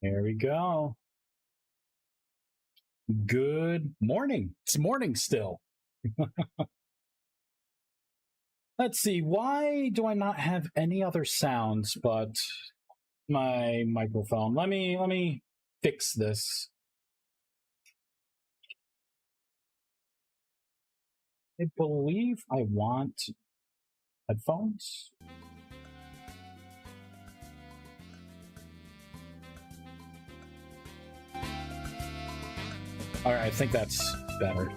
There we go. Good morning. It's morning still. Let's see. Why do I not have any other sounds but my microphone? Let me fix this. I believe I want headphones. All right, I think that's better.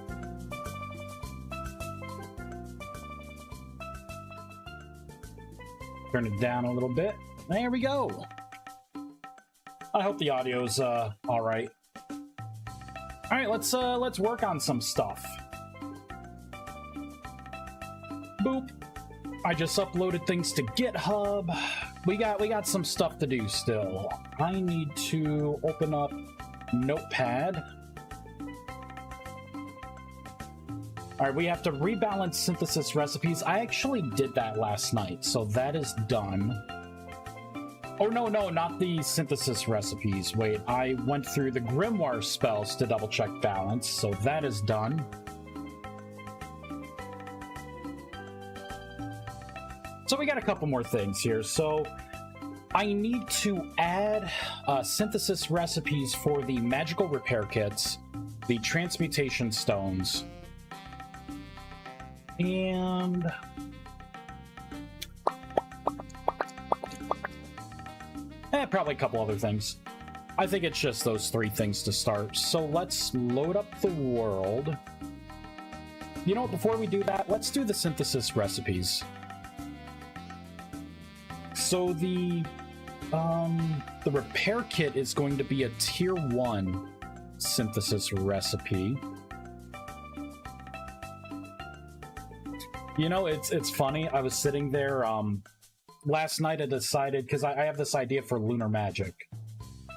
Turn it down a little bit. There we go. I hope the audio's all right. All right, let's work on some stuff. Boop. I just uploaded things to GitHub. We got some stuff to do still. I need to open up Notepad. All right, we have to rebalance synthesis recipes. I actually did that last night, so that is done. Oh, no, not the synthesis recipes. Wait, I went through the Grimoire spells to double-check balance, so that is done. So we got a couple more things here. So I need to add synthesis recipes for the magical repair kits, the transmutation stones, and probably a couple other things. I think it's just those three things to start. So let's load up the world. You know what, before we do that, let's do the synthesis recipes. So the repair kit is going to be a tier 1 synthesis recipe. You know, it's funny. I was sitting there last night. I decided, because I have this idea for lunar magic.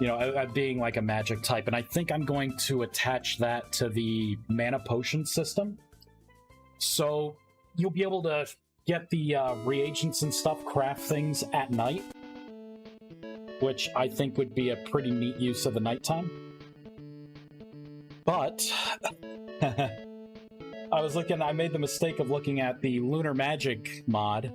You know, being like a magic type, and I think I'm going to attach that to the mana potion system. So you'll be able to get the reagents and stuff, craft things at night, which I think would be a pretty neat use of the nighttime. But I made the mistake of looking at the lunar magic mod,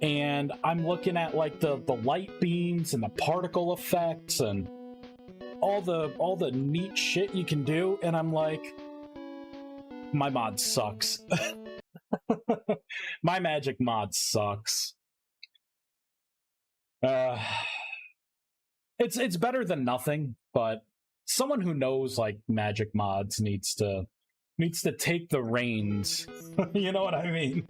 and I'm looking at like the light beams and the particle effects and all the neat shit you can do, and I'm like, my mod sucks. My magic mod sucks. It's better than nothing, but someone who knows like magic mods needs to take the reins. You know what I mean?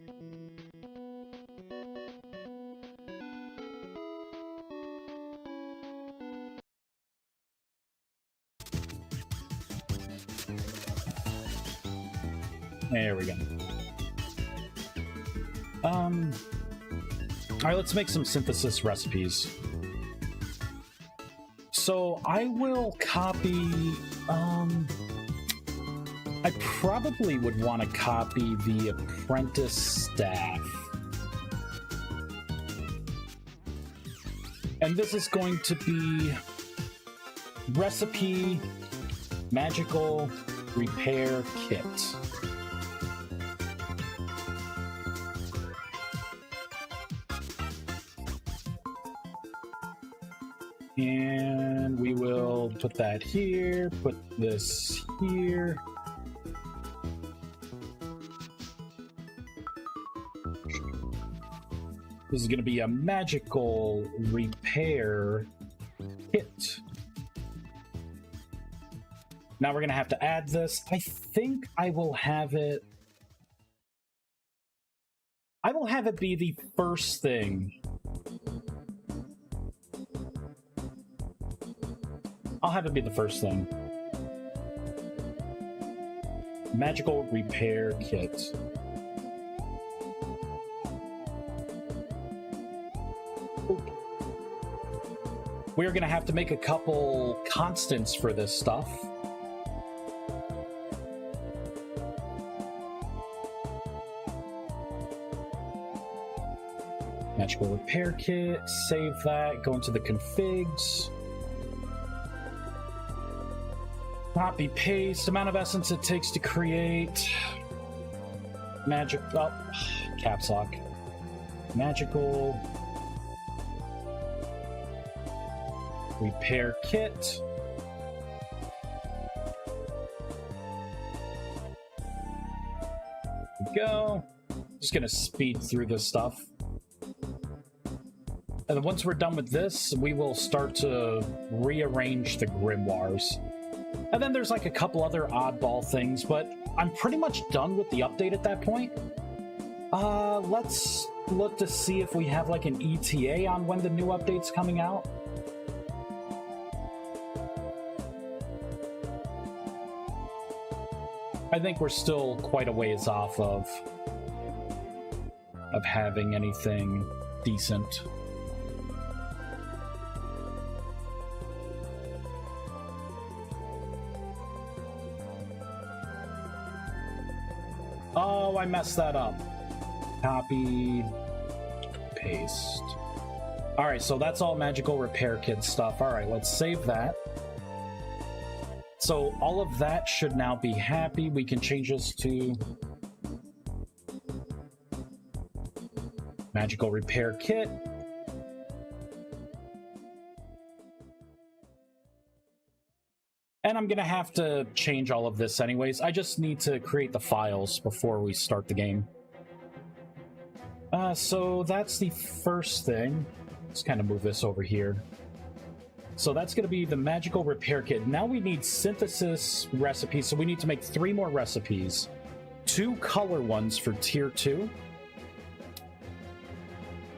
There we go. All right, let's make some synthesis recipes. So I will copy, I probably would want to copy the apprentice staff. And this is going to be recipe magical repair kit. And we will put that here, put this here. This is going to be a magical repair kit. Now we're going to have to add this. I think I will have it... I will have it be the first thing. I'll have it be the first thing. Magical repair kit. We're going to have to make a couple constants for this stuff. Magical repair kit, save that, go into the configs. Copy, paste, amount of essence it takes to create. Magic, oh, caps lock. Magical repair kit. There we go. Just gonna speed through this stuff. And then once we're done with this, we will start to rearrange the grimoires. And then there's like a couple other oddball things, but I'm pretty much done with the update at that point. Let's look to see if we have like an ETA on when the new update's coming out. I think we're still quite a ways off of having anything decent. Oh, I messed that up. Copy, paste. All right, so that's all magical repair kit stuff. All right, let's save that. So all of that should now be happy. We can change this to magical repair kit. And I'm going to have to change all of this anyways. I just need to create the files before we start the game. So that's the first thing. Let's kind of move this over here. So that's going to be the magical repair kit. Now we need synthesis recipes, so we need to make 3 more recipes. 2 color ones for tier 2.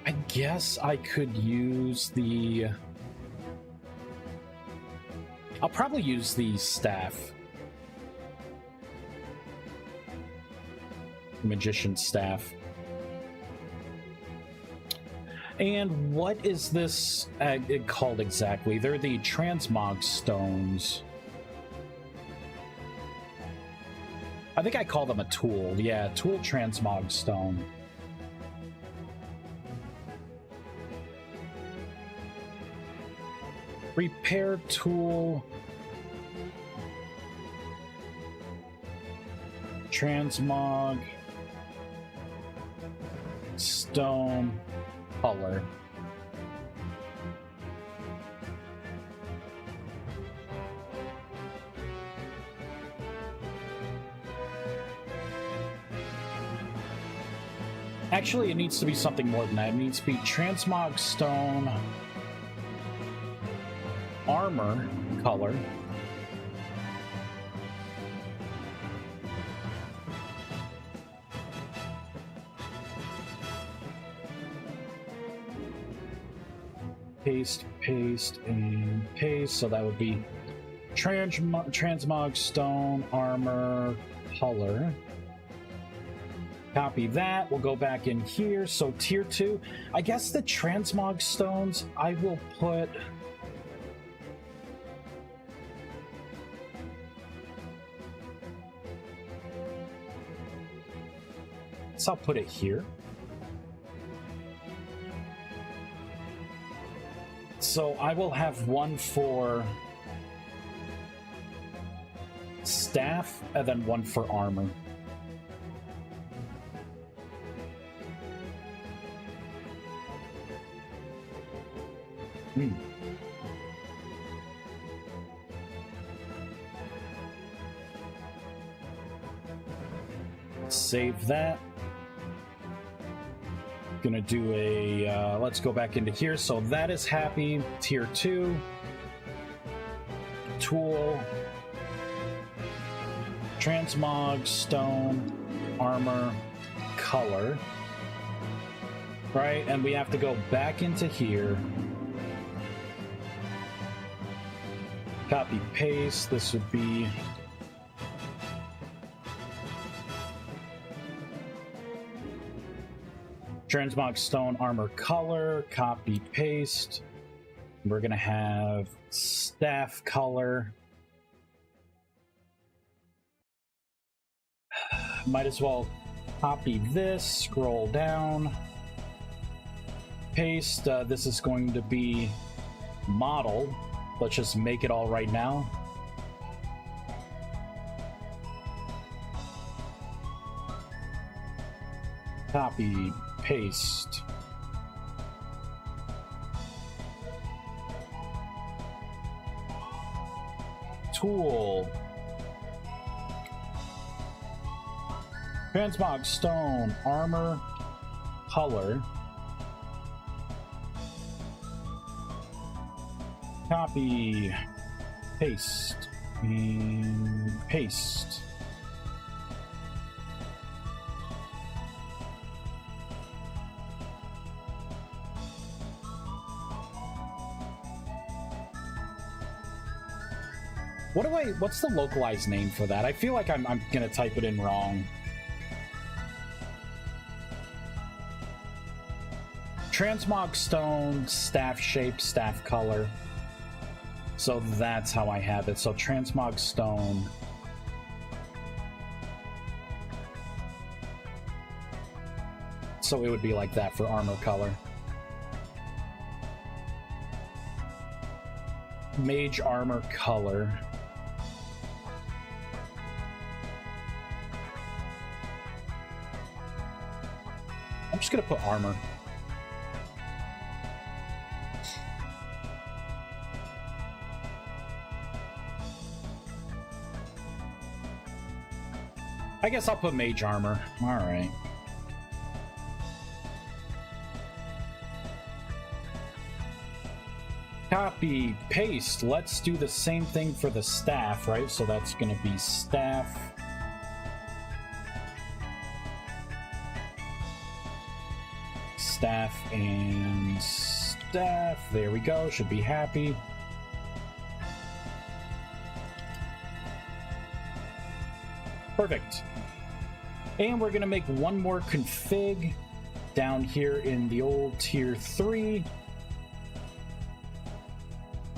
I guess I could use the... I'll probably use the staff. Magician staff. And what is this called exactly? They're the transmog stones. I think I call them a tool. Yeah, tool transmog stone. Repair tool. Transmog stone color. Actually, it needs to be something more than that. It needs to be transmog stone armor color. Paste, paste, and paste. So that would be transmog stone armor color. Copy that. We'll go back in here. So tier 2. I guess the transmog stones I will put... So I'll put it here. So I will have one for staff and then one for armor. Save that. Gonna do a let's go back into here. So that is happy. Tier 2 tool, transmog, stone, armor, color, right? And we have to go back into here, copy paste. This would be transmog, stone, armor, color, copy, paste. We're gonna have staff color. Might as well copy this, scroll down, paste. This is going to be model. Let's just make it all right now. Copy, paste. Tool. Transmog, stone, armor, color. Copy, paste, and paste. What's the localized name for that? I feel like I'm gonna type it in wrong. Transmog stone, staff shape, staff color. So that's how I have it. So transmog stone. So it would be like that for armor color. Mage armor color. I'm just gonna put armor. I guess I'll put mage armor. All right. Copy, paste. Let's do the same thing for the staff, right? So that's going to be staff. Staff and staff. There we go. Should be happy. Perfect. And we're going to make one more config down here in the old tier 3.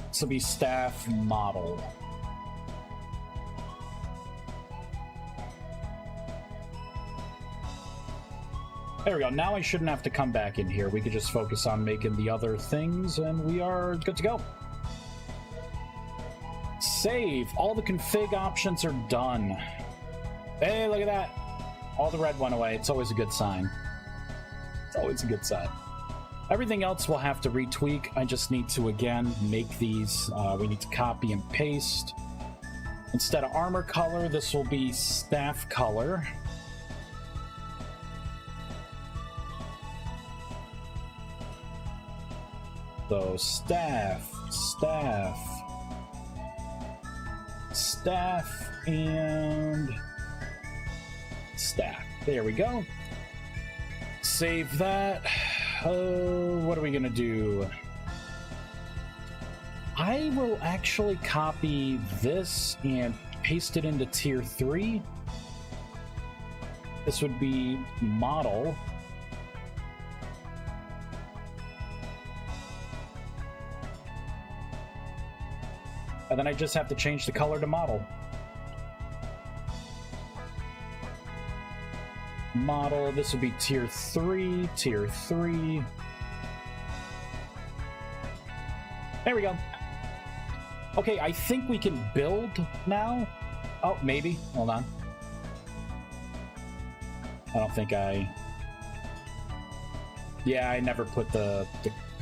This will be staff model. There we go. Now I shouldn't have to come back in here. We could just focus on making the other things and we are good to go. Save. All the config options are done. Hey, look at that. All the red went away. It's always a good sign. It's always a good sign. Everything else we'll have to retweak. I just need to, again, make these. We need to copy and paste. Instead of armor color, this will be staff color. So staff, and staff. There we go. Save that. What are we gonna do? I will actually copy this and paste it into tier 3. This would be model. And then I just have to change the color to model. Model, this would be tier 3, tier 3. There we go. Okay, I think we can build now. Oh, maybe. Hold on. I don't think I... Yeah, I never put the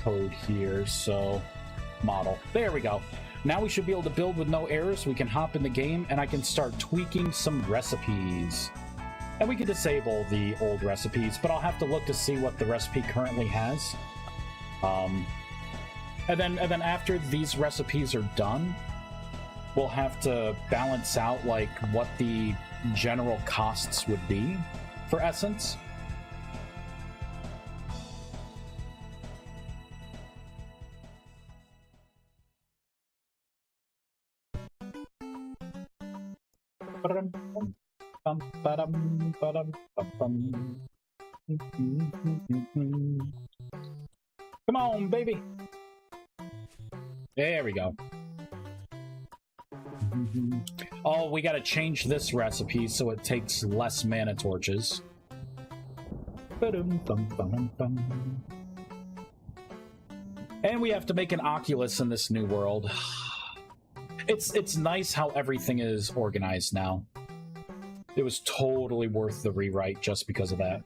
code here, so... Model. There we go. Now we should be able to build with no errors. We can hop in the game, and I can start tweaking some recipes. And we can disable the old recipes, but I'll have to look to see what the recipe currently has. And then after these recipes are done, we'll have to balance out, like, what the general costs would be for Essence. Come on, baby. There we go. Oh, we gotta change this recipe so it takes less mana torches. And we have to make an Oculus in this new world. It's nice how everything is organized now. It was totally worth the rewrite just because of that.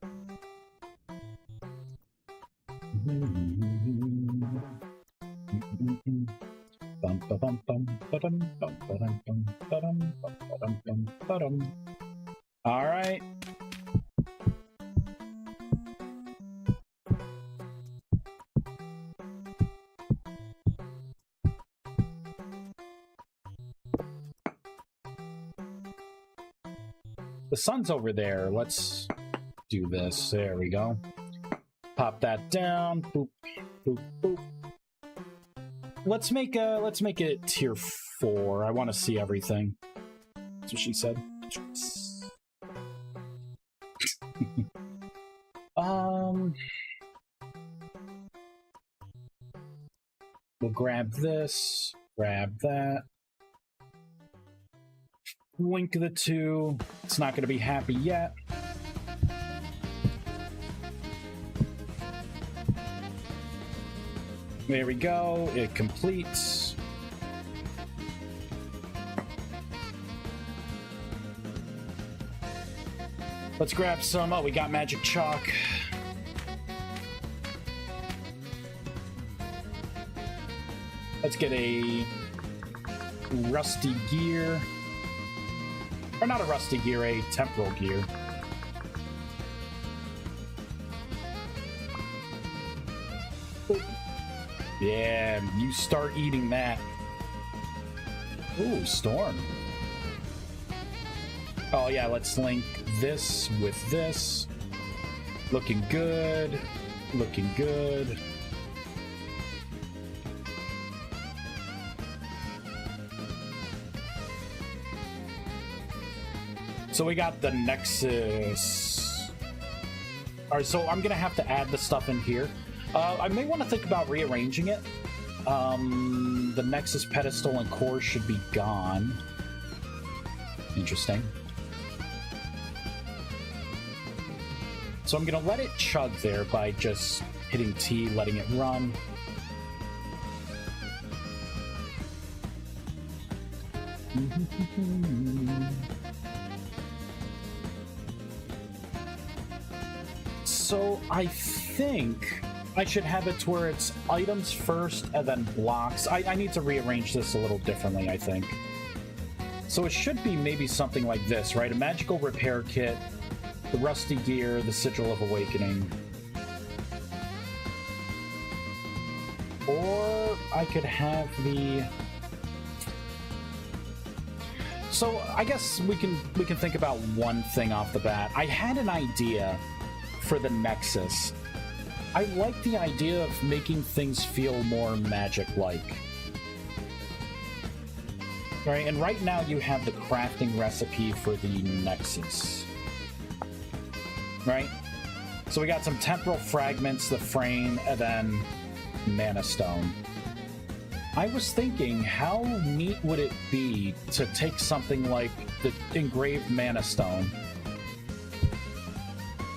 All right. The sun's over there. Let's do this. There we go. Pop that down. Boop, boop, boop. Let's make it tier 4. I want to see everything. That's what she said. We'll grab this, grab that. Link the two. It's not going to be happy yet. There we go. It completes. Let's grab some. Oh, we got magic chalk. Let's get a rusty gear. Or not a rusty gear, a temporal gear. Yeah, you start eating that. Ooh, storm. Oh yeah, let's link this with this. Looking good. Looking good. So we got the Nexus. Alright, so I'm gonna have to add the stuff in here. I may want to think about rearranging it. The Nexus pedestal and core should be gone. Interesting. So I'm gonna let it chug there by just hitting T, letting it run. So I think I should have it to where it's items first and then blocks. I need to rearrange this a little differently, I think. So it should be maybe something like this, right? A magical repair kit, the rusty gear, the sigil of awakening. Or I could have the... So I guess we can think about one thing off the bat. I had an idea for the Nexus. I like the idea of making things feel more magic-like. Right, and right now you have the crafting recipe for the Nexus. right? So we got some temporal fragments, the frame, and then Mana Stone. I was thinking, how neat would it be to take something like the engraved Mana Stone,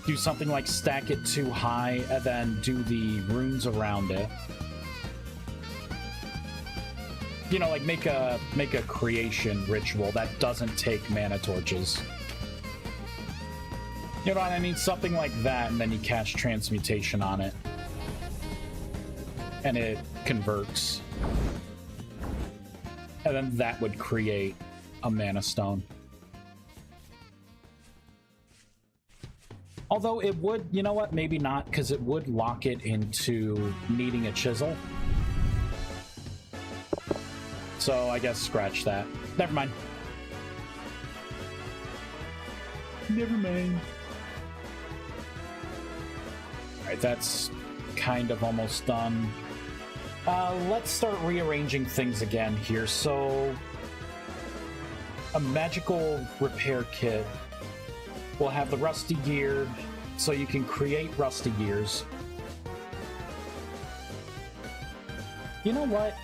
do something like stack it too high, and then do the runes around it. You know, like make a creation ritual that doesn't take mana torches. You know what I mean? Something like that, and then you cast transmutation on it. And it converts. And then that would create a Mana Stone. Although it would, you know what, maybe not, because it would lock it into needing a chisel. So I guess scratch that. Never mind. Never mind. Alright, that's kind of almost done. Let's start rearranging things again here. So, a magical repair kit will have the rusty gear, so you can create rusty gears. You know what?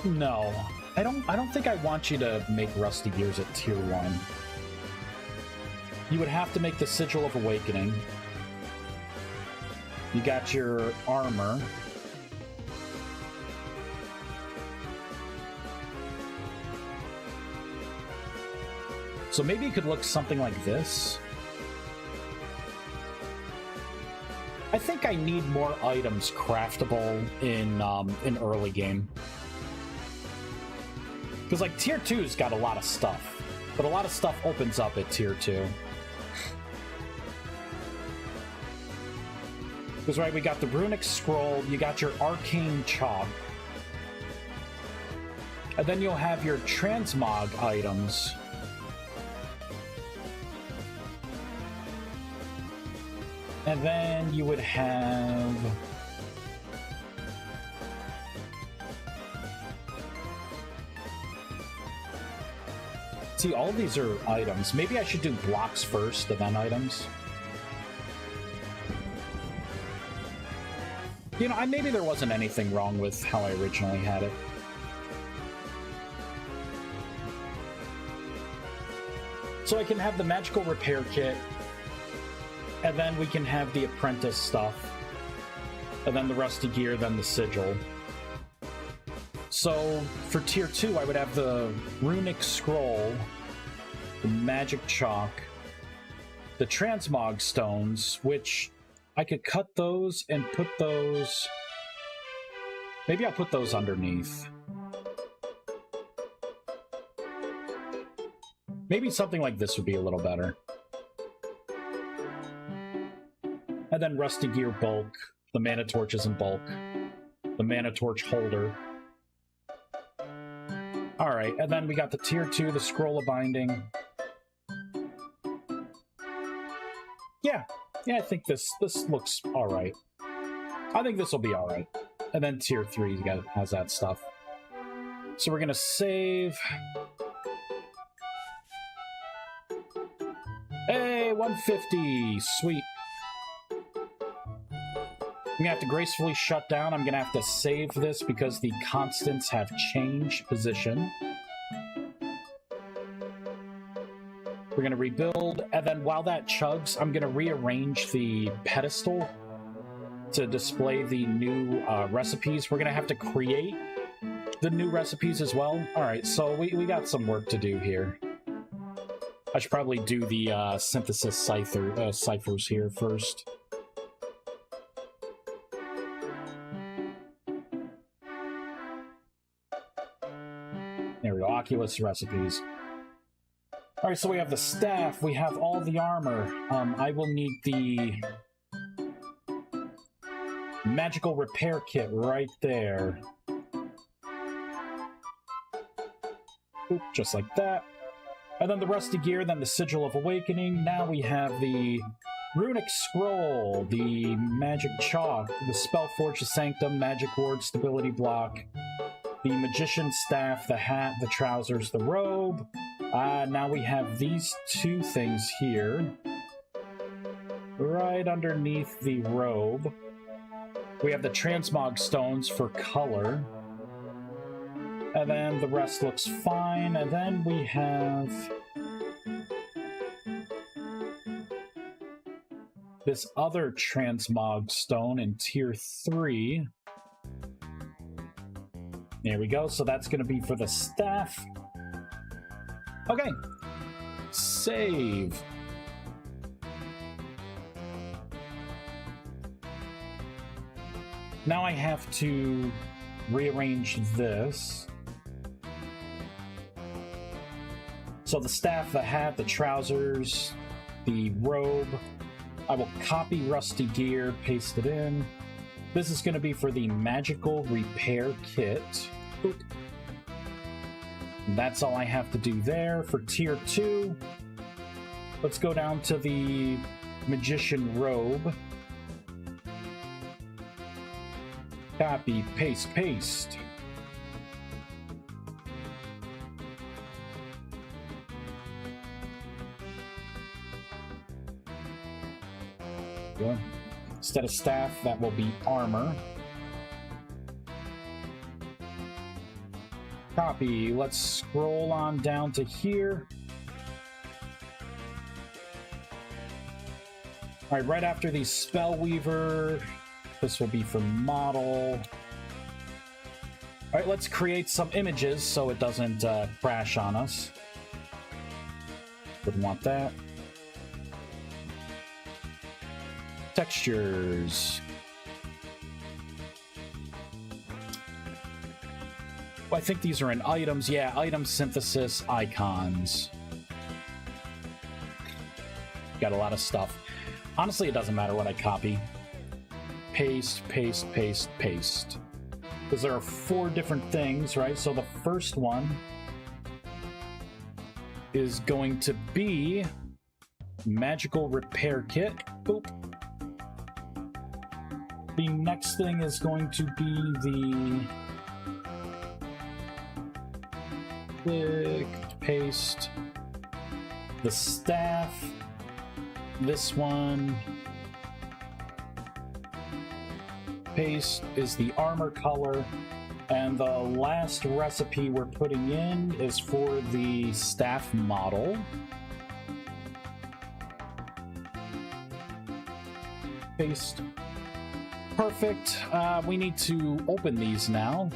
No, I don't think I want you to make rusty gears at tier 1. You would have to make the Sigil of Awakening. You got your armor. So maybe it could look something like this. I think I need more items craftable in early game. Because, like, Tier 2's got a lot of stuff. But a lot of stuff opens up at Tier 2. Because, right, we got the Runic Scroll, you got your Arcane Chalk. And then you'll have your Transmog items. And then you would have... See, all these are items. Maybe I should do blocks first, and then items. You know, maybe there wasn't anything wrong with how I originally had it. So I can have the magical repair kit, and then we can have the apprentice stuff, and then the rusty gear, then the sigil. So for tier 2, I would have the runic scroll, the magic chalk, the transmog stones, which I could cut those and put those... Maybe I'll put those underneath. Maybe something like this would be a little better. And then rusty gear bulk, the mana torches in bulk, the mana torch holder. Alright, and then we got the tier 2, the scroll of binding. Yeah, I think this looks alright. I think this will be alright. And then tier 3 has that stuff. So we're gonna save. Hey, 150! Sweet. I'm gonna have to gracefully shut down. I'm gonna have to save this because the constants have changed position. We're gonna rebuild, and then while that chugs, I'm gonna rearrange the pedestal to display the new recipes. We're gonna have to create the new recipes as well. Alright, so we got some work to do here. I should probably do the synthesis ciphers here first. There we go, Oculus recipes. Alright, so we have the staff, we have all the armor. I will need the magical repair kit right there. Oop, just like that. And then the rusty gear, then the sigil of awakening. Now we have the runic scroll, the magic chalk, the spell forge of sanctum, magic ward, stability block, the magician's staff, the hat, the trousers, the robe, Now we have these two things here. Right underneath the robe. We have the transmog stones for color. And then the rest looks fine. And then we have this other transmog stone in tier 3. There we go. So that's going to be for the staff. Okay. Save. Now I have to rearrange this. So the staff, the hat, the trousers, the robe. I will copy rusty gear, paste it in. This is going to be for the magical repair kit. Oop. That's all I have to do there. For tier 2, let's go down to the magician robe. Copy, paste, paste. Good. Instead of staff, that will be armor. Copy. Let's scroll on down to here. All right, right after the Spellweaver, this will be for model. All right, let's create some images so it doesn't crash on us. Wouldn't want that. Textures. I think these are in items. Yeah, item synthesis, icons. Got a lot of stuff. Honestly, it doesn't matter what I copy. Paste, paste, paste, paste. Because there are 4 different things, right? So the first one is going to be magical repair kit. Boop. The next thing is going to be the click, paste, the staff, this one, paste is the armor color, and the last recipe we're putting in is for the staff model. Paste. Perfect. We need to open these now.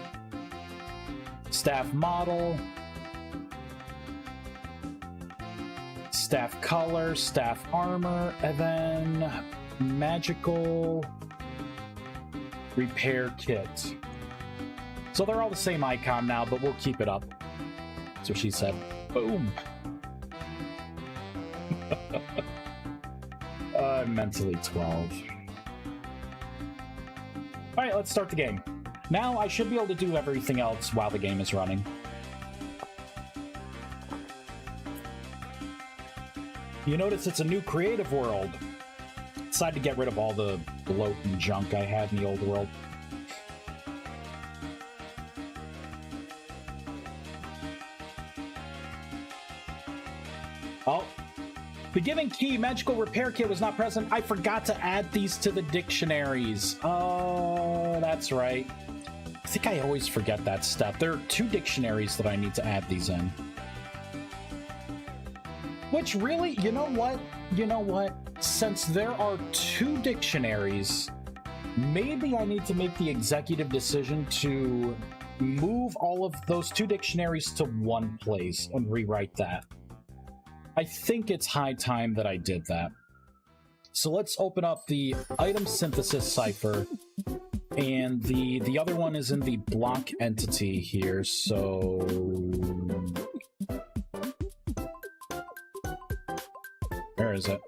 Staff model, staff color, staff armor, and then magical repair kit. So they're all the same icon now, but we'll keep it up. That's what she said. Boom. Mentally 12. Alright, let's start the game. Now I should be able to do everything else while the game is running. You notice it's a new creative world. Decided to get rid of all the bloat and junk I had in the old world. Oh. The given key, magical repair kit, was not present. I forgot to add these to the dictionaries. Oh, that's right. I think I always forget that step. There are 2 dictionaries that I need to add these in. Which really, you know what? You know what? Since there are 2 dictionaries, maybe I need to make the executive decision to move all of those 2 dictionaries to one place and rewrite that. I think it's high time that I did that. So let's open up the item synthesis cipher, and the other one is in the block entity here, so... Where is it?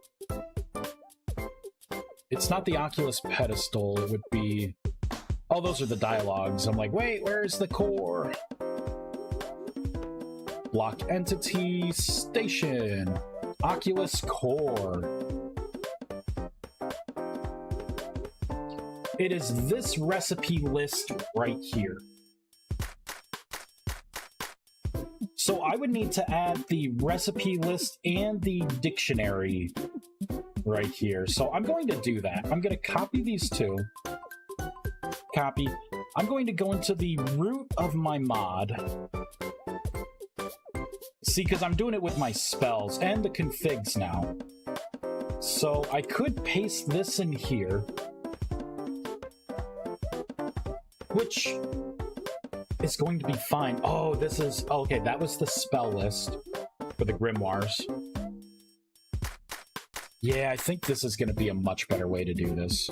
It's not the Oculus pedestal, it would be... Oh, those are the dialogues. I'm like, wait, where's the core? Block entity, station, Oculus core. It is this recipe list right here. So I would need to add the recipe list and the dictionary right here. So I'm going to do that. I'm going to copy these two. Copy. I'm going to go into the root of my mod. See, because I'm doing it with my spells and the configs now. So I could paste this in here, which is going to be fine. Oh, this is... Okay, that was the spell list for the grimoires. Yeah, I think this is going to be a much better way to do this.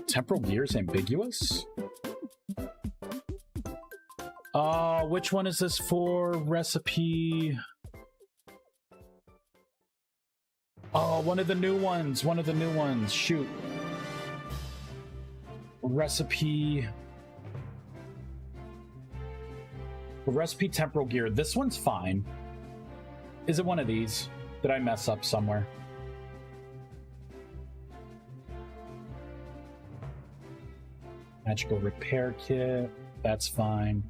Temporal gear's ambiguous? Which one is this for? Recipe... Oh, one of the new ones. One of the new ones. Shoot. Recipe temporal gear. This one's fine. Is it one of these? Did I mess up somewhere? Magical repair kit. That's fine.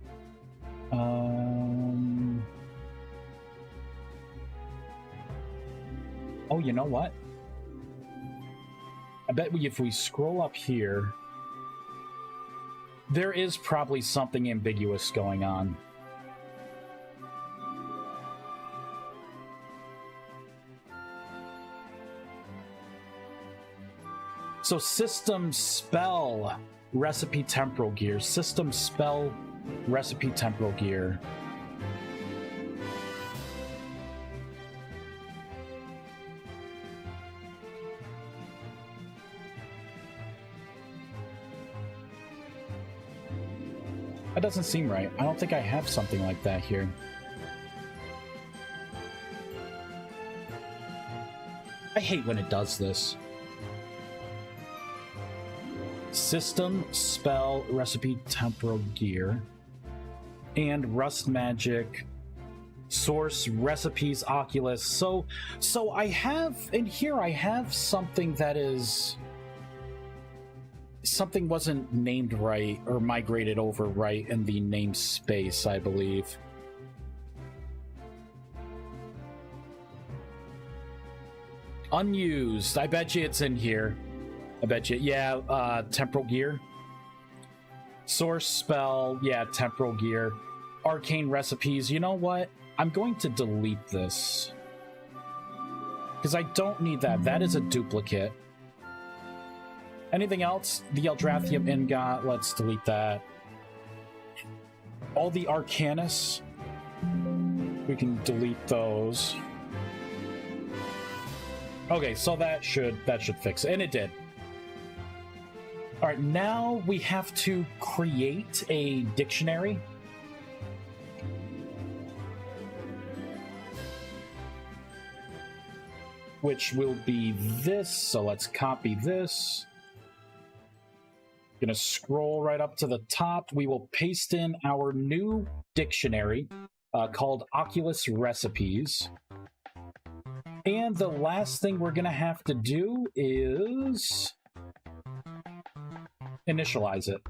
Oh, you know what? I bet if we scroll up here, there is probably something ambiguous going on. So system spell recipe temporal gear. System spell recipe temporal gear. That doesn't seem right. I don't think I have something like that here. I hate when it does this. System, spell, recipe, temporal gear, and rust magic, source, recipes, Oculus. So I have, in here I have something that is... Something wasn't named right or migrated over right in the namespace, I believe. Unused. I bet you it's in here. I bet you. Yeah, temporal gear. Source spell. Yeah, temporal gear. Arcane recipes. You know what? I'm going to delete this. Because I don't need that. That is a duplicate. Anything else? The Eldrathia Ingot, let's delete that. All the Arcanus, we can delete those. Okay, so that should fix it, and it did. All right, now we have to create a dictionary. Which will be this, so let's copy this. Gonna scroll right up to the top. We will paste in our new dictionary called Oculus Recipes. And the last thing we're gonna have to do is initialize it.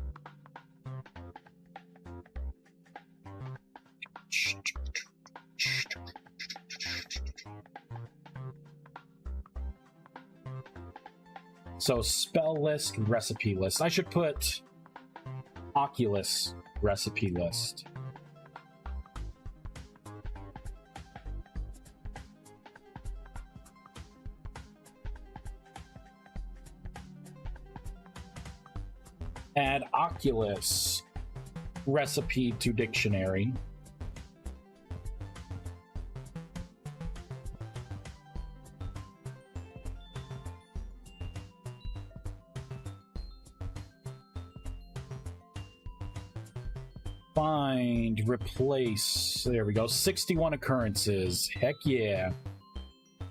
So spell list, recipe list. I should put Oculus recipe list. Add Oculus recipe to dictionary. Find, replace, there we go, 61 occurrences, heck yeah.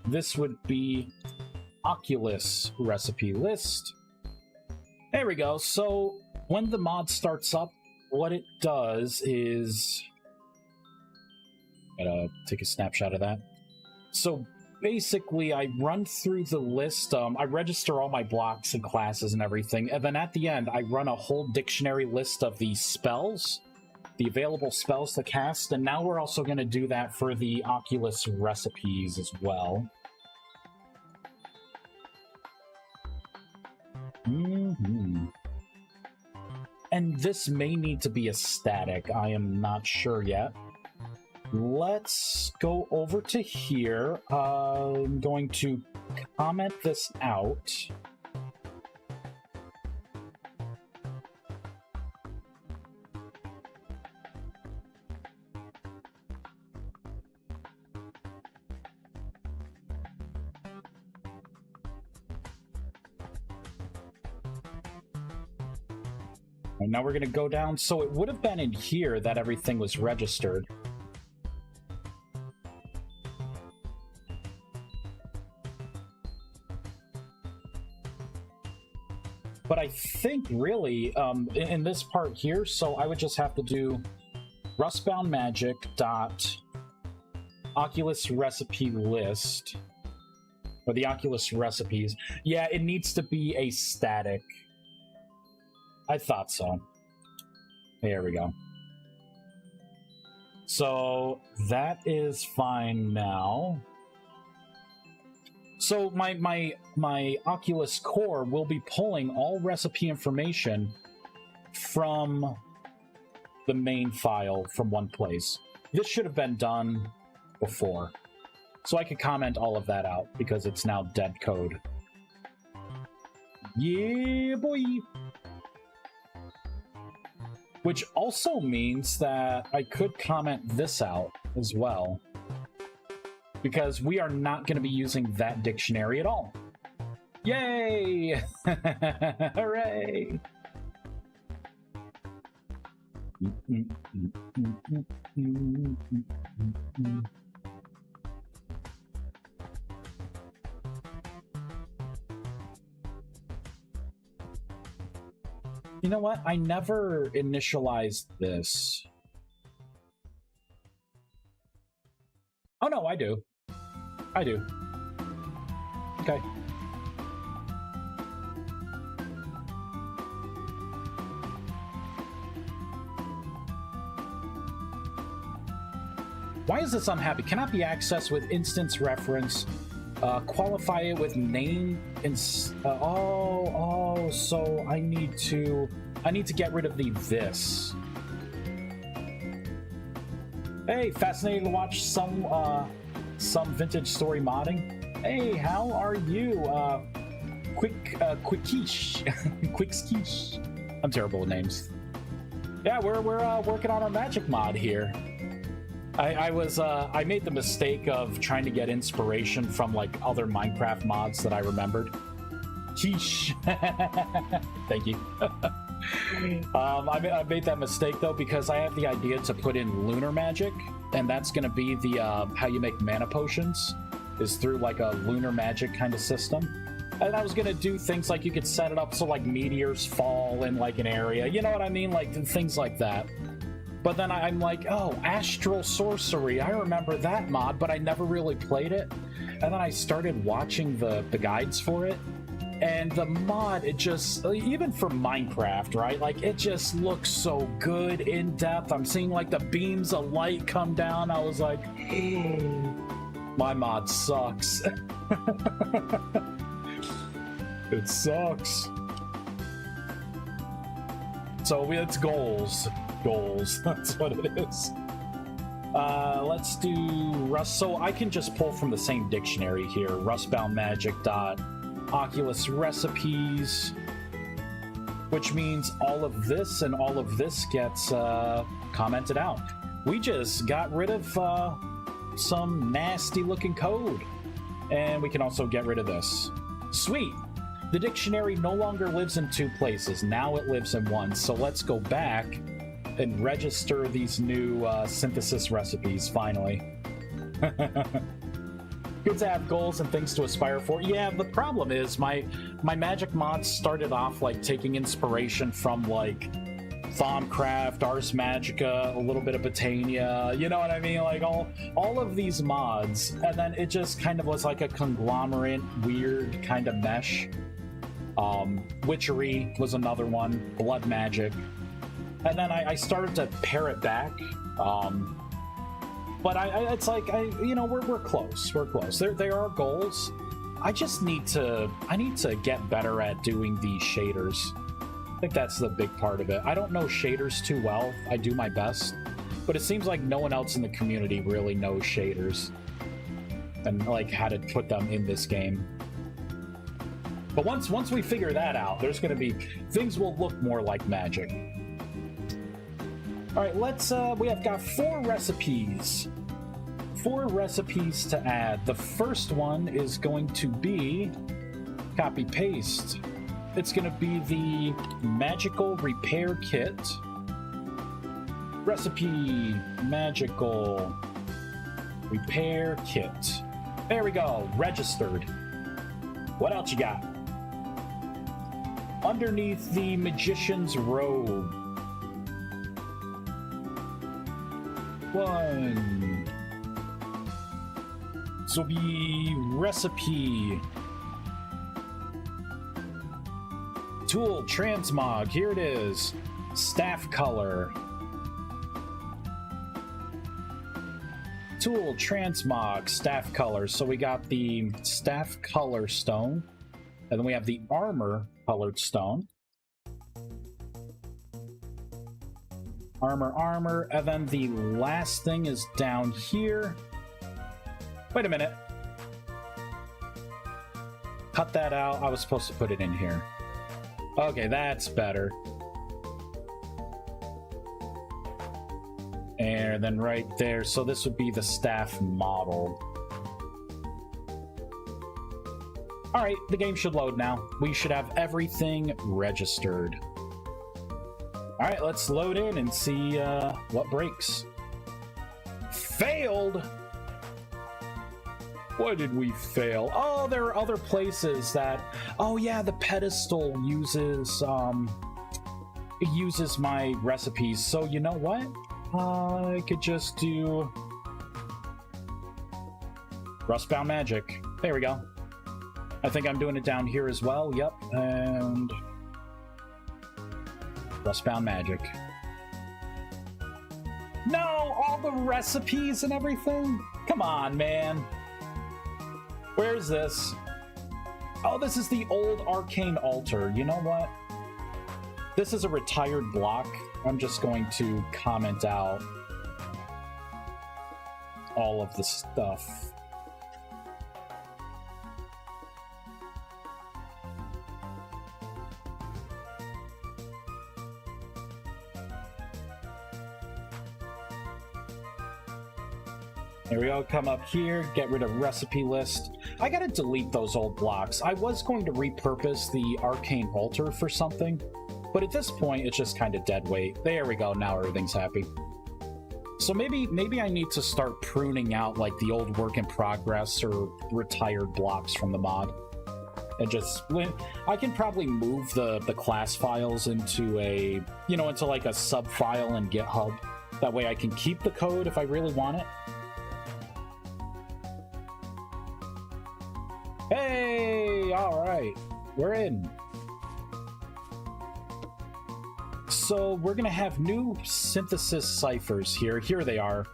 This would be Oculus recipe list. There we go, so when the mod starts up, what it does is... Gotta take a snapshot of that. So basically, I run through the list, I register all my blocks and classes and everything, and then at the end, I run a whole dictionary list of the spells, the available spells to cast, and now we're also going to do that for the Oculus recipes as well. And this may need to be a static. I am not sure yet. Let's go over to here. I'm going to comment this out. And now we're going to go down. So it would have been in here that everything was registered. But I think really in this part here, so I would just have to do Rustbound Magic dot Oculus recipe list, or the Oculus recipes. Yeah, it needs to be a static. I thought so. There we go. So that is fine now. So my Oculus core will be pulling all recipe information from the main file from one place. This should have been done before. So I could comment all of that out because it's now dead code. Yeah, boy! Which also means that I could comment this out as well, because we are not going to be using that dictionary at all. Yay! Hooray! You know what? I never initialized this. Oh no, I do. I do. Okay. Why is this unhappy? Cannot be accessed with instance reference. Qualify it with name and so I need to get rid of the this. Hey, fascinating to watch some vintage story modding. Hey, how are you? Quickish. Quickskish. I'm terrible with names. Yeah, we're working on our magic mod here. I made the mistake of trying to get inspiration from like other Minecraft mods that I remembered. Sheesh. Thank you. I made that mistake though because I have the idea to put in lunar magic, and that's going to be the how you make mana potions is through like a lunar magic kind of system. And I was going to do things like you could set it up so like meteors fall in like an area, you know what I mean, like things like that. But then I'm like, oh, Astral Sorcery, I remember that mod, but I never really played it. And then I started watching the guides for it, and the mod, it just, even for Minecraft, right? Like, it just looks so good in depth. I'm seeing like the beams of light come down. I was like, my mod sucks. It sucks. So it's goals. That's what it is. Let's do Rust. So I can just pull from the same dictionary here. Rustbound Magic dot Oculus recipes, which means all of this and all of this gets commented out. We just got rid of some nasty looking code, and we can also get rid of this. Sweet. The dictionary no longer lives in two places. Now it lives in one. So let's go back and register these new synthesis recipes, finally. Good to have goals and things to aspire for. Yeah, the problem is my magic mods started off like taking inspiration from like Thaumcraft, Ars Magica, a little bit of Botania, you know what I mean? Like all of these mods, and then it just kind of was like a conglomerate, weird kind of mesh. Witchery was another one, Blood Magic. And then I started to pare it back. But it's like, you know, we're close. We're close. There are goals. I just need to get better at doing these shaders. I think that's the big part of it. I don't know shaders too well. I do my best, but it seems like no one else in the community really knows shaders and like how to put them in this game. But once we figure that out, there's going to be things will look more like magic. All right, let's we have got 4 recipes. 4 recipes to add. The first one is going to be copy paste. It's going to be the magical repair kit. Recipe magical repair kit. There we go. Registered. What else you got? Underneath the magician's robe. 1. So the recipe. Tool transmog. Here it is. Staff color. Tool transmog staff color. So we got the staff color stone, and then we have the armor colored stone. Armor, and then the last thing is down here. Wait a minute. Cut that out. I was supposed to put it in here. Okay, that's better. And then right there, so this would be the staff model. All right, the game should load now. We should have everything registered. All right, let's load in and see what breaks. Failed? Why did we fail? Oh, there are other places that... Oh yeah, the pedestal uses it uses my recipes. So you know what? I could just do Rustbound Magic. There we go. I think I'm doing it down here as well. Yep, and Rustbound Magic. No, all the recipes and everything? Come on, man. Where's this? Oh, this is the old arcane altar. You know what? This is a retired block. I'm just going to comment out all of the stuff. There we go, come up here, get rid of recipe list. I gotta delete those old blocks. I was going to repurpose the arcane altar for something, but at this point it's just kind of dead weight. There we go, now everything's happy. So maybe I need to start pruning out like the old work in progress or retired blocks from the mod. And just, I can probably move the class files into a, you know, into like a sub file in GitHub. That way I can keep the code if I really want it. Hey, all right, we're in. So we're gonna have new synthesis ciphers here. Here they are.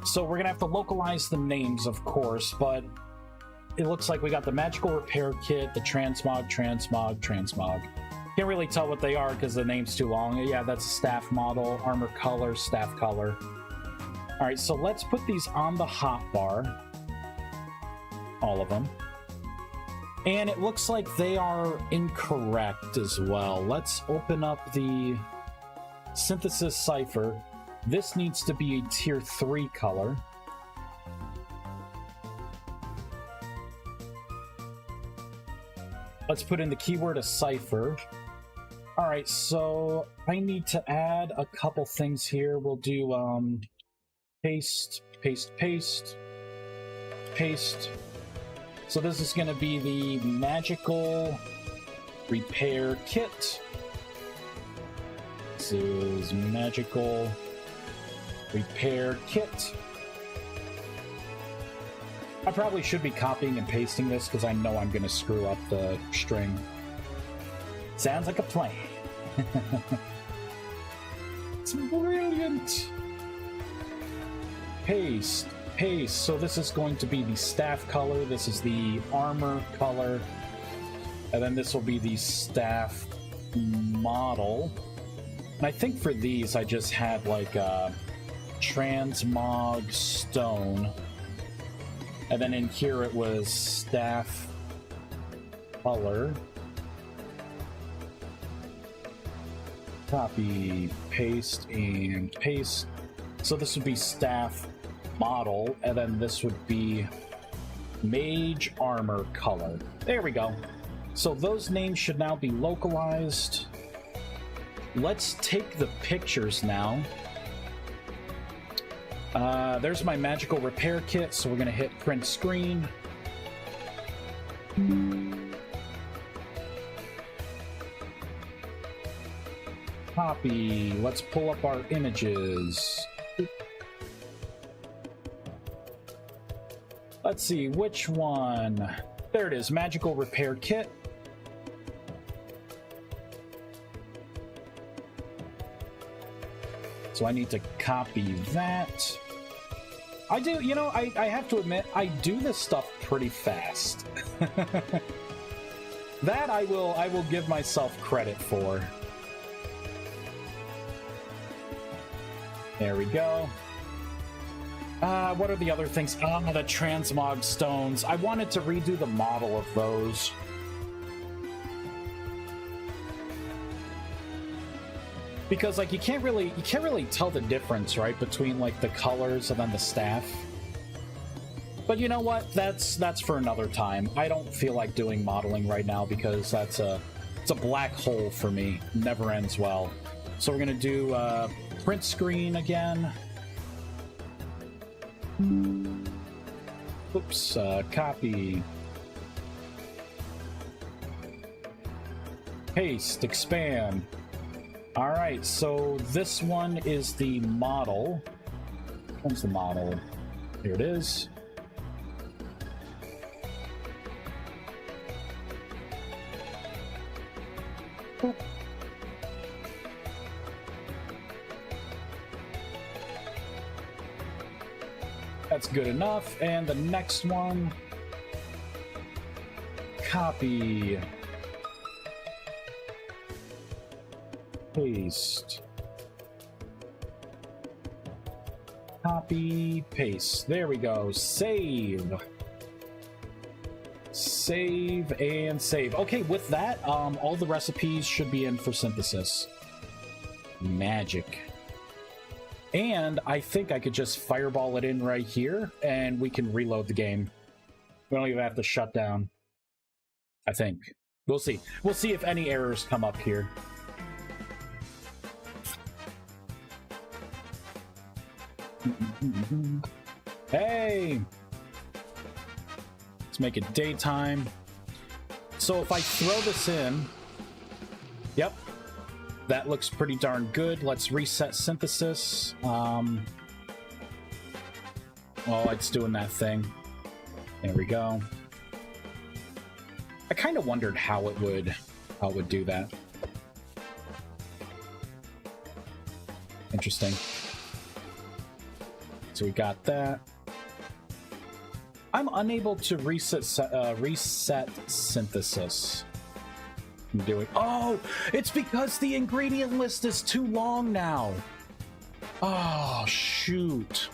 So we're gonna have to localize the names, of course, but it looks like we got the magical repair kit, the transmog. Can't really tell what they are because the name's too long. Yeah, that's staff model, armor color, staff color. All right, so let's put these on the hotbar. All of them. And it looks like they are incorrect as well. Let's open up the synthesis cipher. This needs to be a tier 3 color. Let's put in the keyword a cipher. All right, so I need to add a couple things here. We'll do paste. So this is going to be the magical repair kit. This is magical repair kit. I probably should be copying and pasting this because I know I'm going to screw up the string. Sounds like a plan. That's brilliant! Paste. Paste. So this is going to be the staff color. This is the armor color. And then this will be the staff model. And I think for these, I just had like a transmog stone. And then in here it was staff color. Copy, paste, and paste. So this would be staff model, and then this would be mage armor color. There we go. So those names should now be localized. Let's take the pictures now. There's my magical repair kit, so we're going to hit print screen. Copy. Let's pull up our images. Let's see, which one? There it is, magical repair kit. So I need to copy that. I do, you know, I have to admit, I do this stuff pretty fast. That I will give myself credit for. There we go. What are the other things? The transmog stones. I wanted to redo the model of those. Because like you can't really tell the difference, right, between like the colors and then the staff. But you know what? That's for another time. I don't feel like doing modeling right now because it's a black hole for me. Never ends well. So we're gonna do print screen again. Oops, copy. Paste, expand. Alright, so this one is the model. Where's the model? Here it is. Boop. That's good enough. And the next one. Copy. Paste. Copy, paste. There we go. Save. Save and save. Okay, with that, all the recipes should be in for synthesis. Magic. And I think I could just fireball it in right here, and we can reload the game. We don't even have to shut down. I think. We'll see. We'll see if any errors come up here. Hey! Let's make it daytime. So if I throw this in... Yep. That looks pretty darn good. Let's reset synthesis. Oh, it's doing that thing. There we go. I kind of wondered how it would do that. Interesting. So we got that. I'm unable to reset synthesis. I'm doing. Oh, it's because the ingredient list is too long now. Oh, shoot.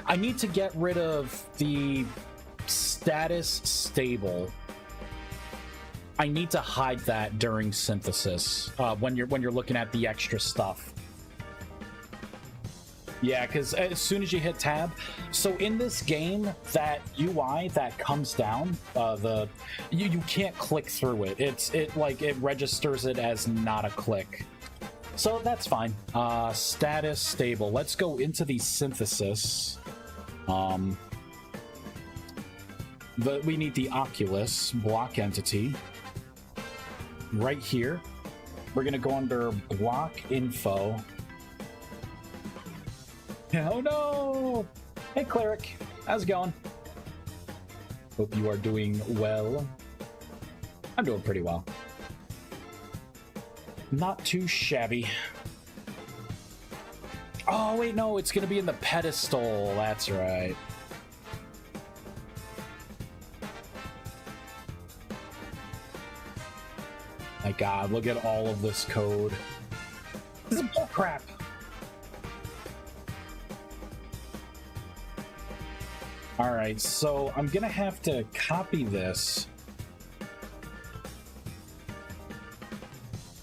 I need to get rid of the status stable. I need to hide that during synthesis when you're looking at the extra stuff. Yeah, because as soon as you hit tab, so in this game, that UI that comes down, you can't click through it. It registers it as not a click. So that's fine. Status stable. Let's go into the synthesis. We need the Oculus block entity. Right here, we're gonna go under block info. Oh no! Hey Cleric, how's it going? Hope you are doing well. I'm doing pretty well. Not too shabby. Oh, wait, no, it's gonna be in the pedestal. That's right. My god, look at all of this code. This is bullcrap. Alright, so I'm gonna have to copy this.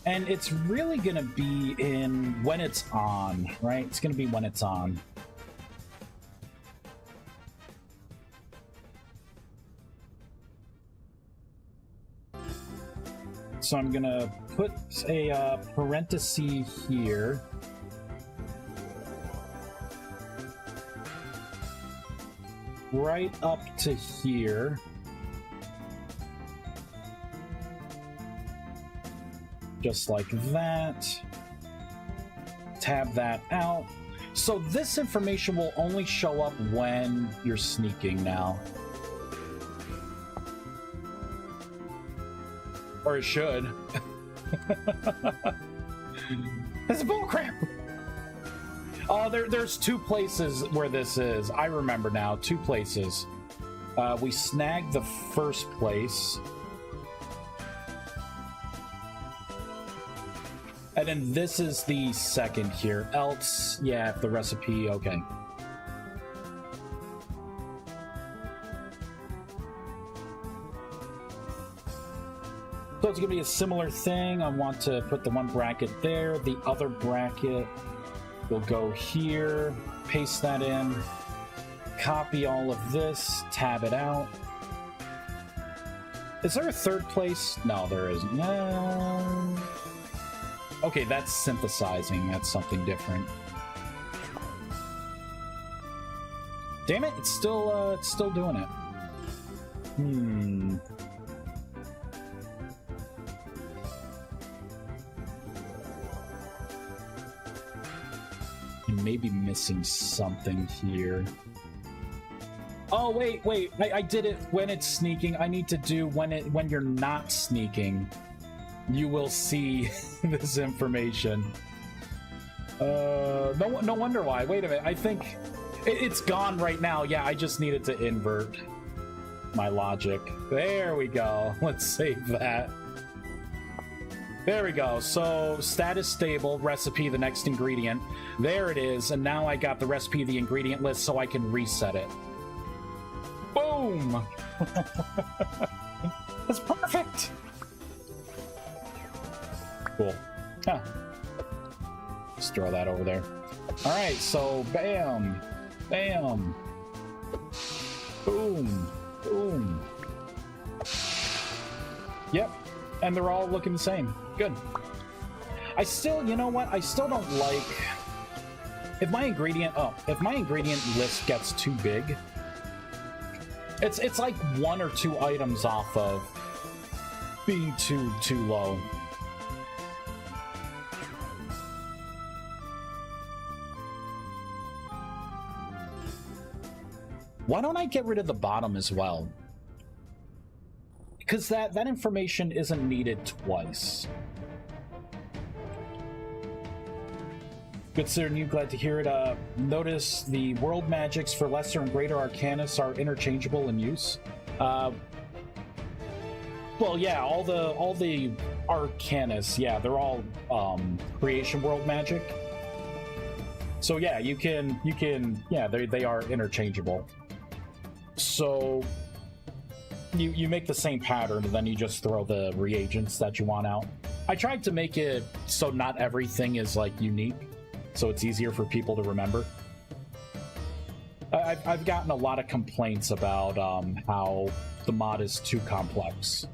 And it's really gonna be in when it's on, right? It's gonna be when it's on. So I'm gonna put a parenthesis here. Right up to here. Just like that. Tab that out. So this information will only show up when you're sneaking now. Or it should. This is bullcrap! Oh, there's two places where this is. I remember now. Two places. We snagged the first place. And then this is the second here. Else, yeah, the recipe, okay. So it's gonna be a similar thing. I want to put the one bracket there. The other bracket will go here. Paste that in. Copy all of this. Tab it out. Is there a third place? No, there isn't. No. Okay, that's synthesizing. That's something different. Damn it! It's still doing it. I may be missing something here. Oh wait! I did it when it's sneaking. I need to do when you're not sneaking. You will see this information. No wonder why. Wait a minute. I think it's gone right now. Yeah, I just needed to invert my logic. There we go. Let's save that. There we go. So status stable, recipe, the next ingredient. There it is. And now I got the recipe, the ingredient list, so I can reset it. Boom! That's perfect! Cool. Huh. Just throw that over there. Alright, so bam, bam, boom, boom. Yep, and they're all looking the same. Good. I still, you know what? I still don't like... If my ingredient list gets too big, it's like one or two items off of being too low. Why don't I get rid of the bottom as well? Because that information isn't needed twice. Good sir, new, glad to hear it. Notice the world magics for lesser and greater arcanus are interchangeable in use. Well, yeah, all the arcanus, yeah, they're all creation world magic. So yeah, you can, yeah, they are interchangeable. So you make the same pattern, and then you just throw the reagents that you want out. I tried to make it so not everything is like unique, so it's easier for people to remember. I've gotten a lot of complaints about how the mod is too complex.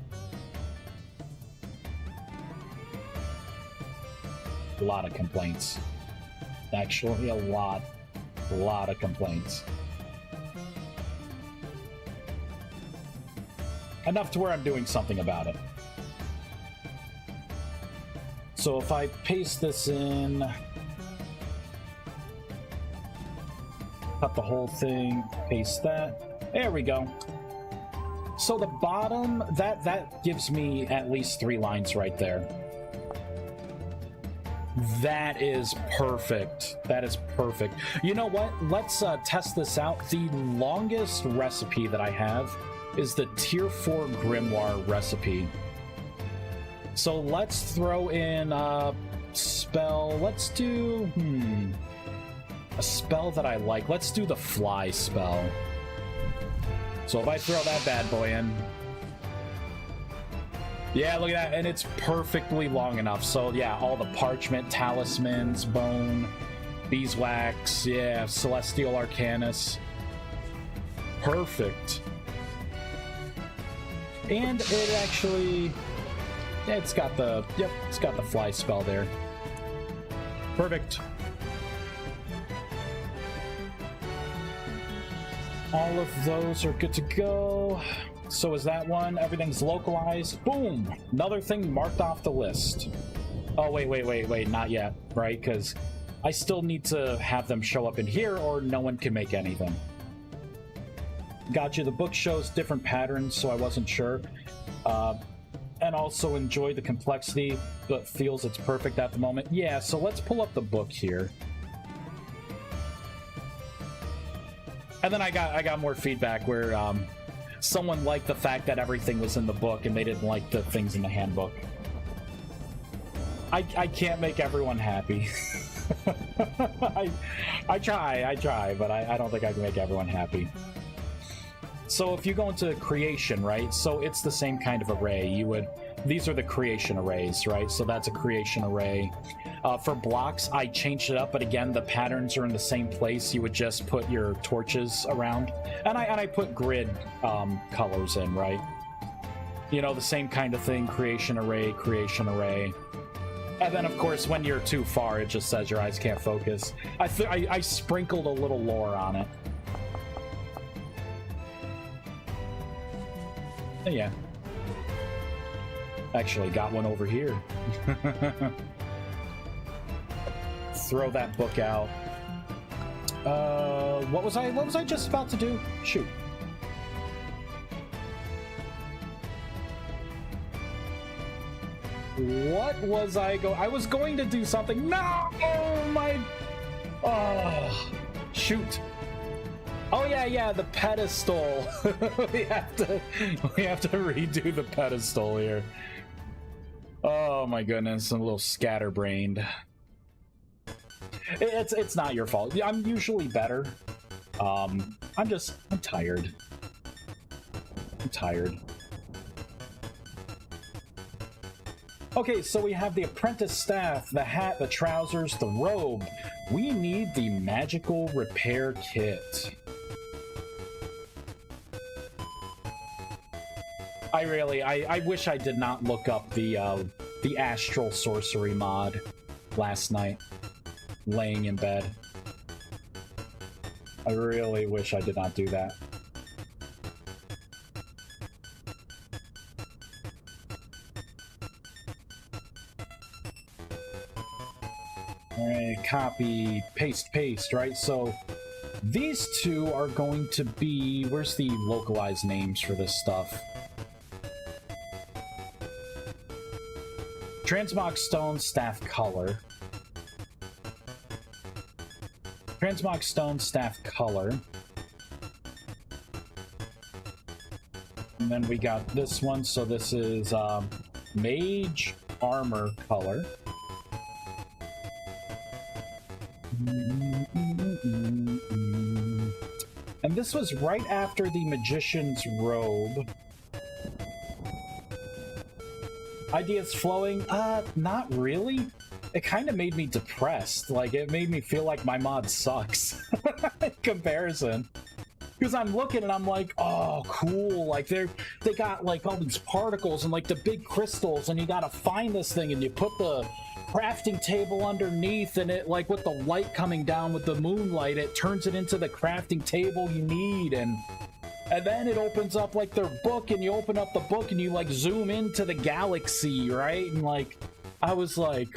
A lot of complaints. Actually, a lot of complaints. Enough to where I'm doing something about it. So if I paste this in, cut the whole thing, paste that, there we go. So the bottom, that gives me at least 3 lines right there. That is perfect. That is perfect. You know what? Let's test this out. The longest recipe that I have is the tier 4 grimoire recipe. So let's throw in a spell. Let's do a spell that I like. Let's do the fly spell. So if I throw that bad boy in, yeah, look at that, and it's perfectly long enough. So yeah, all the parchment, talismans, bone, beeswax, yeah, celestial arcanus, perfect. And it actually, yeah, it's got the fly spell there. Perfect. All of those are good to go. So is that one? Everything's localized. Boom! Another thing marked off the list. Oh, wait, not yet, right? Because I still need to have them show up in here or no one can make anything. Gotcha, the book shows different patterns, so I wasn't sure. And also enjoy the complexity, but feels it's perfect at the moment. Yeah, so let's pull up the book here. And then I got more feedback where someone liked the fact that everything was in the book and they didn't like the things in the handbook. I can't make everyone happy. I try, but I don't think I can make everyone happy. So if you go into creation, right? So it's the same kind of array. These are the creation arrays, right? So that's a creation array. For blocks, I changed it up, but again, the patterns are in the same place. You would just put your torches around, and I put grid colors in, right? You know, the same kind of thing, creation array, and then of course when you're too far, it just says your eyes can't focus. I sprinkled a little lore on it. Yeah, actually got one over here. Throw that book out. What was I just about to do? Shoot. What was I was going to do something. No! Oh my... Oh, shoot. Oh yeah, the pedestal. we have to redo the pedestal here. Oh my goodness, I'm a little scatterbrained. It's not your fault. I'm usually better. I'm tired. I'm tired. Okay, so we have the apprentice staff, the hat, the trousers, the robe. We need the magical repair kit. I wish I did not look up the astral sorcery mod last night, laying in bed. I really wish I did not do that. Alright, copy, paste, right? So these two are going to be... Where's the localized names for this stuff? Transmog Stone Staff Color. Transmog Stone Staff Color. And then we got this one, so this is Mage Armor Color. And this was right after the Magician's Robe. Ideas flowing? Not really. It kind of made me depressed. Like, it made me feel like my mod sucks in comparison. Because I'm looking and I'm like, oh, cool. Like, they got, like, all these particles and, like, the big crystals, and you gotta find this thing, and you put the crafting table underneath, and it, like, with the light coming down with the moonlight, it turns it into the crafting table you need, and then it opens up, like, their book, and you open up the book, and you, like, zoom into the galaxy, right? And, like, I was like,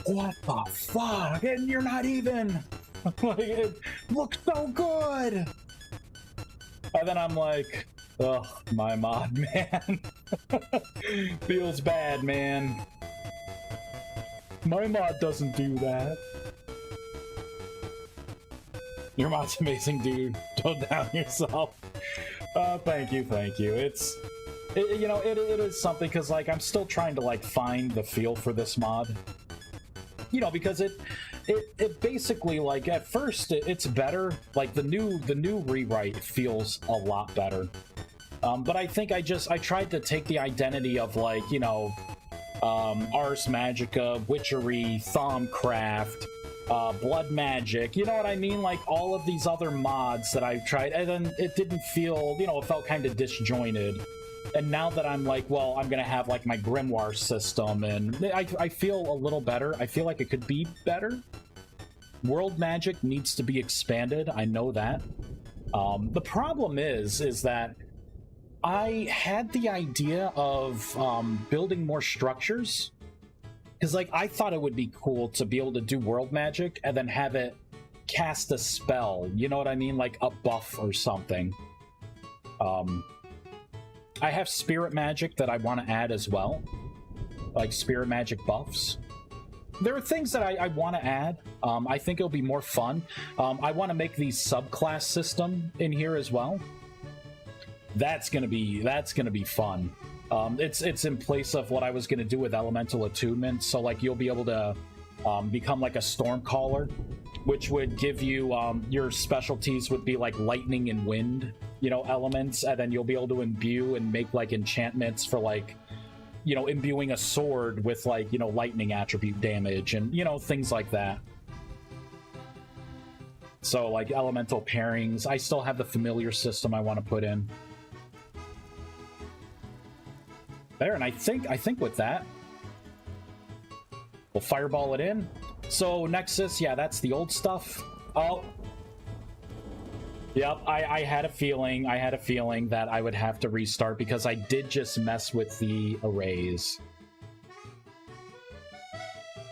what the fuck? And you're not even... like, it looks so good! And then I'm like, ugh, my mod, man. Feels bad, man. My mod doesn't do that. Your mod's amazing, dude. Don't down yourself. Thank you, thank you. You know, it is something, because, like, I'm still trying to, like, find the feel for this mod. You know, because it basically, like, at first, it's better. Like, the new rewrite feels a lot better. But I think I tried to take the identity of, like, you know, Ars Magica, Witchery, Thaumcraft, Blood Magic, you know what I mean? Like, all of these other mods that I've tried, and then it didn't feel, you know, it felt kind of disjointed. And now that I'm like, well, I'm gonna have, like, my Grimoire system, and I feel a little better. I feel like it could be better. World Magic needs to be expanded, I know that. The problem is that I had the idea of building more structures, because, like, I thought it would be cool to be able to do world magic and then have it cast a spell, you know what I mean? Like a buff or something. I have spirit magic that I want to add as well, like spirit magic buffs. There are things that I want to add. I think it'll be more fun. I want to make the subclass system in here as well. That's gonna be fun. It's in place of what I was gonna do with elemental attunement. So, like, you'll be able to become like a stormcaller, which would give you your specialties would be like lightning and wind, you know, elements, and then you'll be able to imbue and make like enchantments for, like, you know, imbuing a sword with, like, you know, lightning attribute damage and, you know, things like that. So, like, elemental pairings. I still have the familiar system I want to put in. There, and I think with that, we'll fireball it in. So Nexus, yeah, that's the old stuff. Oh, yep. I had a feeling that I would have to restart because I did just mess with the arrays.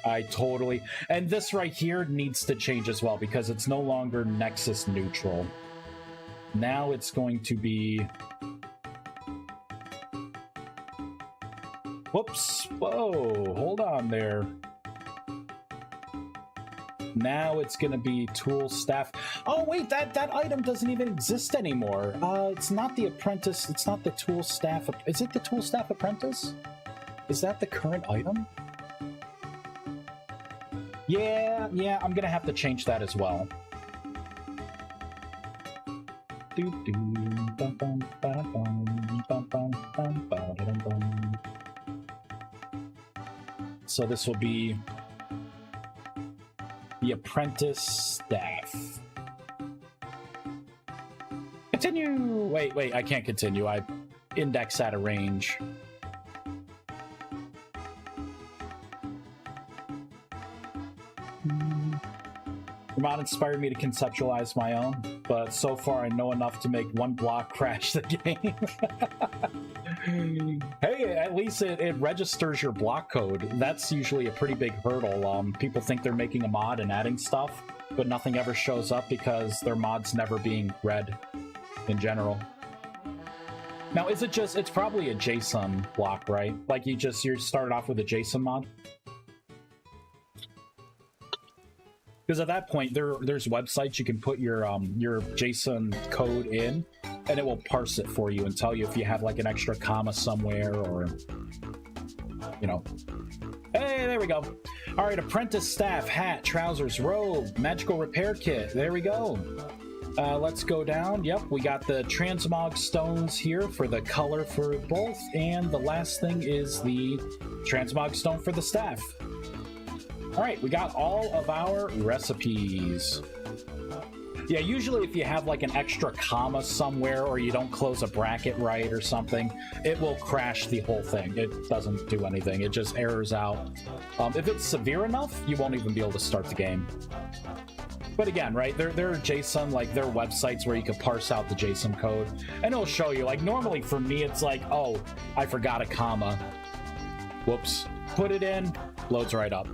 And this right here needs to change as well because it's no longer Nexus neutral. Now it's going to be. Whoops! Whoa! Hold on there. Now it's gonna be tool staff. Oh wait, that item doesn't even exist anymore. It's not the apprentice. It's not the tool staff. Is it the tool staff apprentice? Is that the current item? Yeah. I'm gonna have to change that as well. So this will be the apprentice staff. Continue! Wait, I can't continue. I index at a range. Your mod inspired me to conceptualize my own, but so far I know enough to make one block crash the game. Hey, at least it registers your block code. That's usually a pretty big hurdle. People think they're making a mod and adding stuff, but nothing ever shows up because their mod's never being read in general. Now, is it just, it's probably a JSON block, right? Like you started off with a JSON mod? Because at that point, there's websites you can put your JSON code in, and it will parse it for you and tell you if you have like an extra comma somewhere or, you know. Hey, there we go. All right, apprentice staff, hat, trousers, robe, magical repair kit. There we go. Let's go down. Yep, we got the transmog stones here for the color for both, and the last thing is the transmog stone for the staff. All right, we got all of our recipes. Yeah, usually if you have like an extra comma somewhere or you don't close a bracket right or something, it will crash the whole thing. It doesn't do anything. It just errors out. If it's severe enough, you won't even be able to start the game. But again, right, there are JSON, like there are websites where you can parse out the JSON code and it'll show you. Like normally for me, it's like, oh, I forgot a comma. Whoops. Put it in, loads right up.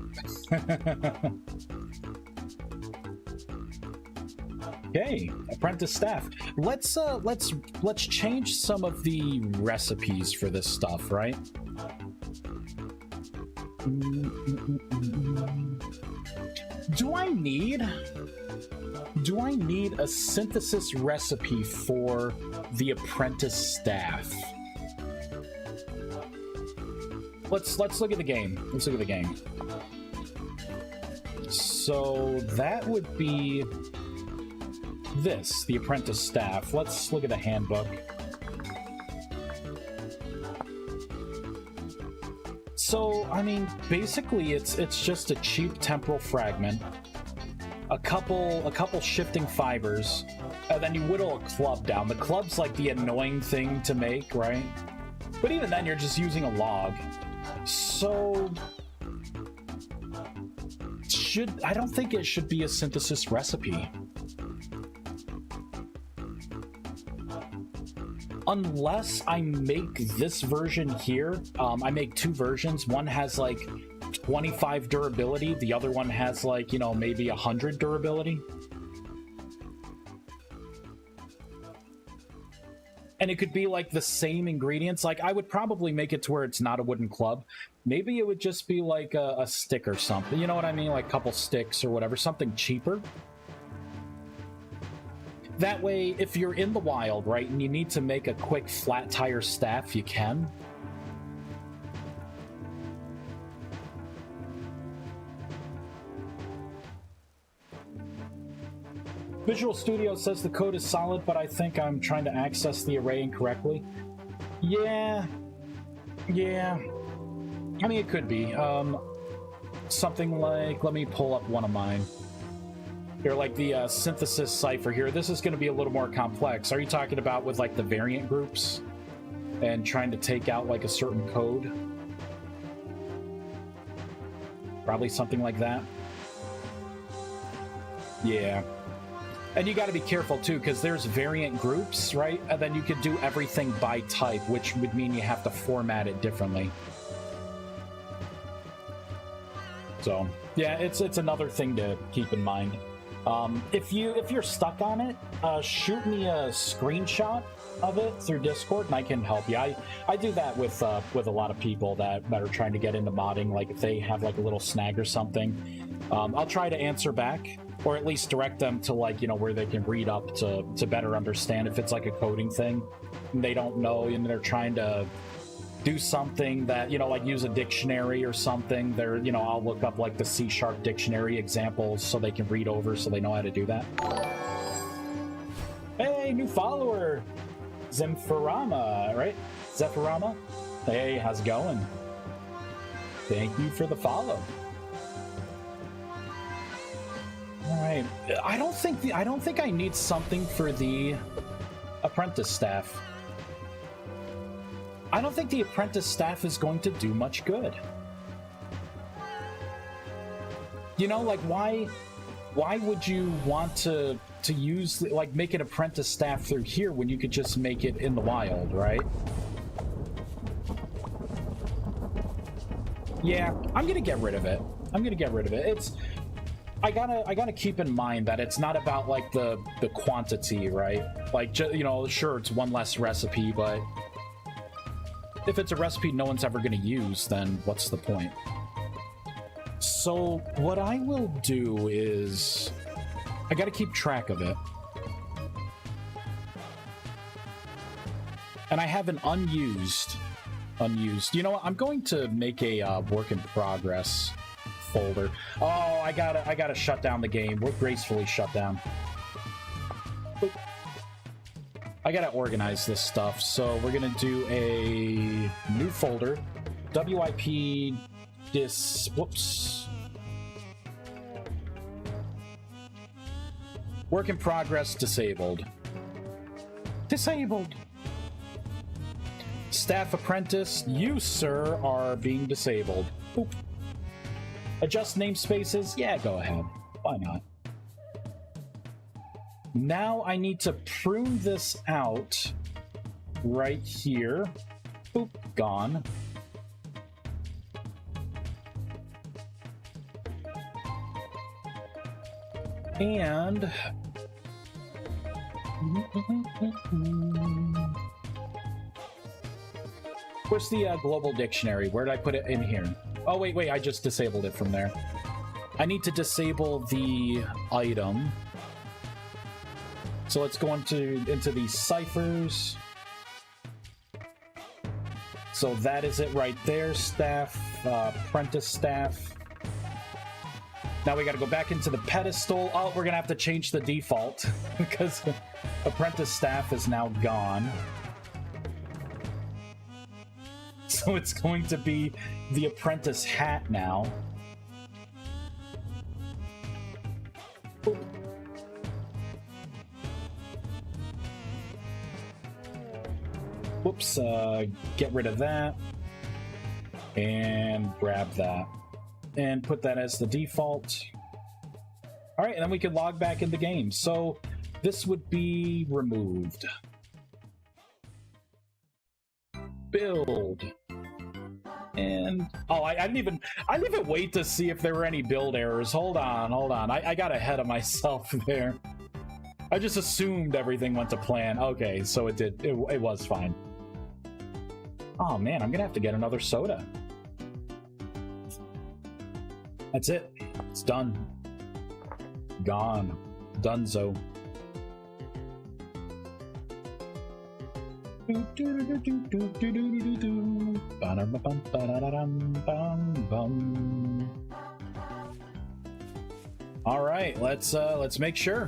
Okay, apprentice staff. Let's change some of the recipes for this stuff, right? Do I need a synthesis recipe for the apprentice staff? Let's look at the game. Let's look at the game. So that would be this, the apprentice staff. Let's look at the handbook. So, I mean, basically it's just a cheap temporal fragment, a couple shifting fibers, and then you whittle a club down. The club's like the annoying thing to make, right? But even then, you're just using a log. So, I don't think it should be a synthesis recipe. Unless I make this version here. I make two versions. One has like 25 durability. The other one has like, you know, maybe 100 durability. And it could be like the same ingredients. Like I would probably make it to where it's not a wooden club. Maybe it would just be like a stick or something. You know what I mean? Like a couple sticks or whatever. Something cheaper. That way, if you're in the wild, right, and you need to make a quick flat tire staff, you can. Visual Studio says the code is solid, but I think I'm trying to access the array incorrectly. Yeah. I mean, it could be. Something like, let me pull up one of mine. Here, like the synthesis cipher here. This is going to be a little more complex. Are you talking about with like the variant groups and trying to take out like a certain code? Probably something like that. Yeah. And you got to be careful too, because there's variant groups, right? And then you could do everything by type, which would mean you have to format it differently. So yeah, it's another thing to keep in mind. If you're stuck on it, shoot me a screenshot of it through Discord and I can help you. I do that with a lot of people that are trying to get into modding. Like if they have like a little snag or something, I'll try to answer back, or at least direct them to like, you know, where they can read up to better understand if it's like a coding thing and they don't know and they're trying to do something that, you know, like use a dictionary or something. They're, you know, I'll look up like the C# dictionary examples so they can read over so they know how to do that. Hey, new follower! Zemfarama, right? Zephyrama? Hey, how's it going? Thank you for the follow. Alright. I don't think I need something for the apprentice staff. I don't think the apprentice staff is going to do much good. You know, like why would you want to use, like, make an apprentice staff through here when you could just make it in the wild, right? Yeah, I'm gonna get rid of it. It's, I gotta keep in mind that it's not about like the quantity, right? Like, you know, sure, it's one less recipe, but if it's a recipe no one's ever going to use, then what's the point? So what I will do is I got to keep track of it. And I have an unused. You know what? I'm going to make a work in progress folder. Oh, I gotta shut down the game. We're gracefully shut down. Oop. I gotta organize this stuff, so we're gonna do a new folder. WIP whoops. Work in progress disabled. Disabled. Staff apprentice, you, sir, are being disabled. Oop. Adjust namespaces? Yeah, go ahead. Why not? Now I need to prune this out right here. Boop, gone. And where's the global dictionary? Where did I put it? In here. Oh, wait, I just disabled it from there. I need to disable the item. So let's go into the ciphers. So that is it right there, staff, apprentice staff. Now we got to go back into the pedestal. Oh, we're going to have to change the default because apprentice staff is now gone. So it's going to be the apprentice hat now. Whoops, get rid of that. And grab that. And put that as the default. Alright, and then we can log back in the game. So this would be removed. Build. And oh, I didn't even wait to see if there were any build errors. Hold on. I got ahead of myself there. I just assumed everything went to plan. Okay, so it did. It was fine. Oh man, I'm gonna have to get another soda. That's it. It's done. Gone. Donezo. All right, let's make sure.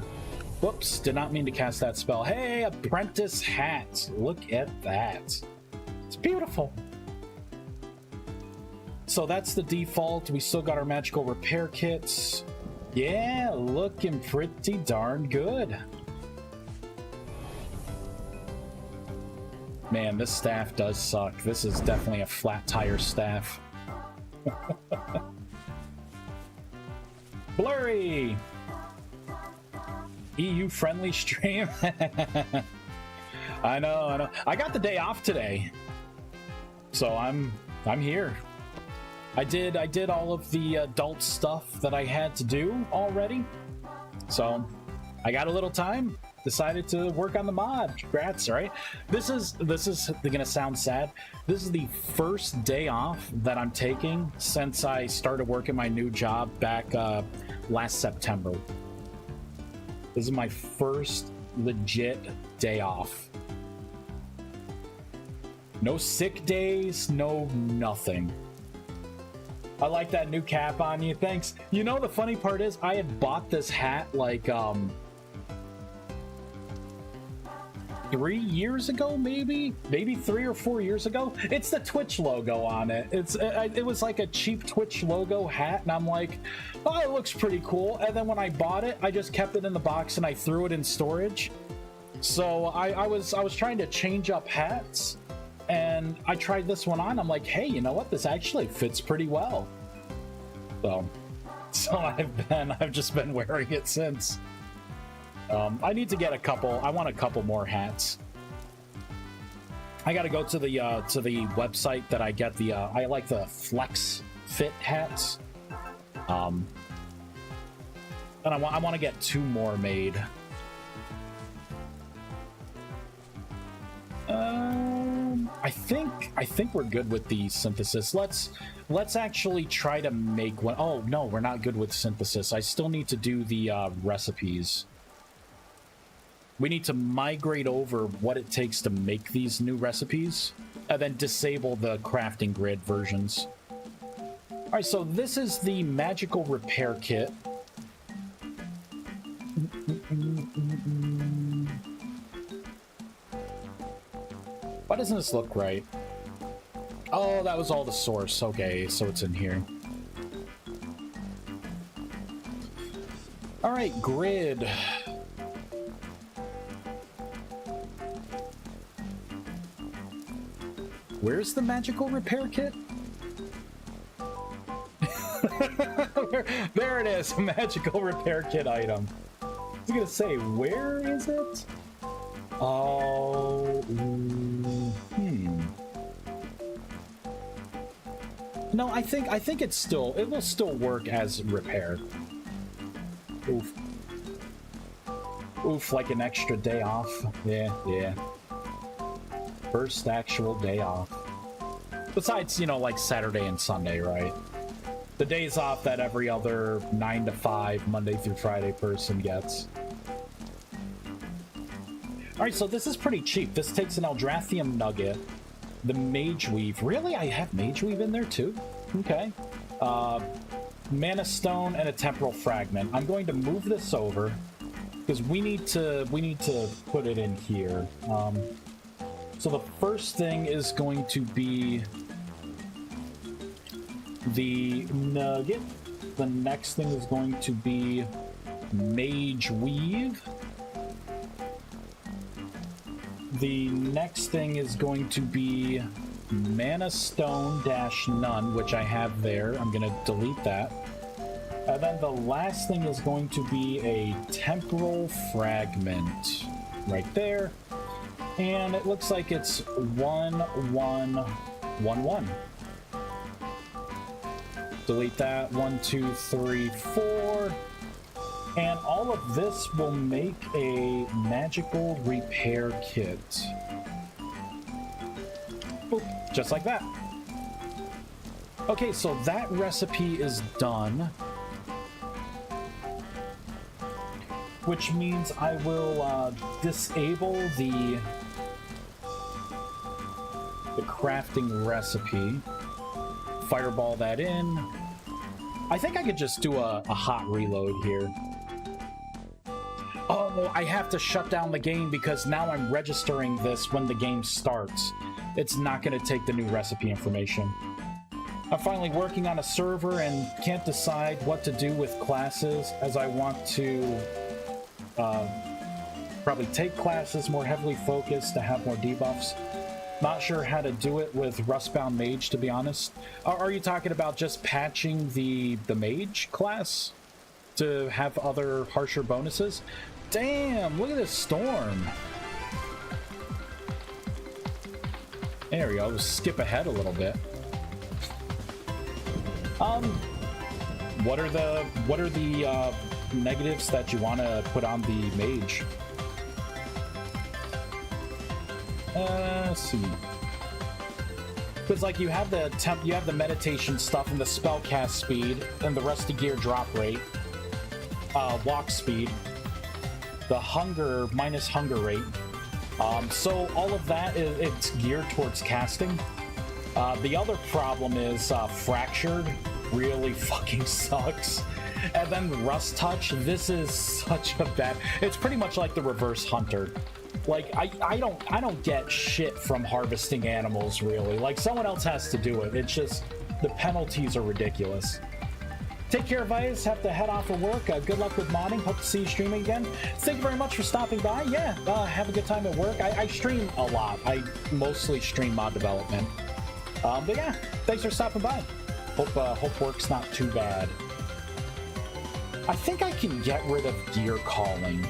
Whoops, did not mean to cast that spell. Hey, apprentice hat. Look at that. It's beautiful. So that's the default. We still got our magical repair kits. Yeah, looking pretty darn good. Man, this staff does suck. This is definitely a flat tire staff. Blurry! EU-friendly stream? I know. I got the day off today. So I'm here. I did all of the adult stuff that I had to do already. So I got a little time. Decided to work on the mod. Congrats, right? This is gonna sound sad. This is the first day off that I'm taking since I started working my new job back last September. This is my first legit day off. No sick days, no nothing. I like that new cap on you. Thanks. You know, the funny part is I had bought this hat like 3 years ago, maybe 3 or 4 years ago. It's the Twitch logo on it. It was like a cheap Twitch logo hat, and I'm like, oh, it looks pretty cool. And then when I bought it, I just kept it in the box and I threw it in storage. So I was trying to change up hats, and I tried this one on. I'm like, hey, you know what? This actually fits pretty well. So I've just been wearing it since. I need to get I want a couple more hats. I got to go to the website that I get the I like the Flex Fit hats. And I want to get 2 more made. I think we're good with the synthesis. Let's actually try to make one. Oh no, we're not good with synthesis. I still need to do the recipes. We need to migrate over what it takes to make these new recipes, and then disable the crafting grid versions. All right, so this is the magical repair kit. Why doesn't this look right? Oh, that was all the source. Okay, so it's in here. All right, grid. Where's the magical repair kit? There it is, magical repair kit item. I was gonna say, where is it? Oh, No, I think it will still work as repair. Oof. Oof, like an extra day off. Yeah. First actual day off. Besides, you know, like Saturday and Sunday, right? The days off that every other 9 to 5, Monday through Friday person gets. Alright, so this is pretty cheap. This takes an Eldrathrium Nugget, the Mage Weave. Really? I have Mage Weave in there too? Okay. Mana Stone and a Temporal Fragment. I'm going to move this over because we need to put it in here. So the first thing is going to be the Nugget. The next thing is going to be Mage Weave. The next thing is going to be Mana Stone - none, which I have there. I'm going to delete that. And then the last thing is going to be a Temporal Fragment right there. And it looks like it's 1, 1, 1, 1. Delete that. 1, 2, 3, 4. And all of this will make a magical repair kit. Boop, just like that. Okay, so that recipe is done. Which means I will disable the crafting recipe. Fireball that in. I think I could just do a hot reload here. Oh, I have to shut down the game because now I'm registering this when the game starts. It's not going to take the new recipe information. I'm finally working on a server and can't decide what to do with classes, as I want to probably take classes more heavily focused to have more debuffs. Not sure how to do it with Rustbound Mage, to be honest. Are you talking about just patching the Mage class to have other harsher bonuses? Damn, look at this storm. There we go. We'll skip ahead a little bit. What are the negatives that you want to put on the Mage? Let's see. Because like you have the meditation stuff and the spell cast speed and the rusty gear drop rate, walk speed, the hunger minus hunger rate. So all of that it's geared towards casting. The other problem is fractured really fucking sucks. And then rust touch. This is such a bad. It's pretty much like the reverse hunter. Like I don't get shit from harvesting animals really. Like someone else has to do it. It's just the penalties are ridiculous. Take care, Vies. Have to head off for work. Good luck with modding. Hope to see you streaming again. Thank you very much for stopping by. Yeah, have a good time at work. I stream a lot. I mostly stream mod development. But yeah, thanks for stopping by. Hope work's not too bad. I think I can get rid of gear calling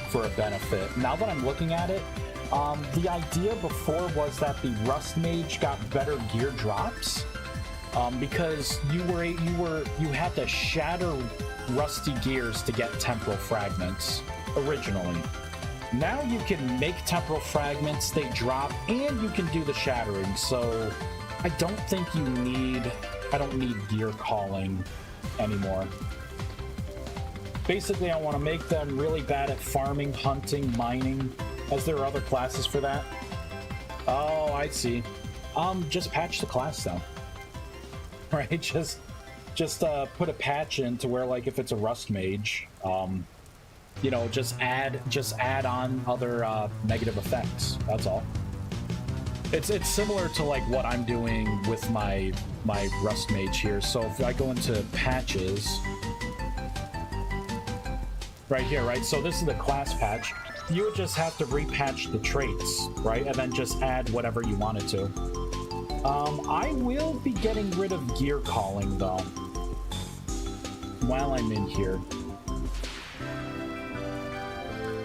for a benefit. Now that I'm looking at it, the idea before was that the Rust Mage got better gear drops. Because you had to shatter rusty gears to get temporal fragments originally. Now you can make temporal fragments, they drop, and you can do the shattering. So I don't think I don't need gear calling anymore. Basically, I want to make them really bad at farming, hunting, mining, as there are other classes for that. Oh, I see. Just patch the class though. Right, just put a patch in to where, like, if it's a Rust Mage, you know, just add on other negative effects. That's all. It's similar to like what I'm doing with my Rust Mage here. So if I go into patches, right here, right. So this is the class patch. You would just have to repatch the traits, right, and then just add whatever you wanted to. I will be getting rid of gear calling, though, while I'm in here.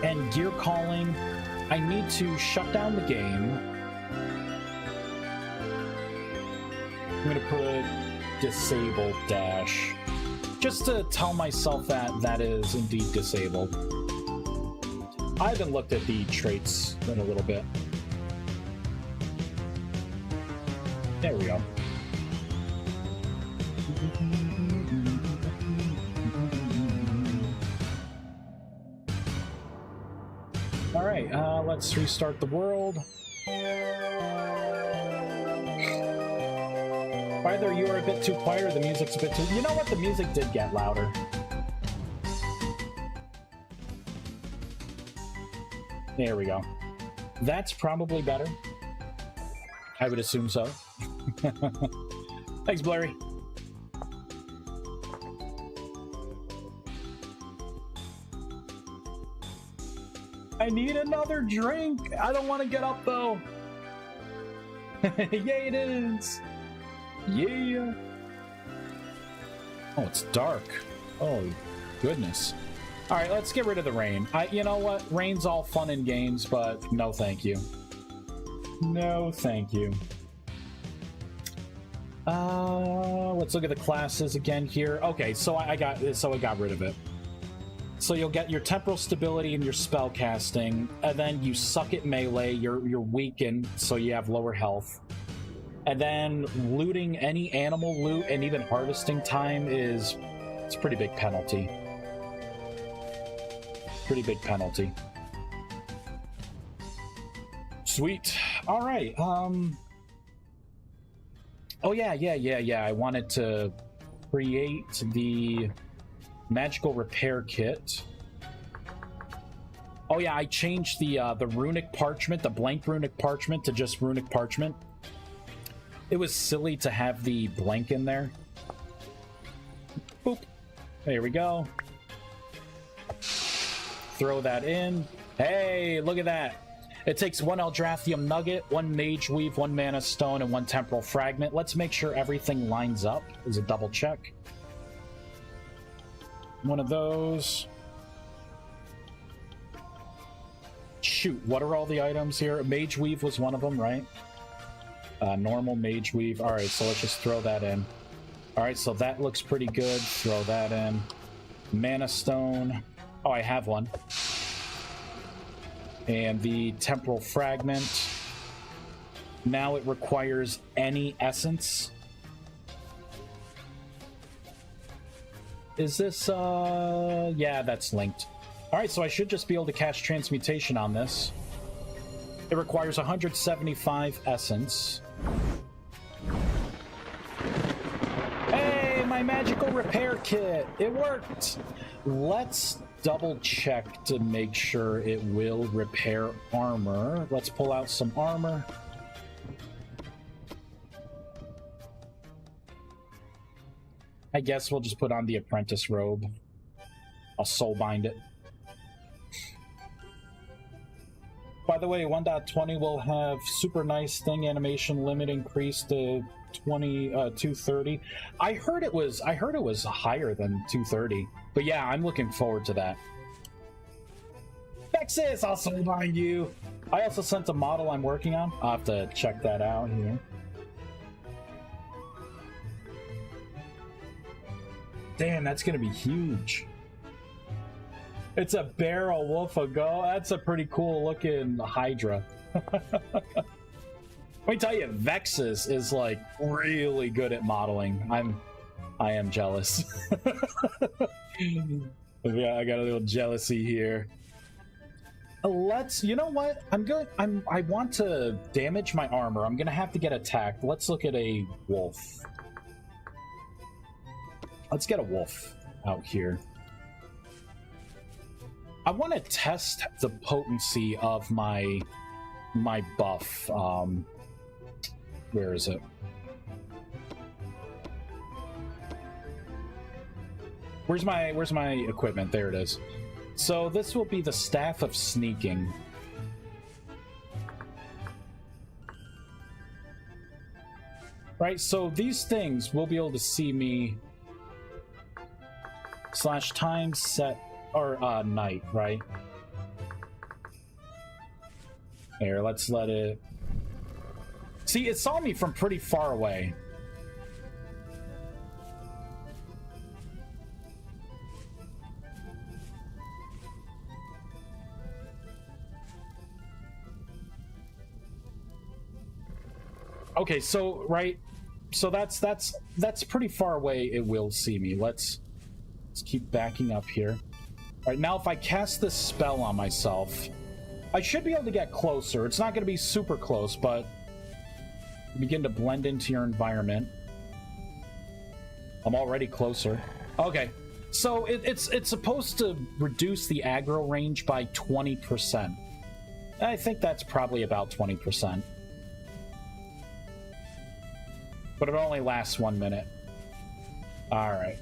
And gear calling, I need to shut down the game. I'm going to put disable dash, just to tell myself that that is indeed disabled. I haven't looked at the traits in a little bit. There we go. All right, let's restart the world. Either you are a bit too quiet or the music's a bit too... You know what? The music did get louder. There we go. That's probably better. I would assume so. Thanks, Blurry. I need another drink. I don't want to get up, though. Yay, it is. Yeah. Oh, it's dark. Oh, goodness. All right, let's get rid of the rain. You know what? Rain's all fun and games, but no thank you. No thank you. Let's look at the classes again here. Okay, so I got rid of it. So you'll get your temporal stability and your spell casting, and then you suck at melee. You're weakened, so you have lower health. And then looting any animal loot and even harvesting time it's a pretty big penalty. Pretty big penalty. Sweet. All right. Oh yeah. I wanted to create the magical repair kit. Oh yeah, I changed the runic parchment, the blank runic parchment, to just runic parchment. It was silly to have the blank in there. Boop. There we go. Throw that in. Hey, look at that. It takes 1 Eldrathium Nugget, 1 Mage Weave, 1 Mana Stone, and 1 Temporal Fragment. Let's make sure everything lines up as a double check. One of those. Shoot, what are all the items here? Mage Weave was one of them, right? Normal Mage Weave. All right, so let's just throw that in. All right, so that looks pretty good. Throw that in. Mana Stone. Oh, I have one. And the Temporal Fragment. Now it requires any essence. Is this, yeah, that's linked. All right, so I should just be able to cast Transmutation on this. It requires 175 essence. Hey, my magical repair kit! It worked! Let's double check to make sure it will repair armor. Let's pull out some armor. I guess we'll just put on the apprentice robe. I'll soul bind it. By the way, 1.20 will have super nice thing animation limit increased to 230. I heard it was higher than 230. But yeah, I'm looking forward to that. Texas, I'll soul bind you. I also sent a model I'm working on. I'll have to check that out here. Damn, that's gonna be huge. It's a barrel wolf a go. That's a pretty cool looking Hydra. Let me tell you, Vexus is like really good at modeling. I am jealous. Yeah, I got a little jealousy here. You know what? I want to damage my armor. I'm gonna have to get attacked. Let's look at a wolf. Let's get a wolf out here. I want to test the potency of my buff. Where is it? Where's my equipment? There it is. So this will be the Staff of Sneaking. Right, so these things will be able to see me / time set or night, right? Here, let's let it... See, it saw me from pretty far away. Okay, so right, so that's pretty far away. It will see me. Let's keep backing up here. All right, now if I cast this spell on myself, I should be able to get closer. It's not going to be super close, but begin to blend into your environment. I'm already closer. Okay, so it's supposed to reduce the aggro range by 20%. I think that's probably about 20%. But it only lasts 1 minute. Alright.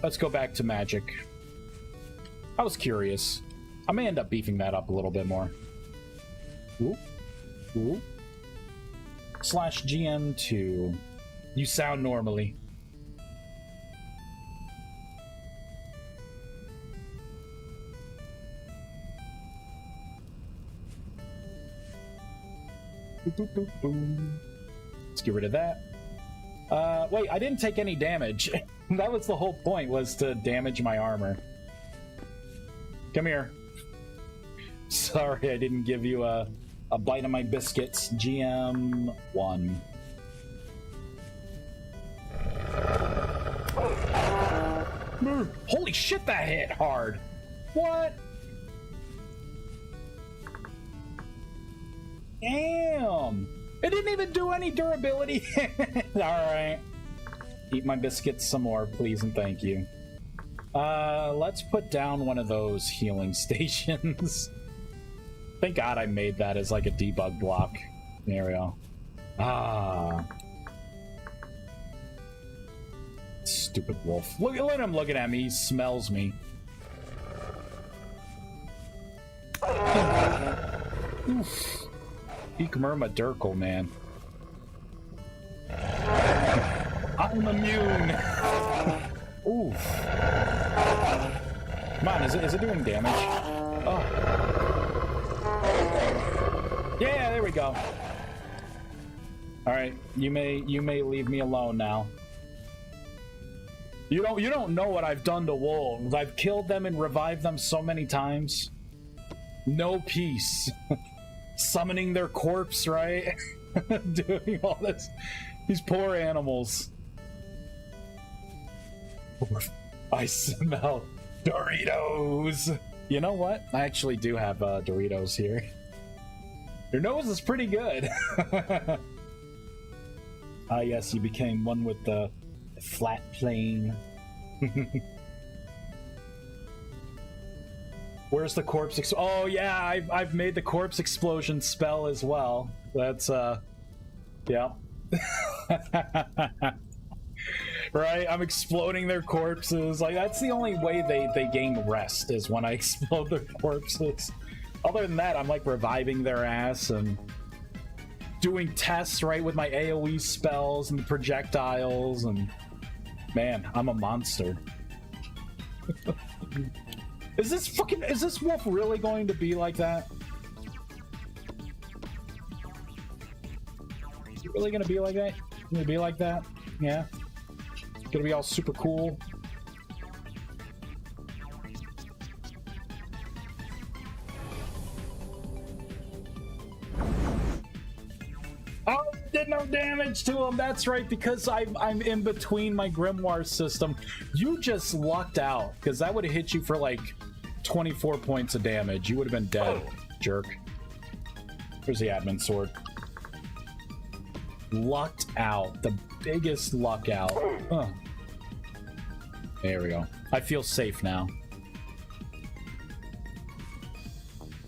Let's go back to magic. I was curious. I may end up beefing that up a little bit more. Ooh. Ooh. /GM2. You sound normally. Let's get rid of that. Wait, I didn't take any damage. That was the whole point, was to damage my armor. Come here. Sorry, I didn't give you a bite of my biscuits. GM1. Holy shit, that hit hard. What? Damn. It didn't even do any durability. Alright. Eat my biscuits some more, please and thank you. Let's put down one of those healing stations. Thank God I made that as like a debug block. There we go. Ah. Stupid wolf. Look at him looking at me. He smells me. Oof. Eekmerma Durkle, man. I'm immune. Oof. Come on, is it doing damage? Oh. Yeah, there we go. All right, you may leave me alone now. You don't know what I've done to wolves. I've killed them and revived them so many times. No peace. Summoning their corpse, right? Doing all this. These poor animals. I smell Doritos. You know what? I actually do have Doritos here. Your nose is pretty good. Ah, yes, you became one with the flat plane. Where's the corpse? Oh yeah, I've made the corpse explosion spell as well. That's yeah. Right, I'm exploding their corpses. Like, that's the only way they gain rest, is when I explode their corpses. Other than that, I'm like reviving their ass and doing tests, right, with my AoE spells and the projectiles, and man, I'm a monster. Is this wolf really going to be like that? Is it really gonna be like that? Gonna be like that? Yeah. Gonna be all super cool. Oh, did no damage to him. That's right, because I'm in between my grimoire system. You just lucked out, because that would have hit you for like 24 points of damage. You would have been dead, jerk. Here's the admin sword. Lucked out. The biggest luck out. Huh. There we go. I feel safe now.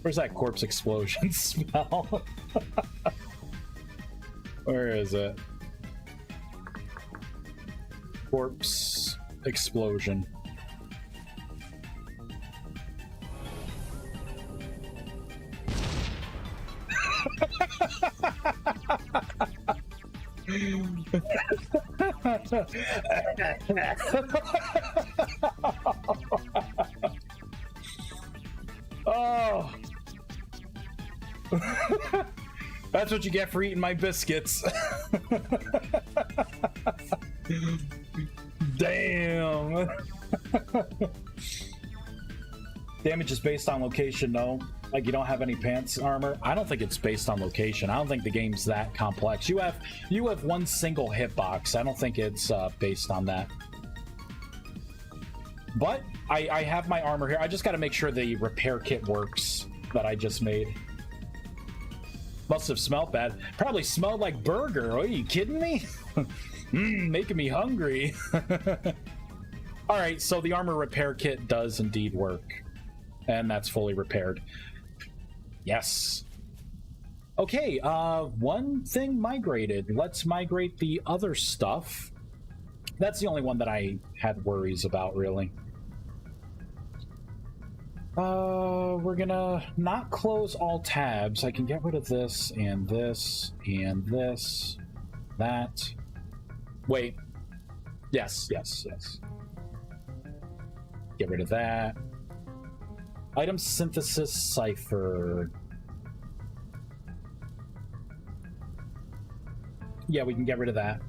Where's that corpse explosion smell? Where is it? Corpse explosion. Oh. That's what you get for eating my biscuits. Damn. Damage is based on location, no. Like, you don't have any pants armor. I don't think it's based on location. I don't think the game's that complex. You have one single hitbox. I don't think it's based on that. But I have my armor here. I just got to make sure the repair kit works that I just made. Must have smelled bad. Probably smelled like burger. Are you kidding me? Making me hungry. All right, so the armor repair kit does indeed work. And that's fully repaired. Yes. Okay, one thing migrated. Let's migrate the other stuff. That's the only one that I had worries about, really. We're gonna not close all tabs. I can get rid of this, and this, and this, that. Wait. Yes. Get rid of that. Item synthesis cipher. Yeah, we can get rid of that.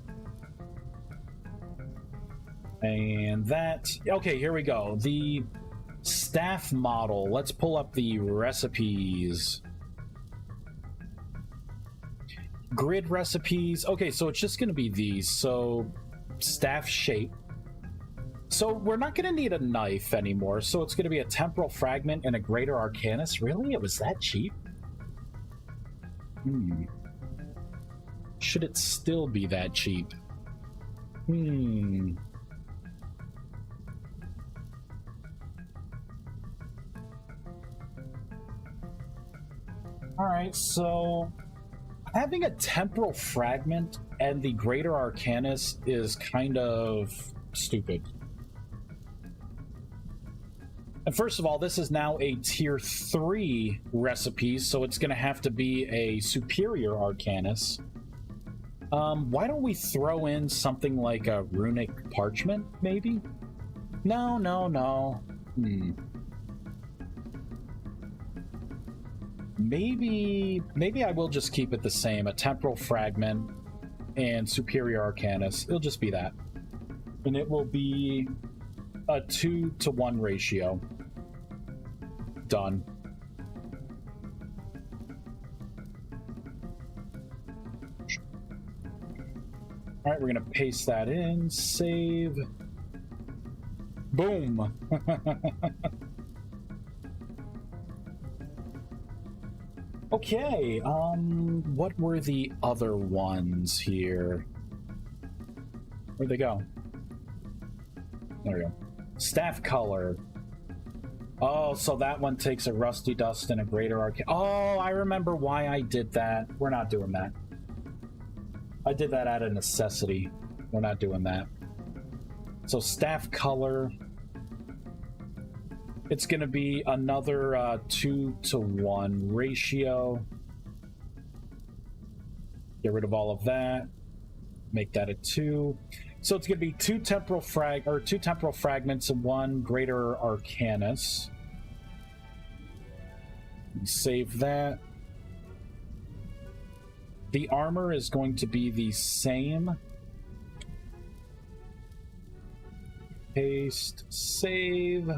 And that. Okay, here we go. The staff model. Let's pull up the recipes. Grid recipes. Okay, so it's just going to be these. So, staff shape. So we're not going to need a knife anymore, so it's going to be a temporal fragment and a greater arcanus. Really? It was that cheap? Should it still be that cheap? Alright, so having a temporal fragment and the greater arcanus is kind of stupid. And first of all, this is now a tier 3 recipe, so it's going to have to be a superior arcanus. Why don't we throw in something like a runic parchment, maybe? No. Maybe I will just keep it the same. A temporal fragment and superior arcanus. It'll just be that. And it will be a 2-to-1 ratio. Done. All right, we're gonna paste that in. Save. Boom. Okay. What were the other ones here? Where'd they go? There we go. Staff color. Oh, so that one takes a rusty dust and a greater arcane. Oh, I remember why I did that. We're not doing that. I did that out of necessity. We're not doing that. So staff color. It's going to be another 2-to-1 ratio. Get rid of all of that. Make that a 2. So it's going to be two temporal fragments and one greater arcanus. Save that. The armor is going to be the same. Paste, save.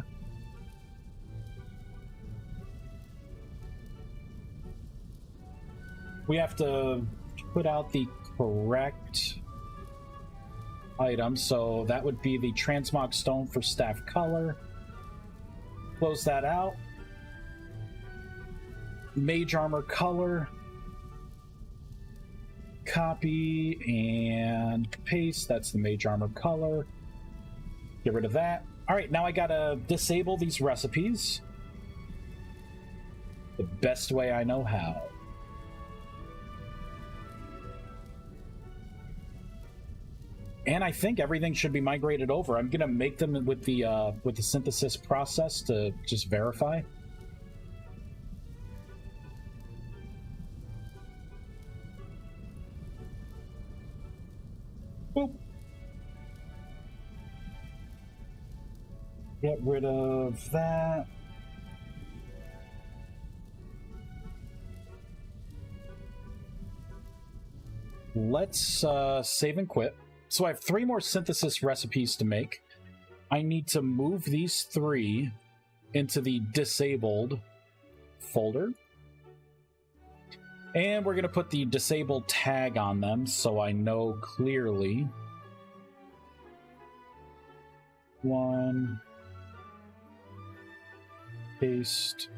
We have to put out the correct item, so that would be the transmog stone for staff color. Close that out. Mage armor color. Copy and paste. That's the mage armor color. Get rid of that. All right, now I gotta disable these recipes the best way I know how. And I think everything should be migrated over. I'm gonna make them with the synthesis process to just verify. Boop. Get rid of that. Let's save and quit. So I have 3 more synthesis recipes to make. I need to move these 3 into the disabled folder. And we're going to put the disabled tag on them so I know clearly. One. Paste.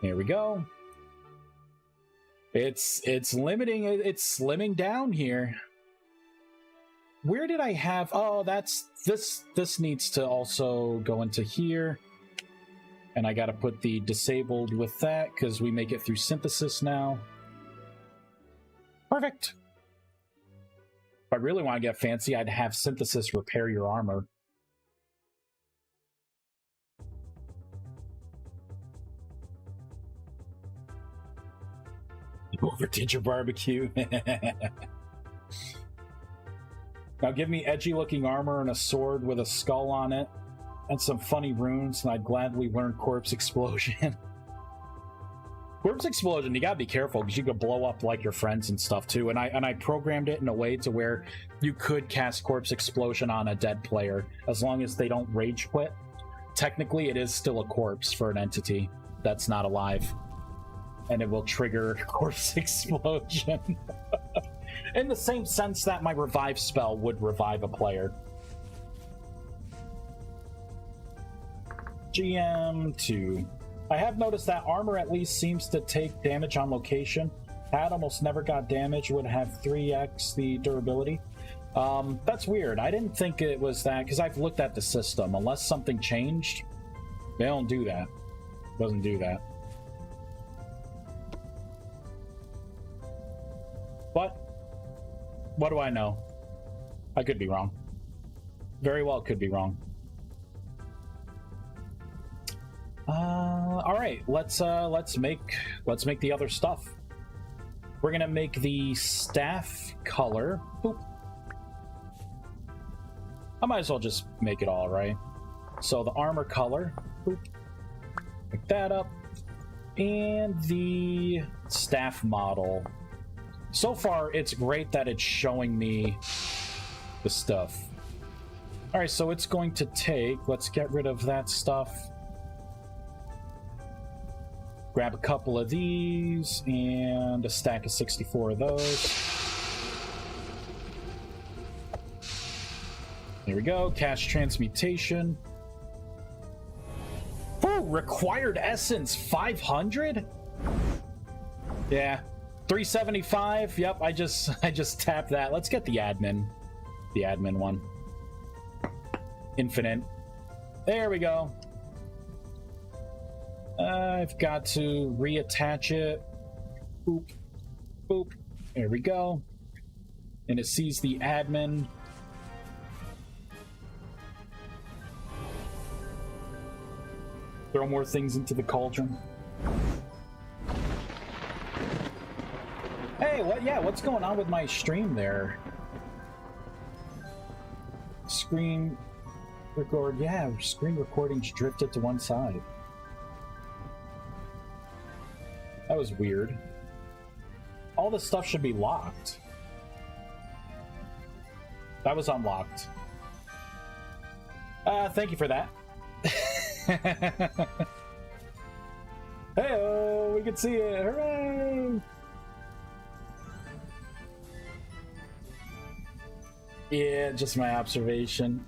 There we go. It's limiting, it's slimming down here. Where did I have, oh, that's, this needs to also go into here. And I gotta put the disabled with that, because we make it through synthesis now. Perfect. If I really want to get fancy, I'd have synthesis repair your armor. You overdid your barbecue. Now give me edgy-looking armor and a sword with a skull on it, and some funny runes, and I'd gladly learn Corpse Explosion. Corpse Explosion, you gotta be careful, because you could blow up, like, your friends and stuff, too. And I programmed it in a way to where you could cast Corpse Explosion on a dead player, as long as they don't rage quit. Technically, it is still a corpse for an entity that's not alive. And it will trigger Corpse Explosion. In the same sense that my revive spell would revive a player. GM2. I have noticed that armor at least seems to take damage on location. Hat almost never got damage, would have 3x the durability. That's weird. I didn't think it was that, because I've looked at the system. Unless something changed, they don't do that. It doesn't do that. But, what do I know? I could be wrong. Very well could be wrong. All right, let's make the other stuff. We're gonna make the staff color. Boop. I might as well just make it all, right? So the armor color. Boop. Pick that up, and the staff model. So far, it's great that it's showing me the stuff. All right, so it's going to take. Let's get rid of that stuff. Grab a couple of these and a stack of 64 of those. There we go. Cast transmutation. Oh, required essence 500? Yeah. 375. Yep, I just tapped that. Let's get the admin. The admin one. Infinite. There we go. I've got to reattach it. Boop. Boop. There we go. And it sees the admin. Throw more things into the cauldron. Hey, what's going on with my stream there? Screen record, yeah, screen recordings drifted to one side. That was weird. All this stuff should be locked. That was unlocked. Thank you for that. Hey-oh, we can see it. Hooray! Yeah, just my observation.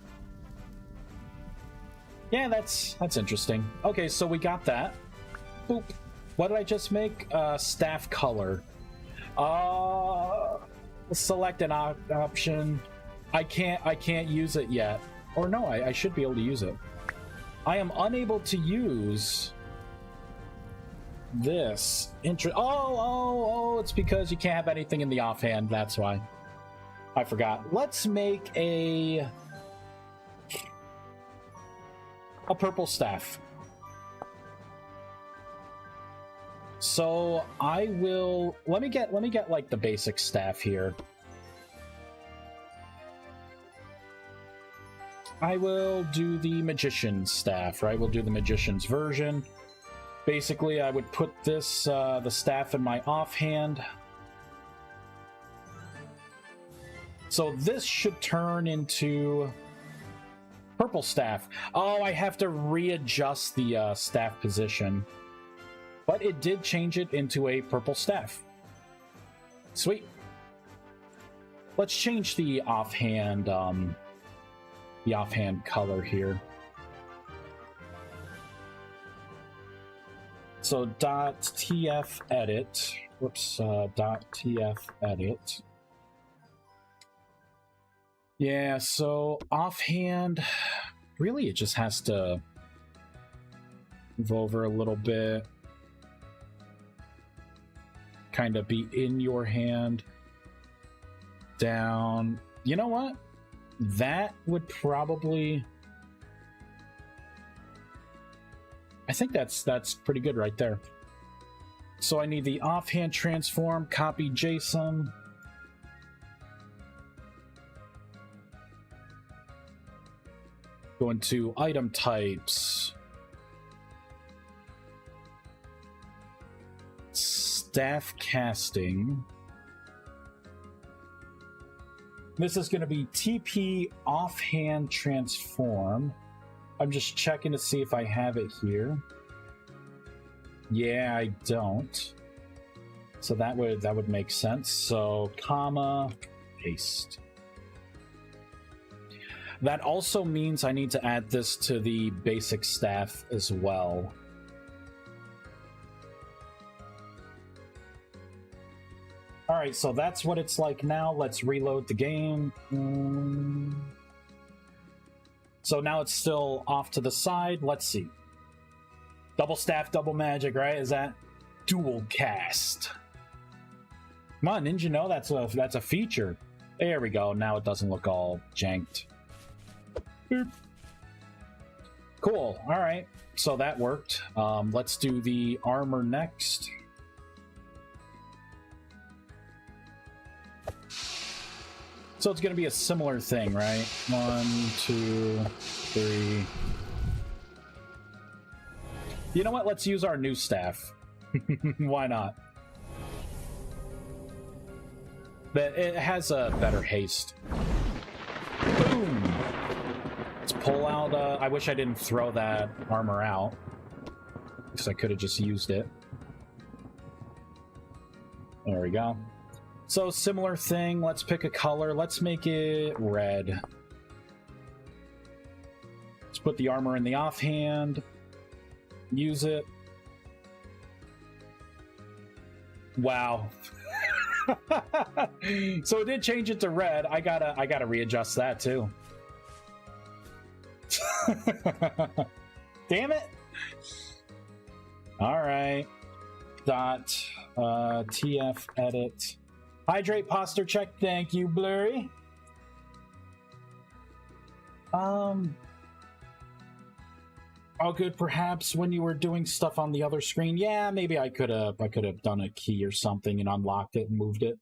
Yeah, that's interesting. Okay, so we got that. Boop. What did I just make? Staff color. Select an option. I can't use it yet. Or no, I should be able to use it. I am unable to use this. Oh, it's because you can't have anything in the offhand. That's why. I forgot. Let's make a purple staff. So I will let me get like the basic staff here. I will do the magician's staff, right? We'll do the magician's version. Basically, I would put this the staff in my offhand. So this should turn into Purple staff. Oh, I have to readjust the staff position. But it did change it into a purple staff. Sweet. Let's change the offhand color here. So .tf edit. Whoops. .tf edit. Yeah, so offhand, really it just has to move over a little bit. Kind of be in your hand. Down. You know what? That would probably... I think that's pretty good right there. So I need the offhand transform, copy JSON. Go into item types. Staff casting. This is going to be TP offhand transform. I'm just checking to see if I have it here. Yeah, I don't. So that would make sense. So comma paste. That also means I need to add this to the basic staff as well. All right, so that's what it's like now. Let's reload the game. So now it's still off to the side. Let's see. Double staff, double magic, right? Is that dual cast? Come on, didn't you know that's a feature? There we go. Now it doesn't look all janked. Boop. Cool. All right. So that worked. Let's do the armor next. So it's going to be a similar thing, right? 1, 2, 3. You know what? Let's use our new staff. Why not? But it has a better haste. Boom! Let's pull out... I wish I didn't throw that armor out, because I could have just used it. There we go. So, similar thing. Let's pick a color. Let's make it red. Let's put the armor in the offhand. Use it. Wow. So it did change it to red. I gotta readjust that too. Damn it. All right. TF edit. Hydrate posture check. Thank you, Blurry. Oh, good. Perhaps when you were doing stuff on the other screen. Yeah, maybe I could have done a key or something and unlocked it and moved it.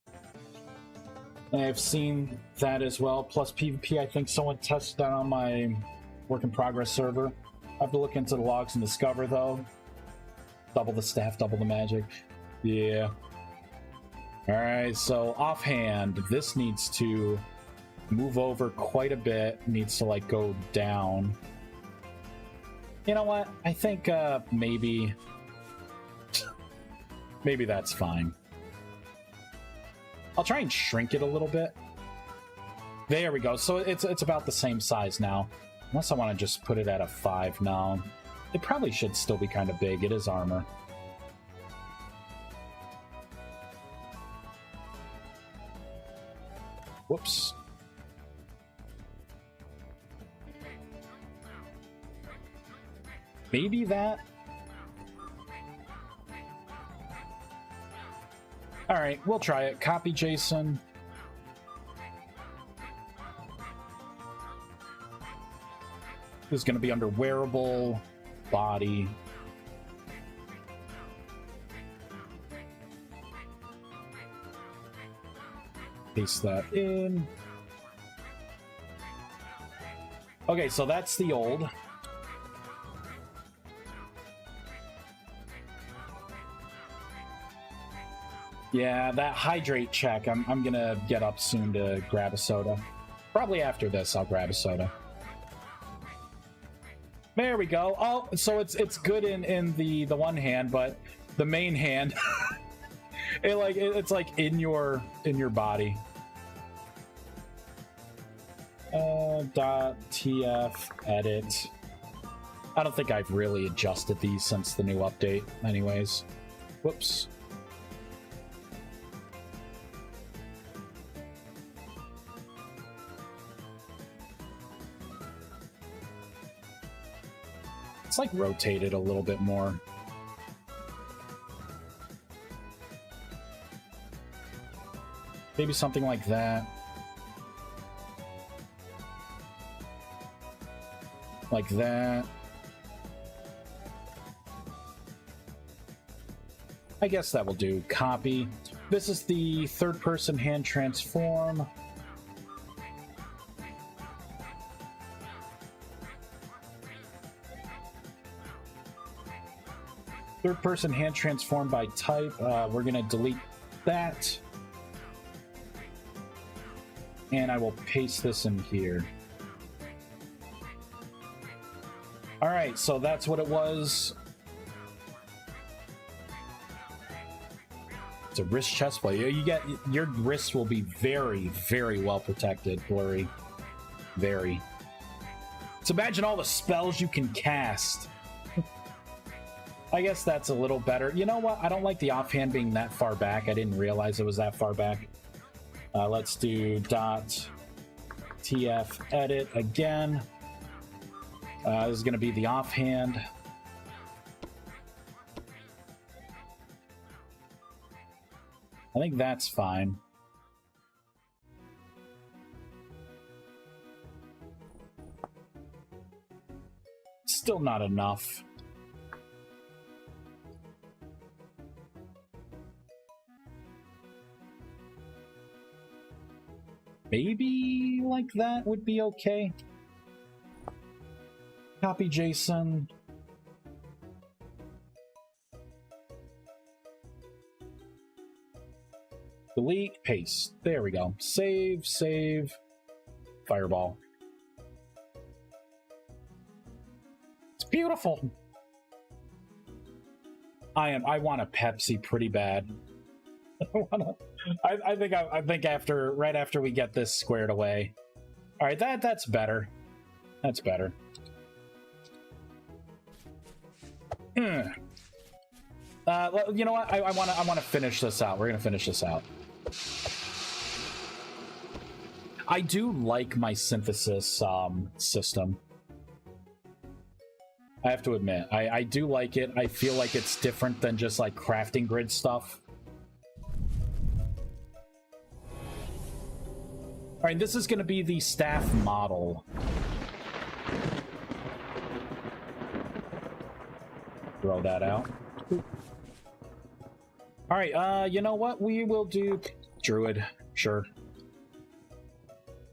I've seen that as well. Plus PvP, I think someone tested that on my work in progress server. I have to look into the logs and discover though. Double the staff, double the magic. Yeah. Alright, so offhand, this needs to move over quite a bit. Needs to like go down. You know what? I think maybe that's fine. I'll try and shrink it a little bit. There we go. So it's about the same size now. Unless I want to just put it at a 5 now. It probably should still be kind of big. It is armor. Whoops. Maybe that? Alright, we'll try it. Copy JSON. This is going to be under wearable, body. Paste that in. Okay, so that's the old. Yeah, that hydrate check. I'm gonna get up soon to grab a soda. Probably after this, I'll grab a soda. There we go. Oh, so it's good in the one hand, but the main hand, it's like in your body. .tf edit. I don't think I've really adjusted these since the new update, anyways. Whoops. It's like rotated a little bit more. Maybe something like that. Like that. I guess that will do. Copy. This is the third-person hand transform. Third-person hand transform by type. We're going to delete that. And I will paste this in here. All right, so that's what it was. It's a wrist chest plate. Your wrists will be very, very well protected, Blurry. Very. So imagine all the spells you can cast. I guess that's a little better. You know what? I don't like the offhand being that far back. I didn't realize it was that far back. Let's do .tf edit again. This is going to be the offhand. I think that's fine. Still not enough. Maybe like that would be okay. Copy JSON. Delete, paste. There we go. Save, save. Fireball. It's beautiful. I want a Pepsi pretty bad. I think right after we get this squared away. All right, that's better. That's better. You know what? I want to finish this out. We're gonna finish this out. I do like my synthesis system. I have to admit, I do like it. I feel like it's different than just like crafting grid stuff. All right, this is going to be the staff model. Throw that out. All right, you know what? We will do Druid, sure.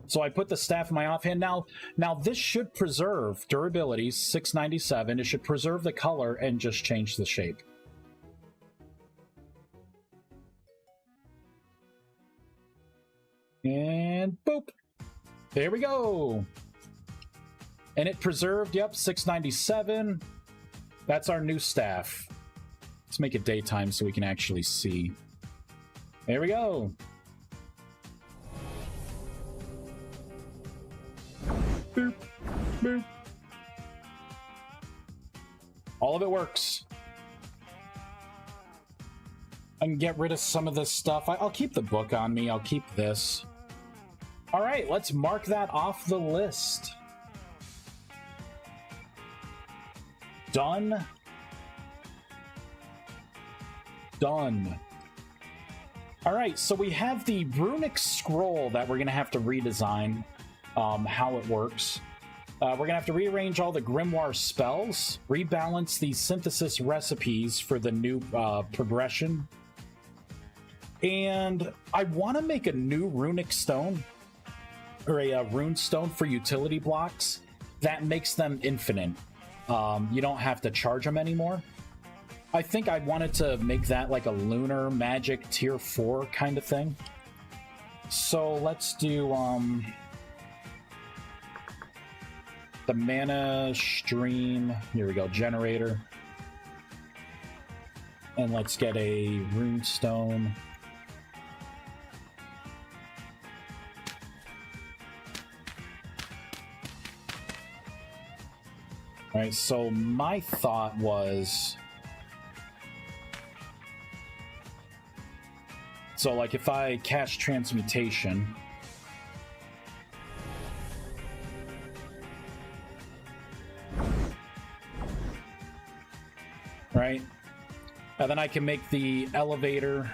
So I put the staff in my offhand. Now this should preserve durability, 697. It should preserve the color and just change the shape. And boop. There we go. And it preserved, yep, 697. That's our new staff. Let's make it daytime so we can actually see. There we go. Boop, boop. All of it works. I can get rid of some of this stuff. I'll keep the book on me. I'll keep this. All right, let's mark that off the list. Done. Done. All right, so we have the runic scroll that we're going to have to redesign how it works. We're going to have to rearrange all the grimoire spells, rebalance the synthesis recipes for the new progression. And I want to make a new runic stone, or a rune stone for utility blocks that makes them infinite. You don't have to charge them anymore. I think I wanted to make that like a lunar magic tier 4 kind of thing. So let's do the mana stream. Here we go, generator. And let's get a rune stone. All right, so my thought was, so like if I cast transmutation, right? And then I can make the elevator,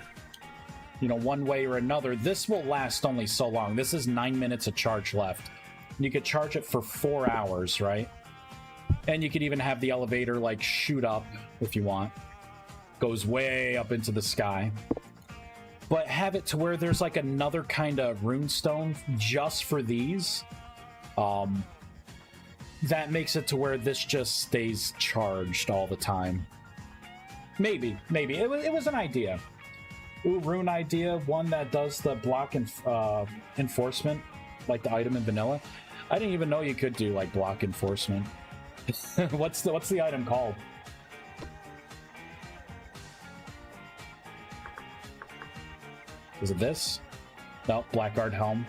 you know, one way or another. This will last only so long. This is 9 minutes of charge left. You could charge it for 4 hours, right? And you could even have the elevator like shoot up if you want. Goes way up into the sky. But have it to where there's like another kind of runestone just for these. That makes it to where this just stays charged all the time. Maybe. It was an idea. Ooh, rune idea. One that does the block and enforcement, like the item in vanilla. I didn't even know you could do like block enforcement. What's the item called? Is it this? No, Blackguard Helm.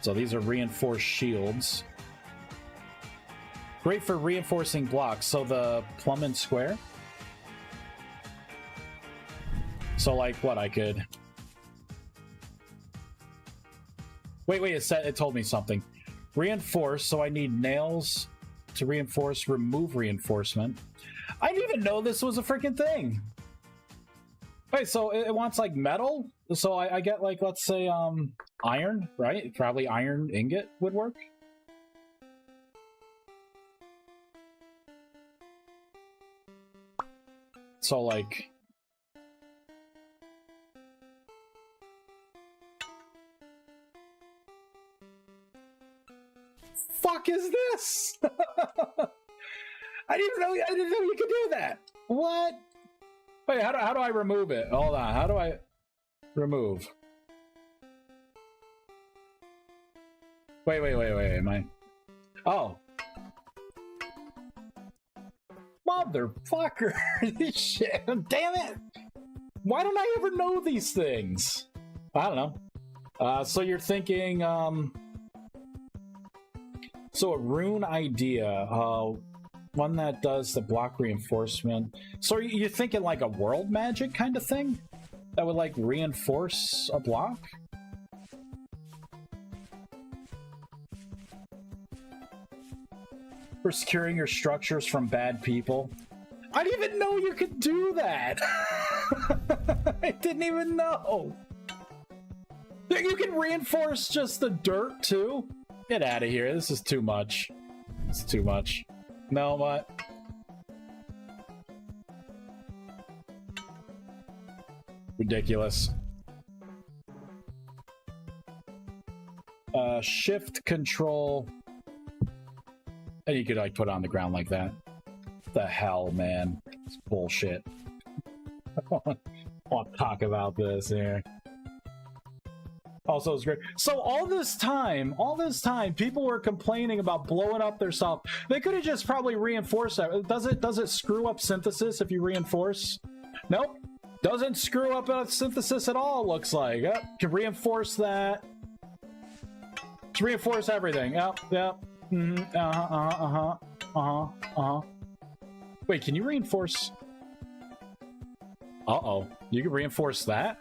So these are reinforced shields. Great for reinforcing blocks. So the plumb and square. So like what I could... Wait, it told me something. Reinforce, so I need nails to reinforce, remove reinforcement. I didn't even know this was a freaking thing. Wait, so it wants like metal? So I get like, let's say, iron, right? Probably iron ingot would work. So like... Fuck is this? I didn't know you could do that. What? Wait, how do I remove it? Hold on. How do I remove? Wait. Am I? Oh. Motherfucker. Shit. Damn it. Why don't I ever know these things? I don't know. So you're thinking, so a rune idea, one that does the block reinforcement. So you're thinking like a world magic kind of thing? That would like reinforce a block? For securing your structures from bad people. I didn't even know you could do that! I didn't even know! You can reinforce just the dirt too? Get out of here, this is too much. It's too much. No, what? Ridiculous. Shift, control... And you could like put it on the ground like that. The hell, man. It's bullshit. I want to talk about this here. Also, it's great. So all this time, people were complaining about blowing up their stuff. They could have just probably reinforced that. Does it screw up synthesis if you reinforce? Nope. Doesn't screw up synthesis at all, looks like. Yep. Can reinforce that. To reinforce everything. Yep. Wait, can you reinforce? Uh-oh. You can reinforce that?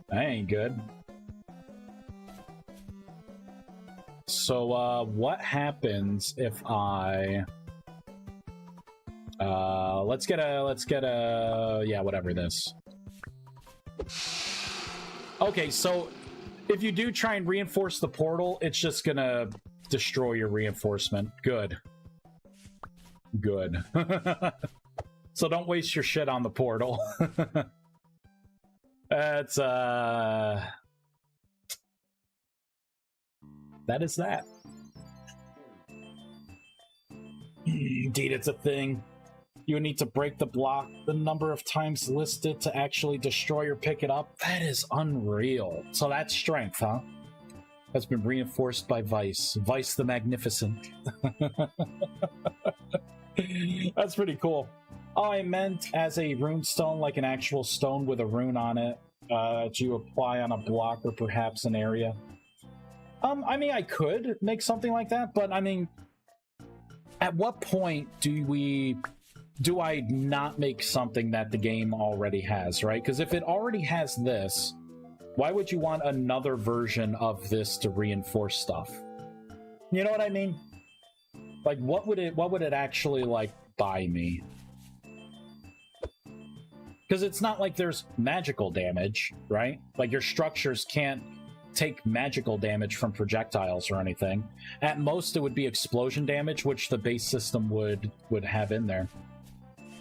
That ain't good. So, what happens if I... let's get a... Yeah, whatever this. Okay, so if you do try and reinforce the portal, it's just gonna destroy your reinforcement. Good. Good. So don't waste your shit on the portal. That's, that is that. Indeed, it's a thing. You would need to break the block the number of times listed to actually destroy or pick it up. That is unreal. So that's strength, huh? That's been reinforced by Vice. Vice the Magnificent. That's pretty cool. Oh, I meant as a rune stone, like an actual stone with a rune on it, that you apply on a block or perhaps an area. I mean, I could make something like that, but I mean, at what point do I not make something that the game already has, right? Because if it already has this, why would you want another version of this to reinforce stuff? You know what I mean? Like, what would it actually, like, buy me? Because it's not like there's magical damage, right? Like, your structures can't take magical damage from projectiles or anything. At most, it would be explosion damage, which the base system would have in there.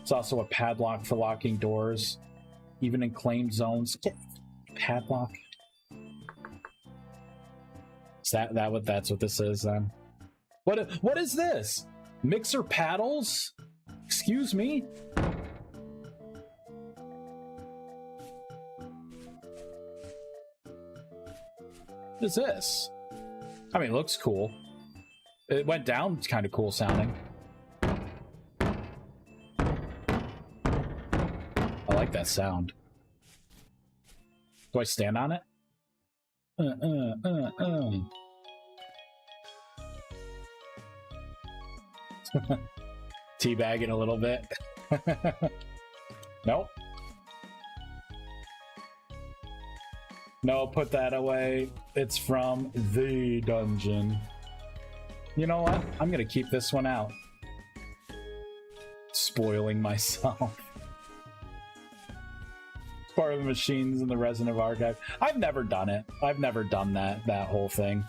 It's also a padlock for locking doors, even in claimed zones. Padlock. Is that's what this is then? What is this? Mixer paddles? Excuse me? What is this? I mean, it looks cool. It went down, it's kind of cool sounding. I like that sound. Do I stand on it? Teabagging a little bit. Nope. No, put that away. It's from the dungeon. You know what? I'm gonna keep this one out. Spoiling myself. Part of the machines in the Resident Archive. I've never done it. I've never done that whole thing.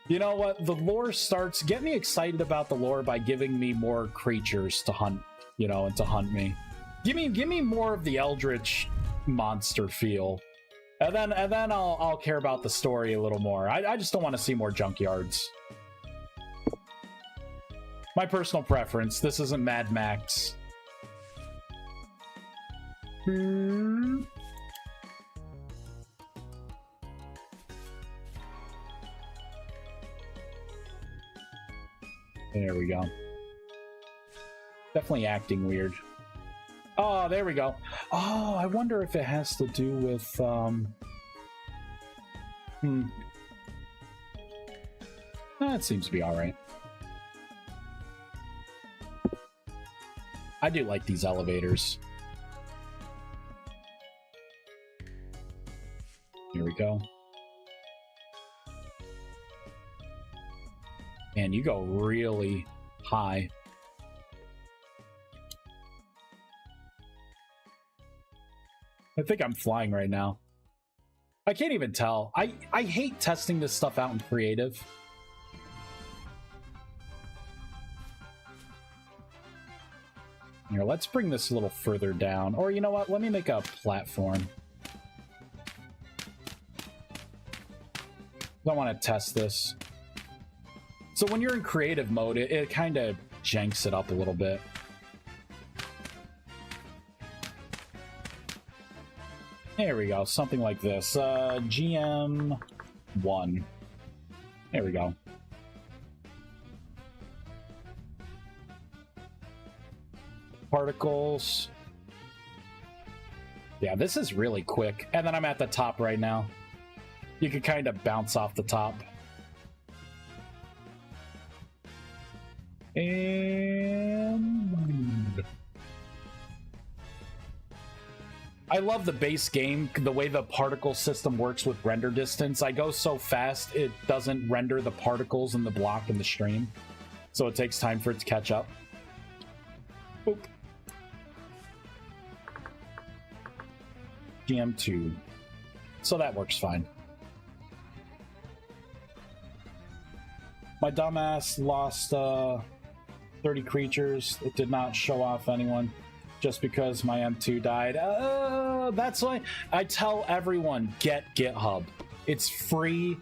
You know what? The lore starts... Get me excited about the lore by giving me more creatures to hunt, you know, and to hunt me. Give me more of the Eldritch monster feel. And then I'll care about the story a little more. I just don't want to see more junkyards. My personal preference. This isn't Mad Max. There we go. Definitely acting weird. Oh, there we go. Oh, I wonder if it has to do with, It seems to be alright. I do like these elevators. Here we go. And you go really high. I think I'm flying right now. I can't even tell. I hate testing this stuff out in creative. Here, let's bring this a little further down. Or you know what? Let me make a platform. I want to test this. So when you're in creative mode, it kind of janks it up a little bit. There we go, something like this. GM1. There we go. Particles. Yeah, this is really quick. And then I'm at the top right now. You can kind of bounce off the top. And I love the base game, the way the particle system works with render distance. I go so fast, it doesn't render the particles in the block in the stream. So it takes time for it to catch up. Boop. GM2. So that works fine. My dumbass lost 30 creatures. It did not show off anyone just because my M2 died. That's why I tell everyone, get GitHub. It's free.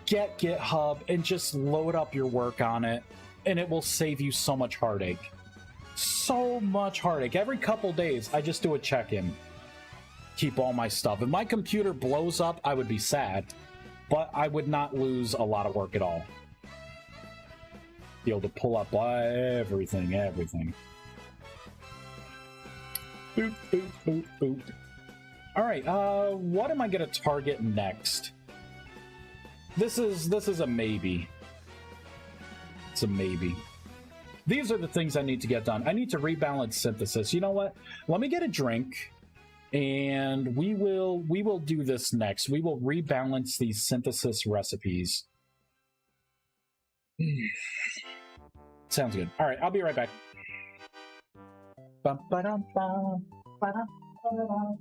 Get GitHub and just load up your work on it, and it will save you so much heartache. So much heartache. Every couple days, I just do a check-in. Keep all my stuff. If my computer blows up, I would be sad, but I would not lose a lot of work at all. Be able to pull up everything. Boop, boop, boop, boop. Alright, what am I gonna target next? This is a maybe. It's a maybe. These are the things I need to get done. I need to rebalance synthesis. You know what? Let me get a drink, and we will do this next. We will rebalance these synthesis recipes. Sounds good. All right, I'll be right back. Bum, ba-dum, bum, ba-dum, ba-dum.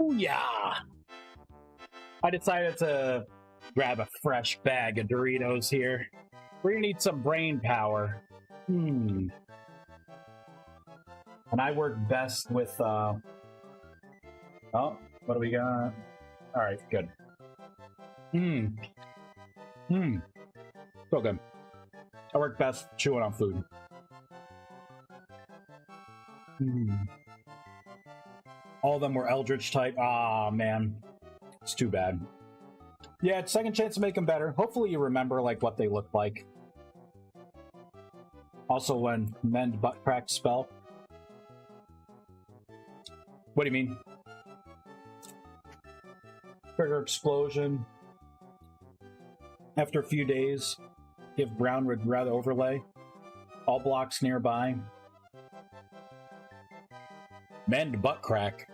Ooh, yeah. I decided to grab a fresh bag of Doritos here. We're gonna need some brain power. And I work best with, oh, what do we got? Alright, good. So good. I work best chewing on food. All of them were Eldritch type. Ah, man. It's too bad. Yeah, second chance to make them better. Hopefully you remember, like, what they look like. Also, when mend butt crack spell. What do you mean? Trigger explosion. After a few days, give brown with red overlay. All blocks nearby. Mend butt crack.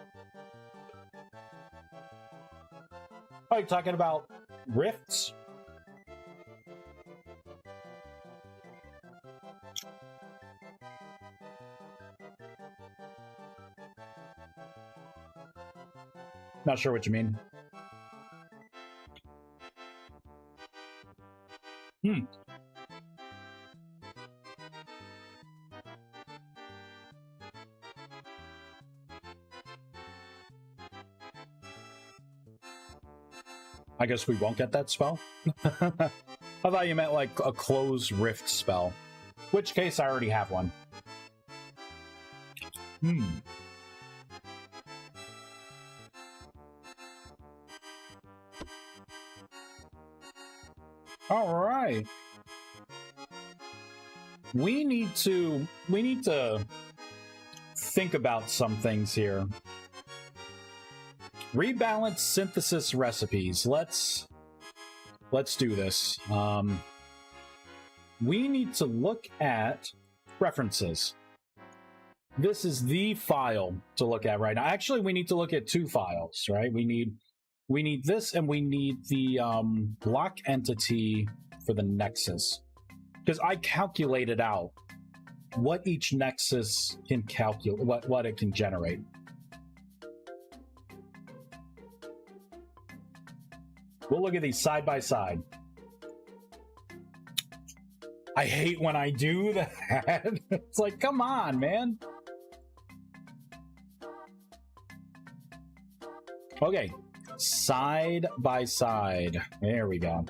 Are you talking about rifts? Not sure what you mean. I guess we won't get that spell? I thought you meant like a close rift spell. Which case I already have one. All right. We need to think about some things here. Rebalance synthesis recipes. Let's do this. We need to look at references. This is the file to look at right now. Actually, we need to look at two files, right? We need this, and we need the block entity for the Nexus. Because I calculated out what each nexus can calculate, what it can generate. We'll look at these side by side. I hate when I do that. It's like, come on, man. Okay, side by side. There we go.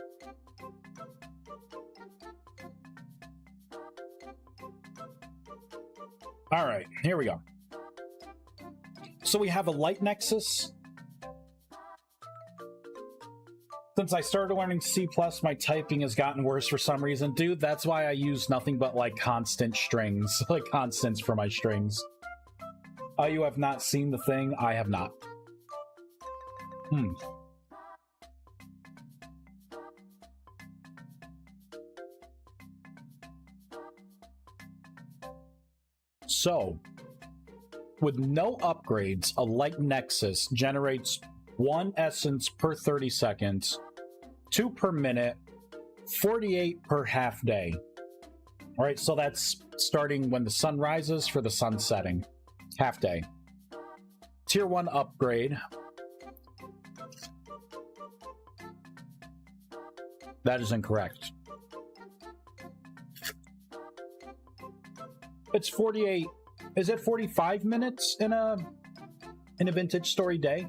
All right, here we go. So we have a light nexus. Since I started learning C++, my typing has gotten worse for some reason. Dude, that's why I use nothing but, like, constant strings. Like, constants for my strings. You have not seen the thing? I have not. So, with no upgrades, a light nexus generates 1 essence per 30 seconds, 2 per minute, 48 per half day. All right, so that's starting when the sun rises for the sun setting. Half day. Tier 1 upgrade. That is incorrect. It's 48. Is it 45 minutes in a vintage story day?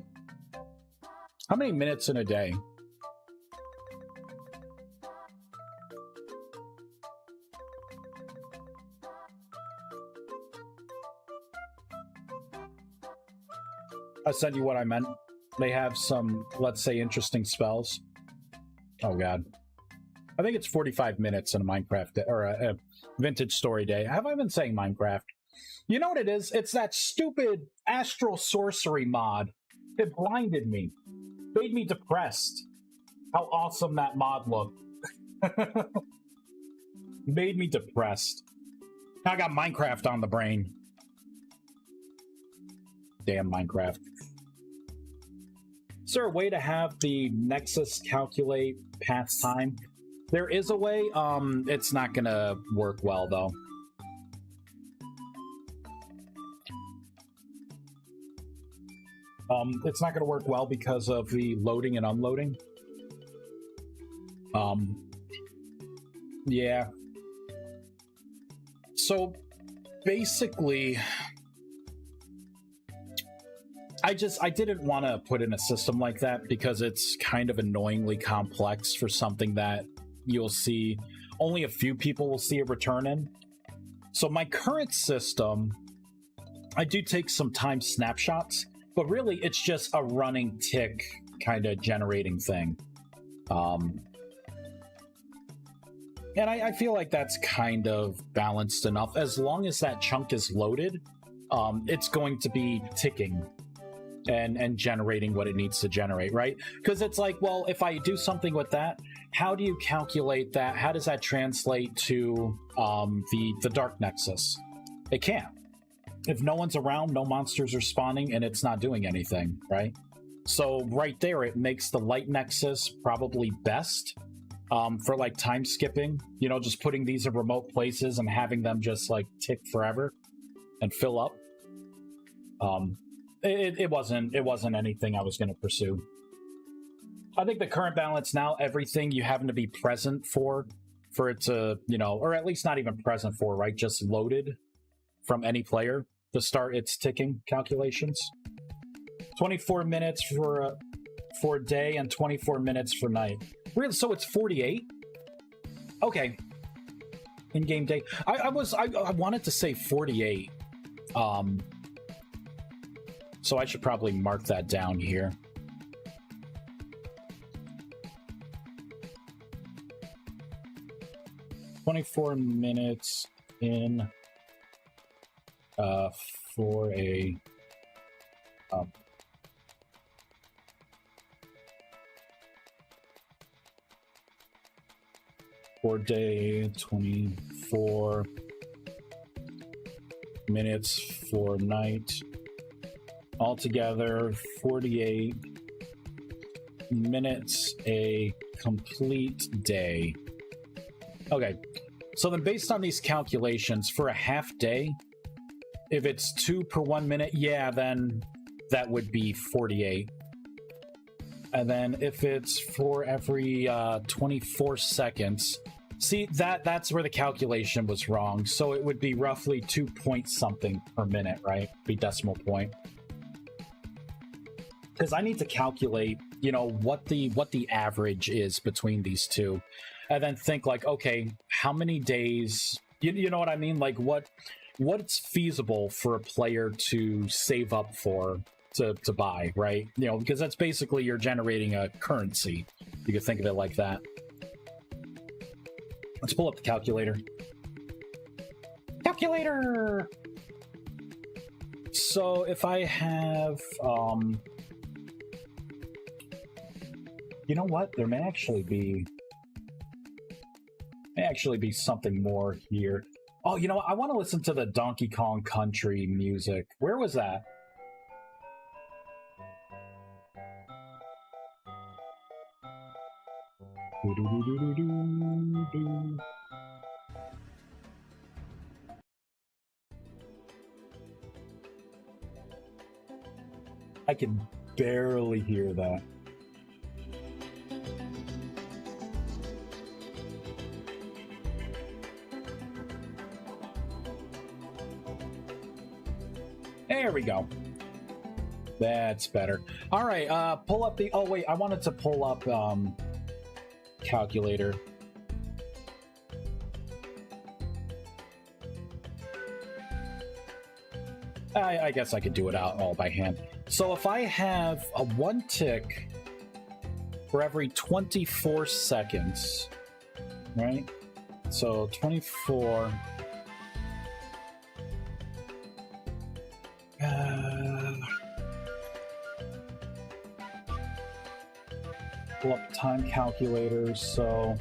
How many minutes in a day? I sent you what I meant. They have some, let's say, interesting spells. Oh god. I think it's 45 minutes in a Minecraft day, or a vintage story day. Have I been saying Minecraft? You know what it is? It's that stupid astral sorcery mod. It blinded me. Made me depressed. How awesome that mod looked. Made me depressed. Now I got Minecraft on the brain. Damn Minecraft. Is there a way to have the Nexus calculate past time? There is a way. It's not gonna work well though. It's not gonna work well because of the loading and unloading. Yeah. So basically, I didn't want to put in a system like that because it's kind of annoyingly complex for something that you'll see only a few people will see a return in. So my current system, I do take some time snapshots, but really it's just a running tick kind of generating thing. And I feel like that's kind of balanced enough. As long as that chunk is loaded, it's going to be ticking and generating what it needs to generate, right? Because it's like, well, if I do something with that, how do you calculate that? How does that translate to the Dark Nexus? It can't. If no one's around, no monsters are spawning, and it's not doing anything, right? So right there, it makes the Light Nexus probably best for like time skipping, you know, just putting these in remote places and having them just like tick forever and fill up. It wasn't anything I was going to pursue. I think the current balance now, everything you happen to be present for it to, you know, or at least not even present for, right? Just loaded from any player to start its ticking calculations. 24 minutes for day and 24 minutes for night. Really? So it's 48? Okay. In-game day. I wanted to say 48. So I should probably mark that down here. "24 minutes in for a for day, 24 minutes for night. Altogether, 48 minutes a complete day." Okay, So then based on these calculations, for a half day, if it's 2 per 1 minute, yeah, then that would be 48. And then if it's for every 24 seconds, see, that's where the calculation was wrong. So it would be roughly 2 point something per minute, right? Be decimal point. Because I need to calculate, you know, what the average is between these two, and then think like, okay, how many days? You know what I mean? Like what's feasible for a player to save up for to buy, right? You know, because that's basically you're generating a currency. You could think of it like that. Let's pull up the calculator. Calculator! So if I have, you know what? There may actually be something more here. Oh, you know what? I want to listen to the Donkey Kong Country music. Where was that? I can barely hear that. There we go. That's better. All right, pull up the... Oh, wait, I wanted to pull up calculator. I guess I could do it out all by hand. So if I have a 1 tick for every 24 seconds, right? So 24... pull up time calculator, so...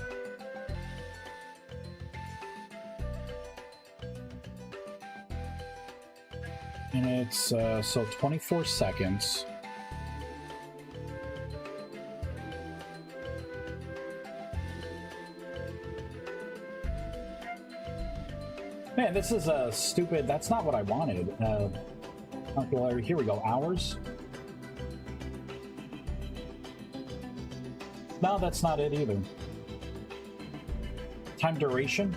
And it's, so 24 seconds. Man, this is a stupid... That's not what I wanted. Calculator, here we go. Hours? No, that's not it either. Time duration?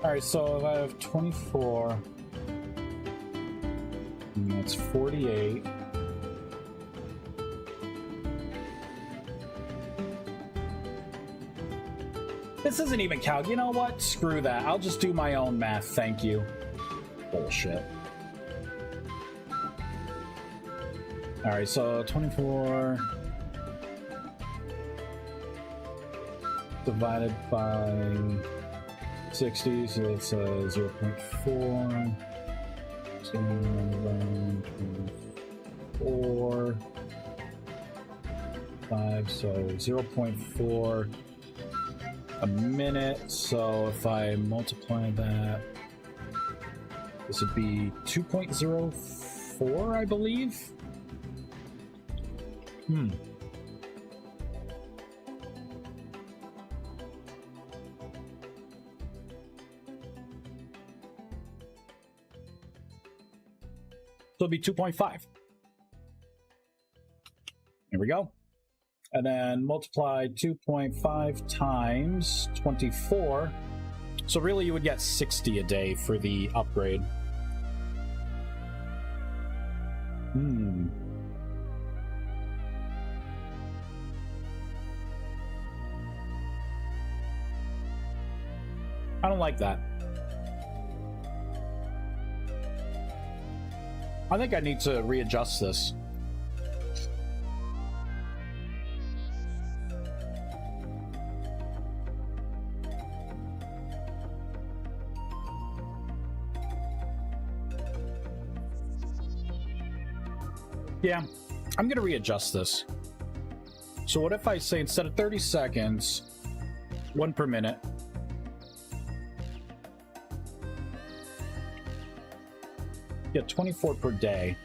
Alright, so if I have 24, and that's 48. This isn't even calc. You know what? Screw that. I'll just do my own math. Thank you. Bullshit. Alright, so 24 divided by 60, so it's 0.4. So 24, 5, so 0.4 a minute. So if I multiply that, this would be 2.04, I believe. So it'll be 2.5. Here we go. And then multiply 2.5 times 24. So really you would get 60 a day for the upgrade. I don't like that. I think I need to readjust this. Yeah, I'm gonna readjust this. So what if I say instead of 30 seconds, 1 per minute? Yeah, 24 per day.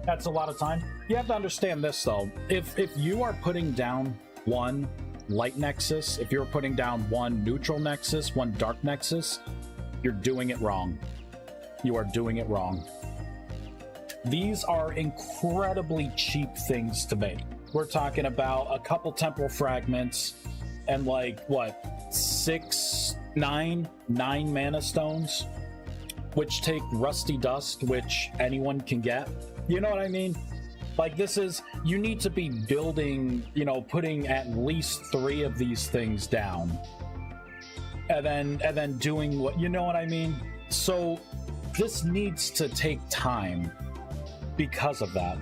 That's a lot of time. You have to understand this, though. If you are putting down one light nexus, if you're putting down one neutral nexus, one dark nexus, you're doing it wrong. You are doing it wrong. These are incredibly cheap things to make. We're talking about a couple temporal fragments and like, what, nine mana stones, which take rusty dust, which anyone can get. You know what I mean? Like, this is, you need to be building, you know, putting at least 3 of these things down. And then doing what, you know what I mean? So this needs to take time because of that.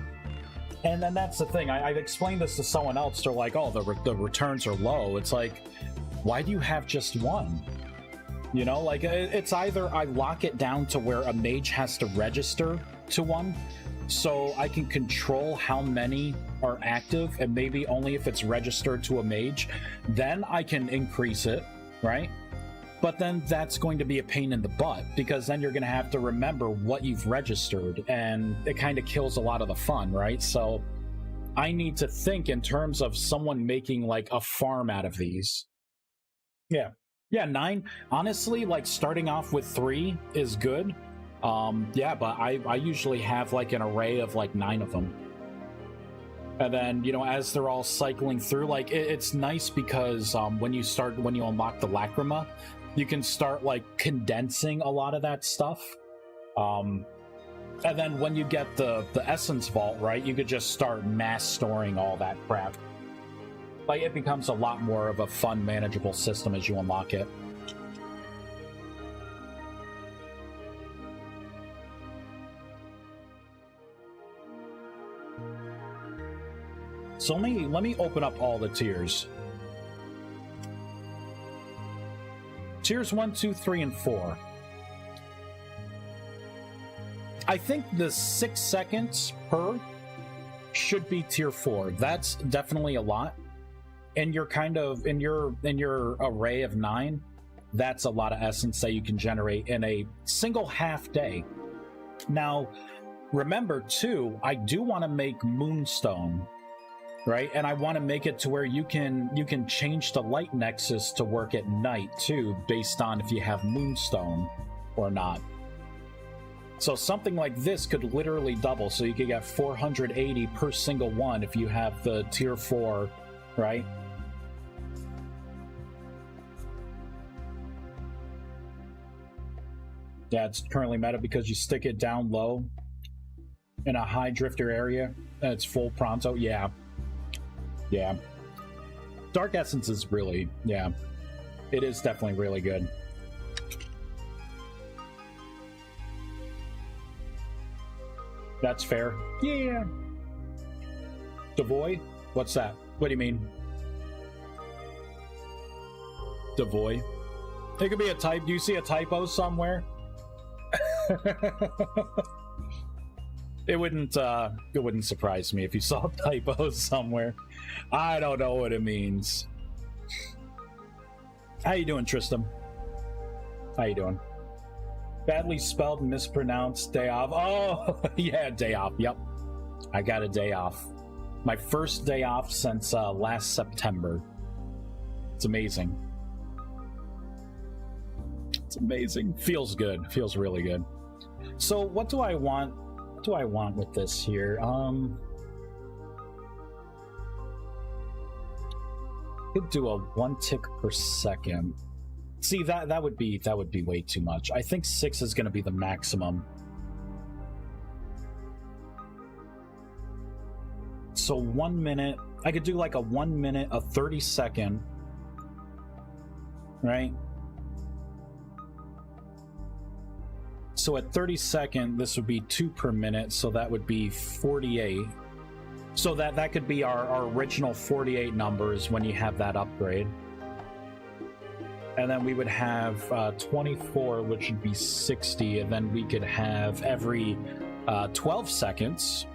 And then that's the thing. I've explained this to someone else. They're like, oh, the returns are low. It's like, why do you have just one? You know, like, it's either I lock it down to where a mage has to register to one, so I can control how many are active, and maybe only if it's registered to a mage, then I can increase it, right? But then that's going to be a pain in the butt, because then you're going to have to remember what you've registered, and it kind of kills a lot of the fun, right? So I need to think in terms of someone making like a farm out of these. Yeah, 9. Honestly, like, starting off with 3 is good. Yeah, but I usually have like an array of like 9 of them. And then, you know, as they're all cycling through, like, it's nice because when you unlock the Lacrima, you can start like condensing a lot of that stuff. And then when you get the Essence Vault, right, you could just start mass storing all that crap. Like, it becomes a lot more of a fun, manageable system as you unlock it. So let me open up all the tiers. Tiers 1, 2, 3, and 4. I think the 6 seconds per should be tier 4. That's definitely a lot. And you're kind of in your array of 9, that's a lot of essence that you can generate in a single half day. Now, remember too, I do want to make Moonstone, right? And I want to make it to where you can change the light nexus to work at night too, based on if you have Moonstone or not. So something like this could literally double, so you could get 480 per single one if you have the tier 4, right? Yeah, it's currently meta because you stick it down low in a high drifter area and it's full pronto. Yeah. Dark Essence is really, yeah, it is definitely really good. That's fair. Yeah. Devoy? What's that? What do you mean? Devoy? It could be a type. Do you see a typo somewhere? It wouldn't surprise me if you saw typos somewhere. I don't know what it means. How you doing, Tristan? How you doing? Badly spelled, mispronounced, day off. Oh, yeah, day off. Yep. I got a day off. My first day off since last September. It's amazing. It's amazing. Feels good. Feels really good. So what do I want? What do I want with this here? Could do a 1 tick per second. See, that would be way too much. I think 6 is going to be the maximum. So 1 minute. I could do like a 1 minute, a 30-second, right? So at 30-second, this would be 2 per minute, so that would be 48. So that could be our original 48 numbers when you have that upgrade. And then we would have 24, which would be 60, and then we could have every 12 seconds.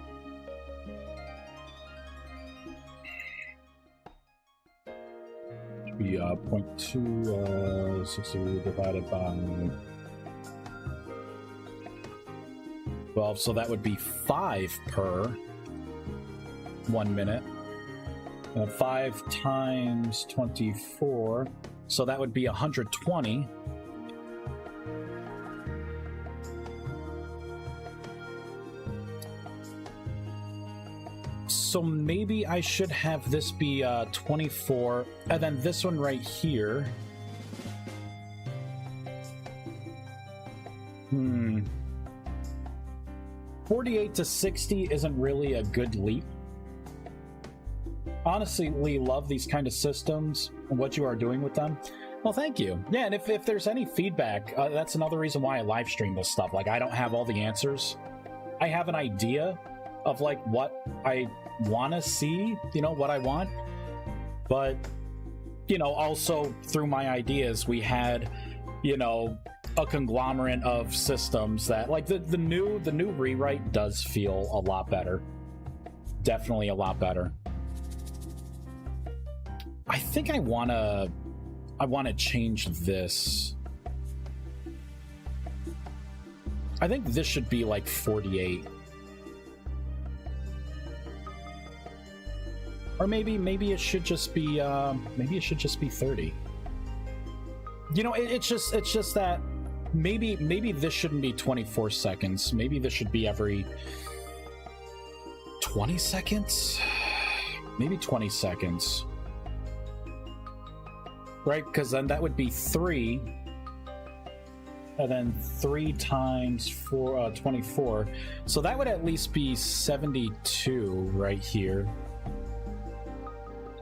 Should be 0.2, 60 divided by 12, so that would be 5 per 1 minute. 5 times 24, so that would be 120. So maybe I should have this be 24, and then this one right here. 48 to 60 isn't really a good leap. Honestly, Lee, love these kind of systems and what you are doing with them. Well, thank you. Yeah, and if there's any feedback, that's another reason why I live stream this stuff. Like, I don't have all the answers. I have an idea of, like, what I want to see, you know, what I want. But, you know, also through my ideas, we had, you know, a conglomerate of systems that, like, the new rewrite does feel a lot better. Definitely a lot better. I think I want to change this. I think this should be like 48. Or maybe it should just be 30. You know, it's just that maybe this shouldn't be 24 seconds. Maybe this should be every 20 seconds. Maybe 20 seconds. Right, because then that would be 3, and then 3 times 24. So that would at least be 72 right here.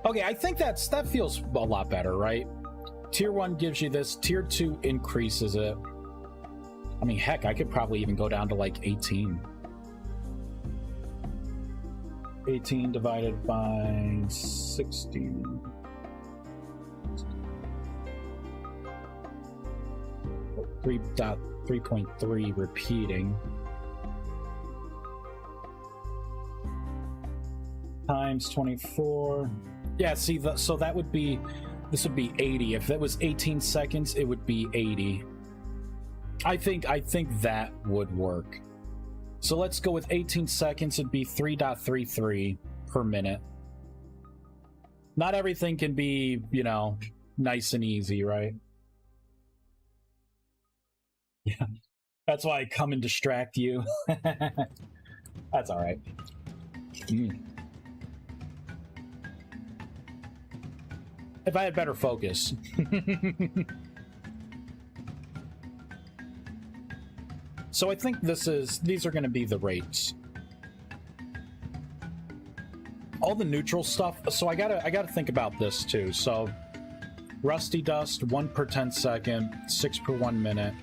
Okay, I think that feels a lot better, right? Tier 1 gives you this. Tier 2 increases it. I mean, heck, I could probably even go down to like 18. 18 divided by 16. 3.3 repeating times 24. Yeah, see, so that would be, this would be 80. If that was 18 seconds, it would be 80. I think that would work. So let's go with 18 seconds. It'd be 3.33 per minute. Not everything can be, you know, nice and easy, right? Yeah, that's why I come and distract you. That's all right. If I had better focus. So I think these are going to be the rates. All the neutral stuff. So I gotta think about this too. So Rusty Dust, 1 per 10 second, 6 per 1 minute.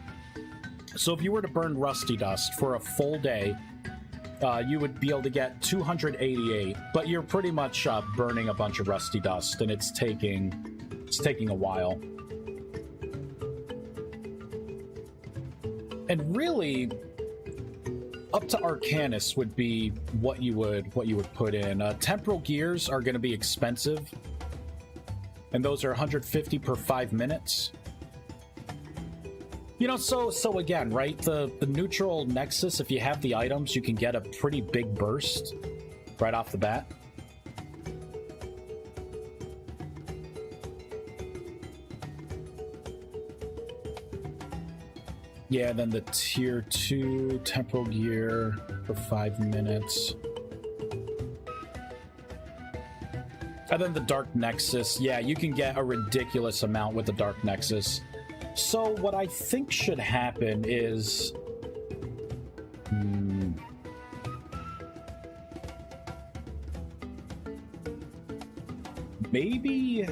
So if you were to burn Rusty Dust for a full day, you would be able to get 288, but you're pretty much burning a bunch of Rusty Dust, and it's taking a while. And really, up to Arcanus would be what you would put in. Temporal Gears are going to be expensive, and those are 150 per 5 minutes. You know, so again, right, the neutral Nexus, if you have the items, you can get a pretty big burst right off the bat. Yeah, then the tier 2 temporal gear for 5 minutes. And then the Dark Nexus. Yeah, you can get a ridiculous amount with the Dark Nexus. So what I think should happen is... maybe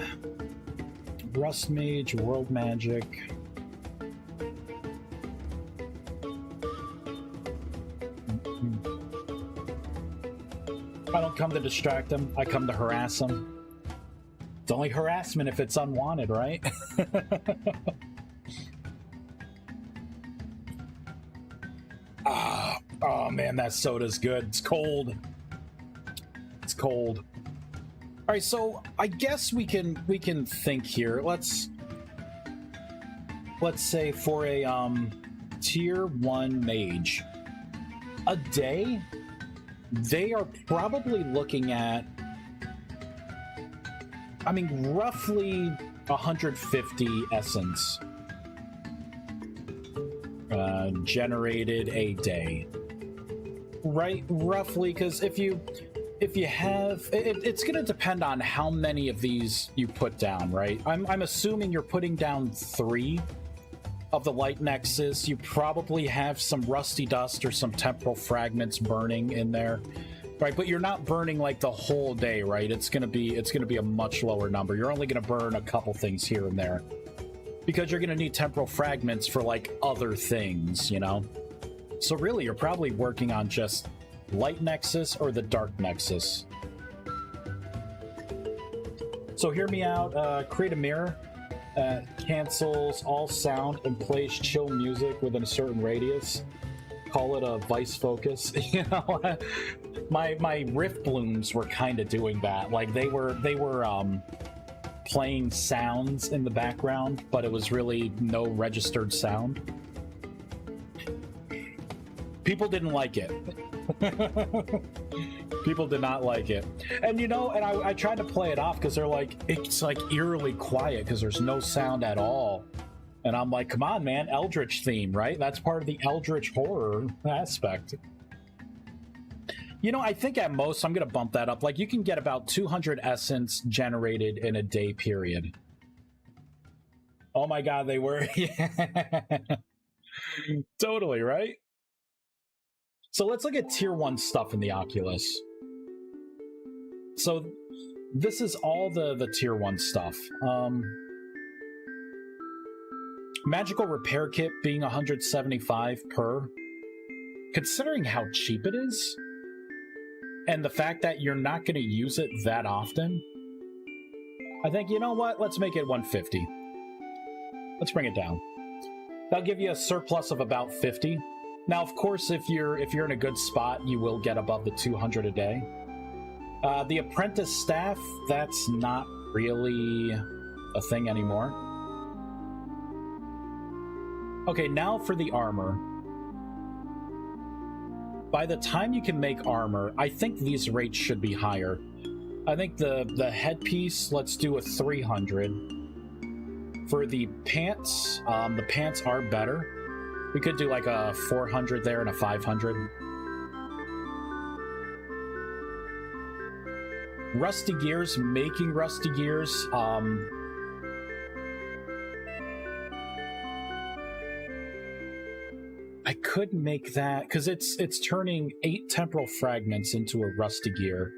Rust Mage, World Magic. I don't come to distract him, I come to harass him. It's only harassment if it's unwanted, right? Oh man, that soda's good. It's cold. It's cold. All right, so I guess we can think here. Let's say for a tier 1 mage, A day, they are probably looking at, I mean, roughly 150 essence generated a day. Right, roughly, because if you have, it's going to depend on how many of these you put down, right? I'm assuming you're putting down 3 of the light nexus. You probably have some rusty dust or some temporal fragments burning in there, right? But you're not burning like the whole day, right? It's gonna be a much lower number. You're only gonna burn a couple things here and there because you're gonna need temporal fragments for like other things, you know? So really, you're probably working on just light nexus or the dark nexus. So hear me out. Create a mirror. Cancels all sound and plays chill music within a certain radius. Call it a vice focus. You know, my rift blooms were kind of doing that. Like they were playing sounds in the background, but it was really no registered sound. People didn't like it. People did not like it. And you know, and I tried to play it off because they're like, it's like eerily quiet because there's no sound at all. And I'm like, come on, man, Eldritch theme, right? That's part of the Eldritch horror aspect. You know, I think at most, I'm going to bump that up. Like, you can get about 200 essence generated in a day period. Oh my god, they were... Yeah. Totally, right? So let's look at tier 1 stuff in the Oculus. So this is all the tier 1 stuff. Magical repair kit being 175 per. Considering how cheap it is, and the fact that you're not going to use it that often, I think, you know what? Let's make it 150. Let's bring it down. That'll give you a surplus of about 50. Now, of course, if you're in a good spot, you will get above the 200 a day. The apprentice staff, that's not really a thing anymore. Okay, now for the armor. By the time you can make armor, I think these rates should be higher. I think the headpiece, let's do a 300. For the pants are better. We could do like a 400 there and a 500. Rusty gears, making rusty gears. I could make that, because it's turning 8 temporal fragments into a rusty gear.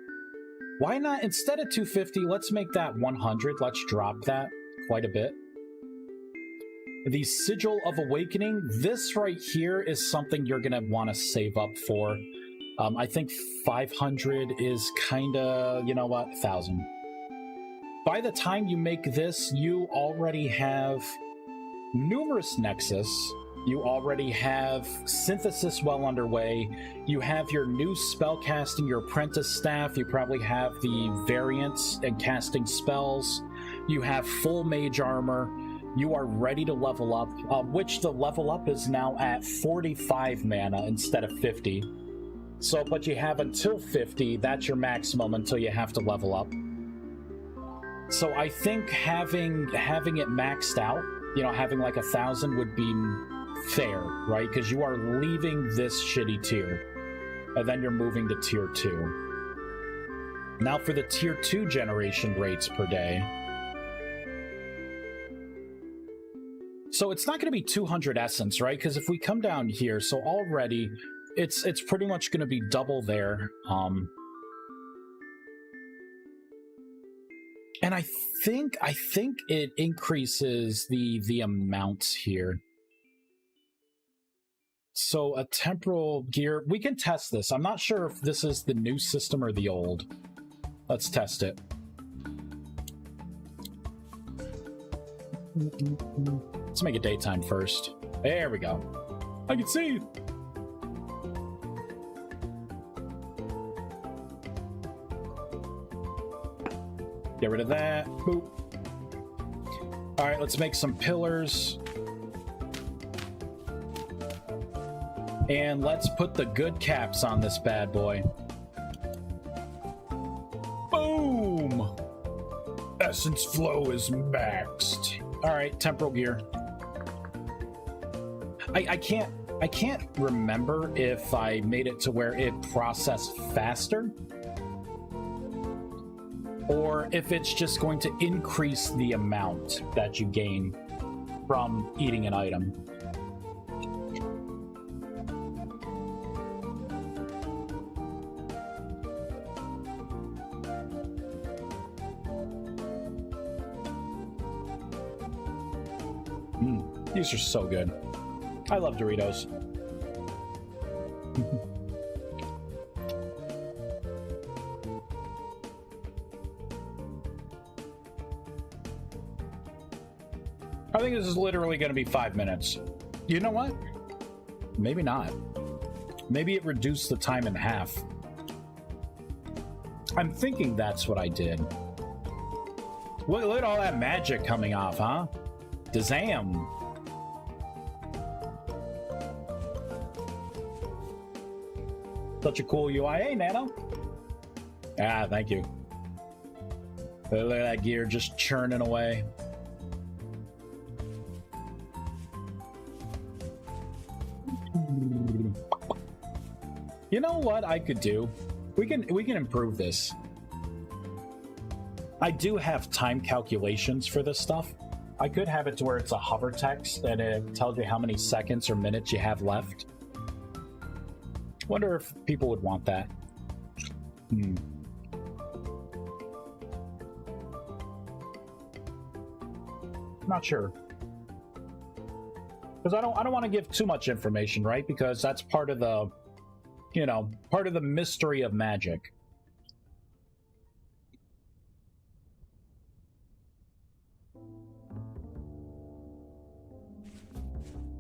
Why not, instead of 250, let's make that 100. Let's drop that quite a bit. The Sigil of Awakening, this right here is something you're going to want to save up for. I think 500 is kind of, you know what, 1,000. By the time you make this, you already have numerous Nexus. You already have Synthesis well underway. You have your new spellcasting, your Apprentice Staff. You probably have the variants and casting spells. You have full Mage Armor. You are ready to level up, which the level up is now at 45 mana instead of 50. So, but you have until 50, that's your maximum until you have to level up. So I think having it maxed out, you know, having like 1,000 would be fair, right? Because you are leaving this shitty tier, and then you're moving to tier 2. Now for the tier 2 generation rates per day. So it's not going to be 200 essence, right? Because if we come down here, so already it's pretty much going to be double there. And I think it increases the amounts here. So a temporal gear, we can test this. I'm not sure if this is the new system or the old. Let's test it. Let's make it daytime first. There we go. I can see. Get rid of that. Boop. All right, let's make some pillars. And let's put the good caps on this bad boy. Boom! Essence flow is maxed. All right, temporal gear. I can't remember if I made it to where it processed faster, or if it's just going to increase the amount that you gain from eating an item. These are so good. I love Doritos. I think this is literally going to be 5 minutes. You know what? Maybe not. Maybe it reduced the time in half. I'm thinking that's what I did. Look at all that magic coming off, huh? Dazam! Such a cool UI. Hey, Nano. Ah, thank you. Look at that gear just churning away. You know what I could do? We can improve this. I do have time calculations for this stuff. I could have it to where it's a hover text and it tells you how many seconds or minutes you have left. Wonder if people would want that. Not sure. Because I don't want to give too much information, right? Because that's part of the, you know, part of the mystery of magic.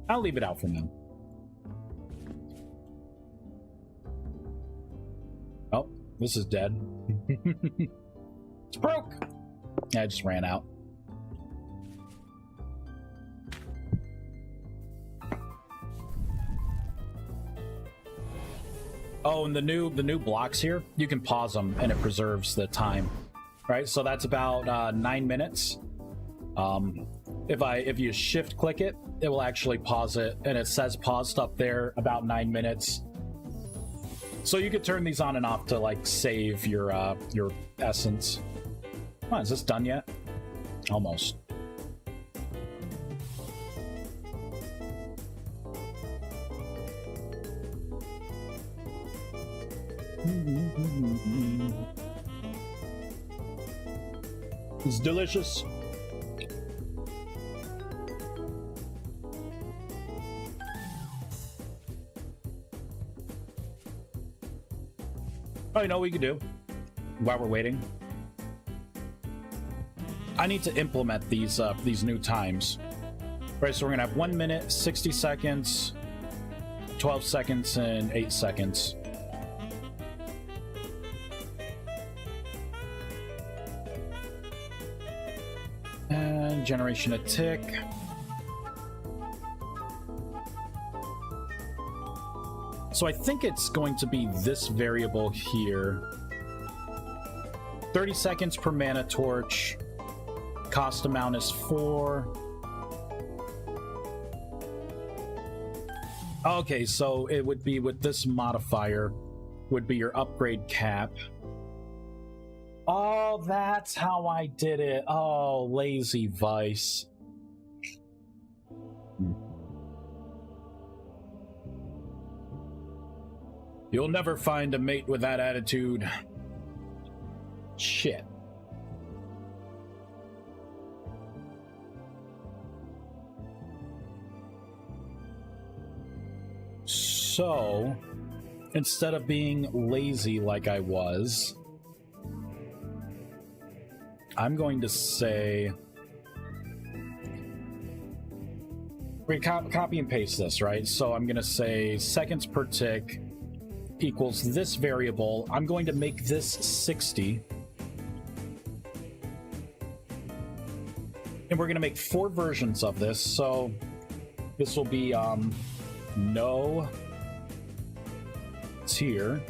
I'll leave it out for now. Oh, this is dead. It's broke! Yeah, I just ran out. Oh, and the new blocks here, you can pause them and it preserves the time. Right, so that's about 9 minutes. If you shift click it, it will actually pause it, and it says paused up there about 9 minutes. So you could turn these on and off to like save your essence. Oh, is this done yet? Almost. It's delicious. Oh, you know what we could do while we're waiting? I need to implement these new times. Right, so we're gonna have 1 minute, 60 seconds, 12 seconds, and 8 seconds. And generation a tick. So I think it's going to be this variable here. 30 seconds per mana torch. Cost amount is 4. Okay, so it would be with this modifier, would be your upgrade cap. Oh, that's how I did it. Oh, lazy Vice. You'll never find a mate with that attitude. Shit. So, instead of being lazy like I was, I'm going to say... We copy and paste this, right? So I'm going to say seconds per tick equals this variable. I'm going to make this 60. And we're going to make 4 versions of this. So this will be no tier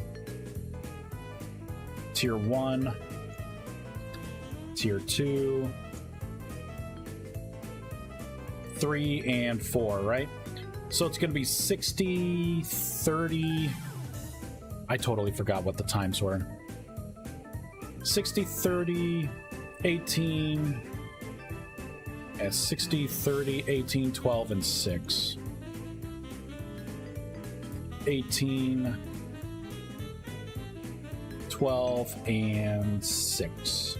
1, tier 2, 3, and 4, right? So it's going to be 60, 30. I totally forgot what the times were. 60, 30, 18. 60, 30, 18, 12, and 6. 18, 12, and 6.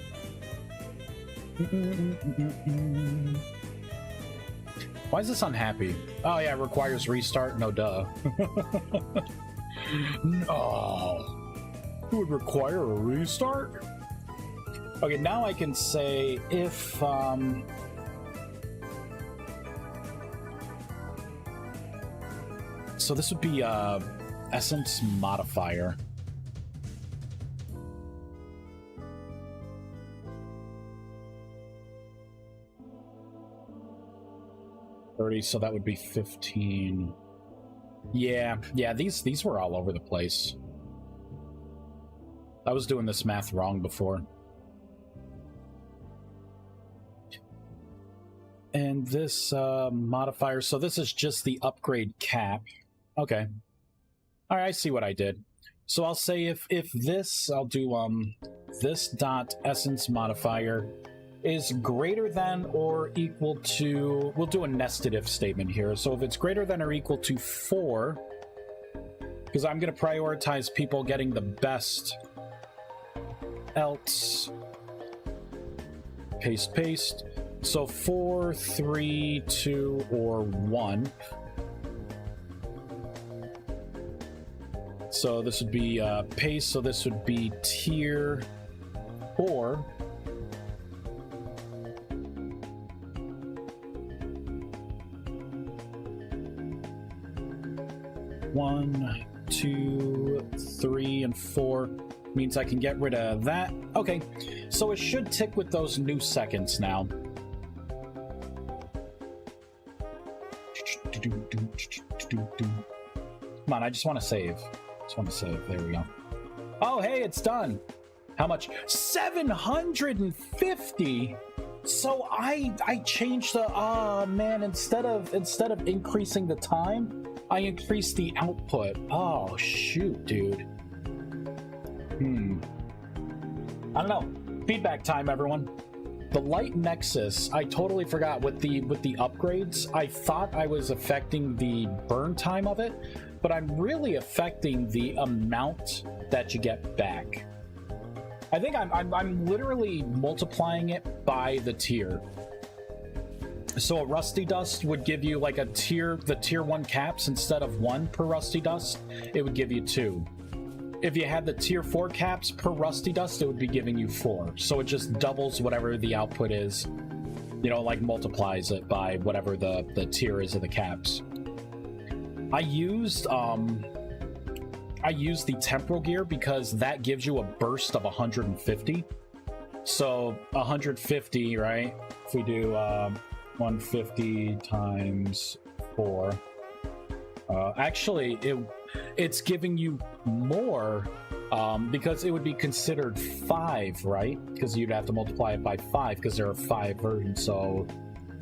Why is this unhappy? Oh yeah, it requires restart? No duh. No. It would require a restart? Okay, now I can say if so this would be essence modifier. So that would be 15. Yeah, these were all over the place. I was doing this math wrong before. And this modifier, so this is just the upgrade cap. Okay. All right, I see what I did. So I'll say if this, I'll do this dot essence modifier is greater than or equal to, we'll do a nested if statement here. So if it's greater than or equal to 4, because I'm going to prioritize people getting the best, else paste. So 4, 3, 2, or 1. So this would be paste, so this would be tier 4. One, 2, 3, and 4 means I can get rid of that. Okay, so it should tick with those new seconds now. Come on, I just want to save. There we go. Oh, hey, it's done. How much? 750. So I changed the man, instead of increasing the time, I increased the output. Oh shoot, dude. I don't know. Feedback time, everyone. The light nexus, I totally forgot with the upgrades. I thought I was affecting the burn time of it, but I'm really affecting the amount that you get back. I think I'm literally multiplying it by the tier. So a rusty dust would give you like the tier 1 caps. Instead of 1 per rusty dust, it would give you 2. If you had the tier 4 caps per rusty dust, it would be giving you 4. So it just doubles whatever the output is, you know, like multiplies it by whatever the tier is of the caps. I used the temporal gear because that gives you a burst of 150. So 150, right? If we do 150 times 4, actually it's giving you more, because it would be considered 5, right? Because you'd have to multiply it by 5 because there are 5 versions. So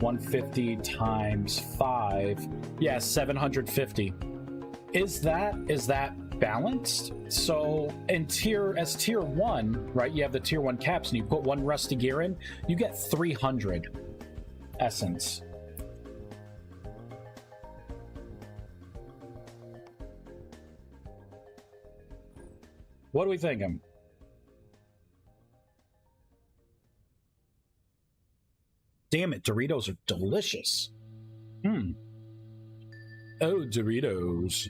150 times 5, yeah, 750. Is that balanced? So in tier 1, right, you have the tier 1 caps and you put 1 rusty gear in, you get 300 essence. What are we thinking? Damn it, Doritos are delicious. Oh, Doritos.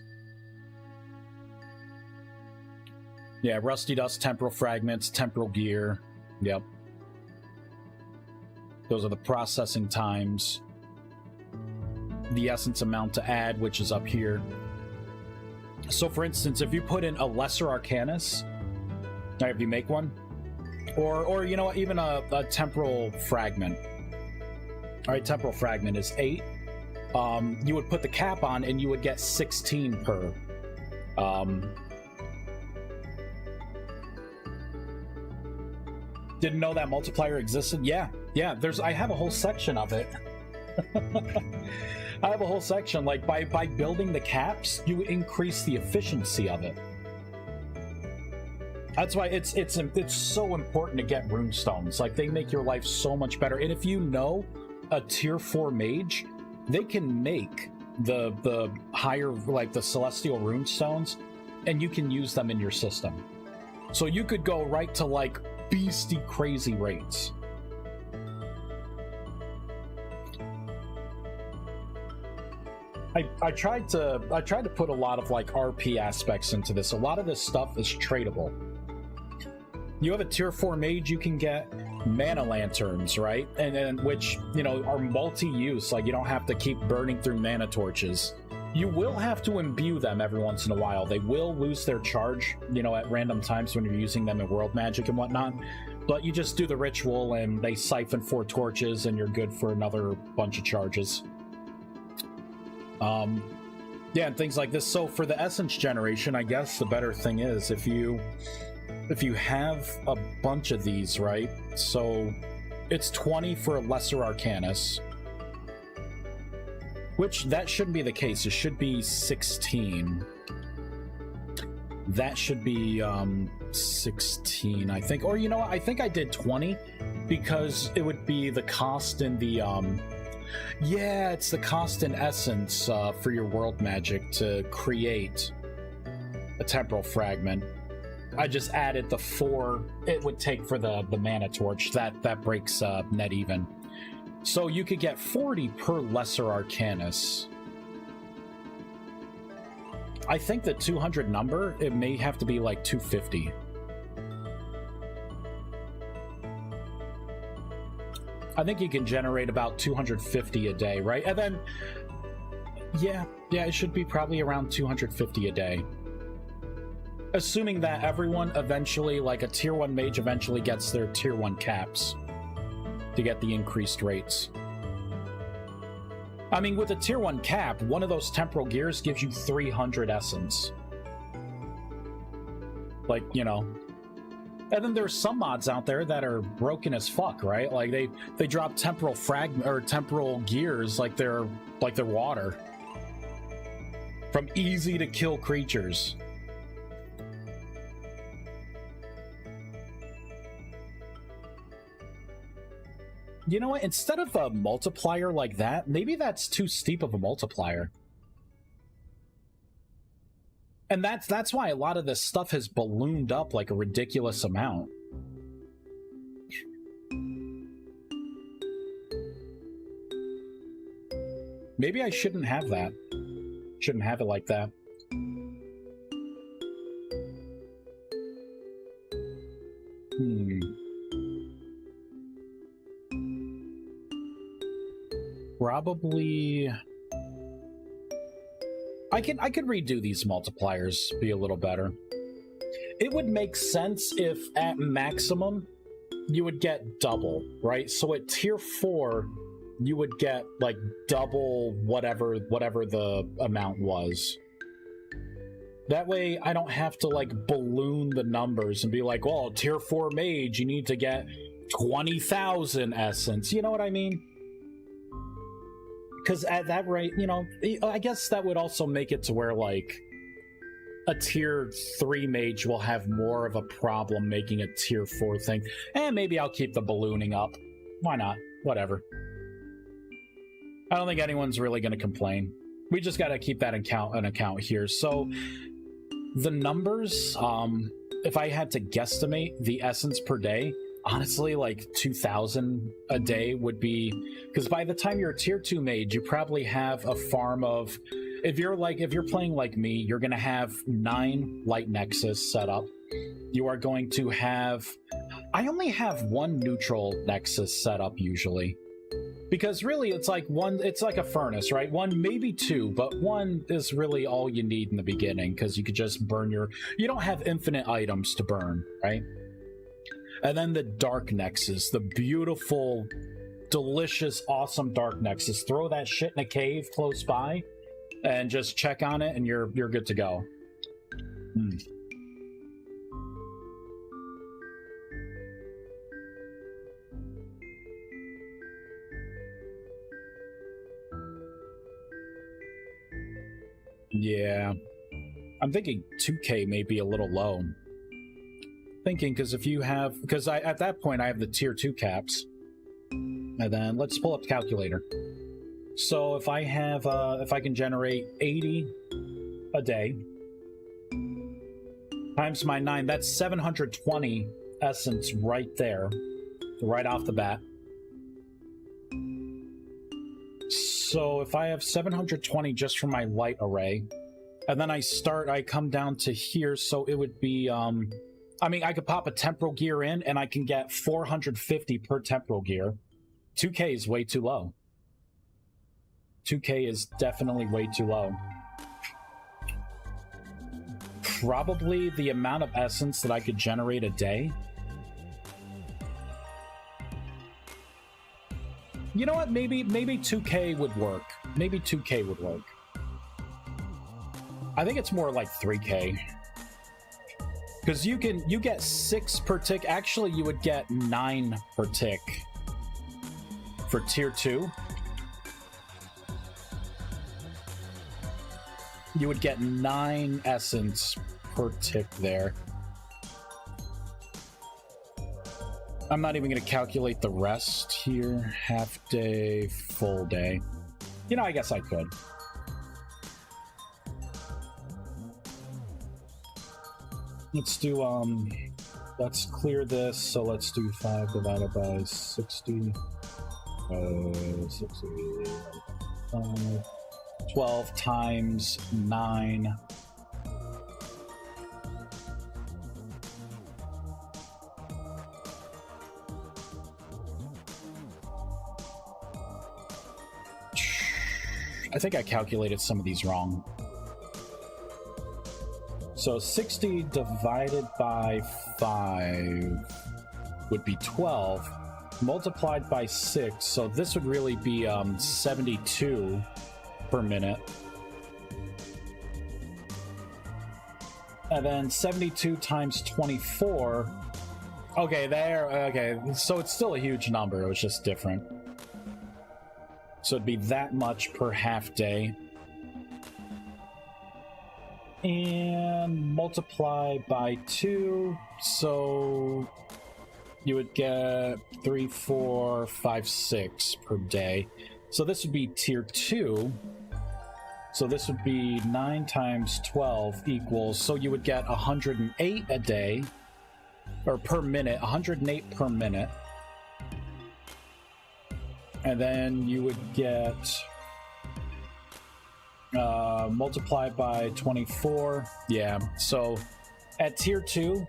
Yeah, rusty dust, temporal fragments, temporal gear. Yep. Those are the processing times. The essence amount to add, which is up here. So for instance, if you put in a lesser arcanus, if you make one, or you know what, even a temporal fragment. All right, temporal fragment is 8. You would put the cap on and you would get 16 per. Didn't know that multiplier existed? Yeah, yeah, I have a whole section of it. I have a whole section, like, by building the caps, you increase the efficiency of it. That's why it's so important to get runestones. Like, they make your life so much better. And if you know a tier 4 mage, they can make the higher, like, the celestial runestones, and you can use them in your system. So you could go right to, like, beastie crazy rates. I tried to put a lot of, like, RP aspects into this. A lot of this stuff is tradable. You have a tier 4 mage, you can get mana lanterns, right? And which, you know, are multi-use. Like, you don't have to keep burning through mana torches. You will have to imbue them every once in a while. They will lose their charge, you know, at random times when you're using them in world magic and whatnot. But you just do the ritual and they siphon 4 torches and you're good for another bunch of charges. Yeah, and things like this. So for the essence generation, I guess the better thing is if you have a bunch of these, right? So it's 20 for a lesser arcanus, which that shouldn't be the case. It should be 16. That should be 16, I think. Or you know what? I think I did 20 because it would be the cost in the yeah, it's the cost in essence for your world magic to create a temporal fragment. I just added the 4 it would take for the mana torch. That breaks net even. So you could get 40 per lesser arcanus. I think the 200 number, it may have to be like 250. I think you can generate about 250 a day, right? And then, yeah, it should be probably around 250 a day. Assuming that everyone eventually, like a tier 1 mage eventually gets their tier 1 caps to get the increased rates. I mean, with a tier 1 cap, one of those temporal gears gives you 300 essence. Like, you know. And then there's some mods out there that are broken as fuck, right? Like they drop temporal fragment or temporal gears like they're water. From easy to kill creatures. You know what? Instead of a multiplier like that, maybe that's too steep of a multiplier. And that's why a lot of this stuff has ballooned up like a ridiculous amount. Maybe I shouldn't have that. Shouldn't have it like that. Probably... I could redo these multipliers, be a little better. It would make sense if at maximum you would get double, right? So at tier 4 you would get like double whatever the amount was. That way I don't have to like balloon the numbers and be like, well, tier 4 mage, you need to get 20,000 essence. You know what I mean? Because at that rate, you know, I guess that would also make it to where, like, a tier 3 mage will have more of a problem making a tier 4 thing. And maybe I'll keep the ballooning up. Why not? Whatever. I don't think anyone's really going to complain. We just got to keep that an account here. So, the numbers, if I had to guesstimate the essence per day, honestly, like 2,000 a day would be, because by the time you're a tier 2 mage, you probably have a farm of, if you're playing like me, you're going to have 9 light nexus set up. You are going to have, I only have 1 neutral nexus set up usually, because really it's like it's like a furnace, right? 1, maybe 2, but 1 is really all you need in the beginning, because you could just burn you don't have infinite items to burn, right? And then the Dark Nexus, the beautiful, delicious, awesome Dark Nexus. Throw that shit in a cave close by, and just check on it, and you're good to go. Yeah. I'm thinking 2K may be a little low. Thinking, because if you have... Because at that point, I have the tier 2 caps. And then let's pull up the calculator. So if I have... if I can generate 80 a day times my 9, that's 720 essence right there. Right off the bat. So if I have 720 just for my light array, and then I come down to here, so it would be, I mean, I could pop a temporal gear in, and I can get 450 per temporal gear. 2K is way too low. 2K is definitely way too low. Probably the amount of essence that I could generate a day. You know what? Maybe 2K would work. Maybe 2K would work. I think it's more like 3K. Because you get 6 per tick. Actually, you would get 9 per tick for tier 2. You would get 9 essence per tick there. I'm not even going to calculate the rest here. Half day, full day. You know, I guess I could. Let's do, let's clear this. So let's do 5 divided by 60. 60. 12 times 9. I think I calculated some of these wrong. So 60 divided by 5 would be 12, multiplied by 6, so this would really be 72 per minute. And then 72 times 24. Okay, there, okay, so it's still a huge number, it was just different. So it'd be that much per half day. And multiply by 2, so you would get 3, 4, 5, 6 per day. So this would be tier 2. So this would be 9 times 12 equals, so you would get 108 a day, or per minute, 108 per minute. And then you would get multiplied by 24. Yeah, so at tier 2,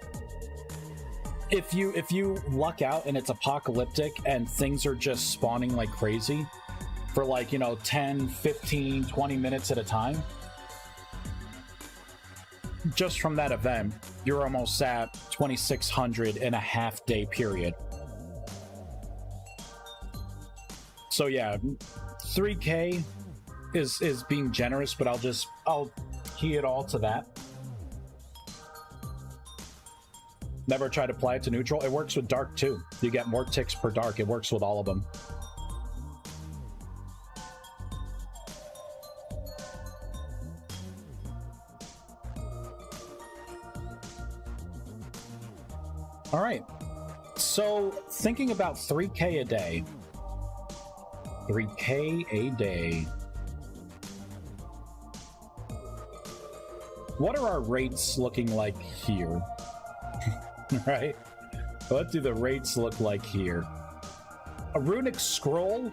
if you luck out and it's apocalyptic and things are just spawning like crazy for like, you know, 10, 15, 20 minutes at a time, just from that event, you're almost at 2,600 in a half day period. So yeah, 3K is being generous, but I'll key it all to that. Never try to apply it to neutral. It works with dark too. You get more ticks per dark. It works with all of them. All right. So thinking about 3K a day. 3K a day. What are our rates looking like here? Right? What do the rates look like here? A runic scroll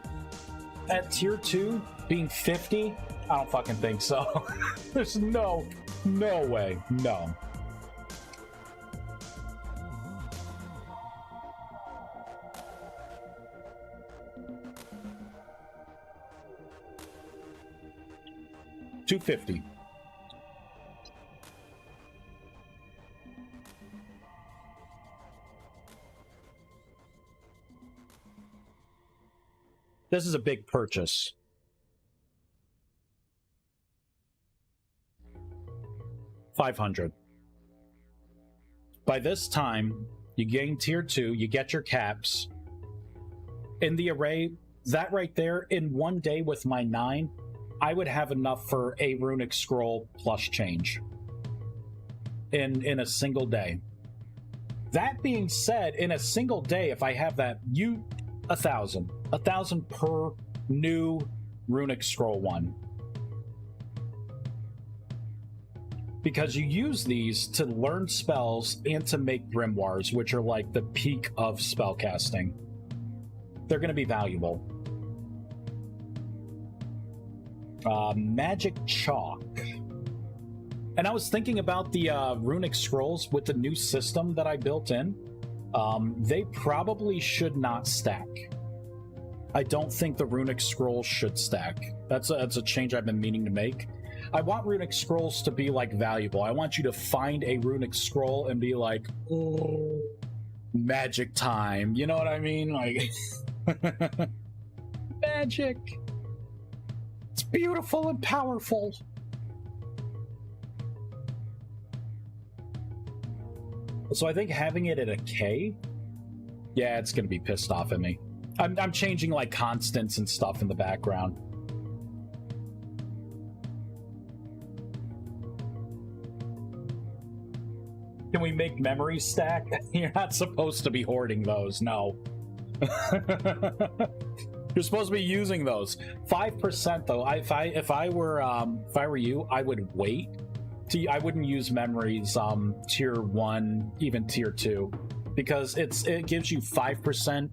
at tier 2 being 50? I don't fucking think so. There's no way. No. $250. This is a big purchase. $500. By this time, you gain tier 2, you get your caps. In the array, that right there, in one day with my 9, I would have enough for a runic scroll plus change in a single day. That being said, in a single day, if I have that, 1,000 per new runic scroll one. Because you use these to learn spells and to make grimoires, which are like the peak of spellcasting. They're going to be valuable. Magic chalk. And I was thinking about the runic scrolls with the new system that I built in. They probably should not stack. I don't think the runic scrolls should stack. That's a change I've been meaning to make. I want runic scrolls to be like valuable. I want you to find a runic scroll and be like, oh, magic time. You know what I mean? Like, magic. It's beautiful and powerful. So I think having it at a K, yeah, it's gonna be pissed off at me. I'm changing like constants and stuff in the background. Can we make memories stack? You're not supposed to be hoarding those, no. You're supposed to be using those. 5% though. If I were you, I would wait. I wouldn't use memories tier 1, even tier 2, because it gives you 5%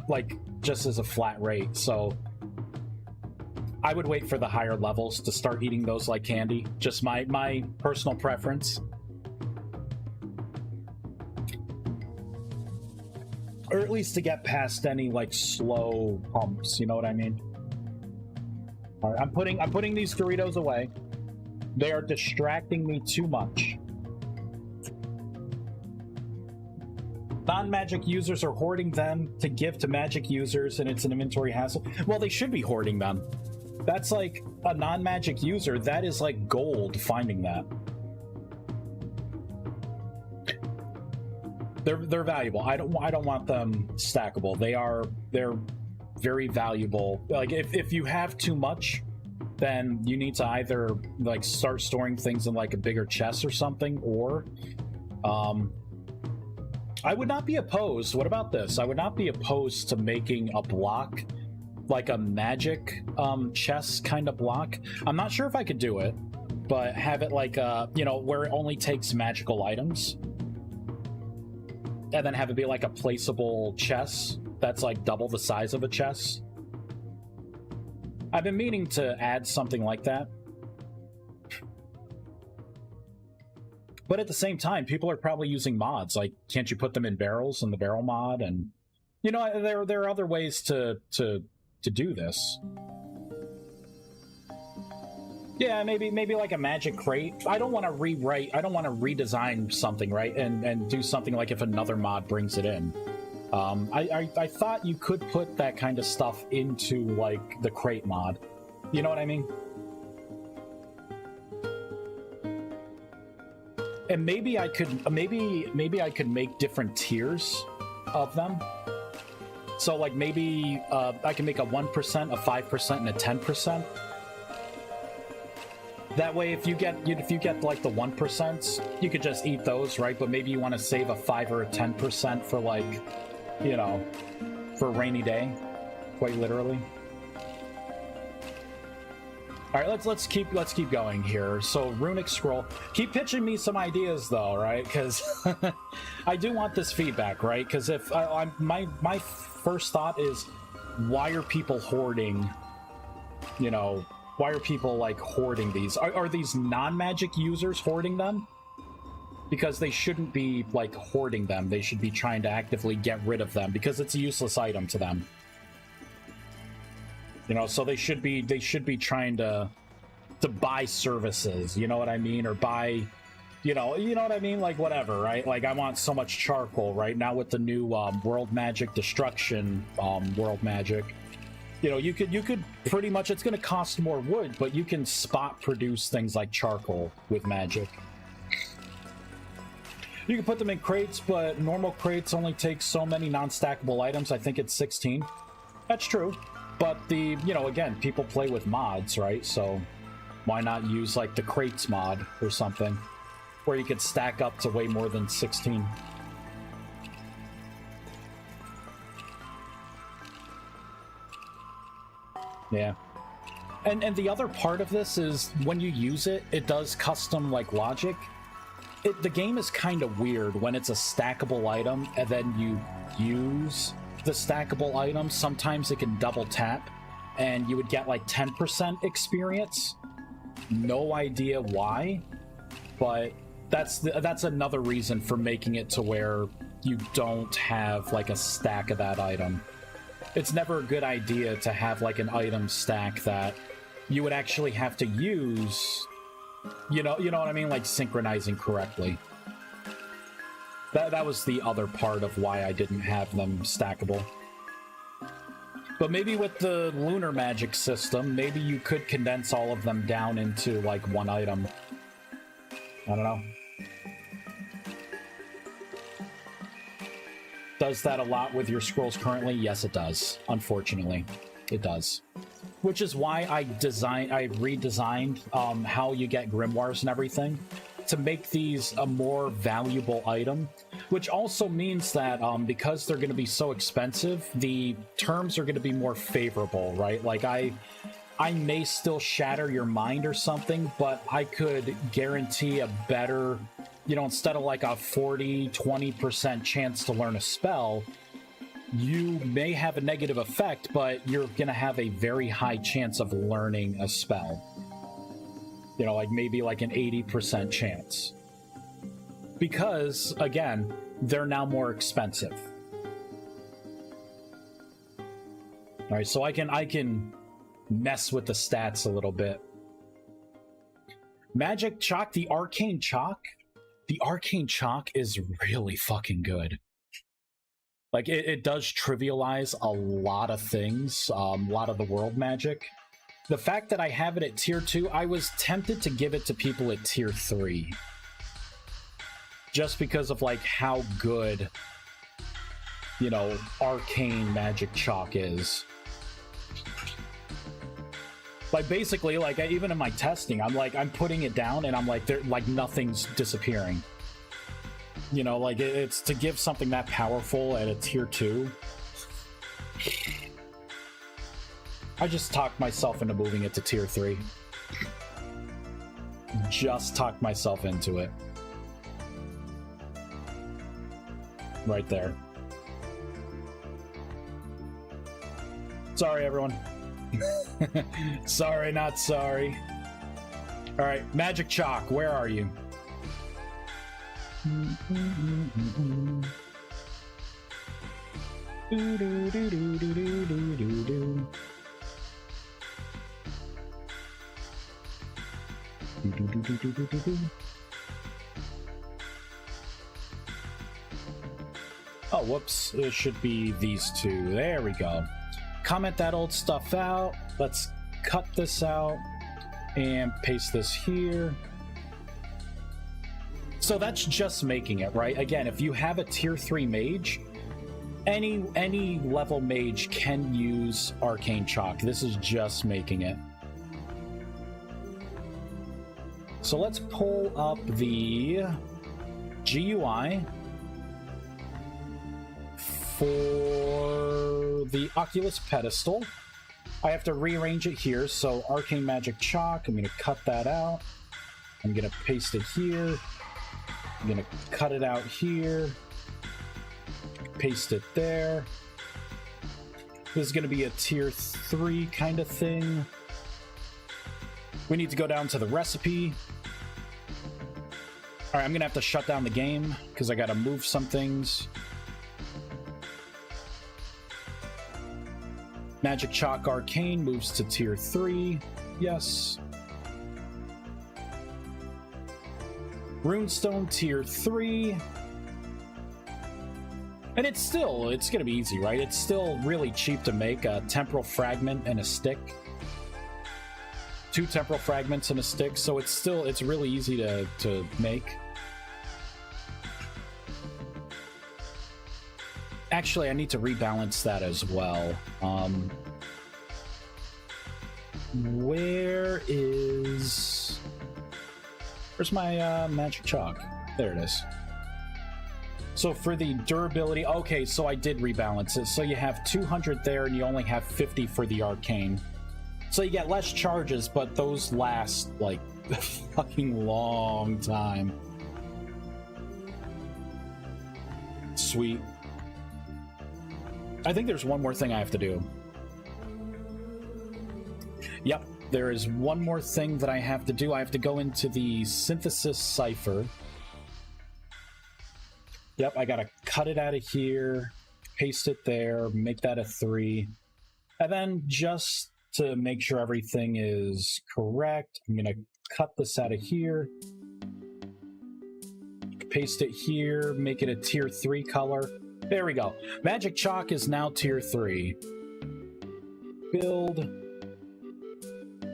like just as a flat rate. So I would wait for the higher levels to start eating those like candy. Just my personal preference. Or at least to get past any like slow pumps, you know what I mean? All right, I'm putting these Doritos away. They are distracting me too much. Non-magic users are hoarding them to give to magic users, and it's an inventory hassle. Well, they should be hoarding them. That's like a non-magic user. That is like gold finding that. They're valuable. I don't want them stackable. They're very valuable. Like if you have too much, then you need to either like start storing things in like a bigger chest or something, or I would not be opposed. What about this? I would not be opposed to making a block, like a magic chest kind of block. I'm not sure if I could do it, but have it like where it only takes magical items, and then have it be like a placeable chest that's like double the size of a chest. I've been meaning to add something like that. But at the same time, people are probably using mods. Like, can't you put them in barrels in the barrel mod? And, you know, there are other ways to do this. Yeah, maybe like a magic crate. I don't want to rewrite. I don't want to redesign something, right? And do something like if another mod brings it in. I thought you could put that kind of stuff into like the crate mod. You know what I mean? And maybe I could make different tiers of them. So like maybe I can make a 1%, a 5%, and a 10%. That way, if you get like the 1%, you could just eat those, right? But maybe you want to save a 5 or a 10% for like, you know, for a rainy day, quite literally. All right, let's keep going here. So runic scroll, keep pitching me some ideas though, right? Because I do want this feedback, right? Because if my first thought is, why are people hoarding? You know, why are people like hoarding these? Are these non-magic users hoarding them? Because they shouldn't be like hoarding them. They should be trying to actively get rid of them because it's a useless item to them. You know, so they should be trying to buy services, you know what I mean? Or buy, you know what I mean? Like whatever, right? Like I want so much charcoal right now with the new world magic destruction world magic. You know, you could pretty much, it's going to cost more wood, but you can spot produce things like charcoal with magic. You can put them in crates, but normal crates only take so many non-stackable items. I think it's 16. That's true. But the, you know, again, people play with mods, right? So why not use like the crates mod or something where you could stack up to way more than 16? Yeah. And the other part of this is when you use it, it does custom like logic. The game is kind of weird when it's a stackable item and then you use the stackable item. Sometimes it can double tap and you would get like 10% experience. No idea why, but that's another reason for making it to where you don't have like a stack of that item. It's never a good idea to have like an item stack that you would actually have to use, you know what I mean? Like synchronizing correctly. That was the other part of why I didn't have them stackable. But maybe with the lunar magic system, maybe you could condense all of them down into like one item. I don't know. Does that a lot with your scrolls currently? Yes, it does. Unfortunately, it does. Which is why I redesigned how you get grimoires and everything to make these a more valuable item. Which also means that because they're going to be so expensive, the terms are going to be more favorable, right? Like I may still shatter your mind or something, but I could guarantee a better, you know, instead of like a 40-20% chance to learn a spell, you may have a negative effect, but you're going to have a very high chance of learning a spell. You know, like maybe like an 80% chance. Because, again, they're now more expensive. Alright, so I can mess with the stats a little bit. Magic Chalk, the Arcane Chalk. The Arcane Chalk is really fucking good. Like, it does trivialize a lot of things, a lot of the world magic. The fact that I have it at tier 2, I was tempted to give it to people at tier 3. Just because of, like, how good, you know, Arcane Magic Chalk is. Like, basically, like, even in my testing, I'm putting it down and I'm like, nothing's disappearing. You know, like, it's to give something that powerful at a tier 2. I just talked myself into moving it to tier 3. Just talked myself into it. Right there. Sorry, everyone. Sorry, not sorry. Alright, Magic Chalk, where are you? Oh, whoops. It should be these two. There we go. Comment that old stuff out. Let's cut this out and paste this here. So that's just making it, right? Again, if you have a tier 3 mage, any level mage can use Arcane Chalk. This is just making it. So let's pull up the GUI for the Oculus pedestal. I have to rearrange it here, so Arcane Magic Chalk, I'm going to cut that out. I'm going to paste it here. I'm going to cut it out here. Paste it there. This is going to be a tier 3 kind of thing. We need to go down to the recipe. Alright, I'm going to have to shut down the game because I got to move some things. Magic Chalk Arcane moves to tier 3. Yes. Runestone tier 3. And it's going to be easy, right? It's still really cheap to make a temporal fragment and a stick. 2 temporal fragments and a stick, so it's really easy to make. Actually, I need to rebalance that as well. Where's my magic chalk? There it is. So for the durability, okay, so I did rebalance it. So you have 200 there, and you only have 50 for the arcane. So you get less charges, but those last, like, a fucking long time. Sweet. I think there's one more thing I have to do. Yep, there is one more thing that I have to do. I have to go into the synthesis cipher. Yep, I gotta cut it out of here, paste it there, make that a 3. And then just to make sure everything is correct, I'm gonna cut this out of here, paste it here, make it a tier 3 color. There we go. Magic Chalk is now tier 3. Build.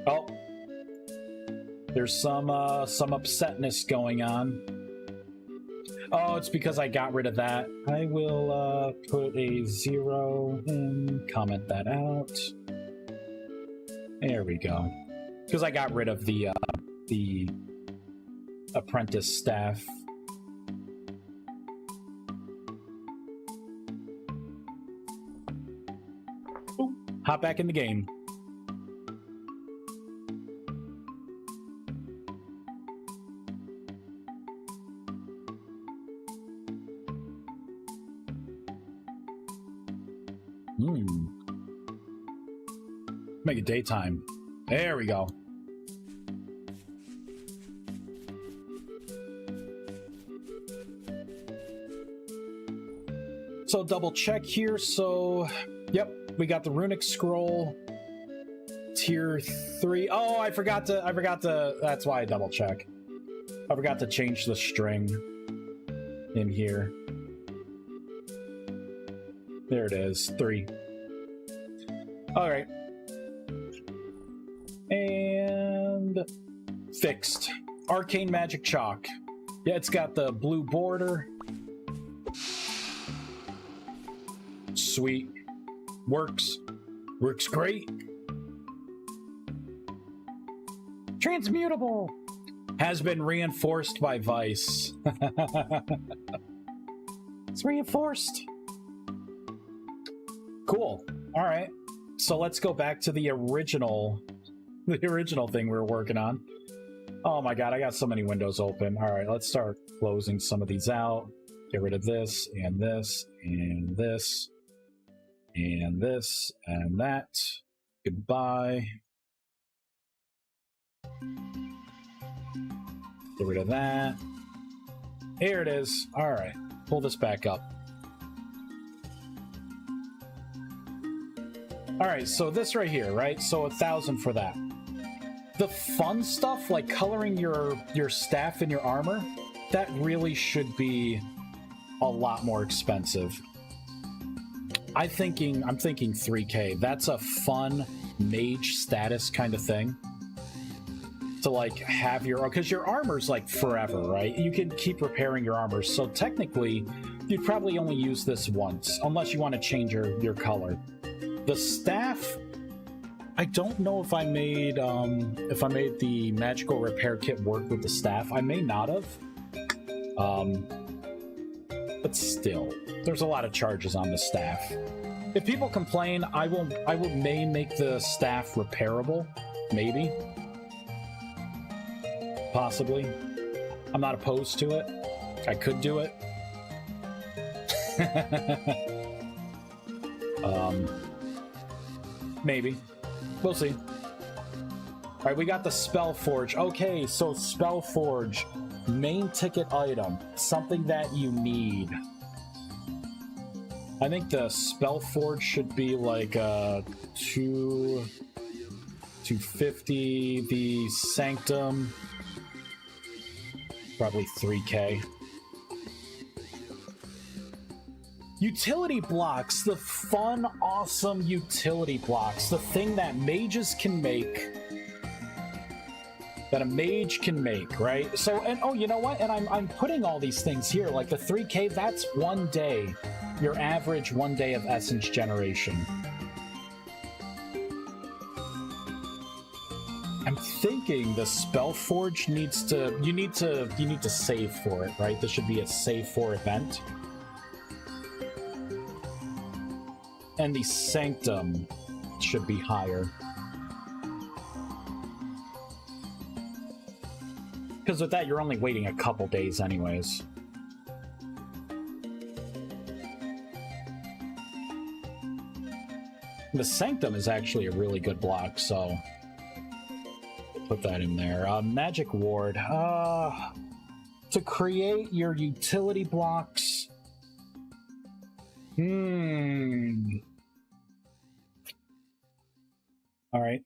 Oh. There's some upsetness going on. Oh, it's because I got rid of that. I will put a 0 and comment that out. There we go. Because I got rid of the apprentice staff. Ooh, hop back in the game. Make it daytime. There we go. So double check here. So, yep, we got the runic scroll. Tier 3. Oh, I forgot to, that's why I double check. I forgot to change the string in here. There it is, 3. All right. And fixed. Arcane Magic Chalk. Yeah, it's got the blue border. Sweet. Works. Works great. Transmutable. Has been reinforced by Vice. It's reinforced. Cool. All right. So let's go back to the original thing we were working on. Oh my god, I got so many windows open. All right, let's start closing some of these out. Get rid of this and this and this and this and that. Goodbye. Get rid of that. Here it is. All right, pull this back up. All right, so this right here, right? So 1,000 for that. The fun stuff, like coloring your staff and your armor, that really should be a lot more expensive. I'm thinking 3K. That's a fun mage status kind of thing. To like have your, because your armor's like forever, right? You can keep repairing your armor. So technically, you'd probably only use this once, unless you want to change your color. The staff, I don't know if I made the magical repair kit work with the staff. I may not have. But still, there's a lot of charges on the staff. If people complain, I may make the staff repairable. Maybe. Possibly. I'm not opposed to it. I could do it. Maybe. We'll see. Alright, we got the Spellforge. Okay, so Spellforge. Main ticket item. Something that you need. I think the Spellforge should be like 250. The Sanctum, probably 3K. Utility blocks, the fun, awesome utility blocks, the thing that mages can make, that a mage can make, right? So, and oh, you know what? And I'm putting all these things here, like the 3K, that's 1 day, your average 1 day of essence generation. thinking the Spellforge needs to you need to save for it, right? This should be a save for event. And the Sanctum should be higher. Because with that, you're only waiting a couple days anyways. The Sanctum is actually a really good block, so put that in there. Magic Ward. To create your utility blocks. Alright.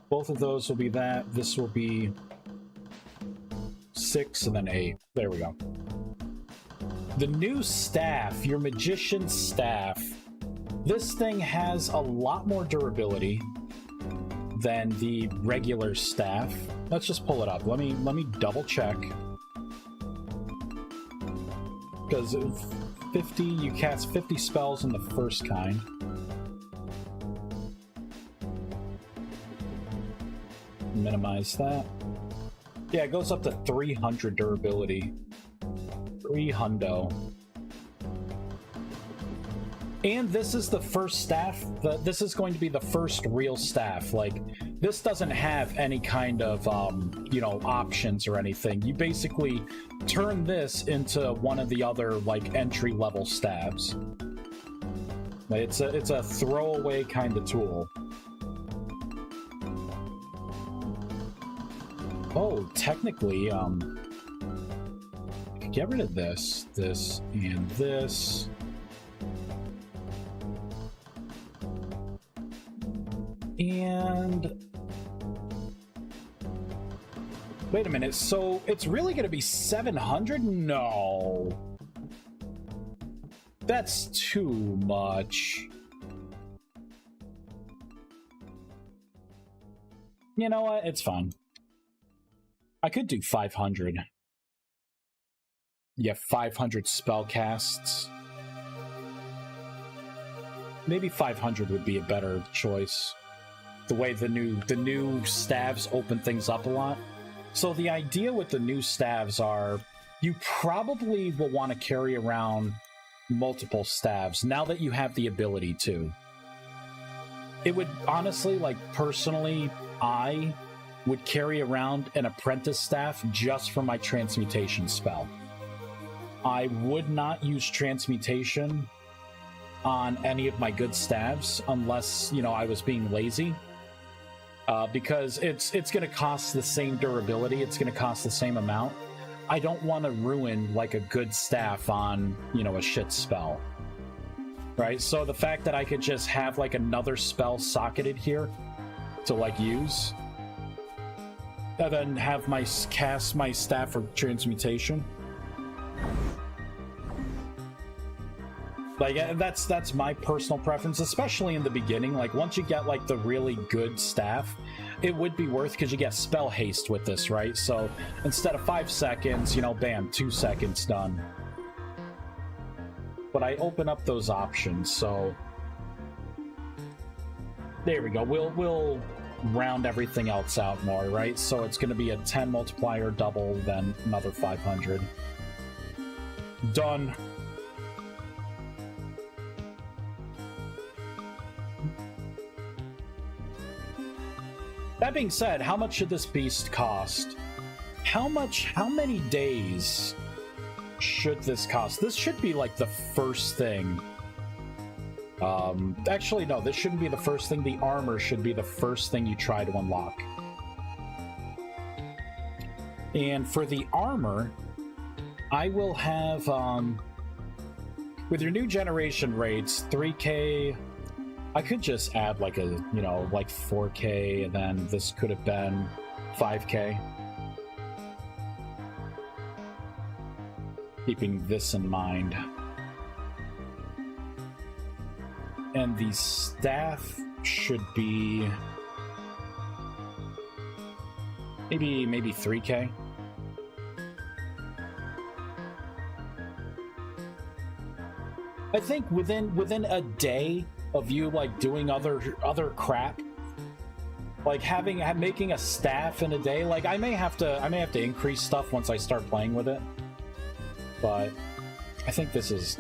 Both of those will be that. This will be 6 and then 8. There we go. The new staff, your Magician's Staff. This thing has a lot more durability than the regular staff. Let's just pull it up. Let me double check. Because 50, you cast 50 spells in the first kind. Minimize that. Yeah, it goes up to 300 durability. 300. And this is the first staff. This is going to be the first real staff. Like, this doesn't have any kind of, you know, options or anything. You basically turn this into one of the other, like, entry-level staffs. It's a throwaway kind of tool. Oh, technically, I could get rid of this, and this. And wait a minute, so it's really going to be 700? No. That's too much. You know what? It's fine. I could do 500. Yeah, 500 spell casts. Maybe 500 would be a better choice. The way the new staves open things up a lot. So the idea with the new staves are you probably will want to carry around multiple staves now that you have the ability to. It would honestly, like, personally, I would carry around an apprentice staff just for my transmutation spell. I would not use transmutation on any of my good staves unless, you know, I was being lazy. Because it's going to cost the same durability, it's going to cost the same amount. I don't want to ruin, like, a good staff on, you know, a shit spell. Right? So the fact that I could just have, like, another spell socketed here to, like, use, and then have my cast my staff for transmutation. Like, that's my personal preference, especially in the beginning. Like, once you get, like, the really good staff, it would be worth, because you get spell haste with this, right? So instead of 5 seconds, you know, bam, 2 seconds done. But I open up those options, so there we go. We'll round everything else out more, right? So it's going to be a 10 multiplier double, then another 500. Done. That being said, how much should this beast cost? How many days should this cost? This should be like the first thing. Actually, no, this shouldn't be the first thing. The armor should be the first thing you try to unlock. And for the armor, I will have, with your new generation rates, 3K, I could just add like a, you know, like 4K, and then this could have been 5K. Keeping this in mind. And the staff should be maybe 3K. I think within a day of you like doing other crap. Like making a staff in a day. Like I may have to increase stuff once I start playing with it. But I think this is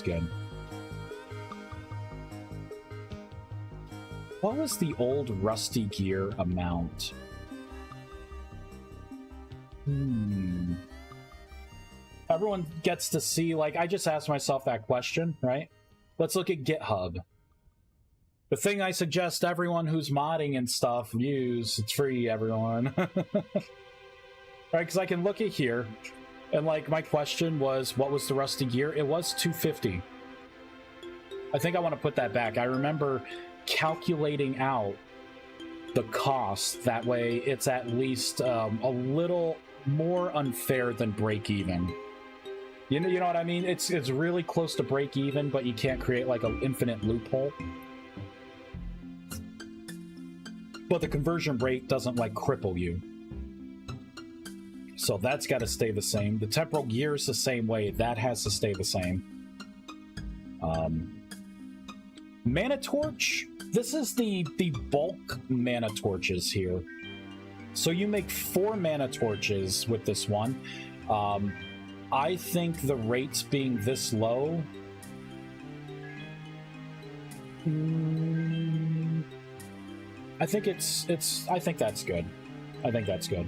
good. What was the old rusty gear amount? Everyone gets to see, like, I just asked myself that question, right? Let's look at GitHub. The thing I suggest everyone who's modding and stuff use. It's free, everyone. Right, because I can look at here, and, like, my question was, what was the rusty gear? It was 250. I think I want to put that back. I remember calculating out the cost. That way it's at least a little more unfair than break even. You know what I mean? It's really close to break even, but you can't create like an infinite loophole. But the conversion rate doesn't like cripple you. So that's got to stay the same. The temporal gear is the same way. That has to stay the same. Mana Torch. This is the bulk Mana Torches here. So you make 4 Mana Torches with this one. I think the rates being this low... I think I think that's good. I think that's good.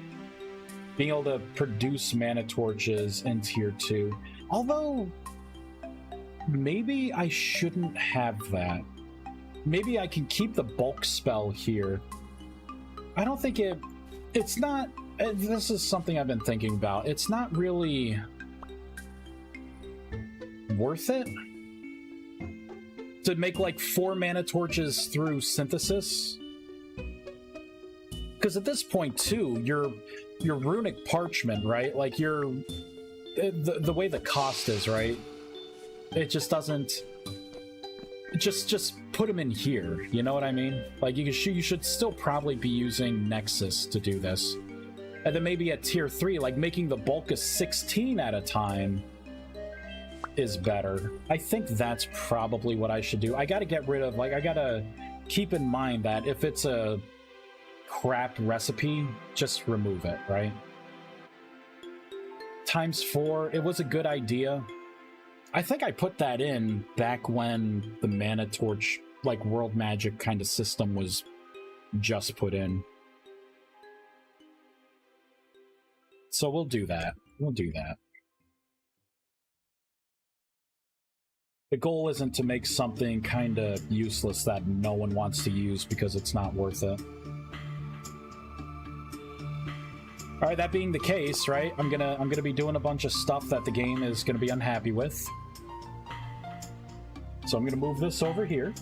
Being able to produce Mana Torches in Tier 2. Although, maybe I shouldn't have that. Maybe I can keep the bulk spell here. I don't think it's not... This is something I've been thinking about. It's not really worth it to make like 4 Mana Torches through synthesis. Because at this point, too, your runic parchment, right? Like the way the cost is, right? It just doesn't... Just put them in here, you know what I mean? Like you should still probably be using Nexus to do this. And then maybe at Tier 3, like making the bulk of 16 at a time is better. I think that's probably what I should do. I gotta get rid of, like, I gotta keep in mind that if it's a crap recipe, just remove it, right? ×4, it was a good idea. I think I put that in back when the Mana Torch, like, world magic kind of system was just put in. So we'll do that. We'll do that. The goal isn't to make something kind of useless that no one wants to use because it's not worth it. All right, that being the case, right? I'm gonna be doing a bunch of stuff that the game is gonna be unhappy with. So I'm gonna move this over here.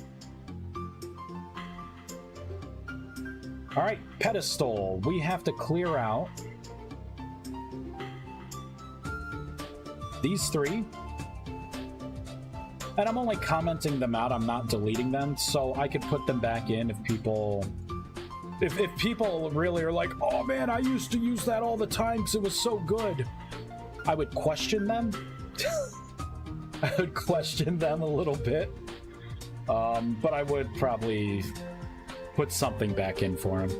All right, pedestal. We have to clear out these 3. And I'm only commenting them out, I'm not deleting them, so I could put them back in if people... If people really are like, oh man, I used to use that all the time because it was so good, I would question them. I would question them a little bit. But I would probably put something back in for him.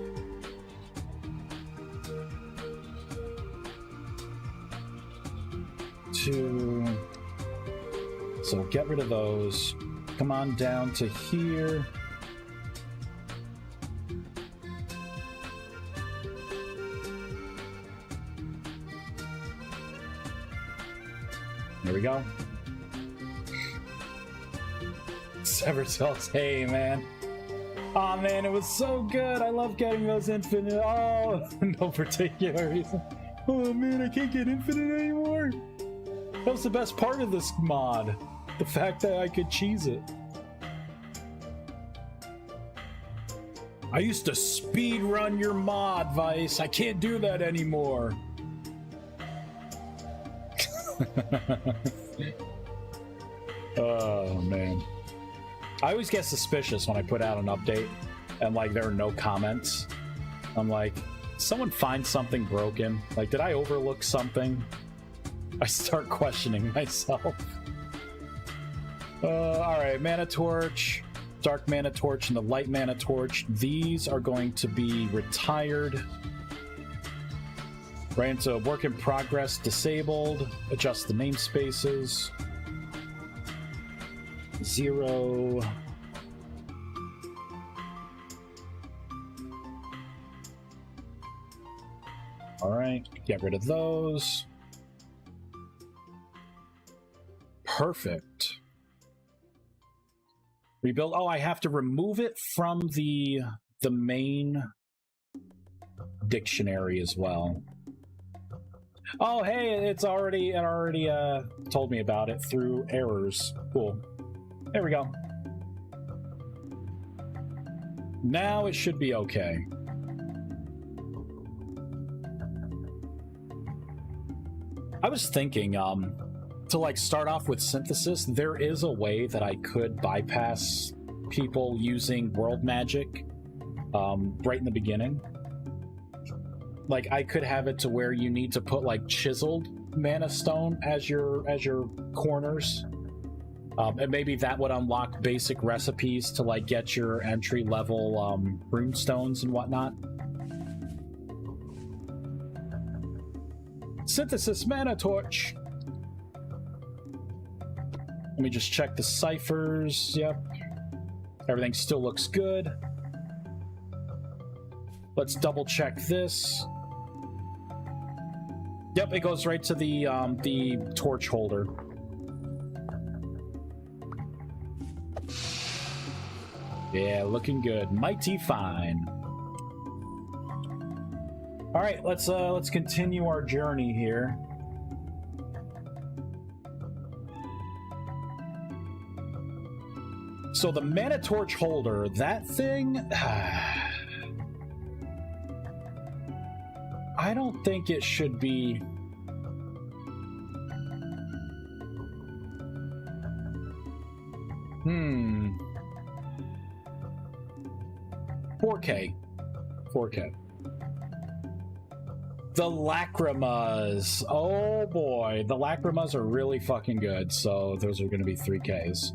So get rid of those. Come on down to here. There we go. Severed Cells. Hey, man. Aw, oh, man, it was so good. I love getting those infinite. Oh, no particular reason. Oh, man, I can't get infinite anymore. That was the best part of this mod. The fact that I could cheese it. I used to speed run your mod, Vice. I can't do that anymore. Oh, man. I always get suspicious when I put out an update and, like, there are no comments. I'm like, someone find something broken? Like, did I overlook something? I start questioning myself. Alright, Mana Torch. Dark Mana Torch and the Light Mana Torch. These are going to be retired. Right into Work in Progress disabled. Adjust the namespaces. 0. Alright, get rid of those. Perfect. Rebuild. Oh, I have to remove it from the main dictionary as well. Oh, hey, it already told me about it through errors. Cool. There we go. Now it should be okay. I was thinking, to like start off with synthesis, there is a way that I could bypass people using world magic right in the beginning. Like I could have it to where you need to put like chiseled mana stone as your corners. And maybe that would unlock basic recipes to like get your entry level rune stones and whatnot. Synthesis Mana Torch. Let me just check the ciphers. Yep. Everything still looks good. Let's double check this. Yep, it goes right to the torch holder. Yeah, looking good. Mighty fine. All right, let's continue our journey here. So the Mana Torch holder, that thing, I don't think it should be. 4K. 4K. The Lacrimas. Oh boy, the Lacrimas are really fucking good, so those are going to be 3Ks.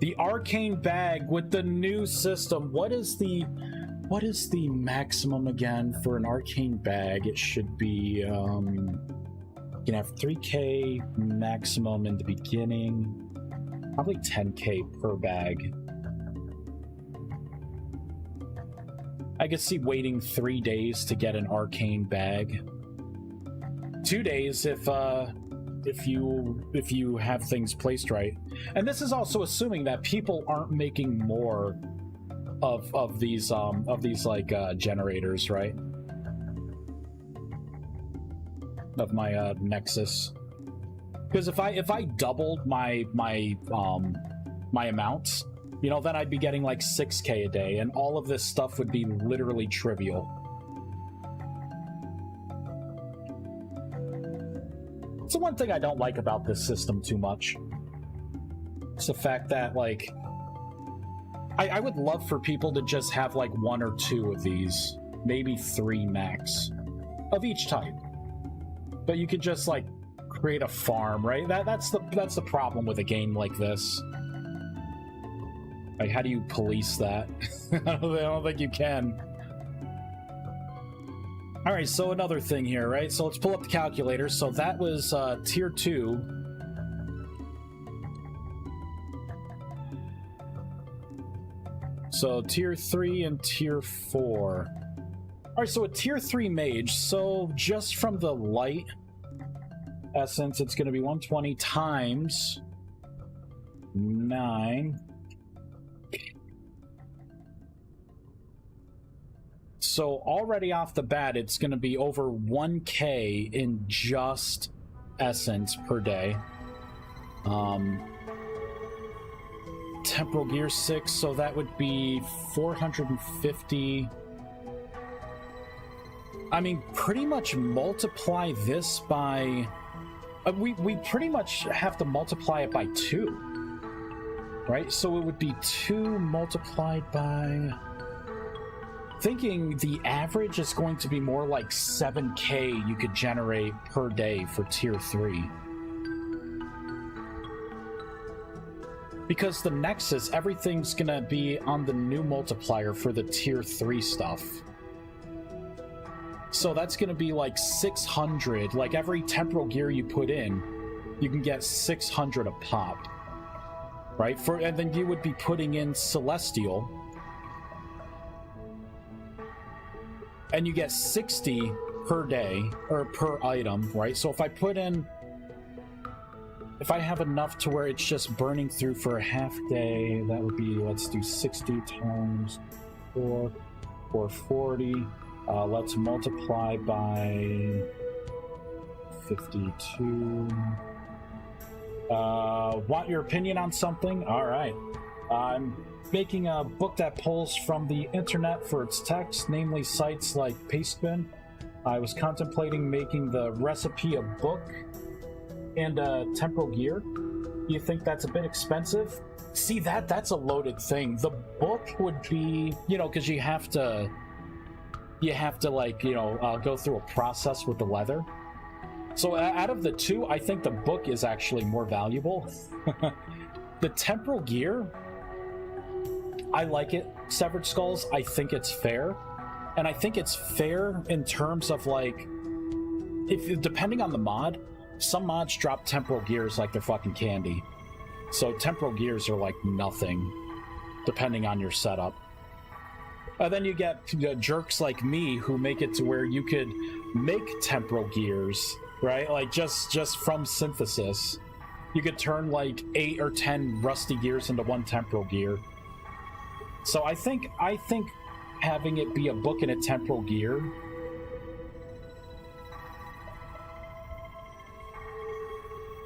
The Arcane Bag with the new system. What is the maximum again for an Arcane Bag? It should be you can have 3K maximum in the beginning. Probably 10K per bag. I could see waiting 3 days to get an Arcane Bag. 2 days if you have things placed right. And this is also assuming that people aren't making more of these like generators, right? Of my Nexus. Because if I doubled my amounts, you know, then I'd be getting like 6K a day, and all of this stuff would be literally trivial. It's the one thing I don't like about this system too much. It's the fact that, like, I would love for people to just have like 1 or 2 of these, maybe 3 max, of each type. But you could just like create a farm, right? That's the problem with a game like this. Like, how do you police that? I don't think you can. All right, so another thing here, right? So let's pull up the calculator. So that was tier 2. So tier 3 and tier 4. All right, so a tier 3 mage. So just from the light essence, it's going to be 120 times 9. So already off the bat, it's going to be over 1K in just essence per day. Temporal Gear 6, so that would be 450. I mean, pretty much multiply this by... we pretty much have to multiply it by 2. Right? So it would be 2 multiplied by... Thinking the average is going to be more like 7K you could generate per day for tier 3. Because the Nexus, everything's gonna be on the new multiplier for the tier 3 stuff. So that's gonna be like 600. Like every temporal gear you put in, you can get 600 a pop. Right? And then you would be putting in Celestial. And you get 60 per day, or per item, right? So if I put in... If I have enough to where it's just burning through for a half day, that would be, let's do 60 times 4, 440. Let's multiply by 52. Want your opinion on something? All right. I'm making a book that pulls from the internet for its text, namely sites like Pastebin. I was contemplating making the recipe a book and a temporal gear. You think that's a bit expensive? See, that's a loaded thing. The book would be, you know, because you have to like, you know, go through a process with the leather. So out of the two, I think the book is actually more valuable. The temporal gear, I like it. Severed Skulls, I think it's fair. And I think it's fair in terms of like, if depending on the mod, some mods drop temporal gears like they're fucking candy. So temporal gears are like nothing, depending on your setup. Then you get jerks like me who make it to where you could make temporal gears, right? Like just from synthesis. You could turn like 8 or 10 rusty gears into one temporal gear. So I think having it be a book and a temporal gear,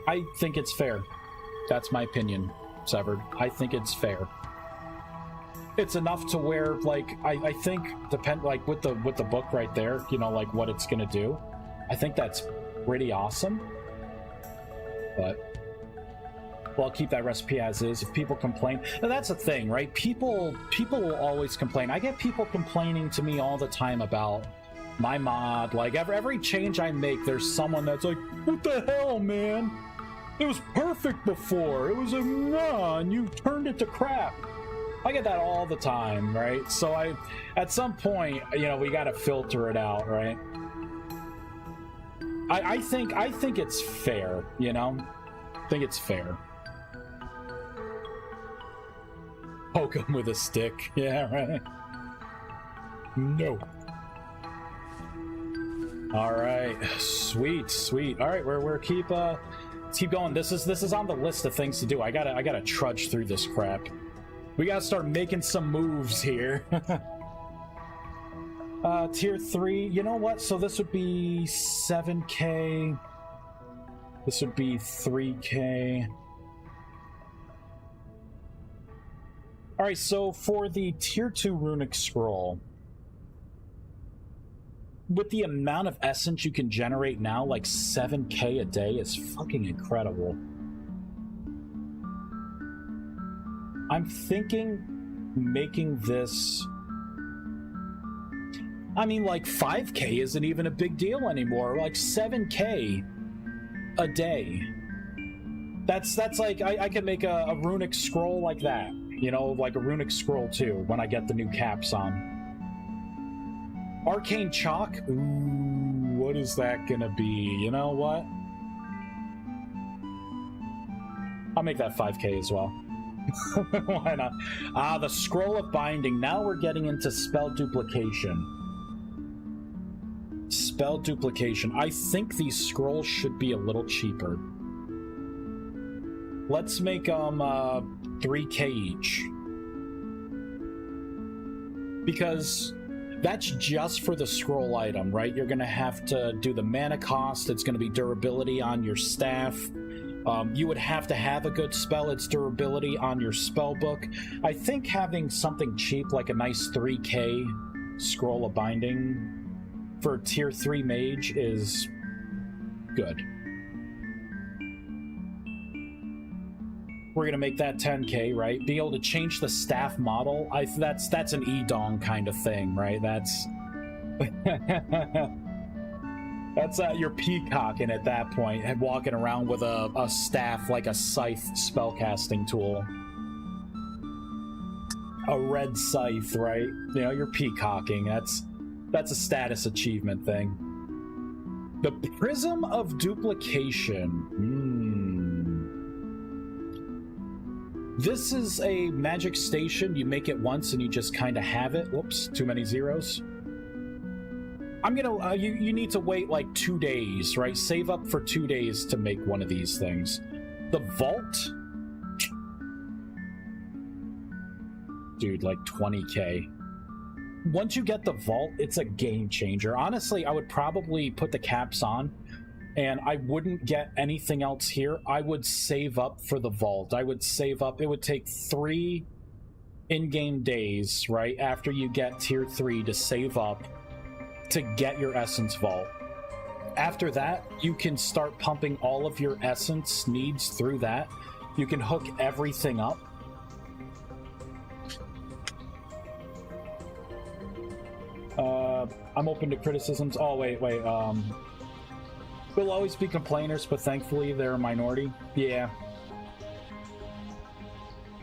I think it's fair. That's my opinion, Severed. I think it's fair. It's enough to where, like, I think like with the book right there, you know, like what it's gonna do. I think that's pretty awesome. But well, I'll keep that recipe as is. If people complain, and that's the thing, right? People will always complain. I get people complaining to me all the time about my mod. Like every change I make, there's someone that's like, "What the hell, man? It was perfect before. It was a and you turned it to crap." I get that all the time, right? So at some point, you know, we got to filter it out, right? I think it's fair, you know? I think it's fair. Poke him with a stick. Yeah, right. No. All right, sweet. All right, we're keep going. This is on the list of things to do. I gotta trudge through this crap. We gotta start making some moves here. Tier 3, you know what? So this would be 7k. This would be 3k. Alright, so for the Tier 2 Runic Scroll, with the amount of essence you can generate now, like 7k a day is fucking incredible. I'm thinking making this... I mean, like, 5k isn't even a big deal anymore. Like, 7k a day. That's like, I could make a runic scroll like that. You know, like a runic scroll, too, when I get the new caps on. Arcane Chalk? Ooh, what is that gonna be? You know what? I'll make that 5k as well. Why not? The Scroll of Binding. Now we're getting into spell duplication. Spell duplication. I think these scrolls should be a little cheaper. Let's make them 3k each. Because that's just for the scroll item, right? You're gonna have to do the mana cost. It's gonna be durability on your staff. You would have to have a good spell. It's durability on your spell book. I think having something cheap like a nice 3k Scroll of Binding for Tier 3 Mage is good. We're gonna make that 10k, right? Be able to change the staff model. That's an Edong kind of thing, right? That's that's you're peacocking at that point and walking around with a staff like a scythe spellcasting tool. a red scythe, right? You know, you're peacocking. That's a status achievement thing. The Prism of Duplication. This is a magic station. You make it once and you just kind of have it. Whoops, too many zeros. I'm gonna, you need to wait like 2 days, right? Save up for 2 days to make one of these things. The Vault? Dude, like 20k. Once you get the Vault, it's a game changer. Honestly, I would probably put the caps on, and I wouldn't get anything else here. I would save up for the Vault. I would save up. It would take 3 in-game days, right, after you get tier 3 to save up to get your Essence Vault. After that, you can start pumping all of your Essence needs through that. You can hook everything up. I'm open to criticisms. Oh, wait. There'll always be complainers, but thankfully they're a minority. Yeah.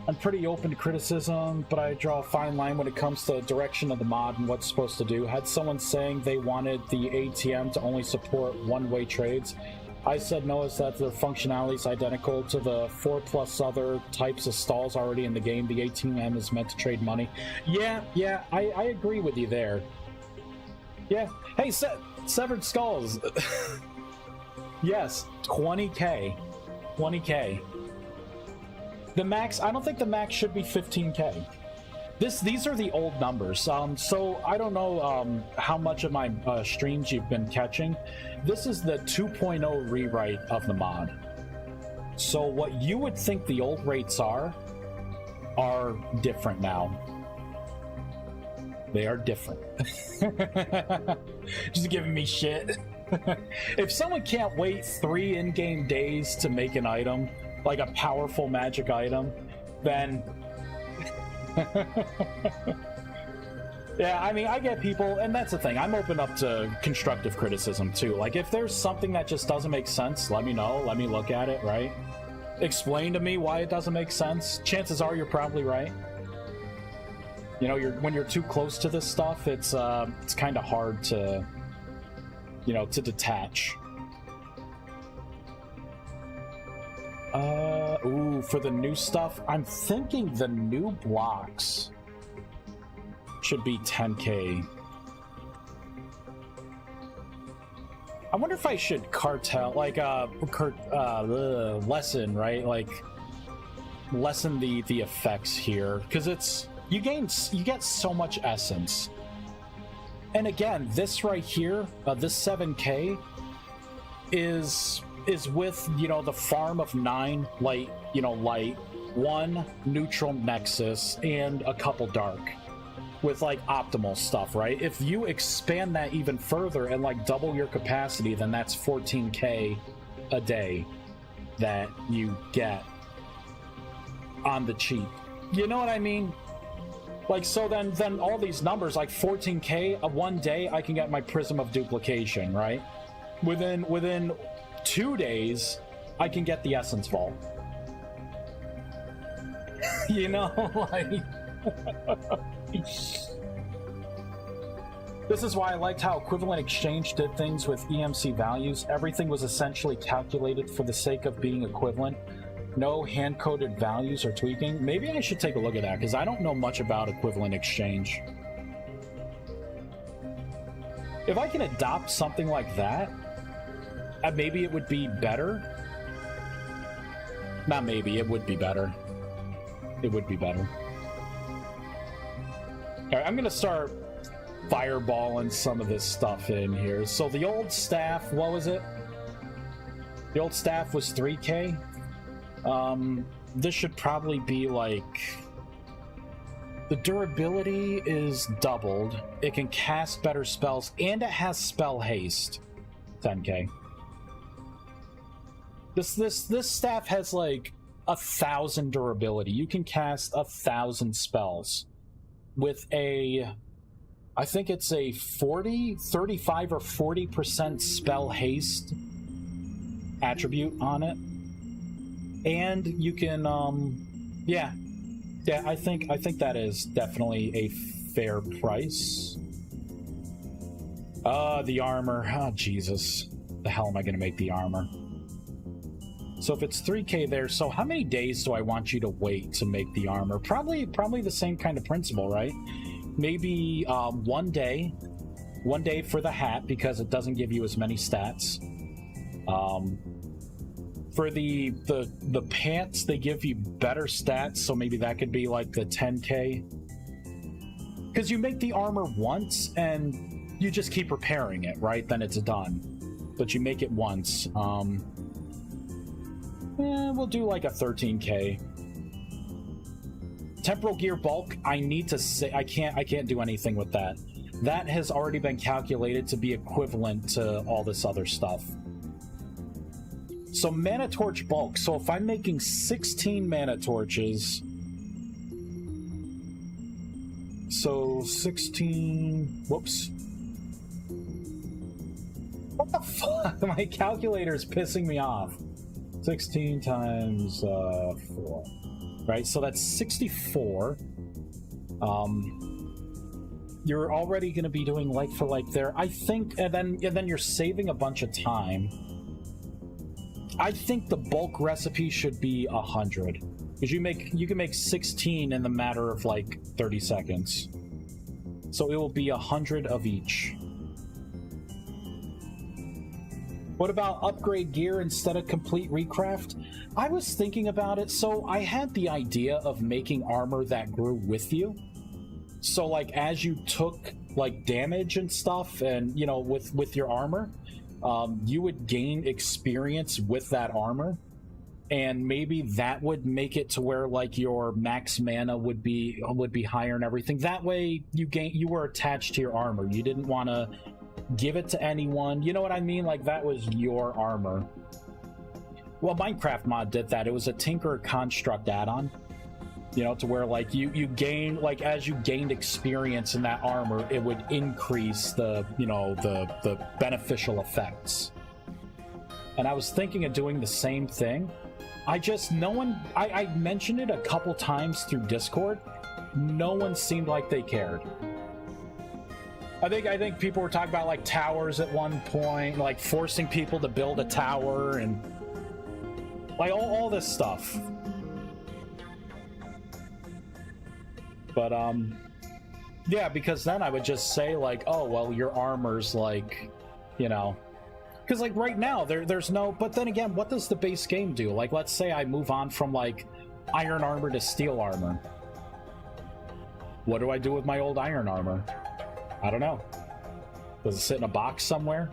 I'm pretty open to criticism, but I draw a fine line when it comes to direction of the mod and what's supposed to do. Had someone saying they wanted the ATM to only support one-way trades. I said no, as that their functionality is identical to the 4+ other types of stalls already in the game. The ATM is meant to trade money. Yeah, I agree with you there. Yeah. Hey, Severed Skulls. Yes, 20k. 20k. The max, I don't think the max should be 15k. These are the old numbers. So I don't know how much of my streams you've been catching. This is the 2.0 rewrite of the mod. So what you would think the old rates are different now. They are different. Just giving me shit. If someone can't wait 3 in-game days to make an item, like a powerful magic item, then yeah, I mean, I get people, and that's the thing, I'm open up to constructive criticism too. Like, if there's something that just doesn't make sense, let me know, let me look at it, right? Explain to me why it doesn't make sense. Chances are you're probably right. You know, when you're too close to this stuff, it's kind of hard to, you know, to detach. Ooh, for the new stuff, I'm thinking the new blocks should be 10k. I wonder if I should cartel, like, lessen, right? Like, lessen the effects here, because it's, you get so much essence. And again, this right here, this 7k is with, you know, the farm of 9 light, 1 neutral nexus and a couple dark with like optimal stuff, right? If you expand that even further and like double your capacity, then that's 14k a day that you get on the cheap. You know what I mean? Like, so then all these numbers, like 14k of 1 day, I can get my Prism of Duplication, right? Within 2 days, I can get the Essence Vault. You know, like... This is why I liked how Equivalent Exchange did things with EMC values. Everything was essentially calculated for the sake of being equivalent. No hand-coded values or tweaking. Maybe I should take a look at that, because I don't know much about Equivalent Exchange. If I can adopt something like that, maybe it would be better. Not maybe, it would be better. It would be better. Alright, I'm gonna start fireballing some of this stuff in here. So the old staff, what was it? The old staff was 3k. This should probably be like... The durability is doubled. It can cast better spells, and it has spell haste. 10k. This staff has like 1,000 durability. You can cast 1,000 spells with a, I think it's a 35 or 40% spell haste attribute on it. And you can, yeah, Yeah, I think that is definitely a fair price. The armor. Oh, Jesus. The hell am I going to make the armor? So if it's 3K there, so how many days do I want you to wait to make the armor? Probably the same kind of principle, right? Maybe 1 day. 1 day for the hat, because it doesn't give you as many stats. For the pants, they give you better stats, so maybe that could be like the 10K. Because you make the armor once, and you just keep repairing it, right? Then it's done. But you make it once. We'll do like a 13K. Temporal gear bulk, I need to say I can't do anything with that. That has already been calculated to be equivalent to all this other stuff. So mana torch bulk. So if I'm making 16 mana torches, so 16. Whoops. What the fuck? My calculator is pissing me off. 16 times 4. Right, so that's 64. You're already going to be doing like for like there. I think, and then you're saving a bunch of time. I think the bulk recipe should be 100, because you can make 16 in the matter of like 30 seconds. So it will be 100 of each. What about upgrade gear instead of complete recraft? I was thinking about it. So I had the idea of making armor that grew with you. So like as you took like damage and stuff, and you know, with your armor, you would gain experience with that armor, and maybe that would make it to where like your max mana would be higher and everything. That way you were attached to your armor. You didn't want to give it to anyone. You know what I mean? Like that was your armor. Well, Minecraft mod did that. It was a Tinker Construct add-on. You know, to where like you gain, like as you gained experience in that armor, it would increase the, you know, the beneficial effects. And I was thinking of doing the same thing. I mentioned it a couple times through Discord. No one seemed like they cared. I think people were talking about like towers at one point, like forcing people to build a tower and like all this stuff. But yeah, because then I would just say like, oh well, your armor's like, you know, because like right now there's no. But then again, what does the base game do? Like, let's say I move on from like iron armor to steel armor. What do I do with my old iron armor? I don't know. Does it sit in a box somewhere?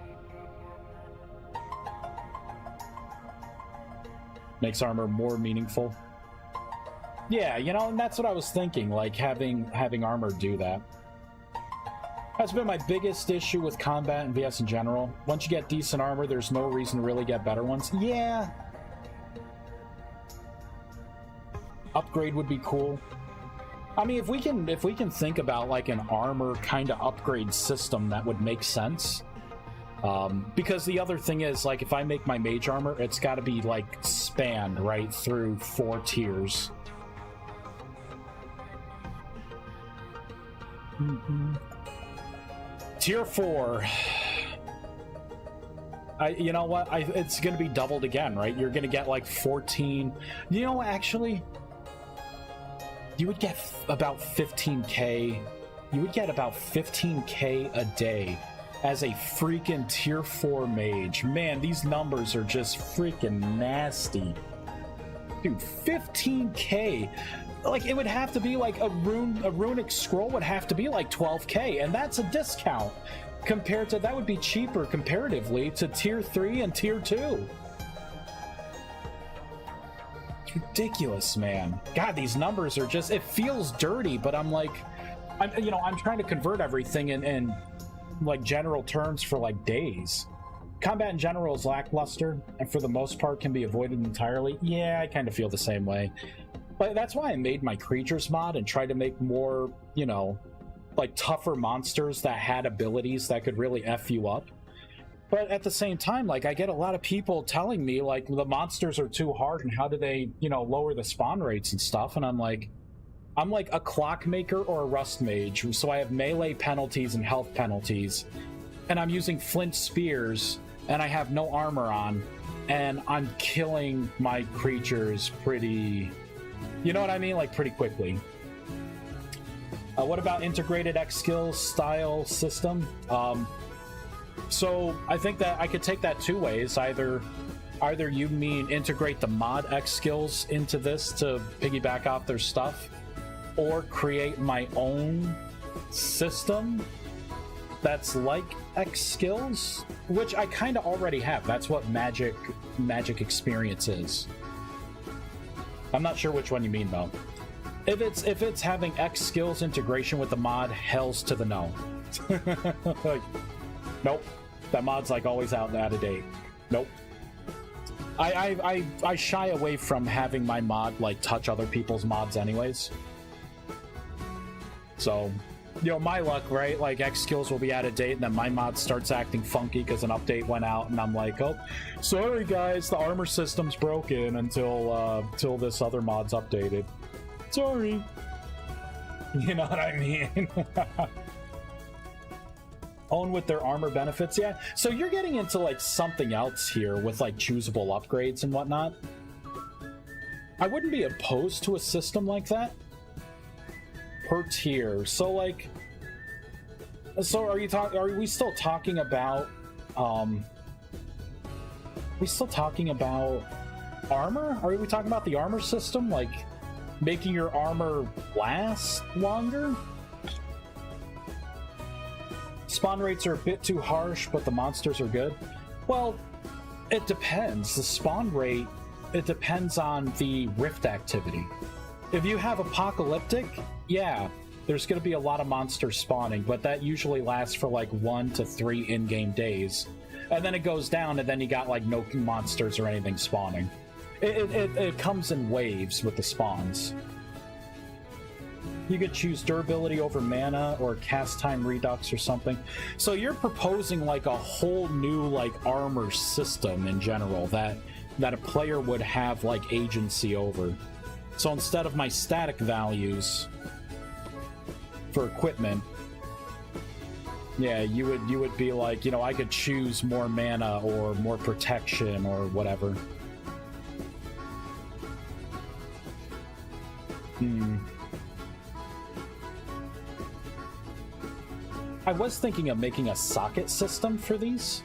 Makes armor more meaningful. Yeah, you know, and that's what I was thinking, like having armor do that. That's been my biggest issue with combat and VS in general. Once you get decent armor, there's no reason to really get better ones. Yeah. Upgrade would be cool. I mean, if we can think about like an armor kind of upgrade system, that would make sense. Because the other thing is, like, if I make my mage armor, it's got to be like spanned right through 4 tiers. Tier 4. You know what? It's going to be doubled again, right? You're going to get like 14. You know, actually, you would get about 15K. You would get about 15K a day as a freaking tier 4 mage. Man, these numbers are just freaking nasty. Dude, 15K. Like, it would have to be like a runic scroll would have to be like 12K, and that's a discount compared to, that would be cheaper comparatively to tier 3 and tier 2. It's ridiculous, man. God, these numbers are just, it feels dirty, but I'm like, I'm trying to convert everything in like general terms for like days. Combat in general is lackluster, and for the most part can be avoided entirely. Yeah, I kind of feel the same way. But that's why I made my creatures mod and tried to make more, you know, like tougher monsters that had abilities that could really F you up. But at the same time, like, I get a lot of people telling me, like, the monsters are too hard and how do they, you know, lower the spawn rates and stuff. And I'm like, I'm like a clockmaker or a rust mage, so I have melee penalties and health penalties, and I'm using flint spears, and I have no armor on, and I'm killing my creatures pretty, you know what I mean, like pretty quickly. What about integrated X skills style system? So I think that I could take that two ways. Either you mean integrate the mod X skills into this to piggyback off their stuff, or create my own system that's like X skills, which I kind of already have. That's what magic experience is. I'm not sure which one you mean though. If it's having X skills integration with the mod, hell's to the no. Like, nope, that mod's like always out of date. Nope. I shy away from having my mod like touch other people's mods anyways. So, you know, my luck, right? Like X skills will be out of date, and then my mod starts acting funky because an update went out, and I'm like, oh, sorry guys, the armor system's broken until this other mod's updated. Sorry. You know what I mean? Own with their armor benefits, yeah. So you're getting into like something else here with like choosable upgrades and whatnot. I wouldn't be opposed to a system like that. Per tier. So like, so are we still talking about we still talking about armor? Are we talking about the armor system, like making your armor last longer? Spawn rates are a bit too harsh, but the monsters are good. Well, it depends. The spawn rate, it depends on the rift activity. If you have apocalyptic, yeah, there's going to be a lot of monsters spawning, but that usually lasts for like 1 to 3 in-game days. And then it goes down, and then you got like no monsters or anything spawning. It comes in waves with the spawns. You could choose durability over mana or cast time redux or something. So you're proposing like a whole new like armor system in general that a player would have like agency over. So instead of my static values for equipment, yeah, you would be like, you know, I could choose more mana or more protection or whatever. I was thinking of making a socket system for these.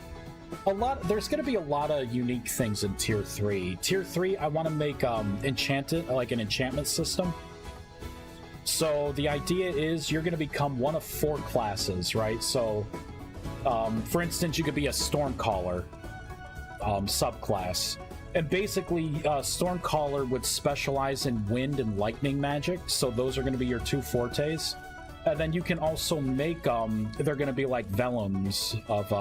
There's going to be a lot of unique things in tier 3. Tier 3, I want to make enchanted, like an enchantment system. So the idea is you're going to become one of 4 classes, right? So, for instance, you could be a Stormcaller subclass. And basically, Stormcaller would specialize in wind and lightning magic, so those are going to be your 2 fortes. And then you can also make, they're going to be like vellums of,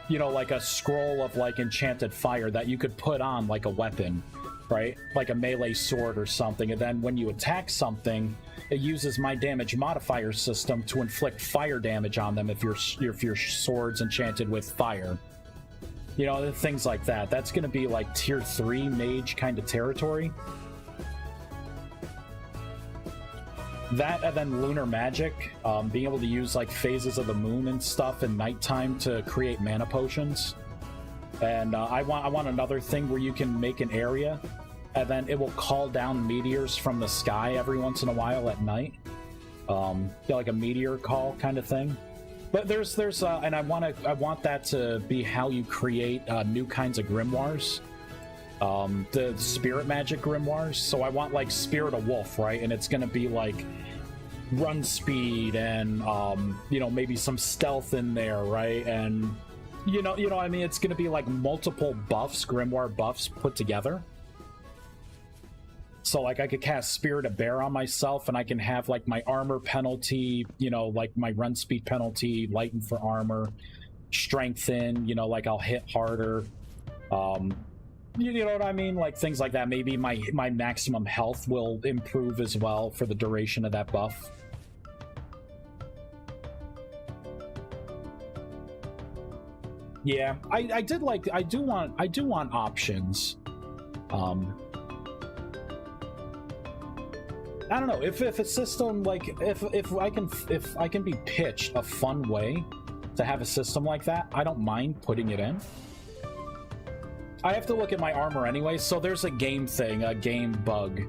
you know, like a scroll of like enchanted fire that you could put on like a weapon, right? Like a melee sword or something. And then when you attack something, it uses my damage modifier system to inflict fire damage on them if your sword's enchanted with fire. You know, things like that. That's going to be like tier 3 mage kind of territory. That, and then lunar magic, being able to use like phases of the moon and stuff in nighttime to create mana potions. And I want another thing where you can make an area, and then it will call down meteors from the sky every once in a while at night. Yeah, like a meteor call kind of thing. But there's and I want that to be how you create new kinds of grimoires. The spirit magic grimoires. So I want like Spirit of Wolf, right? And it's gonna be like run speed and you know, maybe some stealth in there, right? And you know I mean, it's gonna be like multiple buffs, grimoire buffs put together. So like I could cast Spirit of Bear on myself, and I can have like my armor penalty, you know, like my run speed penalty, lighten for armor, strengthen, you know, like I'll hit harder. You know what I mean? Like things like that. Maybe my maximum health will improve as well for the duration of that buff. Yeah, I do want options. I don't know, if a system, like, if I can be pitched a fun way to have a system like that, I don't mind putting it in. I have to look at my armor anyway, so there's a game thing, a game bug.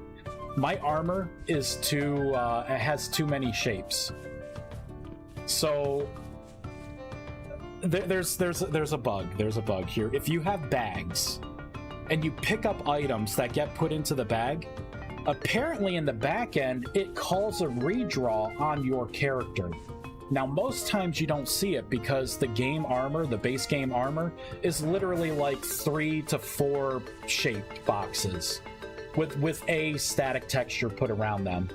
My armor is too, it has too many shapes. So there's a bug here. If you have bags and you pick up items that get put into the bag, apparently in the back end it calls a redraw on your character. Now most times you don't see it because the game armor, the base game armor, is literally like 3 to 4 shaped boxes with a static texture put around them.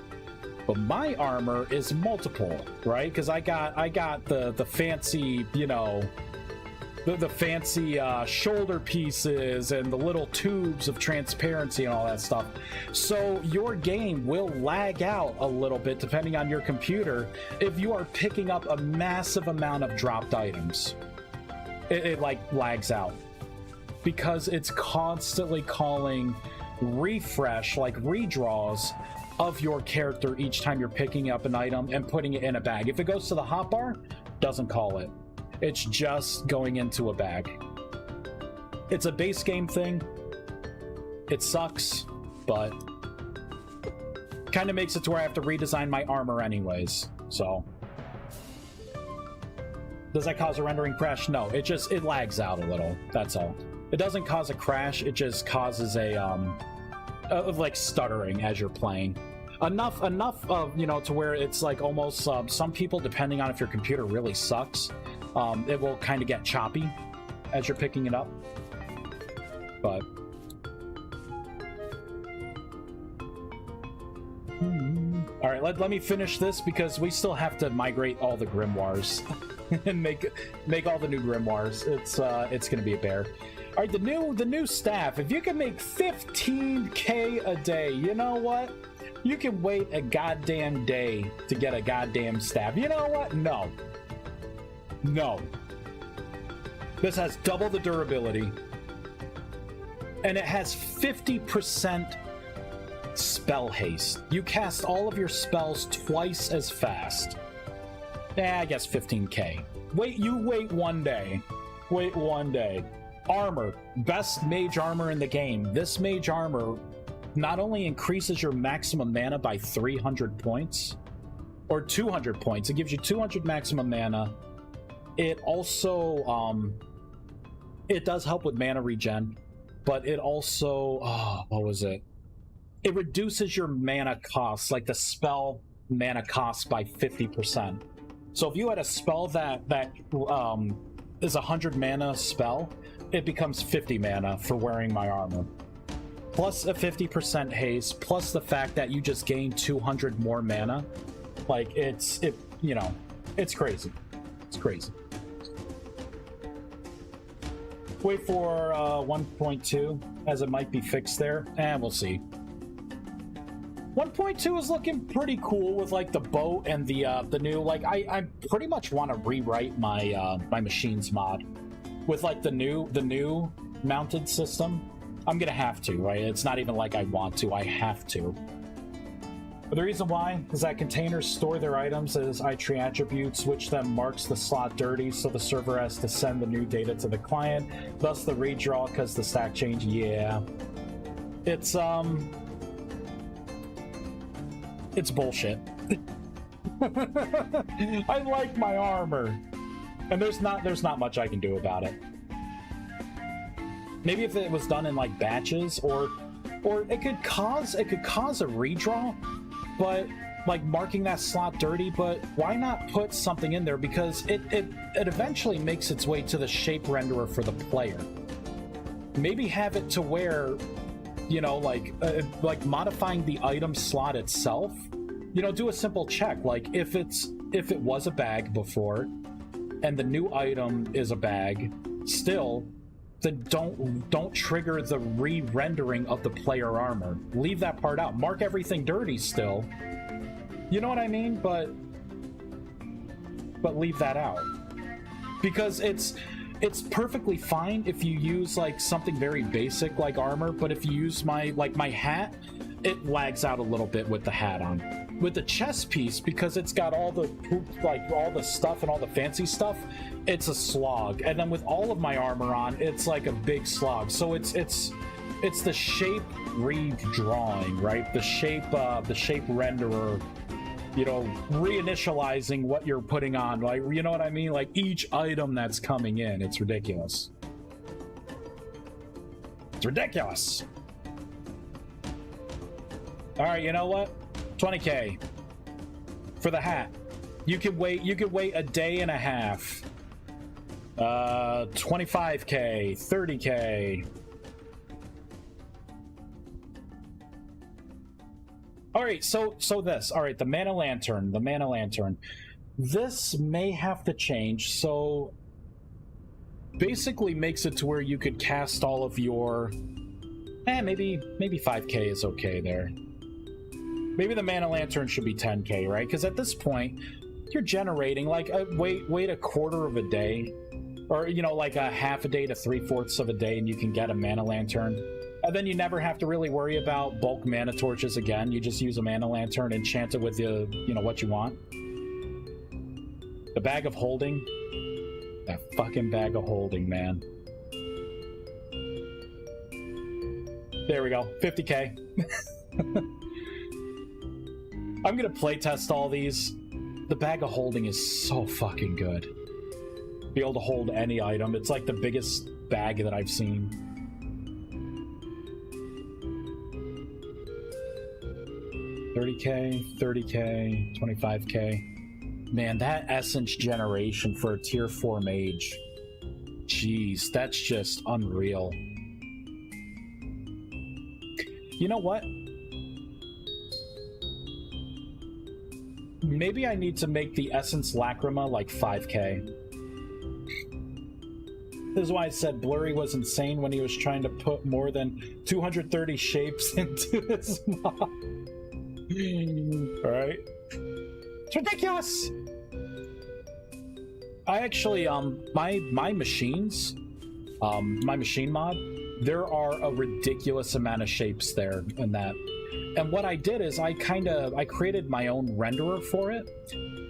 But my armor is multiple, right? Because I got the fancy, you know, the fancy shoulder pieces and the little tubes of transparency and all that stuff. So your game will lag out a little bit depending on your computer if you are picking up a massive amount of dropped items. It like lags out because it's constantly calling refresh, like redraws of your character each time you're picking up an item and putting it in a bag. If it goes to the hotbar, doesn't call it. It's just going into a bag. It's a base game thing. It sucks, but kind of makes it to where I have to redesign my armor anyways. So does that cause a rendering crash? No, it lags out a little. That's all. It doesn't cause a crash. It just causes a like stuttering as you're playing. Enough of, you know, to where it's like almost some people, depending on if your computer really sucks, it will kind of get choppy as you're picking it up. But all right, let me finish this because we still have to migrate all the grimoires and make all the new grimoires. It's gonna be a bear. All right, the new staff. If you can make 15K a day, you know what? You can wait a goddamn day to get a goddamn staff. You know what? No. This has double the durability. And it has 50% spell haste. You cast all of your spells twice as fast. I guess 15K. You wait one day. Wait one day. Armor. Best mage armor in the game. This mage armor not only increases your maximum mana by 300 points, or 200 points. It gives you 200 maximum mana. It also, it does help with mana regen, but it also, what was it? It reduces your mana cost, like the spell mana cost, by 50%. So if you had a spell that is a 100 mana spell, it becomes 50 mana for wearing my armor. Plus a 50% haste, plus the fact that you just gain 200 more mana. Like, you know, it's crazy. It's crazy. Wait for 1.2, as it might be fixed there, and we'll see. 1.2 is looking pretty cool with like the boat and the new, like, I pretty much want to rewrite my my machines mod with like the new mounted system. I'm gonna have to, right? It's not even like I want to, I have to. But the reason why is that containers store their items as iTree attributes, which then marks the slot dirty, so the server has to send the new data to the client, thus the redraw because the stack change. Yeah, it's bullshit. I like my armor, and there's not much I can do about it. Maybe if it was done in like batches, or it could cause a redraw, but like marking that slot dirty. But why not put something in there, because it eventually makes its way to the shape renderer for the player. Maybe have it to where, you know, like modifying the item slot itself. You know, do a simple check, like if it was a bag before and the new item is a bag still, then don't trigger the re-rendering of the player armor. Leave that part out. Mark everything dirty still. You know what I mean? But leave that out. Because it's perfectly fine if you use like something very basic like armor, but if you use my hat, it lags out a little bit with the hat on. With the chest piece, because it's got all the all the stuff and all the fancy stuff, it's a slog. And then with all of my armor on, it's like a big slog. So it's the shape redrawing, right? The shape renderer, you know, reinitializing what you're putting on, like, you know what I mean? Like each item that's coming in, it's ridiculous. It's ridiculous. All right, you know what? 20K for the hat. You could wait a day and a half. 25K, 30K. All right, so this. All right, the mana lantern. This may have to change. So basically makes it to where you could cast all of your maybe 5K is okay there. Maybe the mana lantern should be 10K, right? Because at this point, you're generating like wait a quarter of a day, or you know, like a half a day to 3/4 of a day, and you can get a mana lantern. And then you never have to really worry about bulk mana torches again. You just use a mana lantern and enchant it with the, you know, what you want. The bag of holding, that fucking bag of holding, man. There we go, 50K. I'm gonna playtest all these. The bag of holding is so fucking good. Be able to hold any item. It's like the biggest bag that I've seen. $30K, 30K, 25K. Man, that essence generation for a tier 4 mage. Jeez, that's just unreal. You know what? Maybe I need to make the Essence Lacrima like 5K. This is why I said Blurry was insane when he was trying to put more than 230 shapes into this mod. Alright. It's ridiculous! I actually, my machines, my machine mod, there are a ridiculous amount of shapes there in that. And what I did is I created my own renderer for it,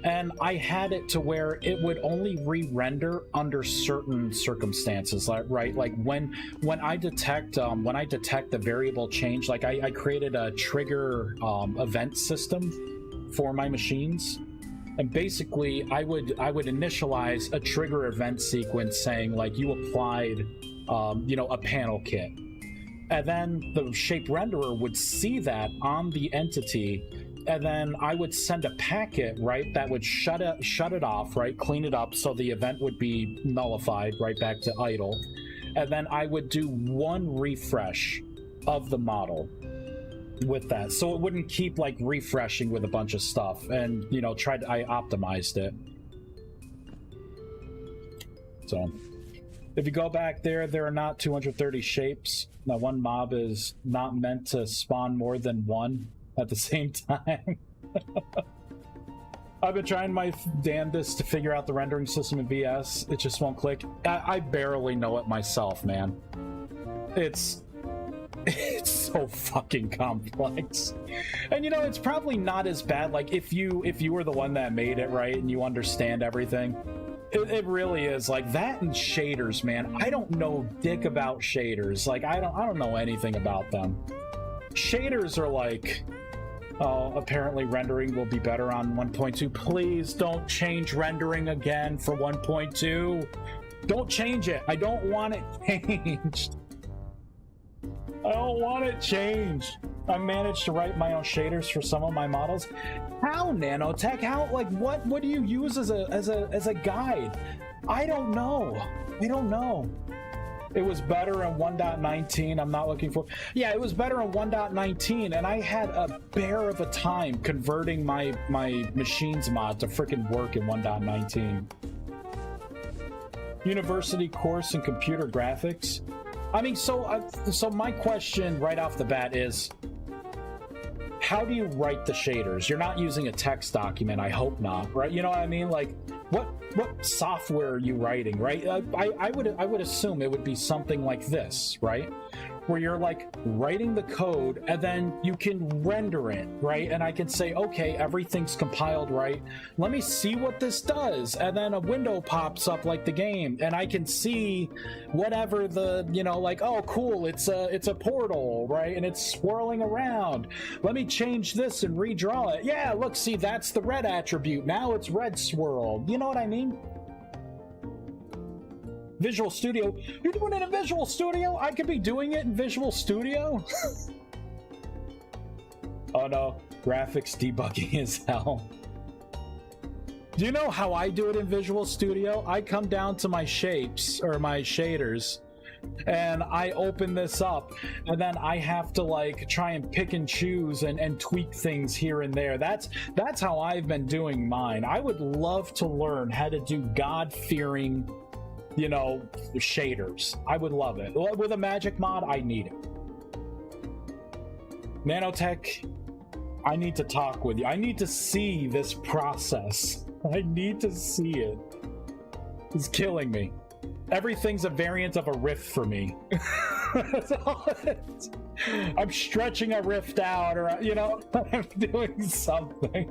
and I had it to where it would only re-render under certain circumstances, right? Like when I detect the variable change, like I created a trigger event system for my machines, and basically I would initialize a trigger event sequence saying like you applied you know, a panel kit. And then the shape renderer would see that on the entity, and then I would send a packet, right, that would shut it off, right, clean it up so the event would be nullified right back to idle. And then I would do one refresh of the model with that, so it wouldn't keep like refreshing with a bunch of stuff. And you know, I optimized it. So if you go back there are not 230 shapes. Now, one mob is not meant to spawn more than one at the same time. I've been trying my damnedest to figure out the rendering system in VS. It just won't click. I barely know it myself, man. It's so fucking complex. And you know, it's probably not as bad. Like if you were the one that made it, right, and you understand everything. It really is like that, and shaders, man. I don't know dick about shaders. Like I don't know anything about them. Shaders are like, oh, apparently rendering will be better on 1.2. Please don't change rendering again for 1.2. Don't change it. I don't want it changed. I don't want it changed. I managed to write my own shaders for some of my models. How, Nanotech? How? Like, what do you use as a guide? I don't know. I don't know. It was better in 1.19. I'm not looking for. Yeah, it was better in 1.19, and I had a bear of a time converting my machines mod to freaking work in 1.19. University course in computer graphics. I mean, so my question right off the bat is, how do you write the shaders? You're not using a text document, I hope not, right? You know what I mean? Like, what software are you writing, right? I would assume it would be something like this, right? Where you're like writing the code and then you can render it, right? And I can say, okay, everything's compiled right. Let me see what this does. And then a window pops up like the game and I can see whatever the, you know, like, oh, cool, it's a portal, right? And it's swirling around. Let me change this and redraw it. Yeah, look, see, that's the red attribute. Now it's red swirled. You know what I mean? Visual Studio. You're doing it in Visual Studio? I could be doing it in Visual Studio? Oh no, graphics debugging is hell. Do you know how I do it in Visual Studio? I come down to my shapes, or my shaders, and I open this up, and then I have to like try and pick and choose and tweak things here and there. That's how I've been doing mine. I would love to learn how to do God-fearing, you know, shaders. I would love it. With a magic mod, I need it. Nanotech, I need to talk with you. I need to see this process. I need to see it. It's killing me. Everything's a variant of a rift for me. That's all it is. I'm stretching a rift out, or, you know, I'm doing something.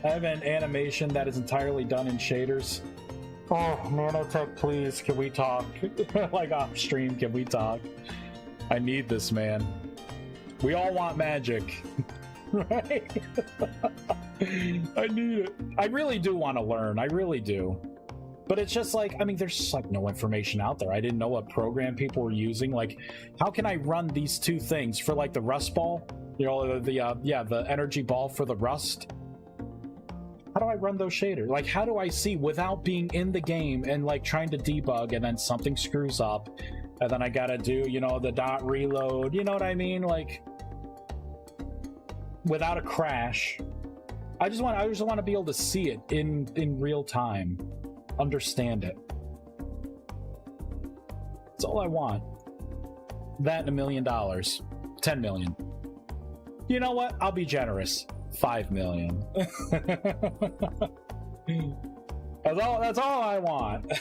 I have an animation that is entirely done in shaders. Oh, Nanotech, please, can we talk? Like off stream, can we talk? I need this, man. We all want magic. Right? I need it. I really do want to learn. I really do. But it's just like, I mean, there's just like no information out there. I didn't know what program people were using. Like, how can I run these two things for like the rust ball? You know, the energy ball for the rust. How do I run those shaders? Like, how do I see without being in the game and like trying to debug and then something screws up and then I gotta do, you know, the dot reload, you know what I mean? Like, without a crash. I just want to be able to see it in real time, understand it. That's all I want. That and $1 million, 10 million. You know what? I'll be generous. 5 million. That's all I want.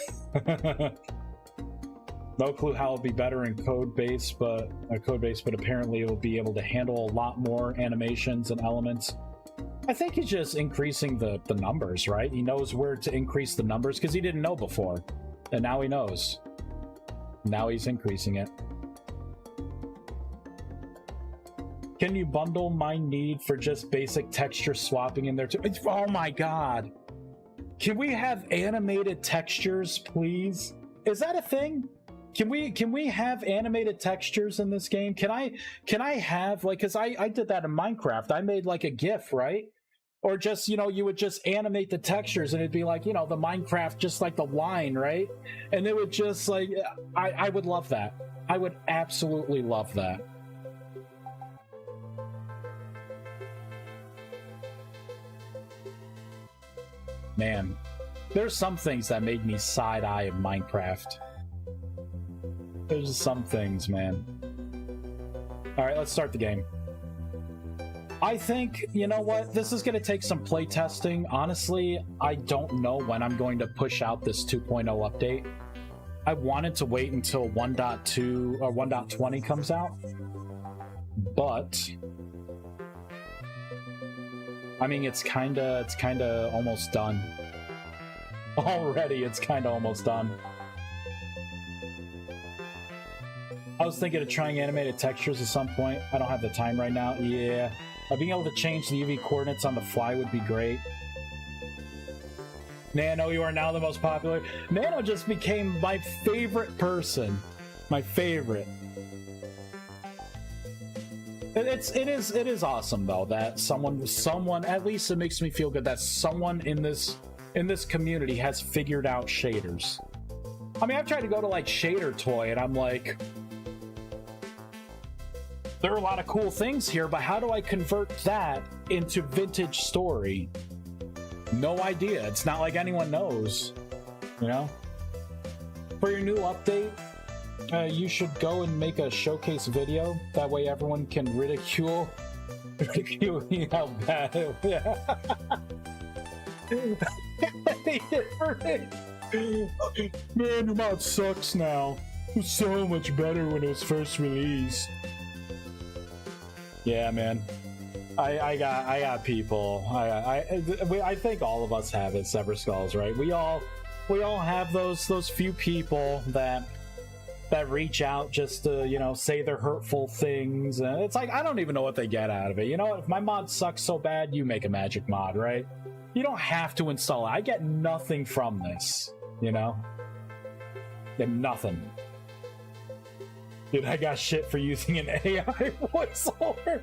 No clue how it'll be better in code base, but apparently it'll be able to handle a lot more animations and elements. I think he's just increasing the numbers, right? He knows where to increase the numbers because he didn't know before, and now he knows. Now he's increasing it. Can you bundle my need for just basic texture swapping in there too? Oh my god! Can we have animated textures, please? Is that a thing? Can we have animated textures in this game? Can I have, like, because I did that in Minecraft. I made like a GIF, right? Or just, you know, you would just animate the textures and it'd be like, you know, the Minecraft, just like the line, right? And it would just like, I would love that. I would absolutely love that. Man, there's some things that made me side-eye of Minecraft. There's some things, man. Alright, let's start the game. I think, you know what, this is going to take some playtesting. Honestly, I don't know when I'm going to push out this 2.0 update. I wanted to wait until 1.2 or 1.20 comes out. But I mean, it's kinda almost done. Already, it's kinda almost done. I was thinking of trying animated textures at some point. I don't have the time right now. Yeah. Being able to change the UV coordinates on the fly would be great. Nano, you are now the most popular. Nano just became my favorite person. My favorite. It is awesome though that someone at least it makes me feel good that someone in this community has figured out shaders. I mean, I've tried to go to like Shader Toy and I'm like, there are a lot of cool things here, but how do I convert that into Vintage Story? No idea. It's not like anyone knows, you know? For your new update, you should go and make a showcase video. That way everyone can ridicule how bad it was. Man, your mod sucks now. It was so much better when it was first released. Yeah, man. I got people. I think all of us have it, Sever Skulls, right? We all have those few people that reach out just to, you know, say their hurtful things. And it's like, I don't even know what they get out of it. You know what? If my mod sucks so bad, you make a magic mod, right? You don't have to install it. I get nothing from this, you know? And nothing. Dude, I got shit for using an AI voiceover.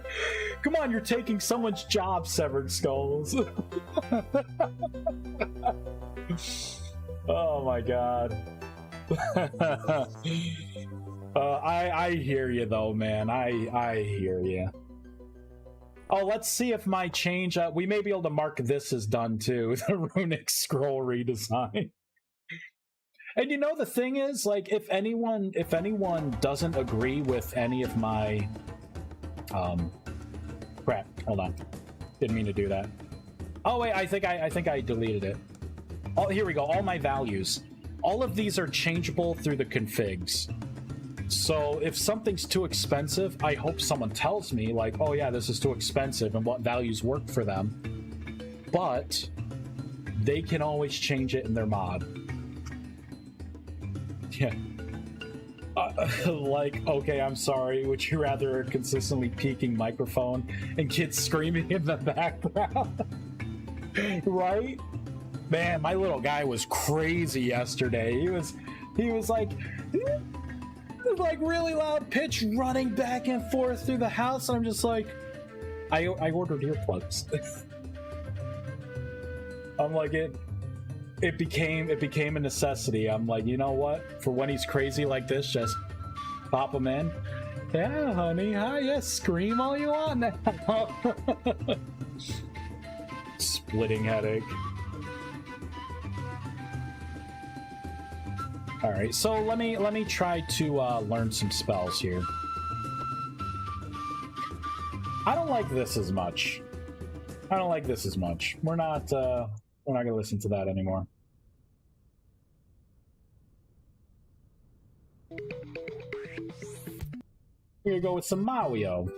Come on, you're taking someone's job, Severed Skulls. Oh my god. I hear you though, man. I hear you. Oh, let's see if my change. We may be able to mark this as done too. The runic scroll redesign. And you know the thing is, like, if anyone doesn't agree with any of my, crap. Hold on. Didn't mean to do that. Oh wait, I think I deleted it. Oh, here we go. All my values. All of these are changeable through the configs. So if something's too expensive, I hope someone tells me, like, oh yeah, this is too expensive and what values work for them. But they can always change it in their mod. Yeah. Like, okay, I'm sorry. Would you rather a consistently peaking microphone and kids screaming in the background? Right? Man, my little guy was crazy yesterday. He was like really loud pitch running back and forth through the house. I'm just like, I ordered earplugs. I'm like, it became a necessity. I'm like, you know what? For when he's crazy like this, just pop him in. Yeah, honey. Hi, yeah, scream all you want now. Splitting headache. All right, so let me try to learn some spells here. I don't like this as much. We're not gonna listen to that anymore. We're gonna go with some Mario.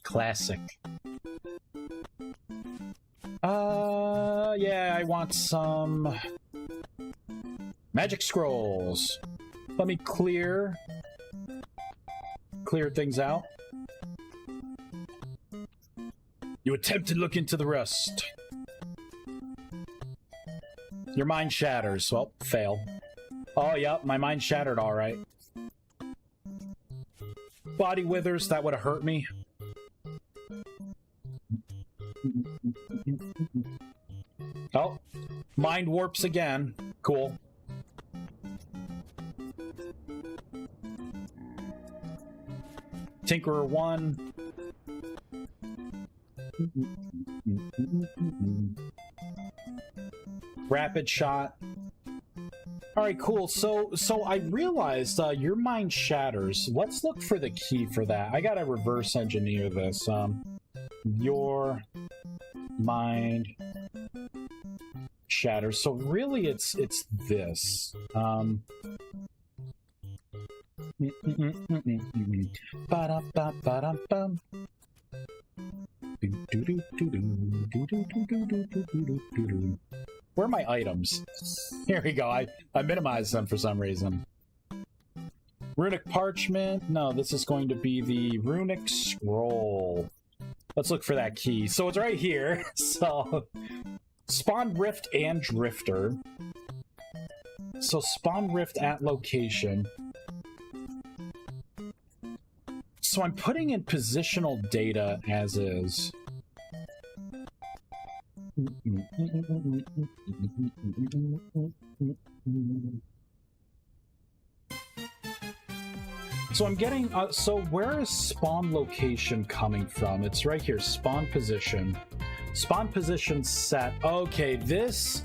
Classic. Yeah, I want some magic scrolls. Let me clear things out. You attempt to look into the rust. Your mind shatters. Well, fail. Oh, yep, my mind shattered, all right. Body withers, that would have hurt me. Oh, mind warps again. Cool. Tinkerer 1. Rapid shot. All right, cool. So I realized your mind shatters. Let's look for the key for that. I gotta reverse engineer this. Your mind shatters. So really, it's this. Where are my items? Here we go. I minimized them for some reason. Runic parchment. No, this is going to be the runic scroll. Let's look for that key. So it's right here. So spawn rift and drifter. So spawn rift at location. So I'm putting in positional data as is. So I'm getting, so where is spawn location coming from? It's right here, spawn position. Spawn position set. Okay, this...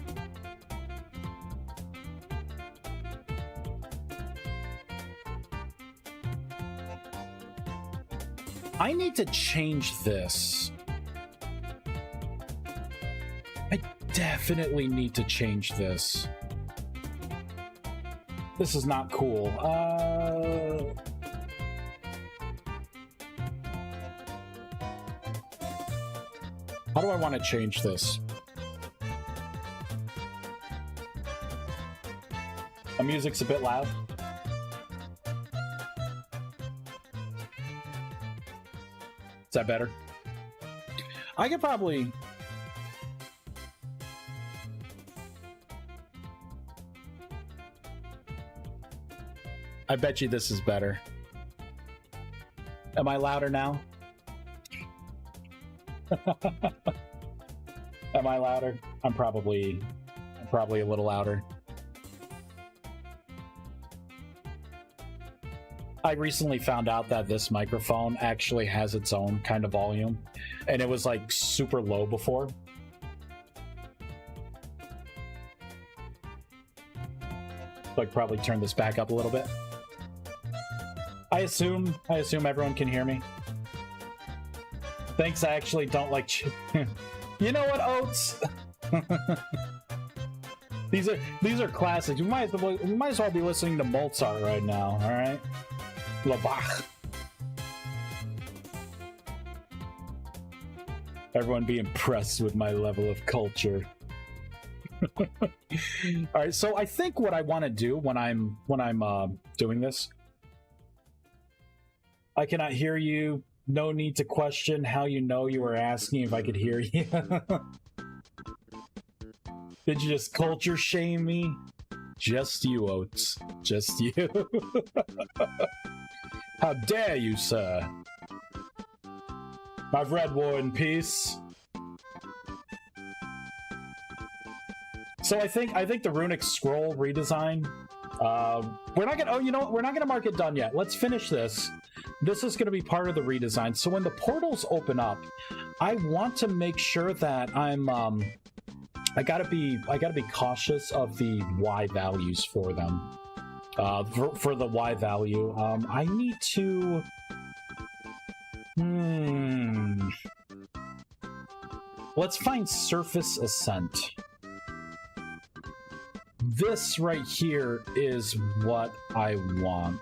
I need to change this. definitely need to change this. This is not cool. How do I want to change this? The music's a bit loud. Is that better? I could probably... I bet you this is better. Am I louder now? Am I louder? I'm probably a little louder. I recently found out that this microphone actually has its own kind of volume, and it was like super low before. So I could probably turn this back up a little bit. I assume everyone can hear me. Thanks, I actually don't like You know what, Oats? These are classics. We might as well be listening to Mozart right now, all right? Bach. Everyone be impressed with my level of culture. All right, so I think what I want to do when I'm doing this, I cannot hear you. No need to question how you know you were asking if I could hear you. Did you just culture shame me? Just you, Oats. Just you. How dare you, sir? I've read War and Peace. So I think the runic scroll redesign. We're not gonna. Oh, you know what? We're not gonna mark it done yet. Let's finish this. This is gonna be part of the redesign. So when the portals open up, I want to make sure that I'm. I gotta be cautious of the Y values for them. For the Y value, I need to. Let's find surface ascent. This right here is what I want.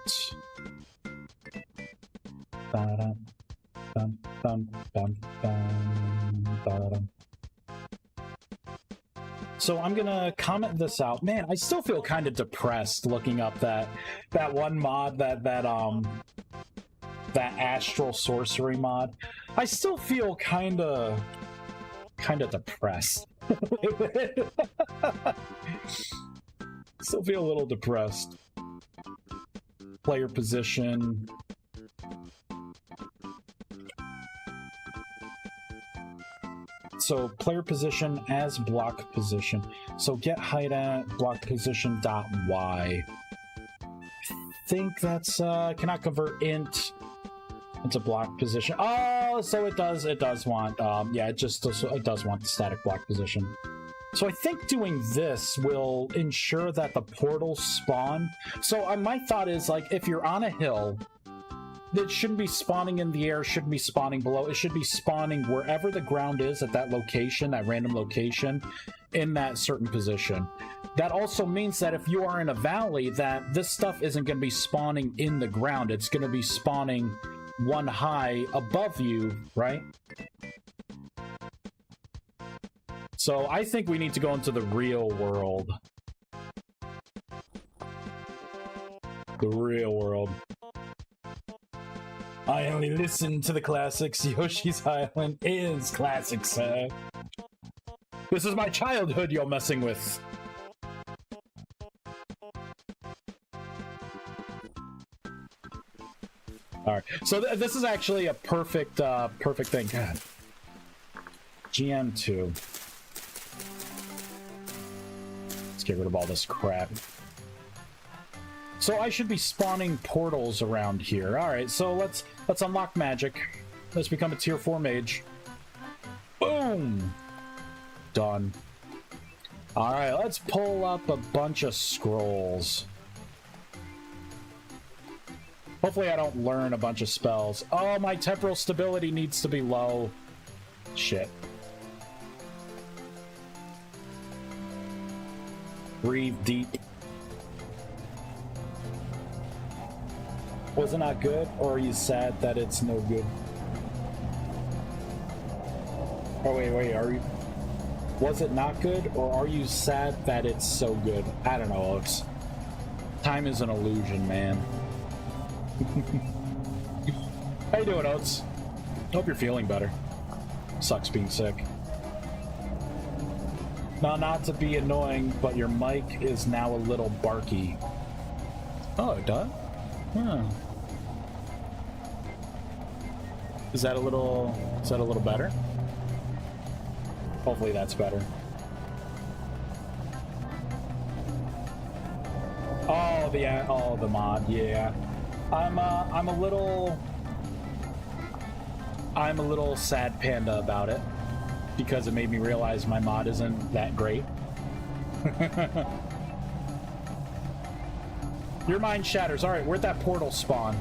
So I'm gonna comment this out. Man, I still feel kind of depressed looking up that one mod, that astral sorcery mod. I still feel kind of depressed. Still feel a little depressed. Player position. So player position as block position. So get height at block position dot y. I think that's cannot convert int into block position. Oh, so it does want yeah, it does want the static block position. So I think doing this will ensure that the portals spawn. So my thought is, like, if you're on a hill, it shouldn't be spawning in the air, shouldn't be spawning below. It should be spawning wherever the ground is at that location, that random location, in that certain position. That also means that if you are in a valley, that this stuff isn't going to be spawning in the ground. It's going to be spawning one high above you, right? So I think we need to go into the real world. The real world. I only listen to the classics. Yoshi's Island is classic, sir. This is my childhood you're messing with. Alright, so this is actually a perfect thing. God. GM2. Let's get rid of all this crap. So I should be spawning portals around here. Alright, so let's unlock magic. Let's become a tier 4 mage. Boom! Done. Alright, let's pull up a bunch of scrolls. Hopefully I don't learn a bunch of spells. Oh, my temporal stability needs to be low. Shit. Breathe deep. Was it not good, or are you sad that it's no good? Oh, wait, are you... Was it not good, or are you sad that it's so good? I don't know, Oaks. Time is an illusion, man. How you doing, Oats? Hope you're feeling better. Sucks being sick. No, not to be annoying, but your mic is now a little barky. Oh, it does? Huh. Is that a little better? Hopefully that's better. Oh, the mod, yeah. I'm a little sad panda about it because it made me realize my mod isn't that great. Your mind shatters. All right, where'd that portal spawn?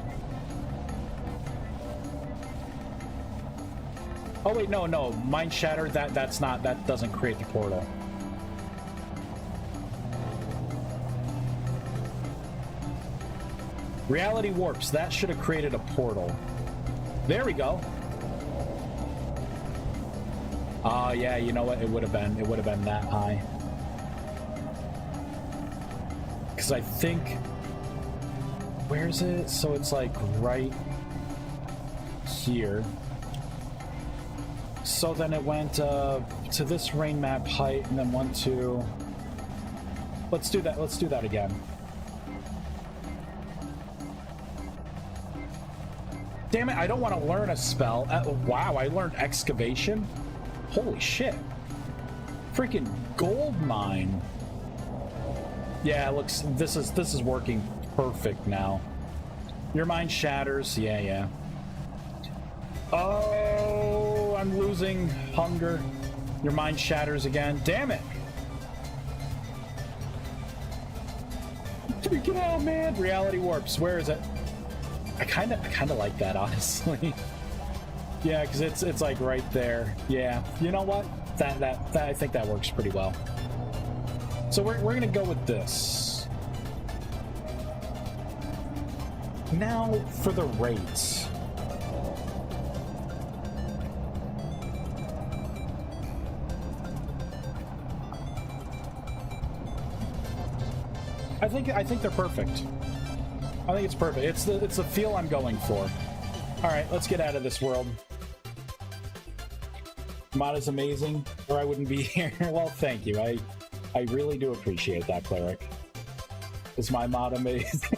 Oh wait, no, mind shattered. That doesn't create the portal. Reality warps. That should have created a portal. There we go. Oh yeah, you know what? It would have been that high. Because I think, where is it? So it's like right here. So then it went to this rain map height, and then went to. Let's do that. Let's do that again. Damn it! I don't want to learn a spell. Wow! I learned excavation. Holy shit! Freaking gold mine. Yeah, it looks. This is working perfect now. Your mind shatters. Yeah. Oh, I'm losing hunger. Your mind shatters again. Damn it! Freaking out, man! Reality warps. Where is it? I kind of like that, honestly. Yeah, because it's like right there. Yeah, you know what? That I think that works pretty well. So we're gonna go with this. Now for the rates. I think they're perfect. I think it's perfect. It's the feel I'm going for. All right, let's get out of this world. Mod is amazing, or I wouldn't be here. Well, thank you. I really do appreciate that, Cleric. Is my mod amazing?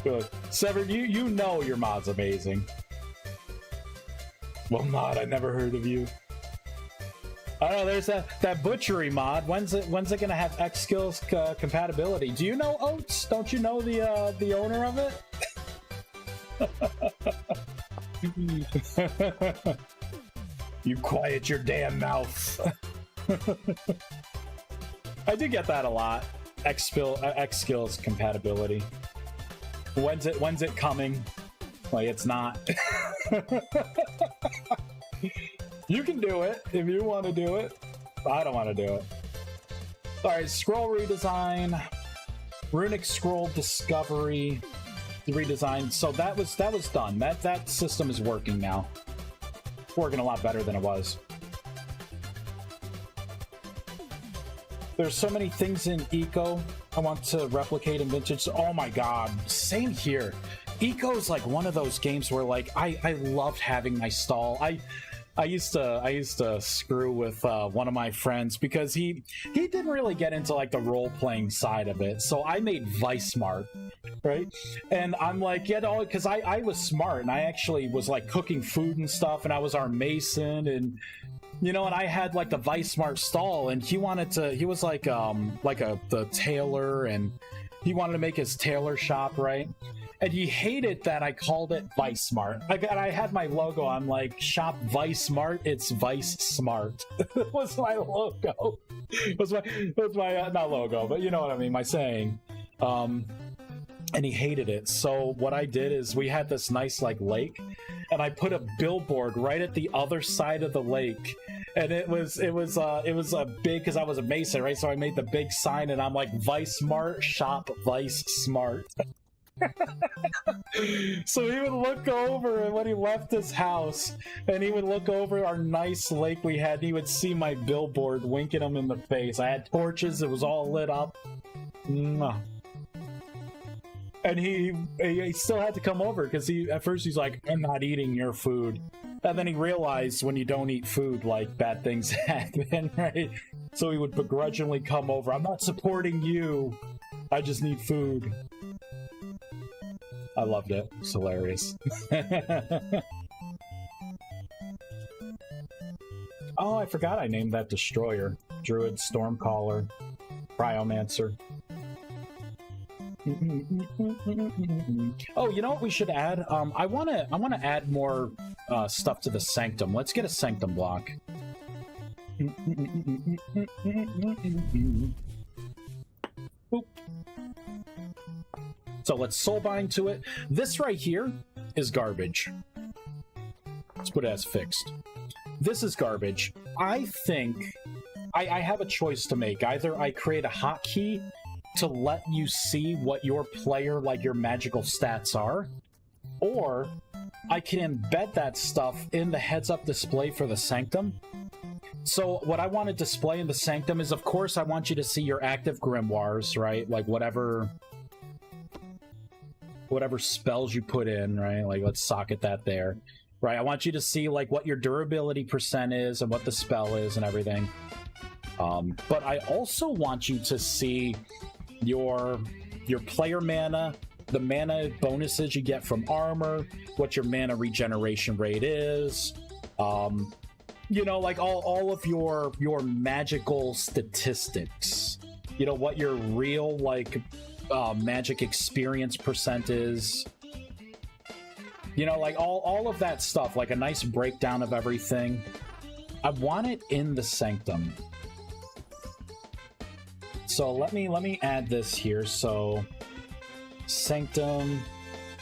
Good. Severed, you know your mod's amazing. Well, mod, I never heard of you. Oh no, there's that butchery mod. When's it gonna have X skills compatibility? Do you know Oats? Don't you know the owner of it? You quiet your damn mouth. I do get that a lot. X skills compatibility. When's it coming? Like, it's not. You can do it if you want to do it. I don't want to do it. All right, scroll redesign, runic scroll discovery redesign. So that was done. That system is working now. Working a lot better than it was. There's so many things in Eco I want to replicate in Vintage. Oh my god, same here. Eco is like one of those games where like I loved having my stall. I used to screw with one of my friends because he didn't really get into like the role-playing side of it. So I made Vice Smart, right? And I'm like, yeah, no, because I was smart and I actually was like cooking food and stuff, and I was our mason, and you know, and I had like the Vice Smart stall, and he was like the tailor, and he wanted to make his tailor shop, right? And he hated that I called it Vice Smart. I had my logo. I'm like, shop Vice Smart. It's Vice Smart. It was my logo. It was my not logo, but you know what I mean. My saying. And he hated it. So what I did is we had this nice like lake, and I put a billboard right at the other side of the lake. And it was a big, because I was a Mason, right? So I made the big sign, and I'm like, Vice Smart, shop Vice Smart. So he would look over, and when he left his house, and he would look over our nice lake we had, and he would see my billboard winking him in the face. I had torches, it was all lit up. Mwah. And he still had to come over, because at first he's like, I'm not eating your food. And then he realized when you don't eat food, like, bad things happen, right? So he would begrudgingly come over. I'm not supporting you. I just need food. I loved it. It's hilarious. Oh, I forgot I named that destroyer. Druid, Stormcaller, Cryomancer. Oh, you know what we should add? I wanna add more stuff to the Sanctum. Let's get a Sanctum block. Boop. So let's soulbind to it. This right here is garbage. Let's put it as fixed. This is garbage. I think I have a choice to make. Either I create a hotkey to let you see what your player, like your magical stats are, or I can embed that stuff in the heads-up display for the Sanctum. So what I want to display in the Sanctum is, of course, I want you to see your active grimoires, right? Like whatever spells you put in, right? Like let's socket that there, right? I want you to see like what your durability percent is and what the spell is and everything. But I also want you to see your player mana, the mana bonuses you get from armor, what your mana regeneration rate is, you know, like all of your magical statistics, you know, what your real like magic experience percent is, you know, like all of that stuff, like a nice breakdown of everything. I want it in the Sanctum. So let me add this here. So Sanctum,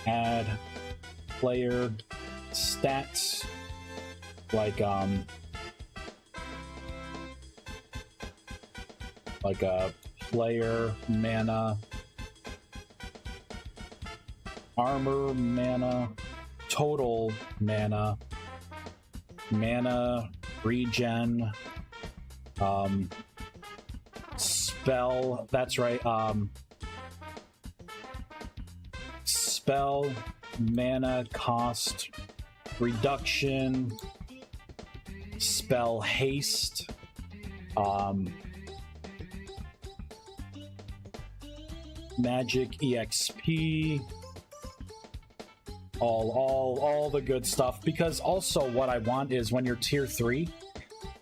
add player stats, like a player mana, armor mana, total mana, mana regen, spell, that's right, spell mana cost reduction, spell haste, magic exp, all the good stuff. Because also what I want is when you're tier 3,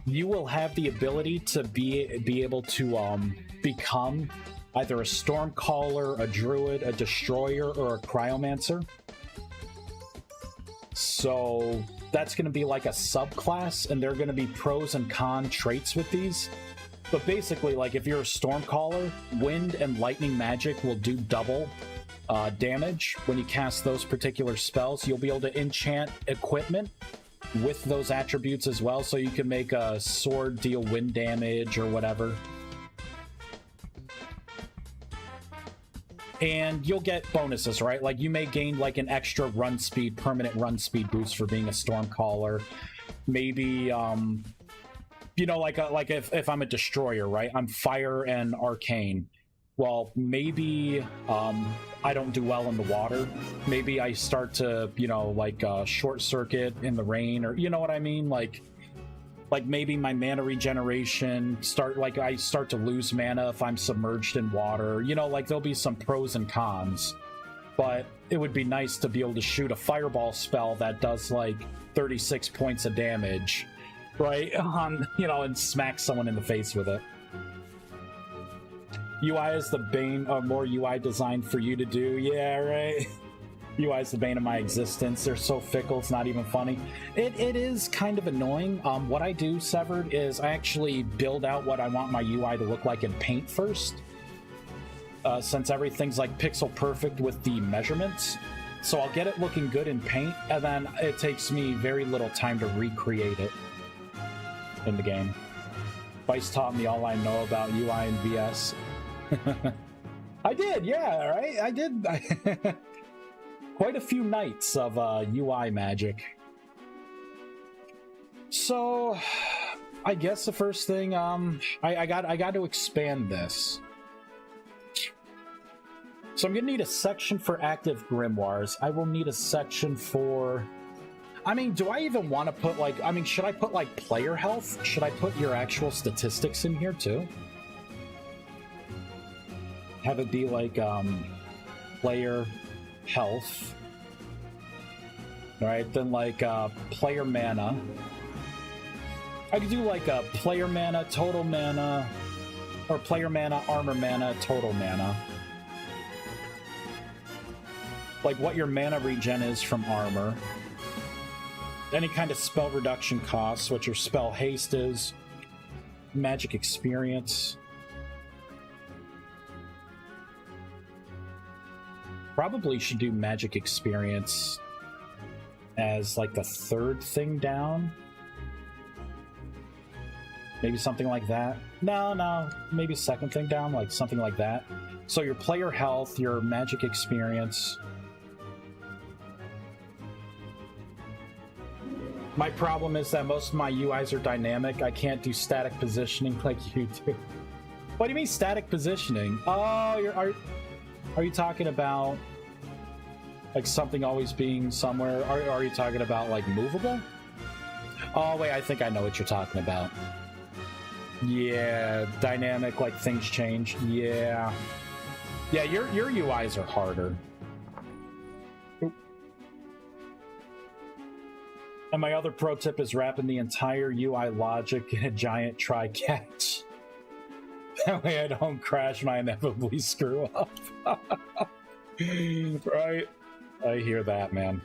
you will have the ability to be able to become either a Stormcaller, a Druid, a Destroyer, or a Cryomancer. So that's going to be like a subclass, and there are going to be pros and con traits with these. But basically, like if you're a Stormcaller, Wind and Lightning magic will do double damage when you cast those particular spells. You'll be able to enchant equipment with those attributes as well, so you can make a sword deal wind damage or whatever. And you'll get bonuses, right? Like you may gain like an extra run speed, permanent run speed boost for being a Stormcaller. Maybe, you know, like if I'm a Destroyer, right? I'm Fire and Arcane. Well, maybe I don't do well in the water. Maybe I start to, you know, like short circuit in the rain, or you know what I mean? Like maybe my mana regeneration I start to lose mana if I'm submerged in water. You know, like there'll be some pros and cons. But it would be nice to be able to shoot a fireball spell that does like 36 points of damage, right? You know, and smack someone in the face with it. UI is the bane of more UI designed for you to do. Yeah, right? UI is the bane of my existence. They're so fickle, it's not even funny. It is kind of annoying. What I do, Severed, is I actually build out what I want my UI to look like in Paint first. Since everything's like pixel perfect with the measurements. So I'll get it looking good in Paint, and then it takes me very little time to recreate it. in the game. Vice taught me all I know about UI and VS. I did, yeah, right? I did. Quite a few nights of UI magic. So, I guess the first thing, I got to expand this. So I'm gonna need a section for active grimoires. I will need a section for... I mean, do I even want to put, like... I mean, should I put, like, player health? Should I put your actual statistics in here, too? Have it be, like, player health. Alright, then, like, player mana. I could do, like, a player mana, total mana... Or player mana, armor mana, total mana. Like, what your mana regen is from armor. Any kind of spell reduction costs, what your spell haste is. Magic experience. Probably should do magic experience as, like, the third thing down. Maybe something like that. No, maybe second thing down, like something like that. So your player health, your magic experience... My problem is that most of my UIs are dynamic. I can't do static positioning like you do. What do you mean static positioning? Oh, are you talking about like something always being somewhere? Are you talking about like movable? Oh wait, I think I know what you're talking about. Yeah, dynamic, like things change. Yeah, your UIs are harder. And my other pro tip is wrapping the entire UI logic in a giant try-catch. That way I don't crash and I inevitably screw up. Right? I hear that, man.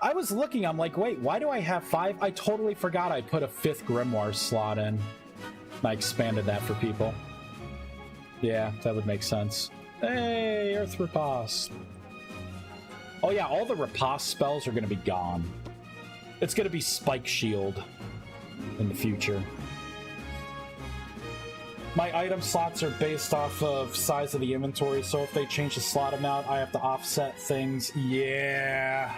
I was looking, I'm like, wait, why do I have 5? I totally forgot I put a 5th grimoire slot in. I expanded that for people. Yeah, that would make sense. Hey, Earth Riposte. Oh yeah, all the riposte spells are going to be gone. It's going to be Spike Shield in the future. My item slots are based off of size of the inventory, so if they change the slot amount, I have to offset things. Yeah,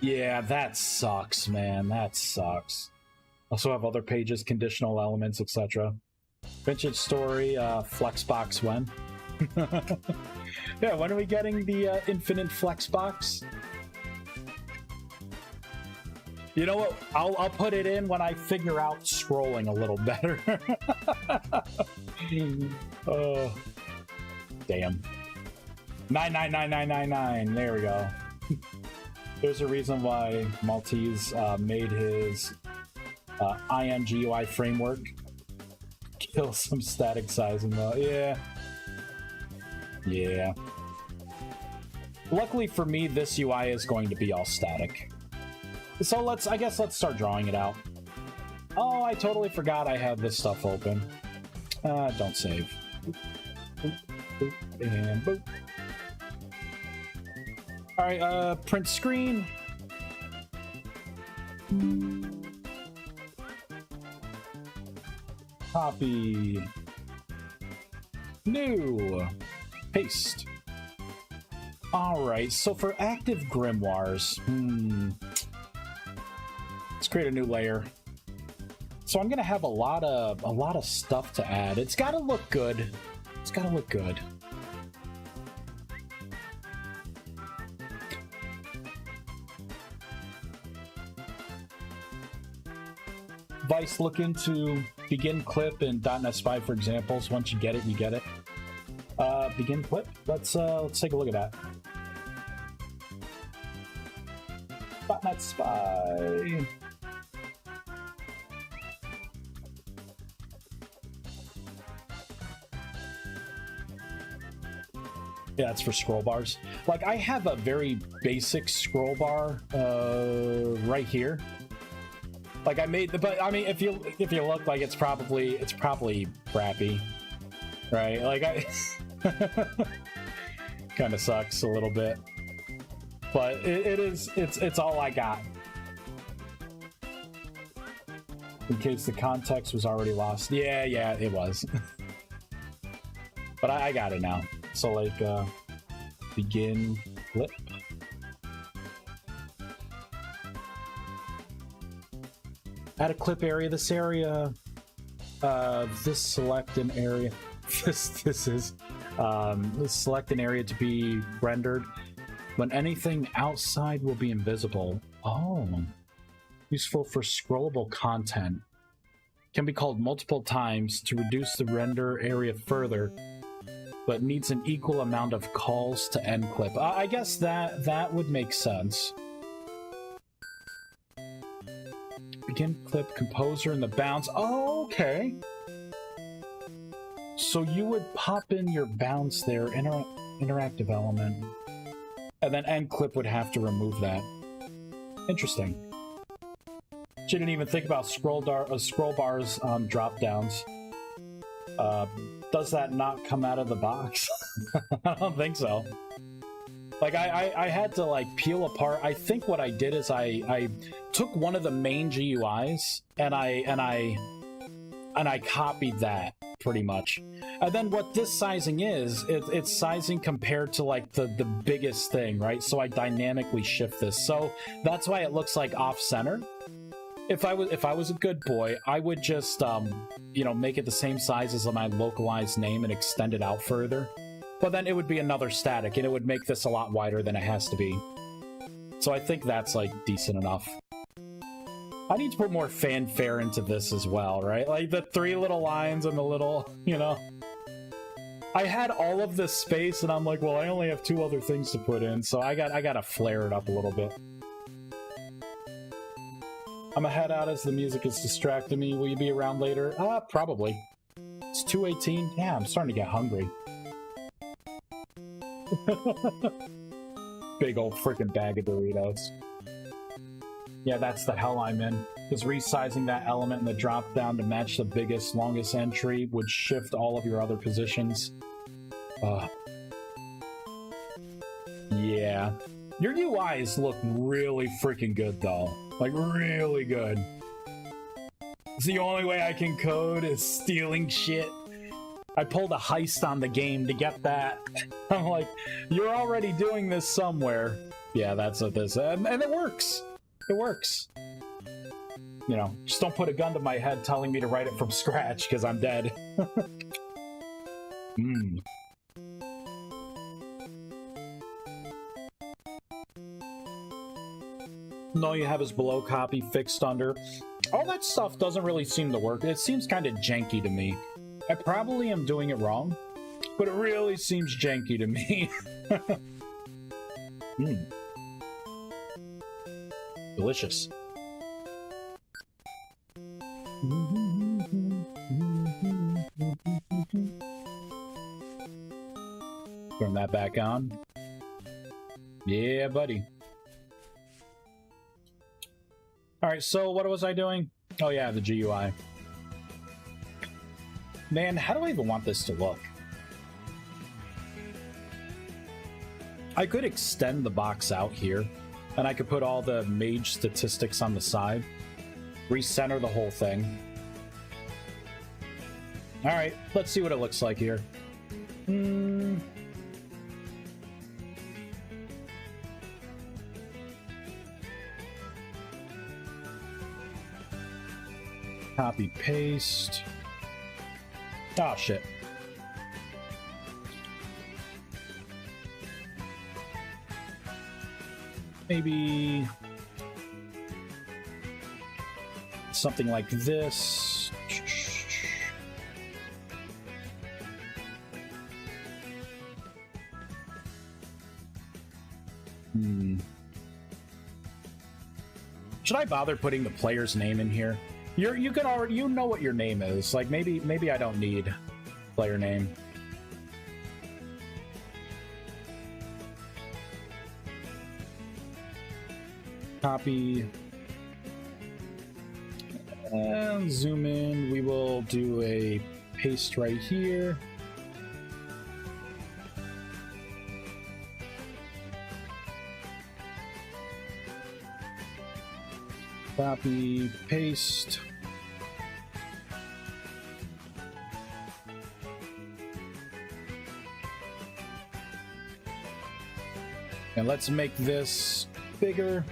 that sucks, man. That sucks. Also have other pages, conditional elements, etc. Vintage story, Flexbox when? Yeah, when are we getting the infinite Flexbox? You know what? I'll put it in when I figure out scrolling a little better. Oh, damn. 9999999. There we go. There's a reason why Maltese made his IMGUI framework kill some static sizing though. Yeah. Luckily for me, this UI is going to be all static. So I guess let's start drawing it out. Oh, I totally forgot I had this stuff open. Don't save. Boop, boop, and boop. Alright, print screen. Copy. New. Paste. Alright, so for active grimoires, let's create a new layer. So I'm gonna have a lot of stuff to add. It's gotta look good. It's gotta look good. Vice, look into begin clip in .NET Spy for examples. Once you get it, you get it. Begin clip. Let's take a look at that. .NET Spy. Yeah, it's for scroll bars. Like, I have a very basic scroll bar right here. Like I made the, but I mean, if you look, like it's probably crappy, right? Like I kind of sucks a little bit, but it's all I got. In case the context was already lost. Yeah, it was. But I got it now. So, like, begin clip. Add a clip area. This area, this select an area. This is let's select an area to be rendered, but anything outside will be invisible. Oh, useful for scrollable content. Can be called multiple times to reduce the render area further, but needs an equal amount of calls to end clip. I guess that would make sense. Begin clip composer and the bounds. Oh, okay. So you would pop in your bounce there, interactive element, and then end clip would have to remove that. Interesting. She didn't even think about scroll bars drop downs. Does that not come out of the box? I don't think so. Like I had to like peel apart. I think what I did is I took one of the main GUIs and I copied that pretty much. And then what this sizing is, it's sizing compared to like the biggest thing, right? So I dynamically shift this. So that's why it looks like off center. If I was a good boy, I would just you know, make it the same size as my localized name and extend it out further. But then it would be another static, and it would make this a lot wider than it has to be. So I think that's like decent enough. I need to put more fanfare into this as well, right? Like the 3 little lines and the little, you know. I had all of this space, and I'm like, well, I only have 2 other things to put in, so I gotta flare it up a little bit. I'm gonna head out as the music is distracting me. Will you be around later? Probably. It's 2:18. Yeah, I'm starting to get hungry. Big old freaking bag of Doritos. Yeah, that's the hell I'm in. Because resizing that element in the drop down to match the biggest, longest entry would shift all of your other positions. Yeah. Your UIs look really freaking good, though. Like, really good. It's the only way I can code is stealing shit. I pulled a heist on the game to get that. I'm like, you're already doing this somewhere. Yeah, that's what this is. And it works. It works. You know, just don't put a gun to my head telling me to write it from scratch, because I'm dead. All you have is below copy, fixed under. All that stuff doesn't really seem to work. It seems kind of janky to me. I probably am doing it wrong, but it really seems janky to me. Delicious. Turn that back on. Yeah, buddy. Alright, so what was I doing? Oh yeah, the GUI. Man, how do I even want this to look? I could extend the box out here, and I could put all the mage statistics on the side. Recenter the whole thing. Alright, let's see what it looks like here. Copy, paste. Oh, shit. Maybe something like this. Should I bother putting the player's name in here? You can already, you know what your name is. Like maybe I don't need player name. Copy. And zoom in. We will do a paste right here. Copy, paste. And let's make this bigger.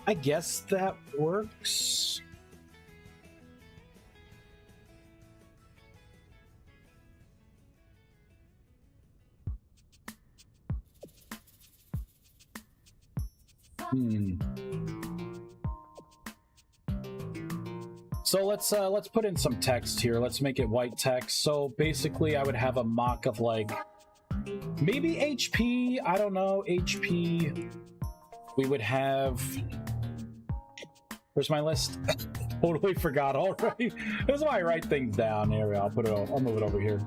I guess that works. So let's put in some text here. Let's make it white text. So basically I would have a mock of like maybe HP, I don't know, HP. We would have, where's my list? Totally forgot already. This is why I write things down. Here we go. I'll move it over here.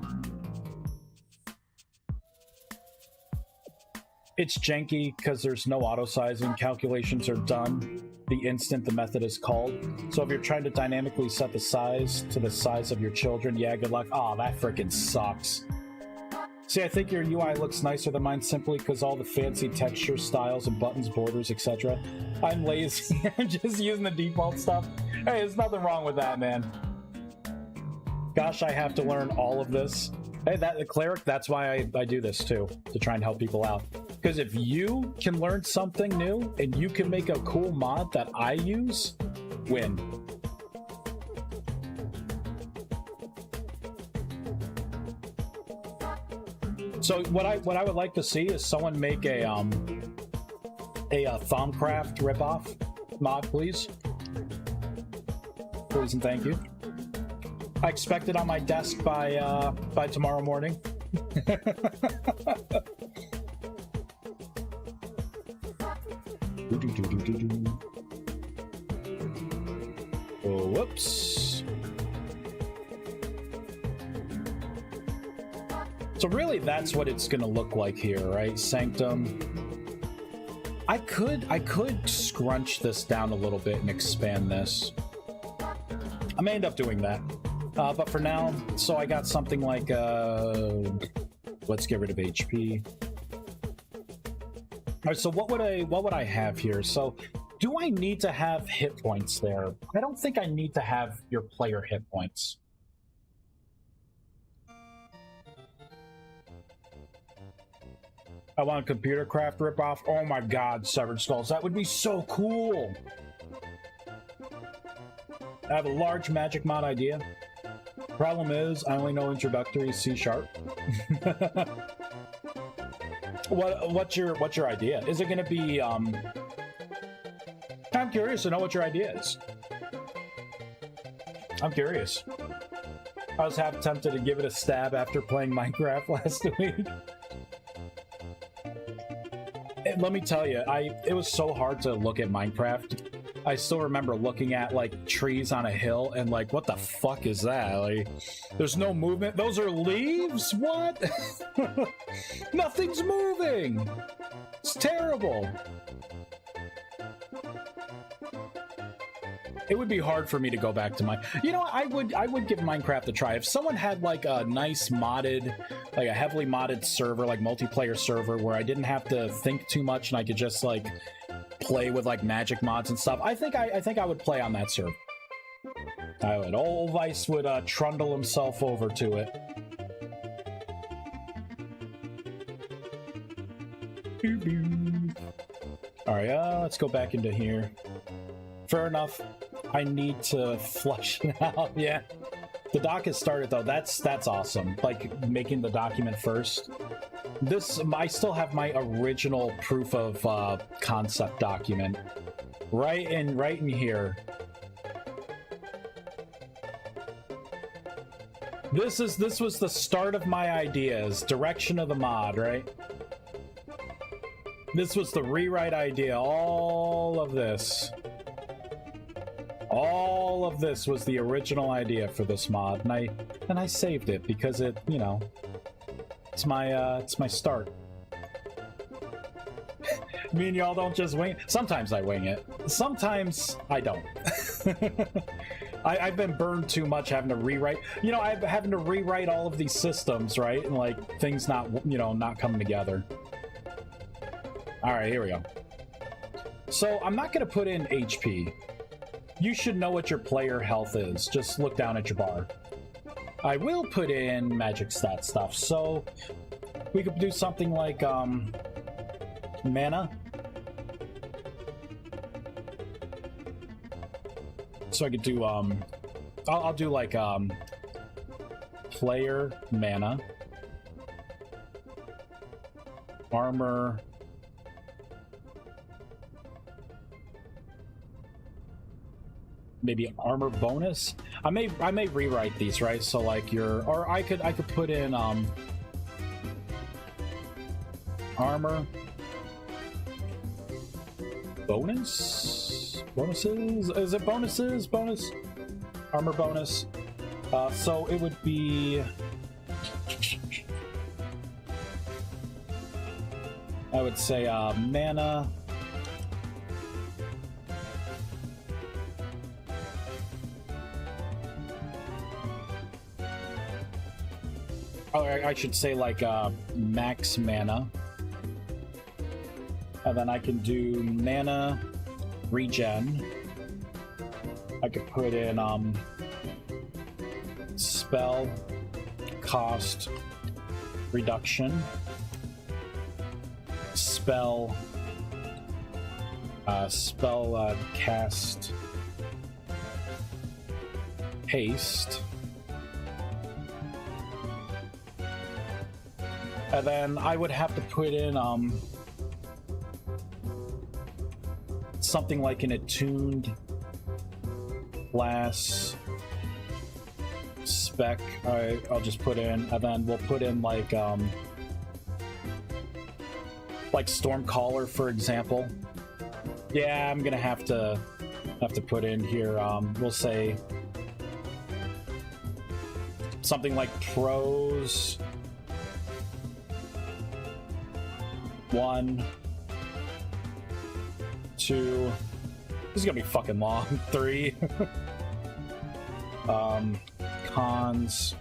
It's janky because there's no auto sizing. Calculations are done the instant the method is called. So if you're trying to dynamically set the size to the size of your children, yeah, good luck. Oh, that freaking sucks. See, I think your UI looks nicer than mine simply because all the fancy texture, styles, and buttons, borders, etc. I'm lazy. I'm just using the default stuff. Hey, there's nothing wrong with that, man. Gosh, I have to learn all of this. Hey, the cleric, that's why I do this too, to try and help people out. Because if you can learn something new and you can make a cool mod that I use, win. So what I would like to see is someone make a Thaumcraft ripoff mod, please. Please and thank you. I expect it on my desk by tomorrow morning. Oh, whoops. So really, that's what it's gonna look like here, right? Sanctum. I could scrunch this down a little bit and expand this. I may end up doing that. But for now, so I got something like, let's get rid of HP. All right, so what would I have here? So do I need to have hit points there? I don't think I need to have your player hit points. I want a computer craft ripoff. Oh my god, Severed Skulls. That would be so cool. I have a large magic mod idea. Problem is, I only know introductory C#. What's your idea? Is it gonna be I'm curious to know what your idea is. I'm curious. I was half tempted to give it a stab after playing Minecraft last week. Let me tell you, it was so hard to look at Minecraft. I still remember looking at like trees on a hill and like, what the fuck is that? Like, there's no movement. Those are leaves? What? Nothing's moving. It's terrible. It would be hard for me to go back to my... You know what? I would give Minecraft a try. If someone had like a nice modded, like a heavily modded server, like multiplayer server, where I didn't have to think too much and I could just like play with like magic mods and stuff, I think I would play on that server. I would. Old Vice would trundle himself over to it. Alright, let's go back into here. Fair enough. I need to flush it out. Yeah. The doc has started though. That's awesome. Like making the document first. I still have my original proof of concept document right in here. This was the start of my ideas. Direction of the mod, right? This was the rewrite idea. All of this was the original idea for this mod, and I saved it because it, you know, it's my start. Me and y'all don't just wing it. Sometimes I wing it. Sometimes I don't. I've been burned too much having to rewrite. You know, I'm having to rewrite all of these systems, right? And like things not, you know, not coming together. All right, here we go. So I'm not going to put in HP. You should know what your player health is. Just look down at your bar. I will put in magic stat stuff. So we could do something like mana. So I could do I'll do like player mana, armor, maybe armor bonus. I may rewrite these, right? So like or I could put in armor bonuses. Is it bonuses? Bonus armor bonus. So it would be, I would say mana, oh, I should say like max mana, and then I can do mana regen. I could put in spell cost reduction, spell cast haste, and then I would have to put in something like an attuned class spec. I'll just put in, and then we'll put in like Stormcaller, for example. Yeah, I'm gonna have to put in here. We'll say something like pros 1, 2. This is gonna be fucking long. 3. Cons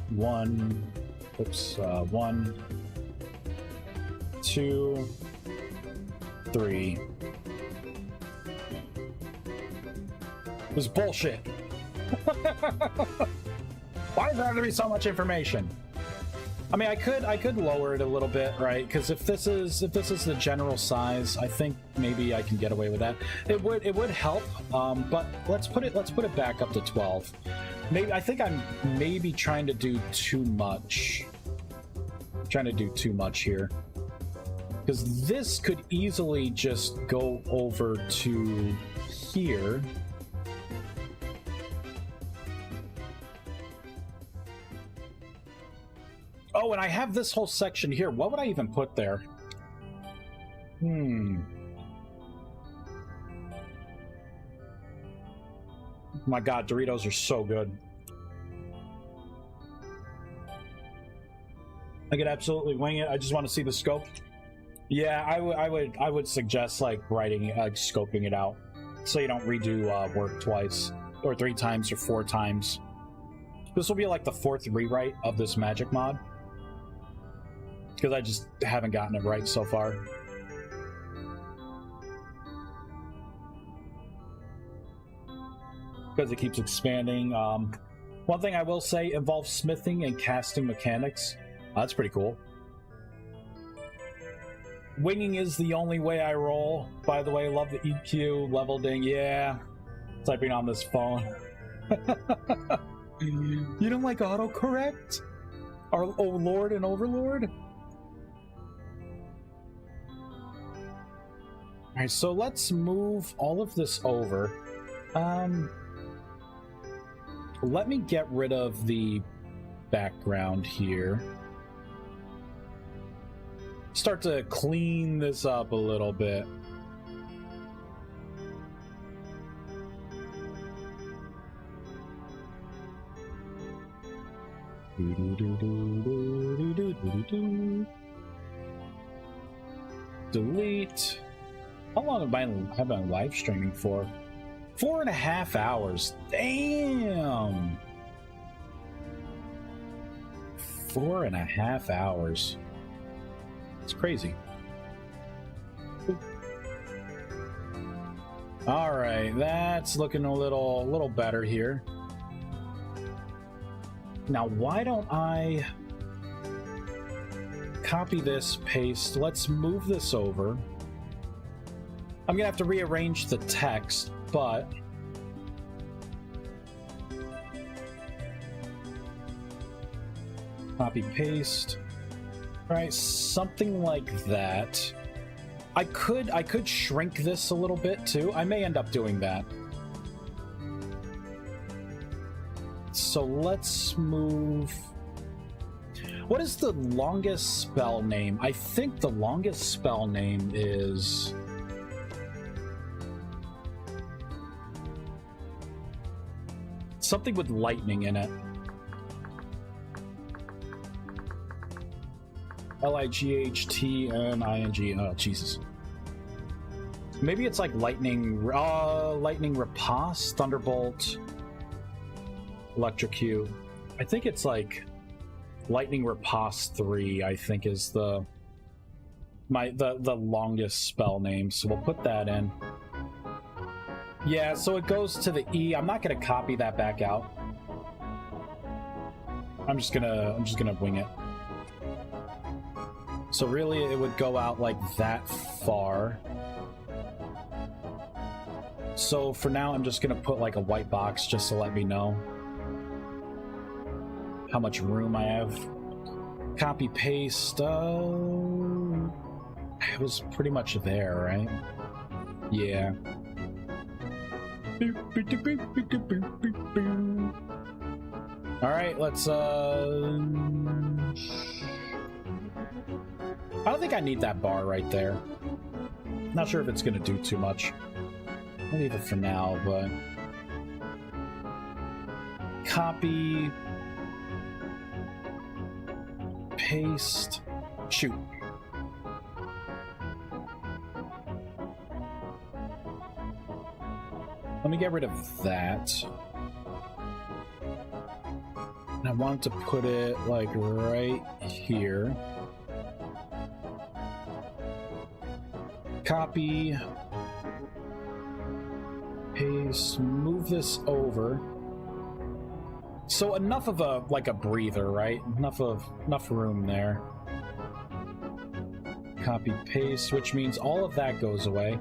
1. Oops. 1, 2, 3. This is bullshit. Why does there have to be so much information? I mean, I could lower it a little bit, right? Because if this is the general size, I think maybe I can get away with that. It would help, but let's put it back up to 12. Maybe I think I'm maybe trying to do too much. Trying to do too much here, because this could easily just go over to here. Oh, and I have this whole section here. What would I even put there? My God, Doritos are so good. I could absolutely wing it. I just want to see the scope. Yeah, I would suggest like writing, scoping it out, so you don't redo work twice, or 3 times, or 4 times. This will be like the 4th rewrite of this magic mod, because I just haven't gotten it right so far. Because it keeps expanding. One thing I will say involves smithing and casting mechanics. That's pretty cool. Winging is the only way I roll. By the way, love the EQ, level ding. Yeah, typing on this phone. You don't like autocorrect? Our Lord and Overlord? Alright, so let's move all of this over. Let me get rid of the background here. Start to clean this up a little bit. Delete. How long have I been live streaming for? 4.5 hours. Damn. 4.5 hours. It's crazy. All right, that's looking a little better here. Now, why don't I copy this, paste? Let's move this over. I'm gonna have to rearrange the text, but copy, paste. All right, something like that. I could shrink this a little bit too. I may end up doing that. So let's move. What is the longest spell name? I think the longest spell name is something with lightning in it. Lighthttning. Oh, Jesus. Maybe it's like lightning riposte, thunderbolt, electrocute. I think it's like lightning riposte 3. I think is the longest spell name. So we'll put that in. Yeah. So it goes to the E. I'm not gonna copy that back out. I'm just gonna wing it. So really, it would go out like that far. So for now, I'm just gonna put like a white box just to let me know how much room I have. Copy, paste. It was pretty much there, right? Yeah. All right, let's I don't think I need that bar right there. Not sure if it's gonna do too much. I'll leave it for now, but copy, paste, shoot. Let me get rid of that. And I want to put it like right here. Copy, paste, move this over. So enough of a breather, right? Enough room there. Copy, paste, which means all of that goes away.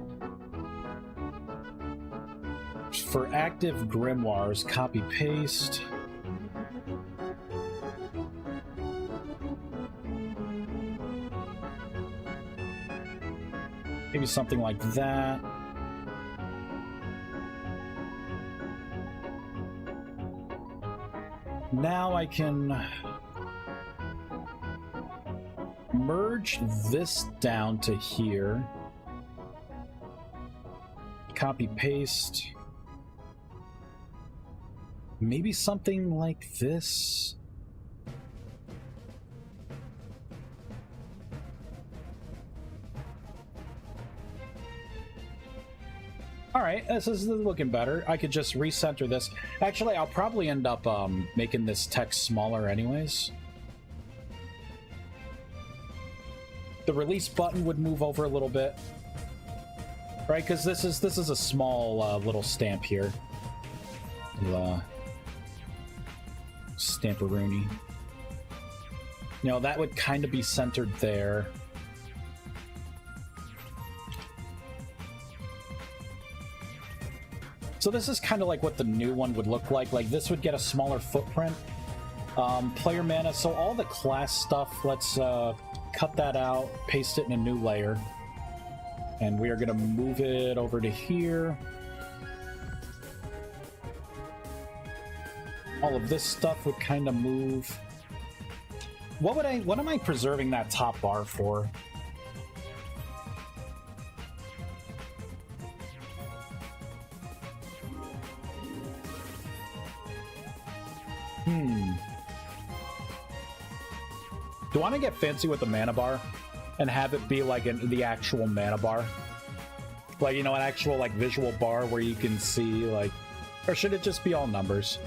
For active grimoires, copy, paste. Maybe something like that. Now I can merge this down to here. Copy, paste. Maybe something like this. Alright, this is looking better. I could just recenter this. Actually, I'll probably end up making this text smaller anyways. The release button would move over a little bit. Right, because this is a small little stamp here. Stamperoonie. You know, that would kind of be centered there. So this is kind of like what the new one would look like. Like, this would get a smaller footprint. Player mana, so all the class stuff, let's cut that out, paste it in a new layer. And we are going to move it over to here. All of this stuff would kind of move. What am I preserving that top bar for? Do I want to get fancy with the mana bar and have it be like the actual mana bar? Like, you know, an actual like visual bar where you can see like, or should it just be all numbers?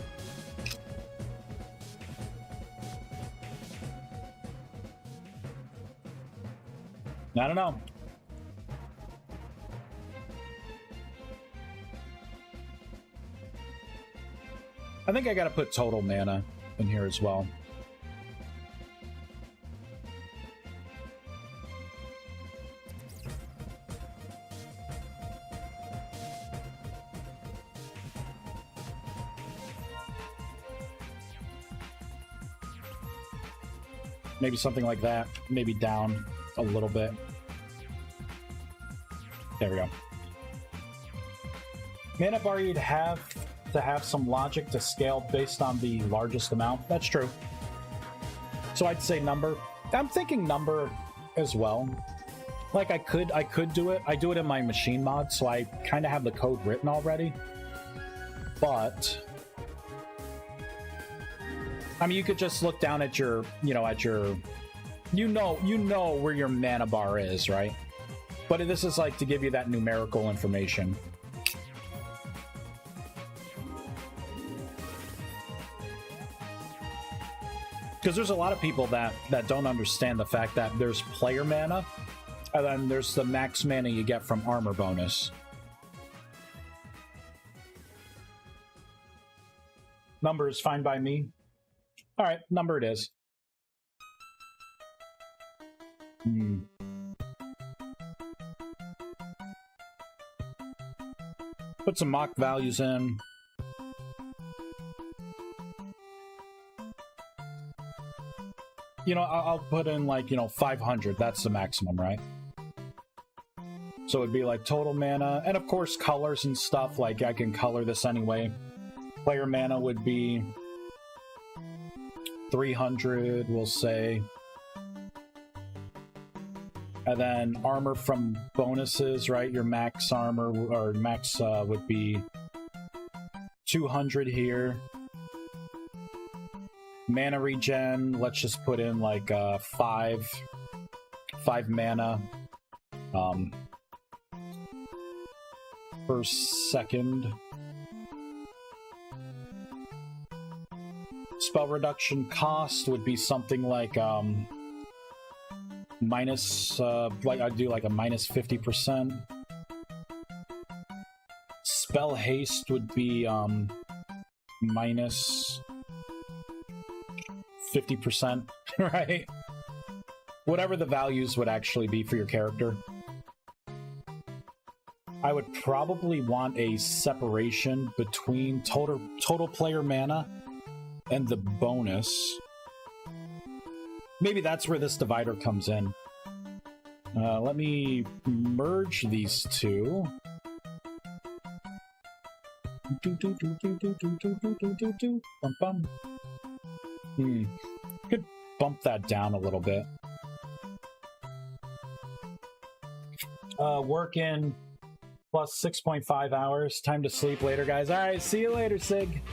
I don't know. I think I gotta put total mana in here as well. Maybe something like that. Maybe down a little bit. There we go. Mana bar, you'd have to have some logic to scale based on the largest amount. That's true. So I'd say number. I'm thinking number as well. Like I could do it. I do it in my machine mod, so I kind of have the code written already. But I mean, you could just look down at your, you know where your mana bar is, right? But this is like to give you that numerical information. Because there's a lot of people that don't understand the fact that there's player mana, and then there's the max mana you get from armor bonus. Number is fine by me. All right, number it is. Put some mock values in. You know, I'll put in like, 500. That's the maximum, right? So it'd be like total mana, and of course colors and stuff. Like I can color this anyway. Player mana would be 300, we'll say. And then armor from bonuses, right? Your max armor or max would be 200 here. Mana regen, let's just put in like 5 mana per second. Spell reduction cost would be something like minus like I'd do like a minus 50%. Spell haste would be minus 50%, right? Whatever the values would actually be for your character. I would probably want a separation between total player mana and the bonus. Maybe that's where this divider comes in. Let me merge these two. Bum, bum. Could bump that down a little bit. Work in plus 6.5 hours. Time to sleep later, guys. All right, see you later, Sig.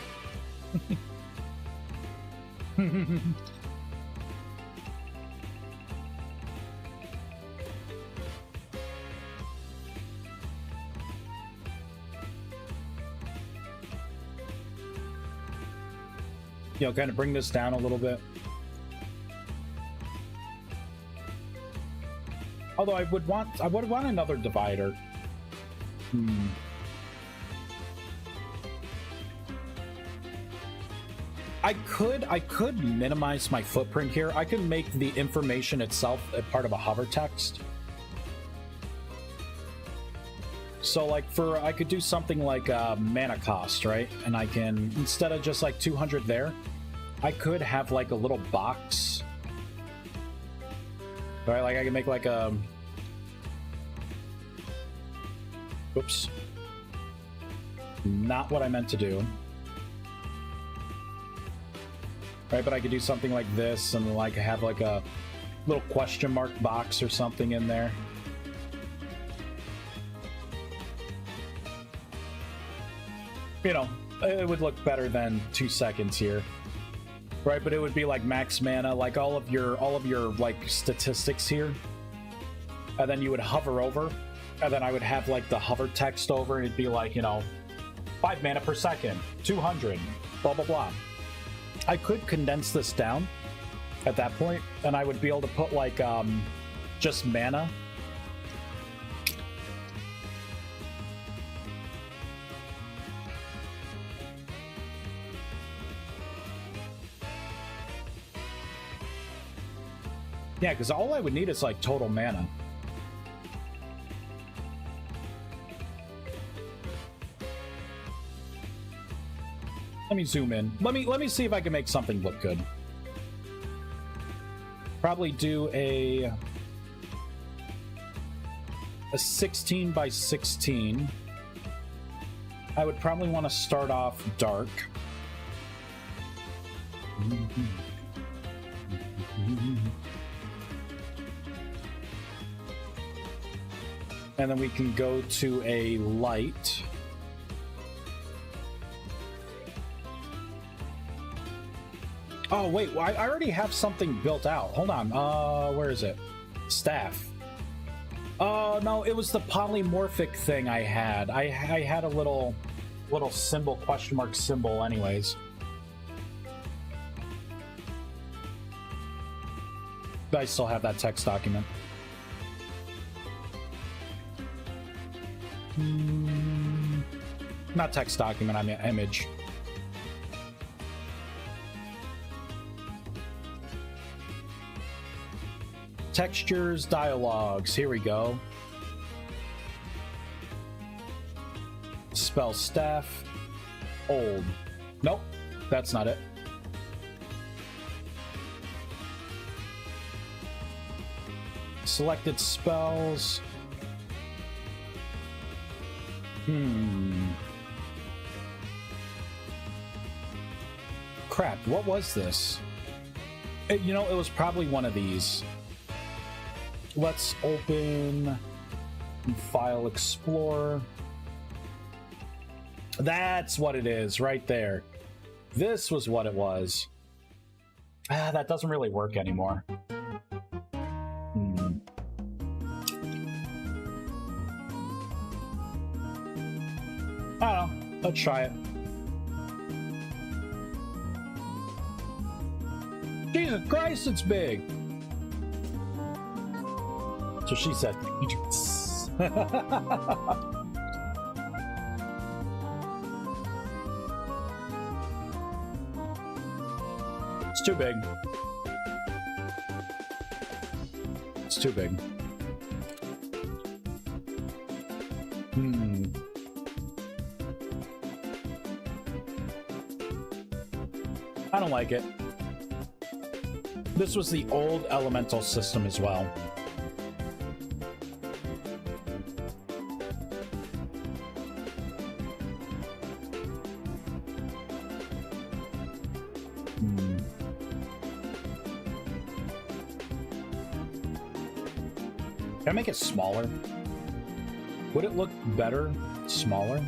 Kind of bring this down a little bit. Although I would want another divider. I could minimize my footprint here. I could make the information itself a part of a hover text. So like I could do something like mana cost, right? And I can, instead of just like 200 there, I could have like a little box. Right, like I can make like a... Oops. Not what I meant to do. Right, but I could do something like this and like have like a little question mark box or something in there. It would look better than 2 seconds here. Right, but it would be like max mana, like all of your like statistics here. And then you would hover over, and then I would have like the hover text over, and it'd be like, 5 mana per second, 200, blah blah blah. I could condense this down at that point, and I would be able to put like just mana. Yeah, because all I would need is like total mana. Let me zoom in. Let me see if I can make something look good. Probably do a 16 by 16. I would probably want to start off dark. And then we can go to a light. Oh, wait, I already have something built out. Hold on. Where is it? Staff. Oh, no, it was the polymorphic thing I had. I had a little symbol, question mark symbol anyways. I still have that text document. Not text document, I mean image. Textures, dialogues, here we go. Spell staff, old. Nope, that's not it. Selected spells. Crap, what was this? You know, it was probably one of these. Let's open File Explorer. That's what it is, right there. This was what it was. That doesn't really work anymore. I don't know. Let's try it. Jesus Christ, it's big! So she said. It's too big. It's too big. I don't like it. This was the old elemental system as well. Can I make it smaller? Would it look better smaller?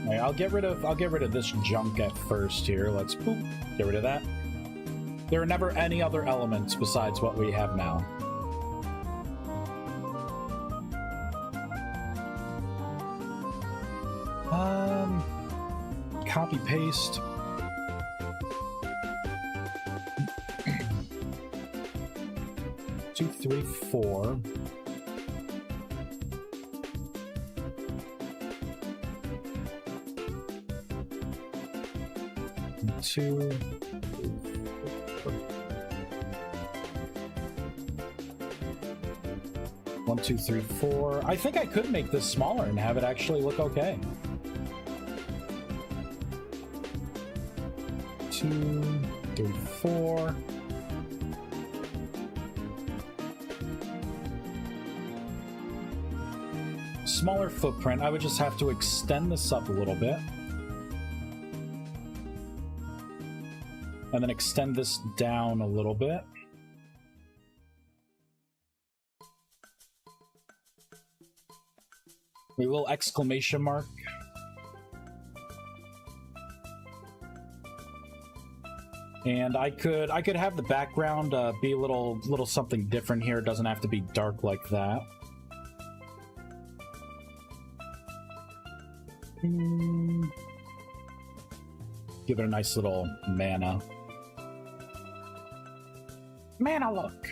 All right, I'll get rid of this junk at first here. Let's boop, get rid of that. There are never any other elements besides what we have now. Copy paste. Two, three, four. Two. One, two, three, four. I think I could make this smaller and have it actually look okay. 2, 3, 4. Smaller footprint. I would just have to extend this up a little bit. And then extend this down a little bit. A little exclamation mark. And I could have the background be a little something different here. It doesn't have to be dark like that. Give it a nice little mana look.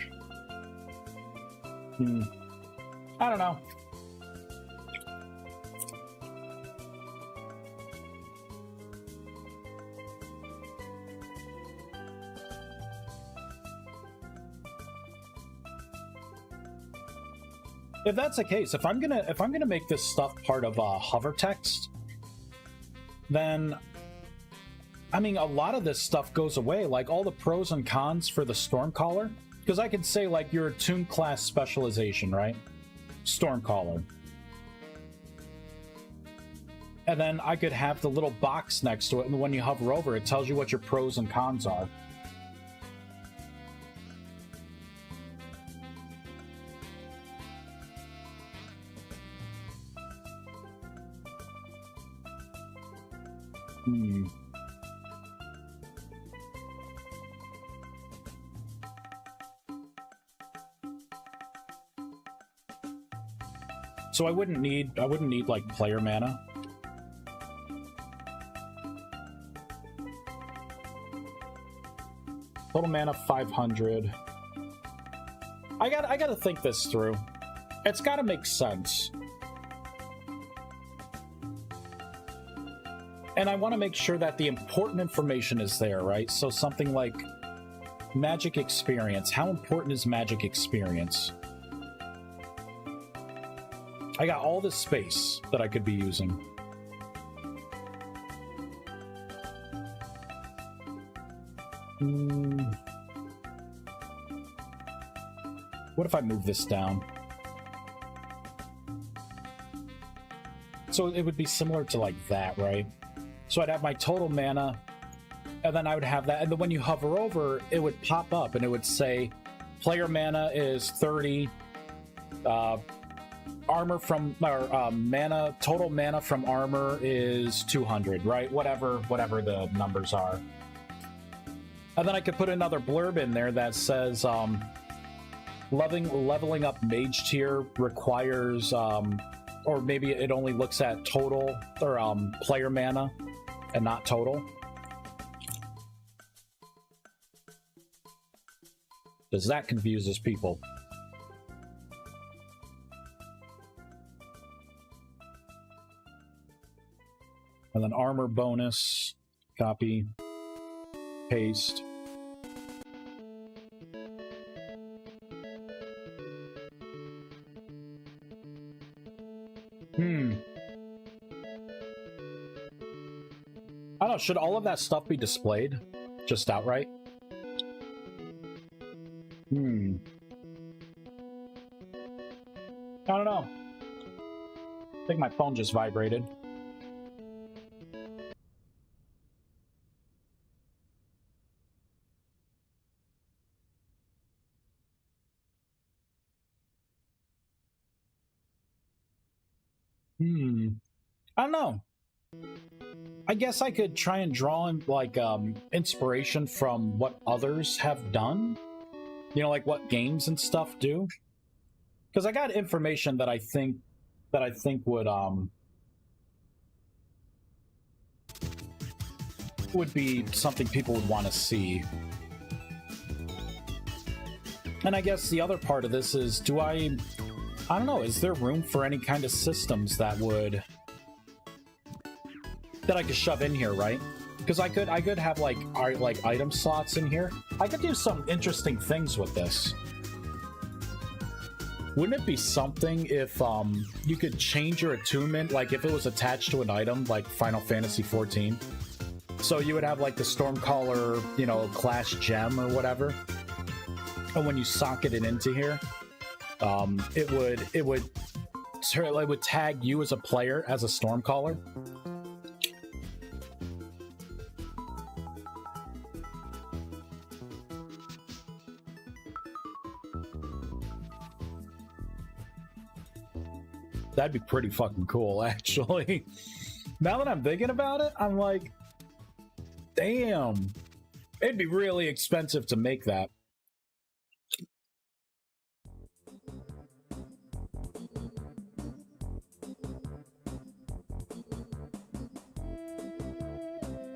I don't know. if that's the case, if I'm gonna make this stuff part of hover text, then I mean a lot of this stuff goes away, like all the pros and cons for the Stormcaller, because I could say like your Toon class specialization, right? Stormcaller. And then I could have the little box next to it, and when you hover over, it tells you what your pros and cons are. So I wouldn't need like player mana. Total mana 500. I gotta think this through. It's gotta make sense. And I want to make sure that the important information is there, right? So something like magic experience. How important is magic experience? I got all this space that I could be using. What if I move this down? So it would be similar to like that, right? So I'd have my total mana, and then I would have that, and then when you hover over, it would pop up, and it would say, player mana is 30, armor from, or mana, total mana from armor is 200, right? Whatever the numbers are. And then I could put another blurb in there that says, leveling up mage tier requires, or maybe it only looks at total, or player mana, and not total. Because that confuses people. And then armor bonus, copy, paste. I don't know, should all of that stuff be displayed? Just outright? I don't know. I think my phone just vibrated. I don't know. I guess I could try and draw in, like, inspiration from what others have done. You know, like what games and stuff do. Because I got information that I think would be something people would want to see. And I guess the other part of this is, I don't know, is there room for any kind of systems that I could shove in here, right? Because I could have like item slots in here. I could do some interesting things with this. Wouldn't it be something if you could change your attunement, like if it was attached to an item like Final Fantasy XIV? So you would have like the Stormcaller, you know, class gem or whatever. And when you socket it into here, it would tag you as a player as a Stormcaller. That'd be pretty fucking cool, actually. Now that I'm thinking about it, I'm like, damn. It'd be really expensive to make that.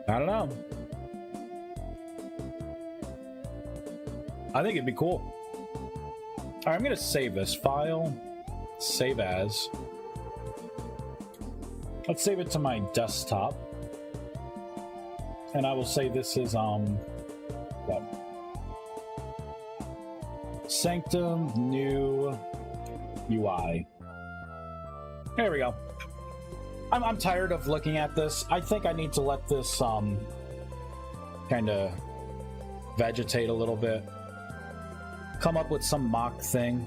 I don't know. I think it'd be cool. All right, I'm gonna save this file. Save as. Let's save it to my desktop. And I will say this is, what? Sanctum, new, UI. There we go. I'm tired of looking at this. I think I need to let this kind of vegetate a little bit. Come up with some mock thing.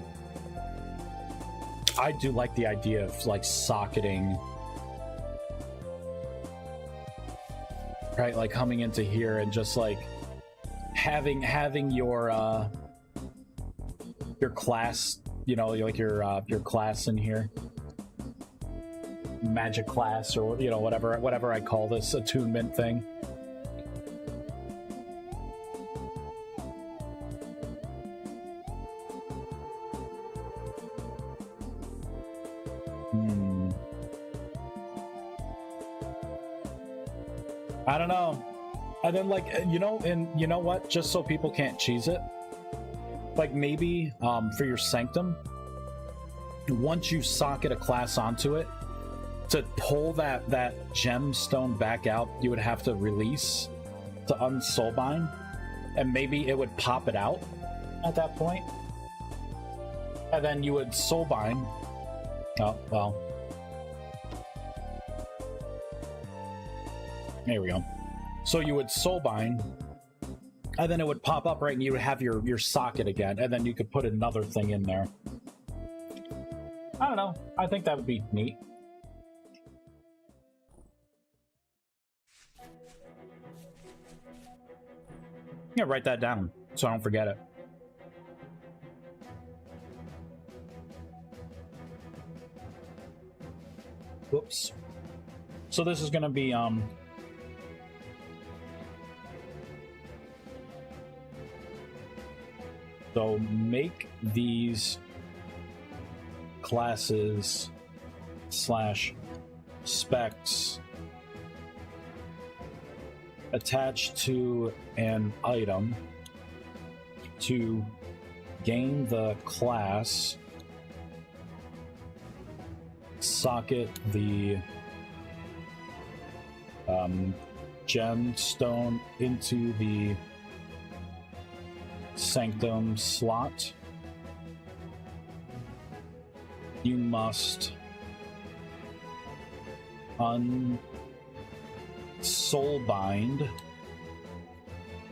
I do like the idea of like socketing, right? Like coming into here and just like having your class, you know, like your class in here, magic class, or you know, whatever I call this attunement thing. I don't know. And then, like, you know, and you know what? Just so people can't cheese it, like maybe for your sanctum, once you socket a class onto it, to pull that gemstone back out, you would have to release to unsoulbind, and maybe it would pop it out at that point, and then you would soulbind. Oh well. There we go. So you would soulbind, and then it would pop up, right, and you would have your socket again, and then you could put another thing in there. I don't know. I think that would be neat. Yeah, write that down so I don't forget it. Whoops. So this is gonna be so make these classes / specs attached to an item to gain the class, socket the gemstone into the sanctum slot. You must unsoulbind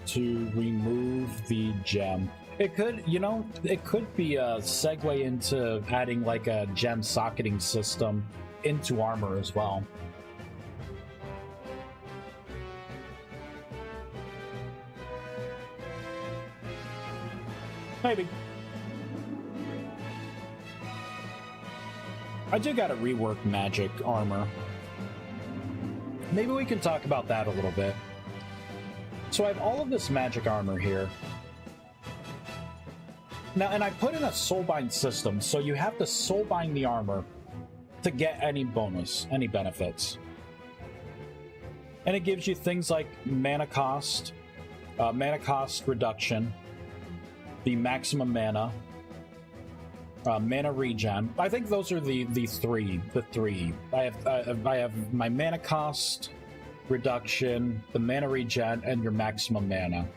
to remove the gem. It could, you know, it could be a segue into adding like a gem socketing system into armor as well. Maybe. I do gotta rework magic armor. Maybe we can talk about that a little bit. So I have all of this magic armor here. Now, and I put in a soulbind system, so you have to soulbind the armor to get any bonus, any benefits. And it gives you things like mana cost reduction, the maximum mana, mana regen. I think those are the three. I have my mana cost reduction, the mana regen, and your maximum mana.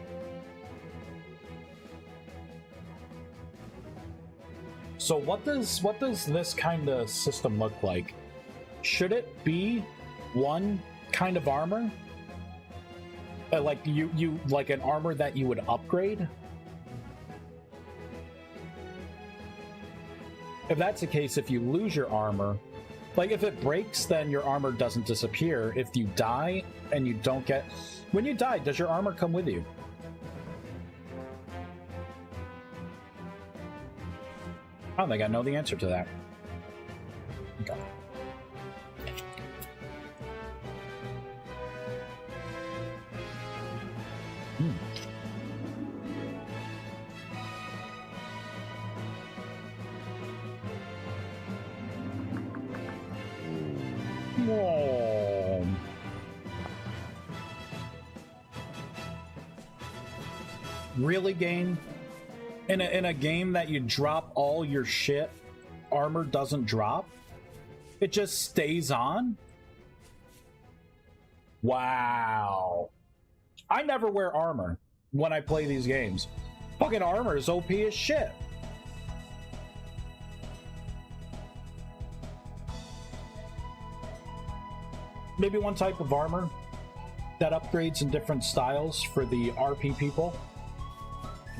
So what does this kind of system look like? Should it be one kind of armor? Like you like an armor that you would upgrade? If that's the case, if you lose your armor, like if it breaks, then your armor doesn't disappear. If you die and you don't get... When you die, does your armor come with you? I don't think I know the answer to that. Okay. Whoa. Really, game? In a game that you drop all your shit, armor doesn't drop? It just stays on? Wow. I never wear armor when I play these games. Fucking armor is OP as shit. maybe one type of armor that upgrades in different styles for the RP people.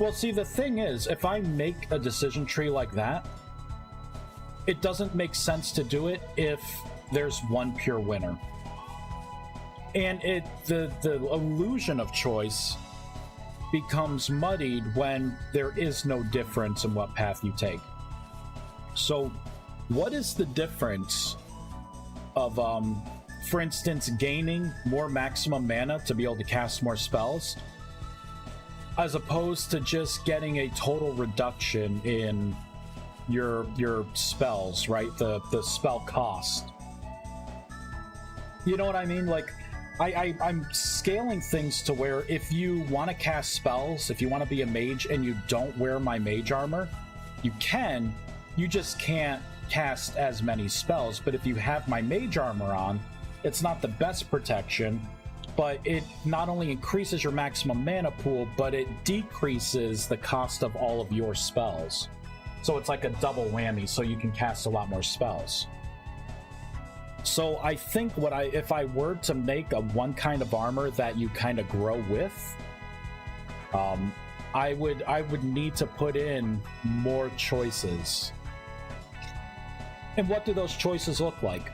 Well, see, the thing is, if I make a decision tree like that, it doesn't make sense to do it if there's one pure winner. And the illusion of choice becomes muddied when there is no difference in what path you take. So what is the difference of, for instance, gaining more maximum mana to be able to cast more spells, as opposed to just getting a total reduction in your spells, right? The spell cost. You know what I mean? Like, I'm scaling things to where if you want to cast spells, if you want to be a mage and you don't wear my mage armor, you can. You just can't cast as many spells. But if you have my mage armor on, it's not the best protection, but it not only increases your maximum mana pool, but it decreases the cost of all of your spells. So it's like a double whammy, so you can cast a lot more spells. So I think if I were to make a one kind of armor that you kind of grow with, I would need to put in more choices. And what do those choices look like?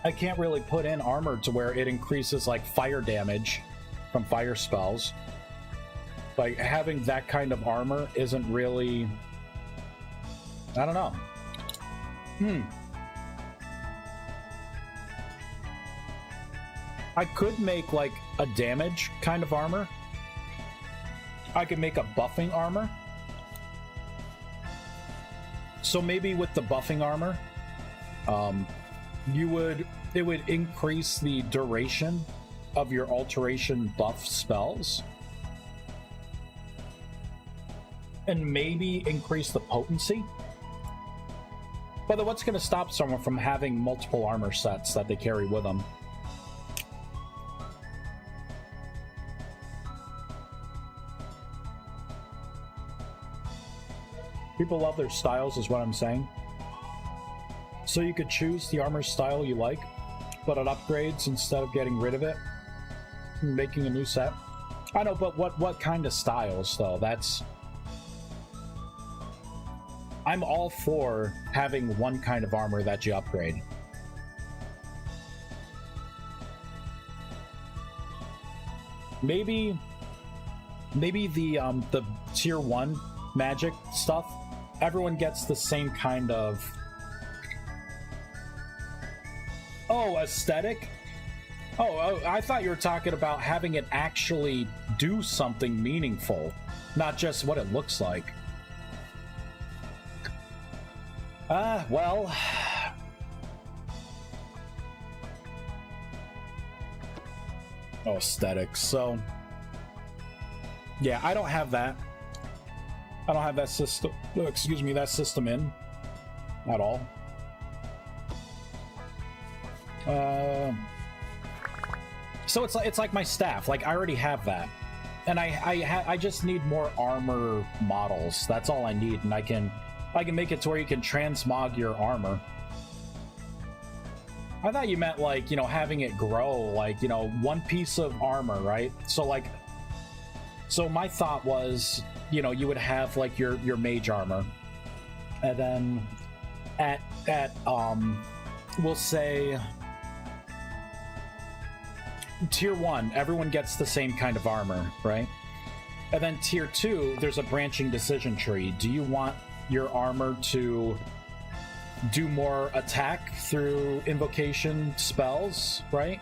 I can't really put in armor to where it increases like fire damage from fire spells. Like, having that kind of armor isn't really... I don't know. I could make like a damage kind of armor. I could make a buffing armor. So maybe with the buffing armor, it would increase the duration of your alteration buff spells, and maybe increase the potency. But then what's going to stop someone from having multiple armor sets that they carry with them? People love their styles, is what I'm saying. So you could choose the armor style you like, but it upgrades instead of getting rid of it, making a new set. I know, but what kind of styles, though? I'm all for having one kind of armor that you upgrade. Maybe the tier 1 magic stuff, everyone gets the same kind of... Oh, aesthetic? Oh, I thought you were talking about having it actually do something meaningful, not just what it looks like. Well... Oh, aesthetics, so... Yeah, I don't have that. I don't have that system... excuse me, that system in. At all. So it's like my staff. Like, I already have that. And I just need more armor models. That's all I need, and I can make it to where you can transmog your armor. I thought you meant, like, you know, having it grow, like, you know, one piece of armor, right? So, like, so my thought was, you know, you would have, like, your mage armor, and then at we'll say tier 1, everyone gets the same kind of armor, right? And then tier 2, there's a branching decision tree. Do you want your armor to do more attack through invocation spells, right?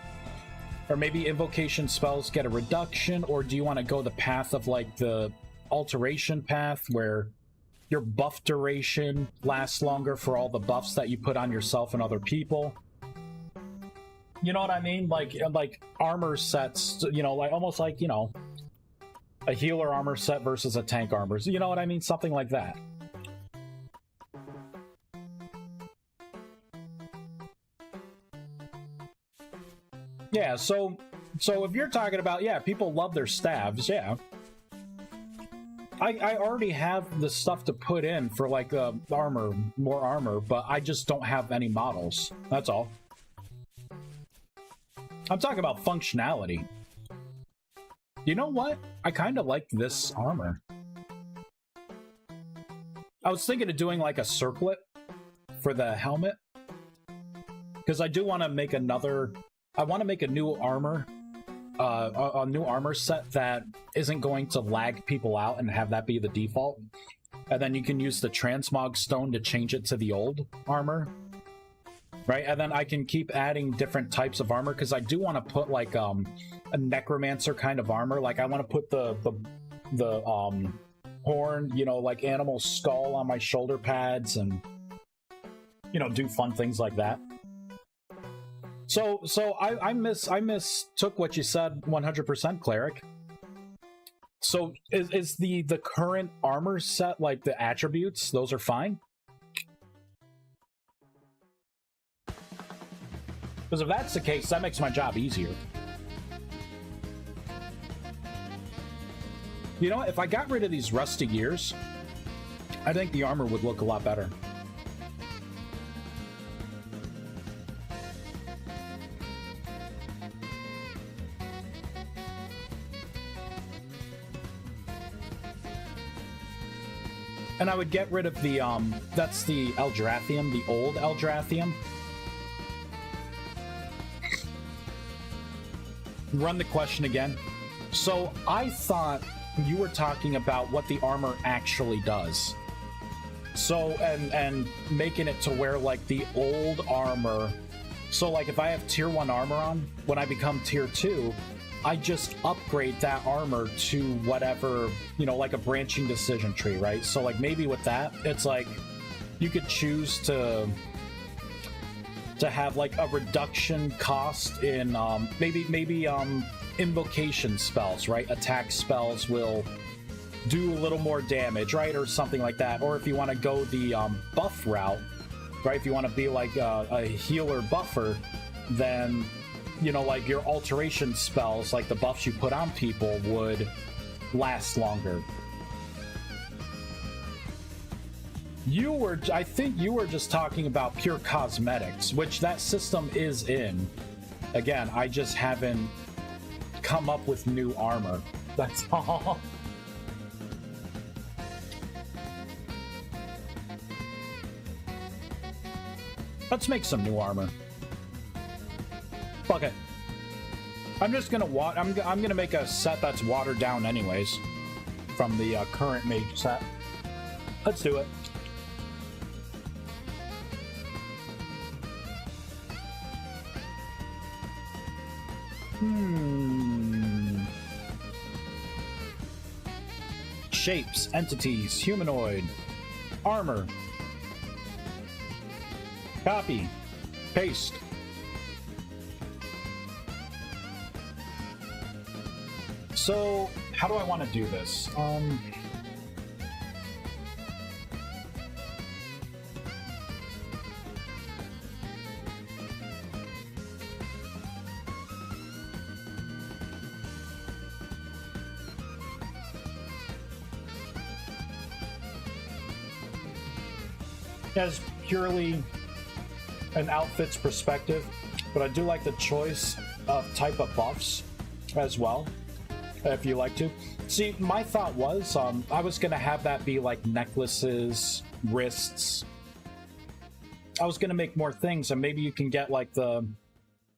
Or maybe invocation spells get a reduction, or do you want to go the path of, like, the alteration path, where your buff duration lasts longer for all the buffs that you put on yourself and other people? You know what I mean? Like armor sets, you know, like almost like, you know, a healer armor set versus a tank armor. You know what I mean? Something like that. Yeah, so if you're talking about, yeah, people love their staves, yeah. I already have the stuff to put in for like armor, more armor, but I just don't have any models. That's all. I'm talking about functionality. You know what? I kind of like this armor. I was thinking of doing like a circlet for the helmet, because I do want to make another. I want to make a new armor, a new armor set that isn't going to lag people out and have that be the default. And then you can use the transmog stone to change it to the old armor, right? And then I can keep adding different types of armor, because I do want to put like a necromancer kind of armor. Like I want to put the horn, you know, like animal skull on my shoulder pads, and you know, do fun things like that. So I mistook what you said 100%, Cleric. So is the current armor set, like the attributes, those are fine? Because if that's the case, that makes my job easier. You know, if I got rid of these rusty gears, I think the armor would look a lot better. And I would get rid of the, that's the Eldrathium, the old Eldrathium. Run the question again. So I thought you were talking about what the armor actually does. So, and making it to where, like, the old armor... So, like, if I have tier 1 armor on, when I become tier 2, I just upgrade that armor to whatever, you know, like a branching decision tree, right? So, like, maybe with that, it's like, you could choose to have, like, a reduction cost in, maybe invocation spells, right? Attack spells will do a little more damage, right? Or something like that. Or if you want to go the buff route, right? If you want to be like a healer buffer, then, you know, like your alteration spells, like the buffs you put on people, would last longer. I think you were just talking about pure cosmetics, which that system is in. Again, I just haven't come up with new armor. That's all. Let's make some new armor. Fuck it. I'm just gonna I'm gonna make a set that's watered down anyways from the current mage set. Let's do it. Shapes, entities, humanoid, armor. Copy. Paste. So, how do I want to do this? As purely an outfit's perspective, but I do like the choice of type of buffs as well, if you like to. See, my thought was, I was gonna have that be like necklaces, wrists. I was gonna make more things, and maybe you can get like the,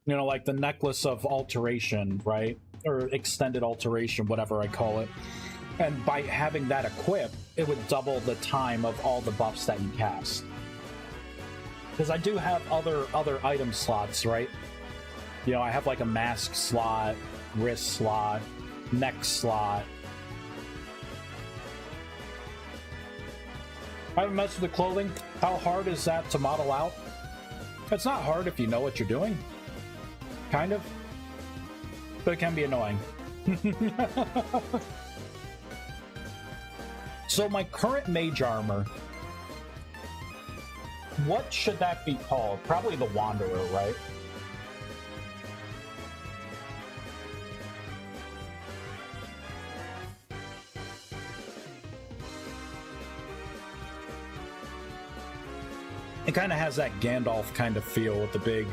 you know, like the necklace of alteration, right? Or extended alteration, whatever I call it. And by having that equipped, it would double the time of all the buffs that you cast. Because I do have other item slots, right? You know, I have like a mask slot, wrist slot, neck slot. I haven't messed with the clothing. How hard is that to model out? It's not hard if you know what you're doing. Kind of. But it can be annoying. So my current mage armor, what should that be called? Probably the Wanderer, right? It kind of has that Gandalf kind of feel with the big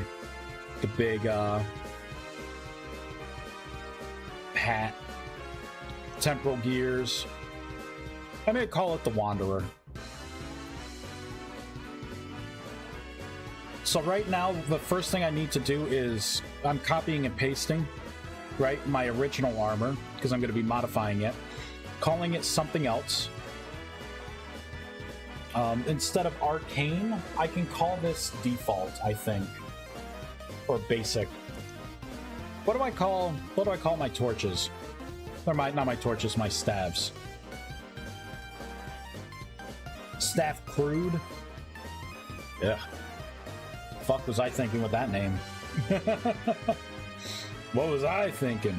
hat, temporal gears. I'm gonna call it the Wanderer. So right now, the first thing I need to do is I'm copying and pasting, right, my original armor, because I'm going to be modifying it, calling it something else. Instead of arcane, I can call this default, I think, or basic. What do I call my torches? Or not my torches, my staves. Staff crude? Yeah. Fuck was I thinking with that name? What was I thinking?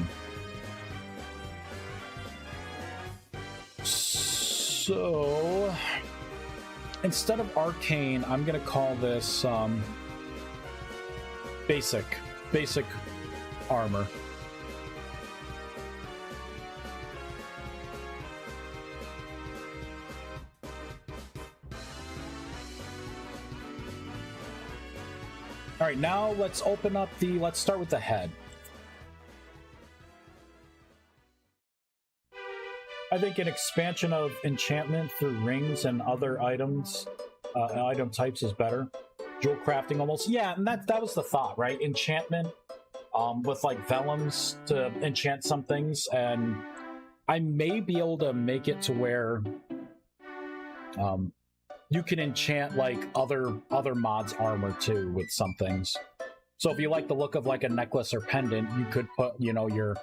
So instead of arcane, I'm gonna call this basic armor. All right, now let's open up let's start with the head. I think an expansion of enchantment through rings and other items, item types is better. Jewel crafting almost. Yeah, and that was the thought, right? Enchantment with like vellums to enchant some things, and I may be able to make it to where you can enchant like other mods' armor too with some things. So if you like the look of like a necklace or pendant, you could put, you know, your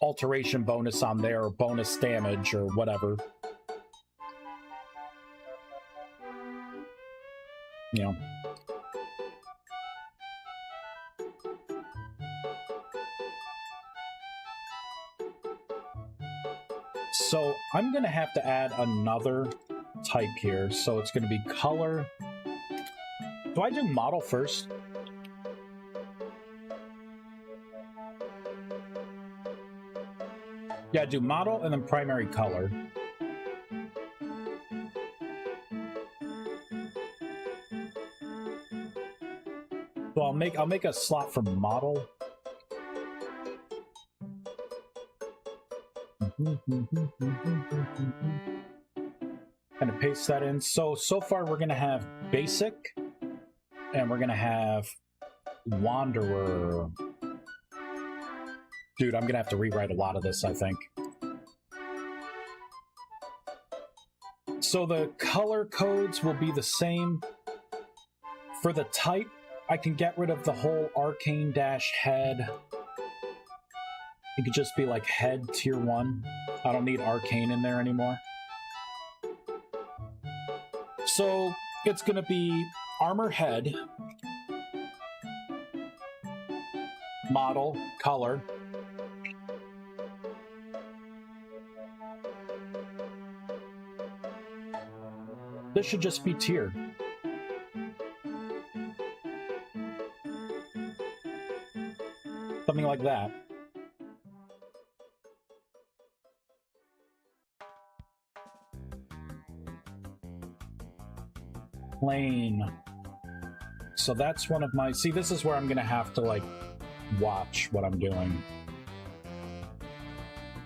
alteration bonus on there, or bonus damage, or whatever. You know. So I'm gonna have to add another type here. So it's gonna be color. Do I do model first? Yeah, do model and then primary color. So I'll make a slot for model. Kind of paste that in. So far we're gonna have basic, and we're gonna have Wanderer. Dude, I'm gonna have to rewrite a lot of this, I think. So the color codes will be the same. For the type, I can get rid of the whole arcane dash head. It could just be like head tier 1. I don't need arcane in there anymore. So it's gonna be armor head, model, color. This should just be tiered. Something like that. Plain. So that's one of my... See, this is where I'm gonna have to, like, watch what I'm doing.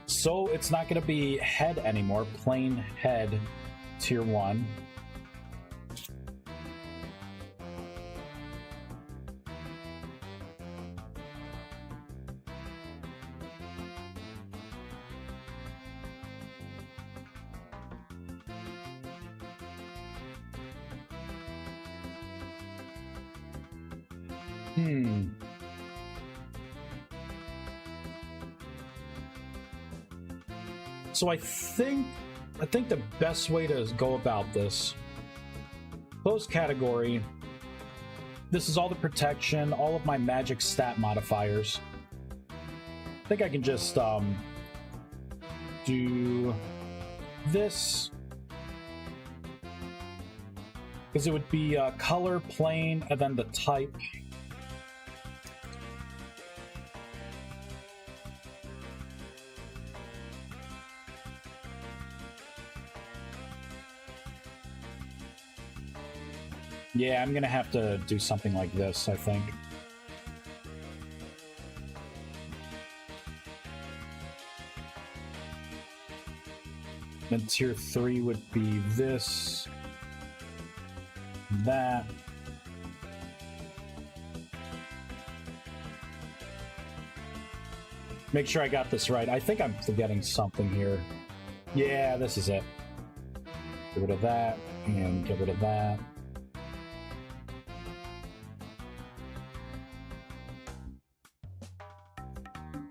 So it's not gonna be head anymore. Plain head, tier 1. So I think the best way to go about this, close category, this is all the protection, all of my magic stat modifiers. I think I can just do this, because it would be color, plain, and then the type. Yeah, I'm gonna have to do something like this, I think. Then tier 3 would be this, that. Make sure I got this right. I think I'm forgetting something here. Yeah, this is it. Get rid of that, and get rid of that.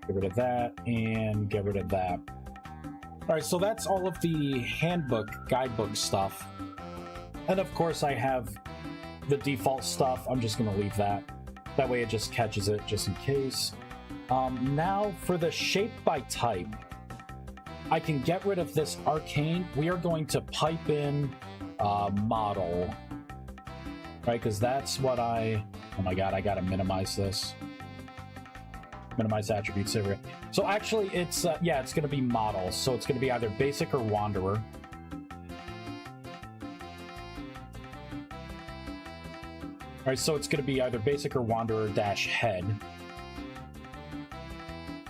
Get rid of that, and get rid of that. Alright, so that's all of the handbook, guidebook stuff. And of course I have the default stuff. I'm just going to leave that. That way it just catches it, just in case. Now for the shape by type, I can get rid of this arcane. We are going to pipe in model, right? Because that's what oh my god, I gotta minimize this. Minimize attributes area. So actually it's, yeah, it's gonna be model. So it's gonna be either basic or wanderer. All right, so it's gonna be either basic or wanderer dash head.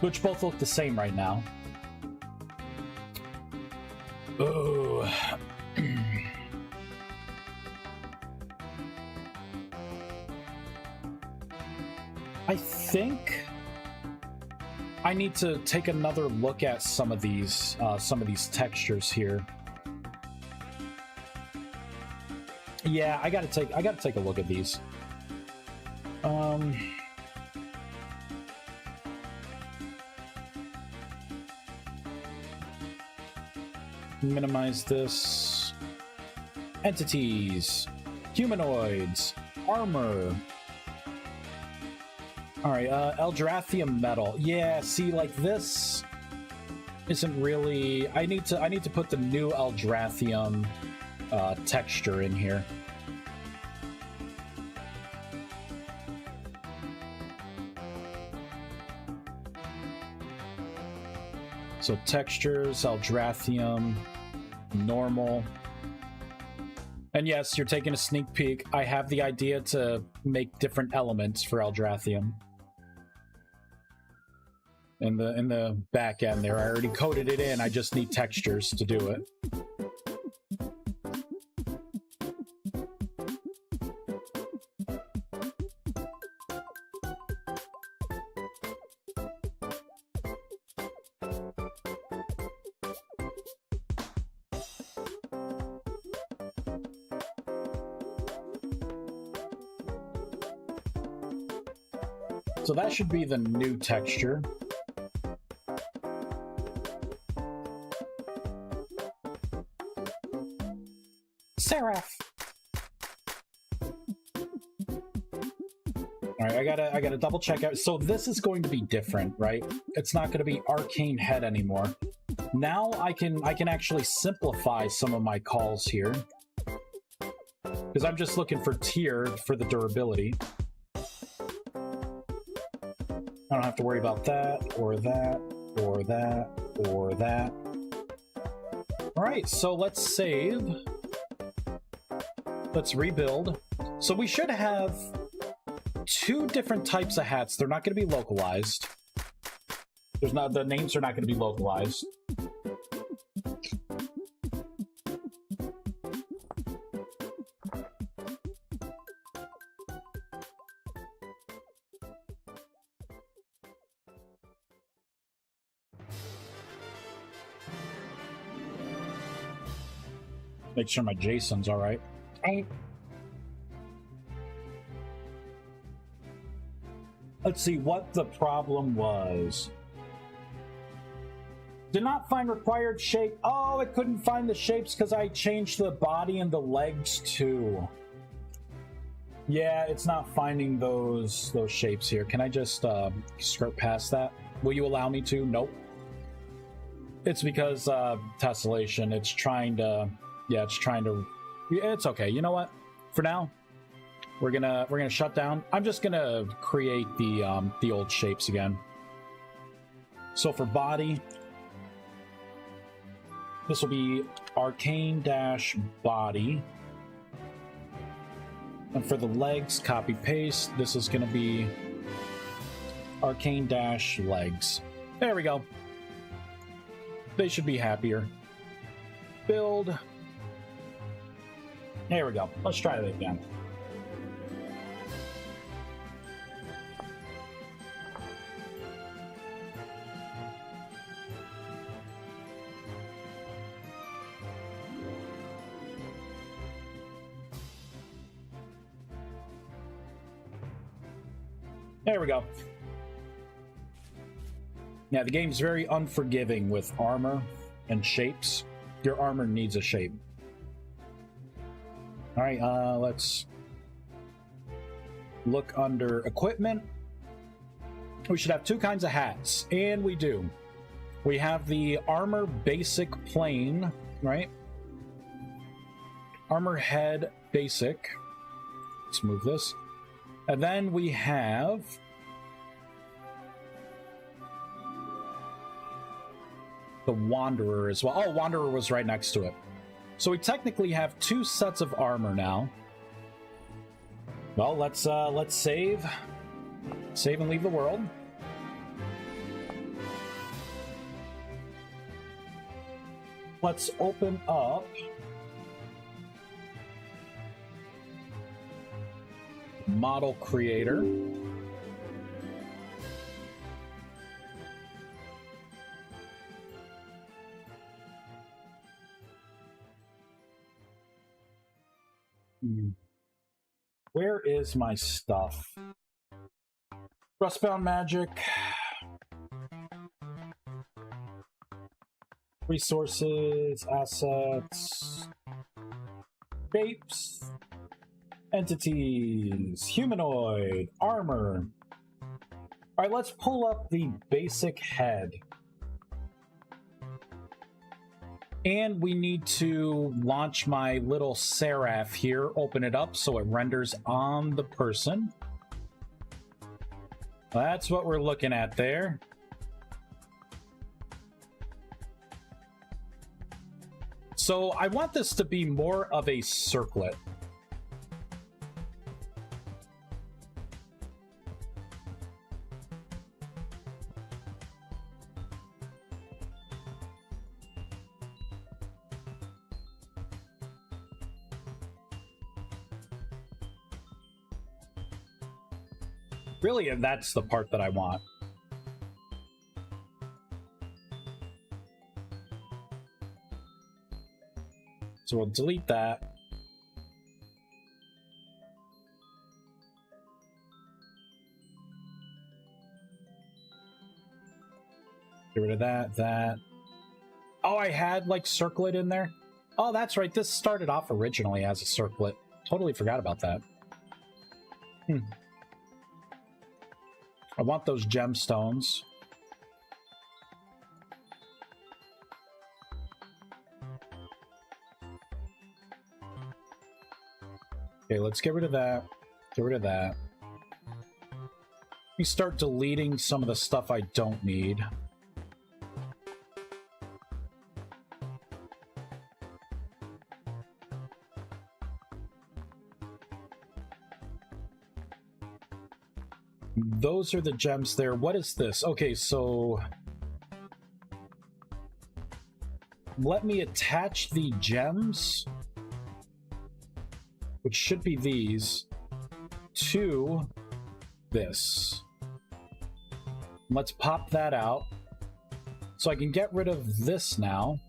Which both look the same right now. Oh. I think I need to take another look at some of these textures here. Yeah, I gotta take a look at these. Minimize this. Entities, humanoids, armor. All right, Eldrathnium metal. Yeah, see, like this isn't really. I need to put the new Eldrathnium texture in here. So textures, Eldrathnium, normal. And yes, you're taking a sneak peek. I have the idea to make different elements for Eldrathnium. In the back end there, I already coded it in. I just need textures to do it. So that should be the new texture. Seraph. All right, I gotta double check out. So this is going to be different, right? It's not going to be arcane head anymore. Now I can actually simplify some of my calls here, because I'm just looking for tier for the durability. I don't have to worry about that, or that, or that, or that. All right, so let's save. Let's rebuild. So we should have two different types of hats. They're not going to be localized. The names are not going to be localized. Make sure my JSON's all right. Let's see what the problem was. Did not find required shape. Oh, it couldn't find the shapes because I changed the body and the legs too. Yeah, it's not finding those shapes here. Can I just skirt past that? Will you allow me to? Nope. It's because tessellation. It's trying to. Yeah, it's trying to. It's okay. You know what? For now, we're gonna shut down. I'm just gonna create the old shapes again. So for body, this will be arcane-body. And for the legs, copy paste. This is going to be arcane dash legs. There we go. They should be happier. Build. There we go. Let's try that again. There we go. Yeah, the game's very unforgiving with armor and shapes. Your armor needs a shape. Alright, let's look under equipment. We should have two kinds of hats, and we do. We have the armor basic plain, right? Armor head basic. Let's move this. And then we have the Wanderer as well. Oh, Wanderer was right next to it. So we technically have two sets of armor now. Well, let's save. Save and leave the world. Let's open up Model Creator. Where is my stuff? Rustbound Magic. Resources, assets, shapes, entities, humanoid, armor. Alright, let's pull up the basic head. And we need to launch my little seraph here, open it up so it renders on the person. That's what we're looking at there. So I want this to be more of a circlet. Really, that's the part that I want. So we'll delete that. Get rid of that. Oh, I had like circlet in there. Oh, that's right. This started off originally as a circlet. Totally forgot about that. I want those gemstones. Okay, let's get rid of that. Get rid of that. Let me start deleting some of the stuff I don't need. Those are the gems there. What is this? Okay, so let me attach the gems, which should be these, to this. Let's pop that out. So I can get rid of this now.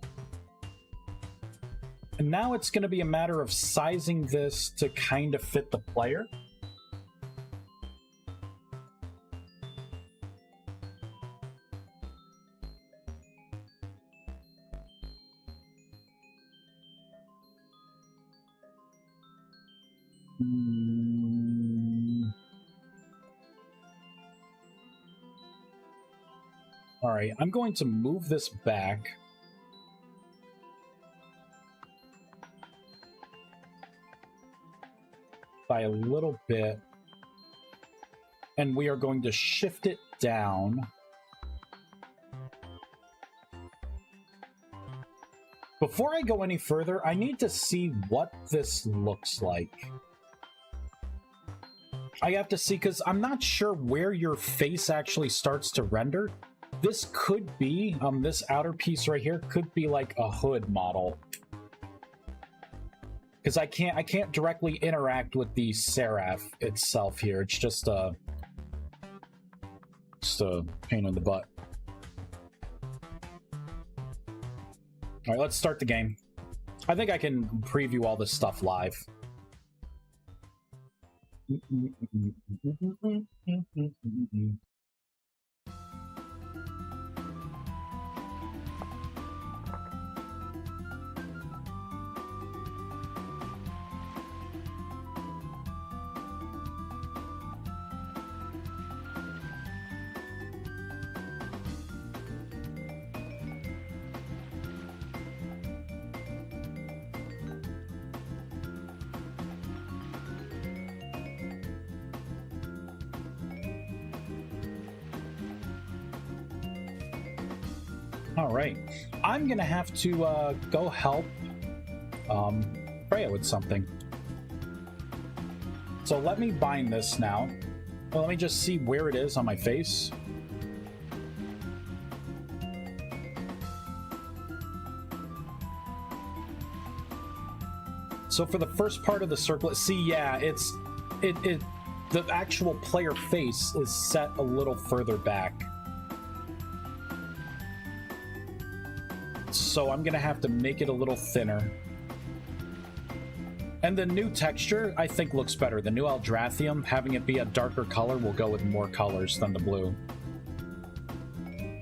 And now it's going to be a matter of sizing this to kind of fit the player. Alright, I'm going to move this back. By a little bit. And we are going to shift it down. Before I go any further, I need to see what this looks like. I have to see, because I'm not sure where your face actually starts to render. This could be, this outer piece right here could be like a hood model. Because I can't directly interact with the Seraph itself here. It's just a pain in the butt. All right, let's start the game. I think I can preview all this stuff live. All right, I'm gonna have to go help Freya with something. So let me bind this now. Well, let me just see where it is on my face. So for the first part of the circlet, see, yeah, the actual player face is set a little further back. So I'm gonna have to make it a little thinner. And the new texture, I think, looks better. The new Eldrathrium, having it be a darker color, will go with more colors than the blue.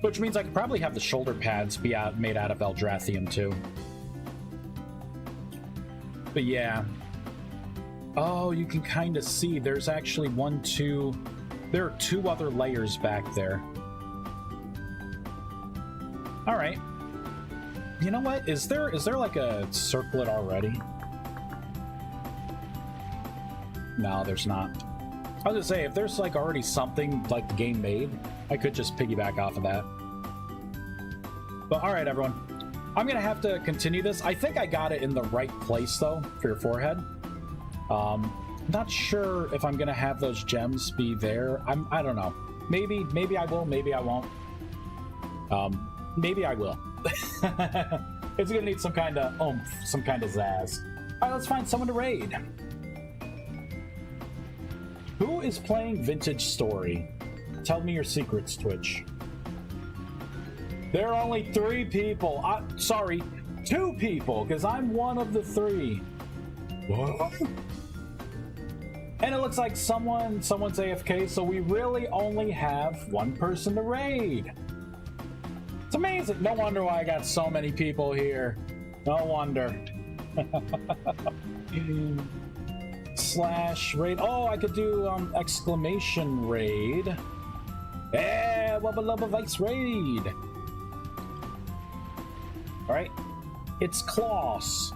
Which means I could probably have the shoulder pads be made out of Eldrathrium too. But yeah. Oh, you can kind of see there's actually there are two other layers back there. All right. You know what? Is there like a circlet already? No, there's not. I was gonna say, if there's like already something like the game made, I could just piggyback off of that. But all right, everyone. I'm gonna have to continue this. I think I got it in the right place though for your forehead. Not sure if I'm gonna have those gems be there. I don't know. Maybe I will, maybe I won't. Maybe I will. It's gonna need some kind of oomph, some kind of zazz. All right, let's find someone to raid. Who is playing Vintage Story? Tell me your secrets, Twitch. There are only 3 people. Sorry, 2 people, because I'm one of the 3. What? And it looks like someone's AFK, so we really only have 1 person to raid. It's amazing. No wonder why I got so many people here. No wonder. / raid. Oh, I could do exclamation raid. Yeah, Wubba Lubba Vice raid. All right, it's Klaus.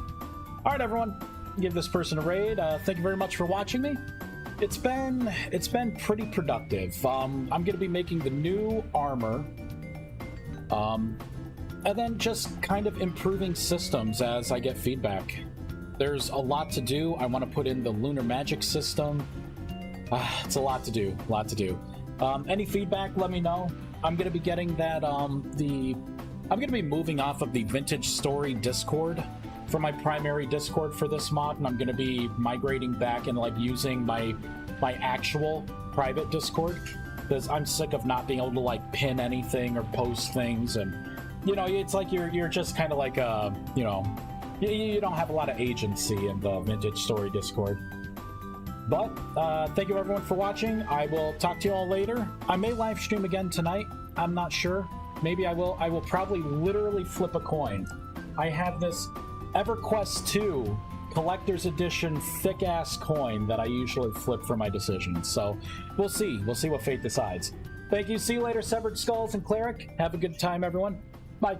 All right, everyone, give this person a raid. Thank you very much for watching me. It's been pretty productive. I'm gonna be making the new armor. And then just kind of improving systems as I get feedback. There's a lot to do. I want to put in the lunar magic system. It's a lot to do, any feedback, let me know. I'm going to be getting that, I'm going to be moving off of the Vintage Story Discord for my primary Discord for this mod, and I'm going to be migrating back and like using my actual private Discord, because I'm sick of not being able to like pin anything or post things, and you know, it's like you're just kind of like you know, you don't have a lot of agency in the Vintage Story Discord. But thank you everyone for watching. I will talk to you all later. I may live stream again tonight. I'm not sure. Maybe I will. I will probably literally flip a coin. I have this EverQuest 2 collector's edition thick ass coin that I usually flip for my decisions. So we'll see. We'll see what fate decides. Thank you. See you later, Severed Skulls and Cleric. Have a good time, everyone. Bye.